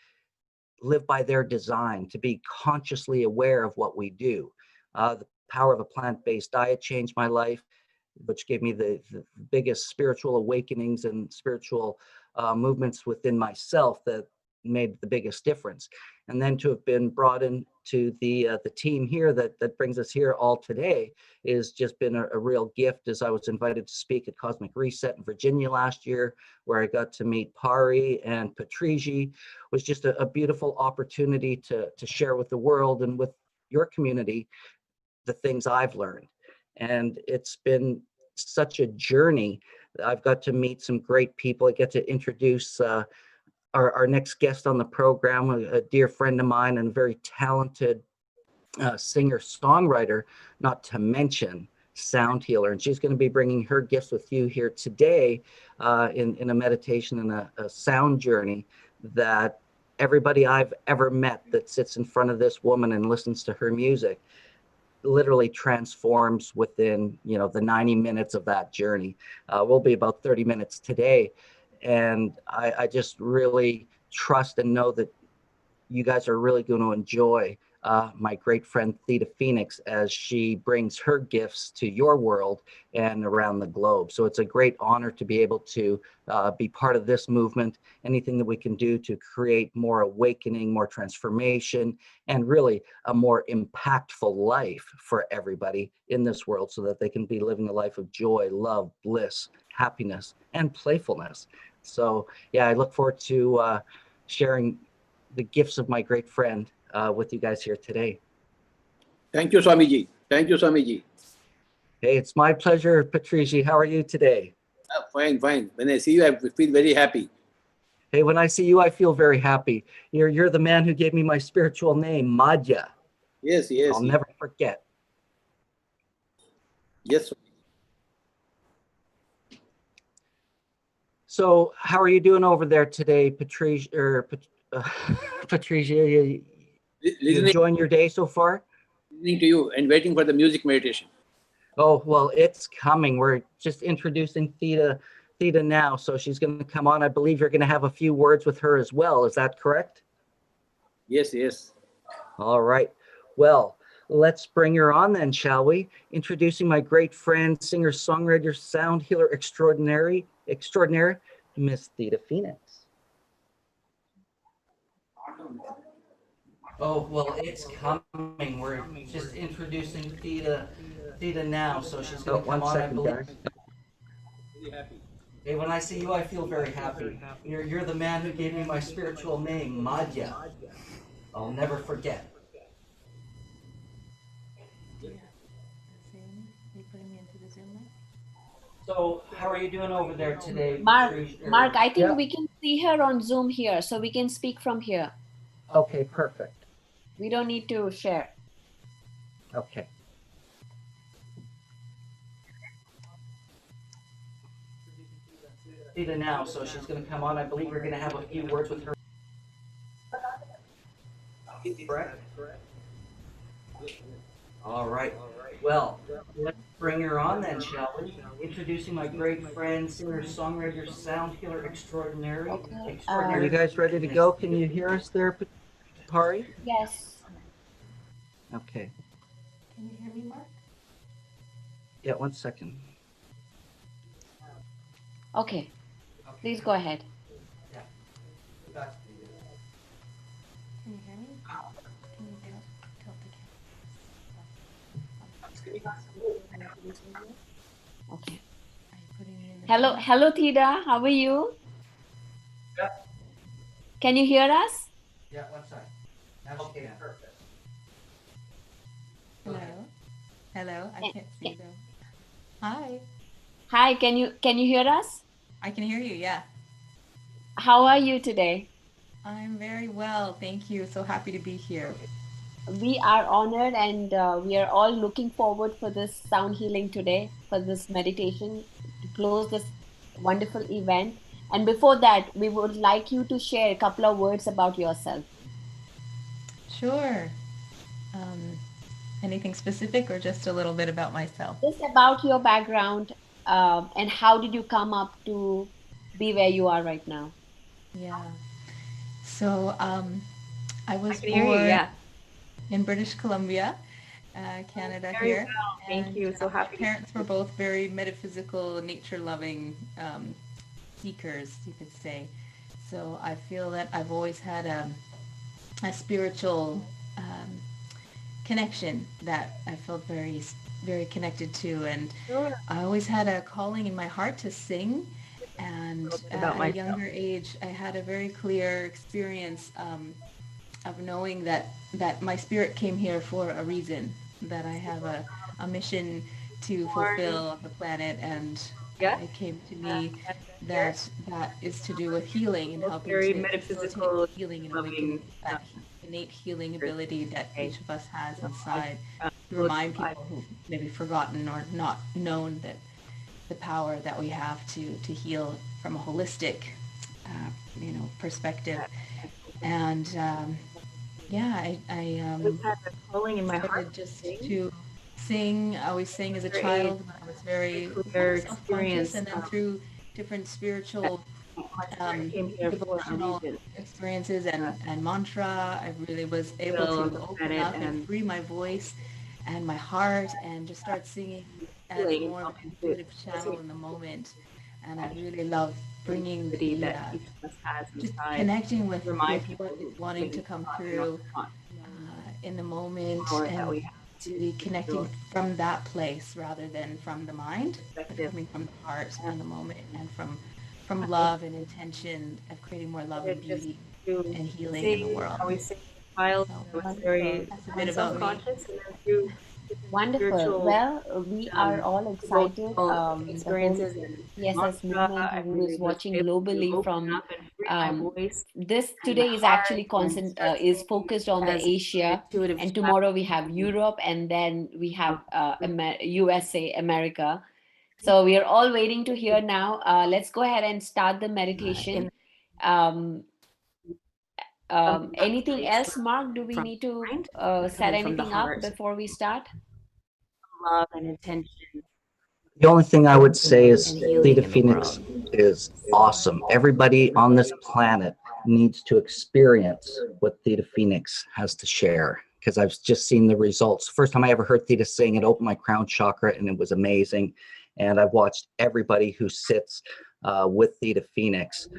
live by their design, to be consciously aware of what we do. The power of a plant-based diet changed my life, which gave me the biggest spiritual awakenings and spiritual movements within myself that made the biggest difference. And then to have been brought into the team here that brings us here all today is just been a real gift, as I was invited to speak at Cosmic Reset in Virginia last year, where I got to meet Pari and Patrigi. Was just a beautiful opportunity to share with the world and with your community the things I've learned. And it's been such a journey. I've got to meet some great people. I get to introduce our next guest on the program, a dear friend of mine and a very talented singer-songwriter, not to mention sound healer. And she's going to be bringing her gifts with you here today in a meditation and a sound journey that everybody I've ever met that sits in front of this woman and listens to her music literally transforms within, the 90 minutes of that journey. We'll be about 30 minutes today. And I just really trust and know that you guys are really going to enjoy my great friend Theta Phoenix as she brings her gifts to your world and around the globe. So it's a great honor to be able to be part of this movement. Anything that we can do to create more awakening, more transformation, and really a more impactful life for everybody in this world so that they can be living a life of joy, love, bliss, happiness, and playfulness. So yeah, I look forward to sharing the gifts of my great friend with you guys here today. Thank you, Swamiji. Thank you, Swamiji. Hey, it's my pleasure, Patrici. How are you today? Fine, fine. When I see you, I feel very happy. Hey, when I see you, I feel very happy. You're the man who gave me my spiritual name, Madhya. Yes. I'll never forget. Yes. So, how are you doing over there today, Patricia? Patricia, you enjoying your day so far? Listening to you and waiting for the music meditation. Oh, well, it's coming. We're just introducing Theta now, so she's going to come on. I believe you're going to have a few words with her as well. Is that correct? Yes. All right. Well, let's bring her on then, shall we? Introducing my great friend, singer, songwriter, sound healer extraordinary, Miss Theta Phoenix. Oh, well, it's coming. We're just introducing Theta now, so she's going to come on, I believe. Hey, when I see you, I feel very happy. You're the man who gave me my spiritual name, Madhya. I'll never forget. So, how are you doing over there today, Mark, I think we can see her on Zoom here, so we can speak from here. Okay, perfect. We don't need to share. Okay. Theta now, so she's going to come on. I believe we're going to have a few words with her. Correct? All right. Well, let's bring her on then, shall we? Introducing my great friend, singer, songwriter, sound healer extraordinary. Are you guys ready to go? Can you hear us there, Pari? Yes. Okay. Can you hear me, Mark? Yeah, 1 second. Okay. Please go ahead. Yeah. Can you hear me? Can you tilt the Okay. Hello, Theda. How are you? Yeah. Can you hear us? Yeah, 1 second. Okay, perfect. Hello. I can't see them. Hi. Hi. Can you hear us? I can hear you. Yeah. How are you today? I'm very well. Thank you. So happy to be here. We are honored, and we are all looking forward for this sound healing today, for this meditation to close this wonderful event. And before that, we would like you to share a couple of words about yourself. Sure. Anything specific or just a little bit about myself? Just about your background and how did you come up to be where you are right now? Yeah. So I was can hear you, born yeah. in British Columbia, Canada Very here. well. Thank you. So happy. My parents were both very metaphysical, nature-loving seekers, you could say. So I feel that I've always had a spiritual connection that I felt very, very connected to. And I always had a calling in my heart to sing. And at a younger age, I had a very clear experience of knowing that my spirit came here for a reason, that I have a mission to fulfill on the planet, and it came to me that that is to do with healing and helping to facilitate healing and awaken that innate healing ability that each of us has inside, to remind people who've maybe forgotten or not known that the power that we have to heal from a holistic perspective. And yeah, I started just to sing. I always sang as a child when I was very kind of self-conscious, and then through different spiritual devotional experiences and mantra, I really was able to open up and free my voice and my heart and just start singing as more of an intuitive channel in the moment. And I really love bringing the just connecting with what is wanting to come through in the moment, and to be connecting from that place rather than from the mind, but coming from the heart and the moment, and from love and intention of creating more love and beauty and healing in the world. So that's a bit about me. Wonderful. Well, we are all excited. The whole PSS movement, who is watching globally from this today is actually is focused on the Asia, and tomorrow we have Europe, and then we have USA, America. So we are all waiting to hear now. Let's go ahead and start the meditation. Anything else, Mark? Do we need to set anything up before we start? Love and intention. The only thing I would say is Theta Phoenix is awesome. Everybody on this planet needs to experience what Theta Phoenix has to share, because I've just seen the results. First time I ever heard Theta sing, it opened my crown chakra and it was amazing. And I've watched everybody who sits with Theta Phoenix.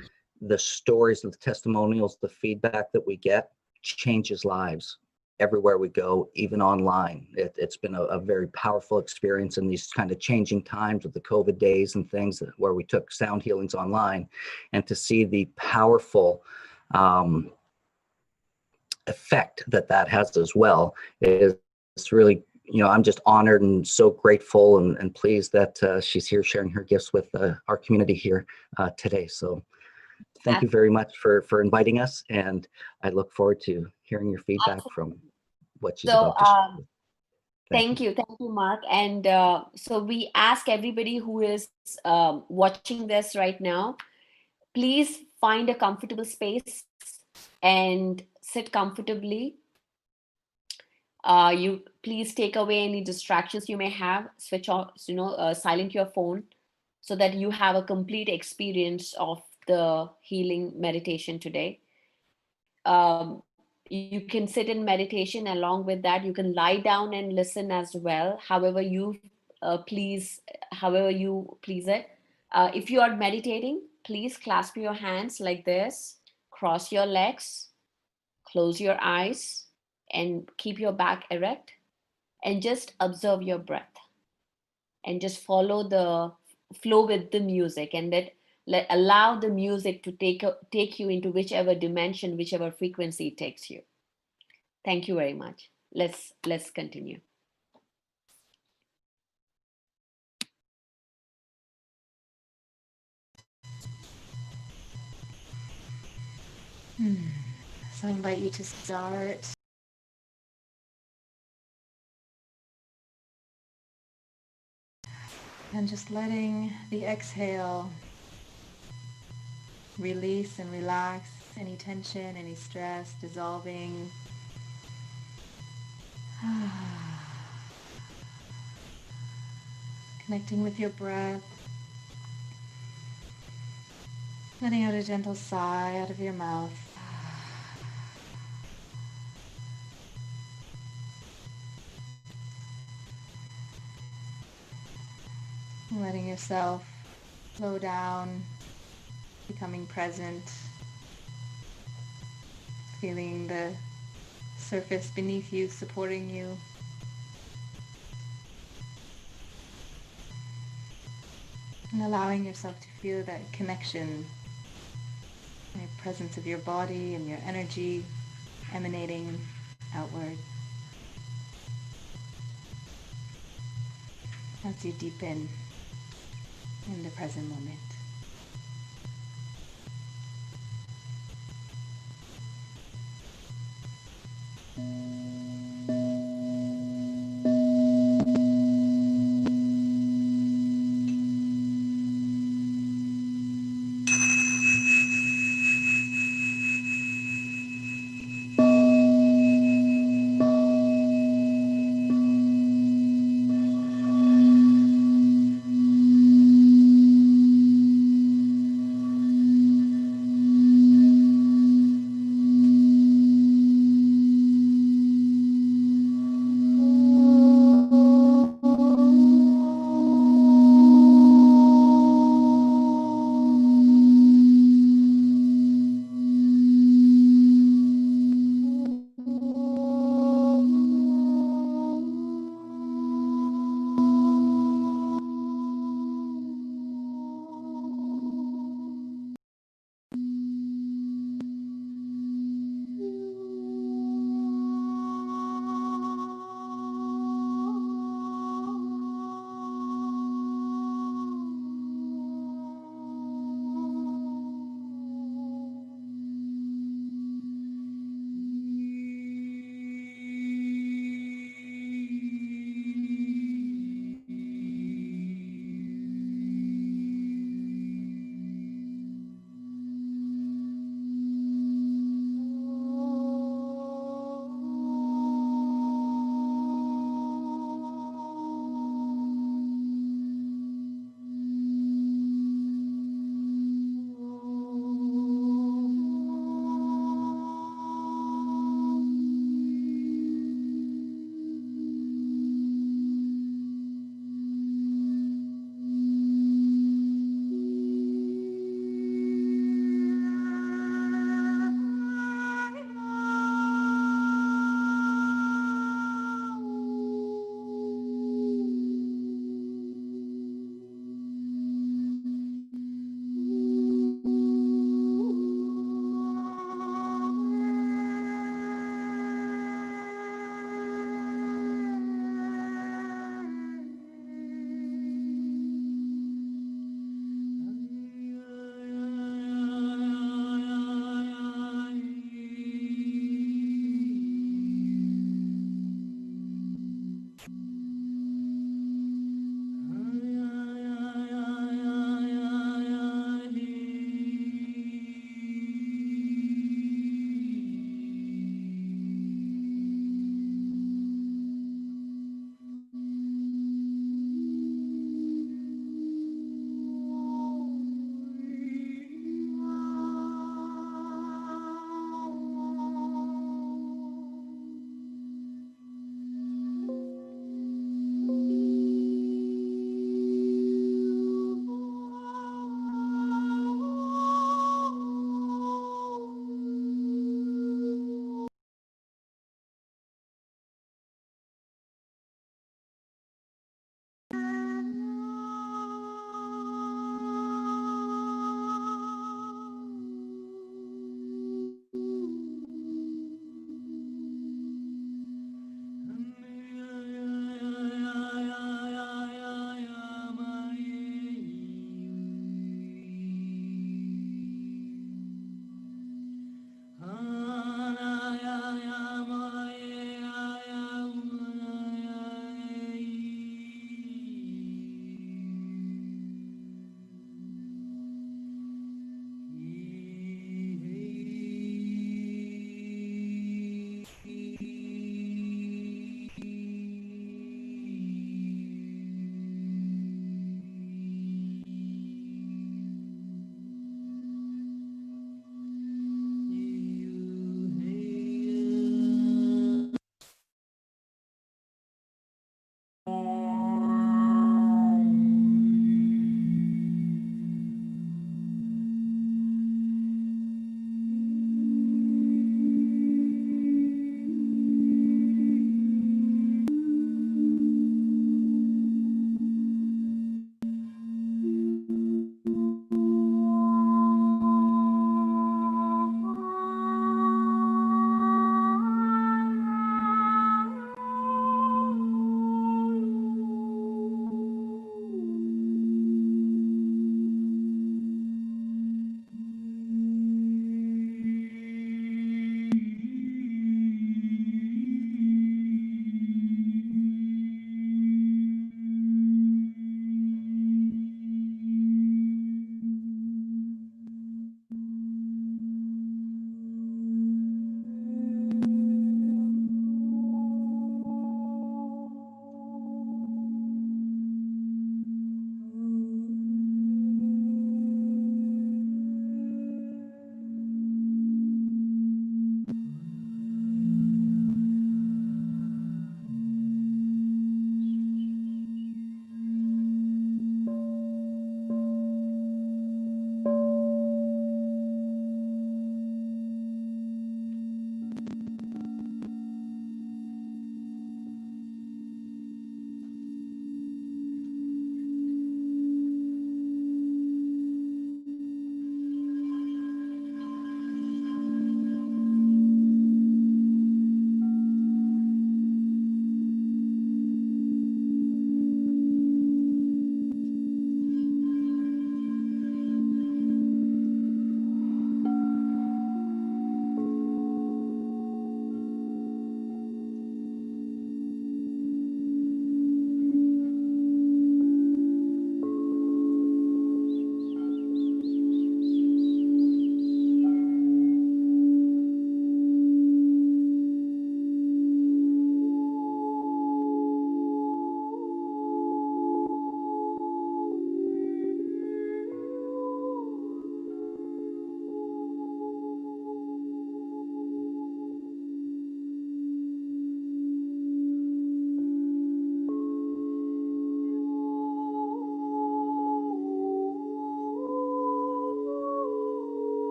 The stories, the testimonials, the feedback that we get changes lives everywhere we go, even online. It's been a very powerful experience in these kind of changing times with the COVID days and things where we took sound healings online, and to see the powerful effect that has as well is really, I'm just honored and so grateful and pleased that she's here sharing her gifts with our community here today. So thank you very much for inviting us, and I look forward to hearing your feedback from what she's about to share. Thank you, Mark. And so we ask everybody who is watching this right now, please find a comfortable space and sit comfortably. You please take away any distractions you may have, switch off, silent your phone, so that you have a complete experience of the healing meditation today. You can sit in meditation. Along with that, you can lie down and listen as well, however you please it. If you are meditating, please clasp your hands like this, cross your legs, close your eyes, and keep your back erect, and just observe your breath, and just follow the flow with the music, and allow the music to take you into whichever dimension, whichever frequency it takes you. Thank you very much. Let's continue. So I invite you to start. And just letting the exhale release and relax any tension, any stress, dissolving. Connecting with your breath. Letting out a gentle sigh out of your mouth. Letting yourself slow down becoming present, feeling the surface beneath you supporting you. And allowing yourself to feel that connection, the presence of your body and your energy emanating outward as you deepen in the present moment.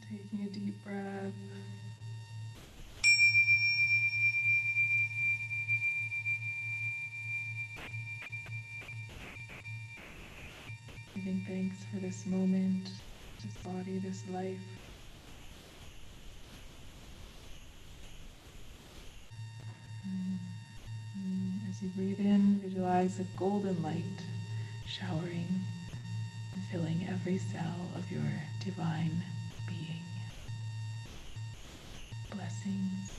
Taking a deep breath. Giving thanks for this moment, this body, this life. As you breathe in, visualize a golden light showering and filling every cell of your divine being. Blessings.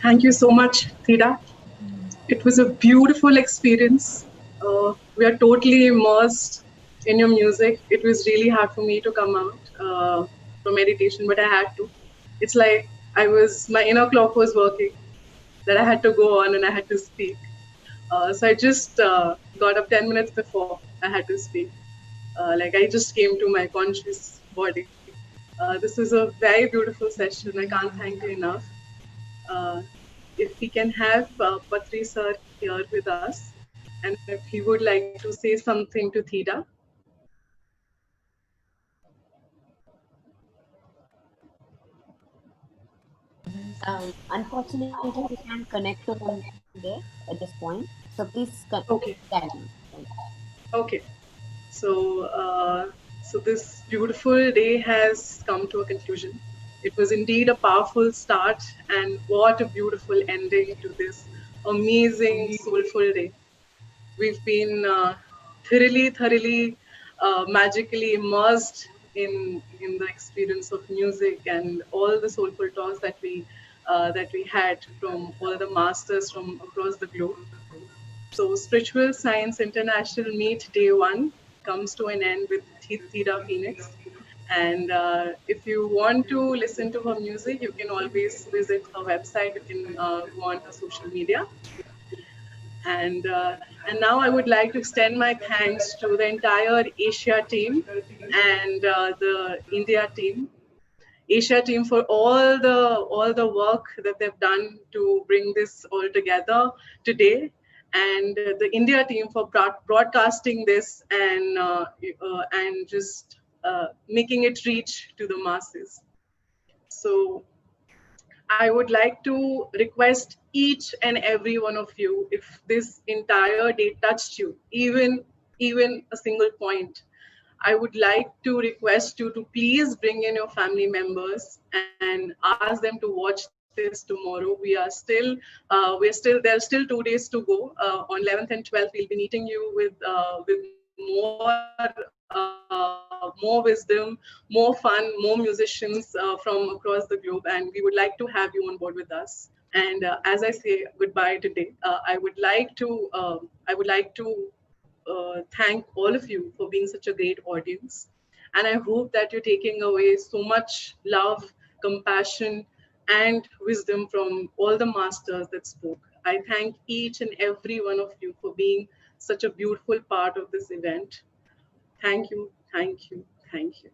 Thank you so much, Theda. It was a beautiful experience. We are totally immersed in your music. It was really hard for me to come out from meditation, but I had to. It's like my inner clock was working, that I had to go on and I had to speak. So I just got up 10 minutes before I had to speak. Like I just came to my conscious body. This is a very beautiful session. I can't thank you enough. If we can have Patri sir here with us, and if he would like to say something to Theda. Unfortunately, we can't connect to him today at this point. So please Okay. continue. Okay. So this beautiful day has come to a conclusion. It was indeed a powerful start, and what a beautiful ending to this amazing, soulful day. We've been thoroughly, magically immersed in the experience of music and all the soulful talks that we had from all the masters from across the globe. So Spiritual Science International Meet Day 1 comes to an end with Theda Phoenix. And if you want to listen to her music, you can always visit her website. You can go on her social media. And now I would like to extend my thanks to the entire Asia team and the India team. Asia team for all the work that they've done to bring this all together today, and the India team for broadcasting this and just making it reach to the masses. So I would like to request each and every one of you, if this entire day touched you, even a single point, I would like to request you to please bring in your family members and ask them to watch this tomorrow. There's still 2 days to go. On 11th and 12th, we'll be meeting you with more wisdom, more fun, more musicians from across the globe, and we would like to have you on board with us. And as I say goodbye today, I would like to thank all of you for being such a great audience. And I hope that you're taking away so much love, compassion, and wisdom from all the masters that spoke. I thank each and every one of you for being such a beautiful part of this event. Thank you, thank you, thank you.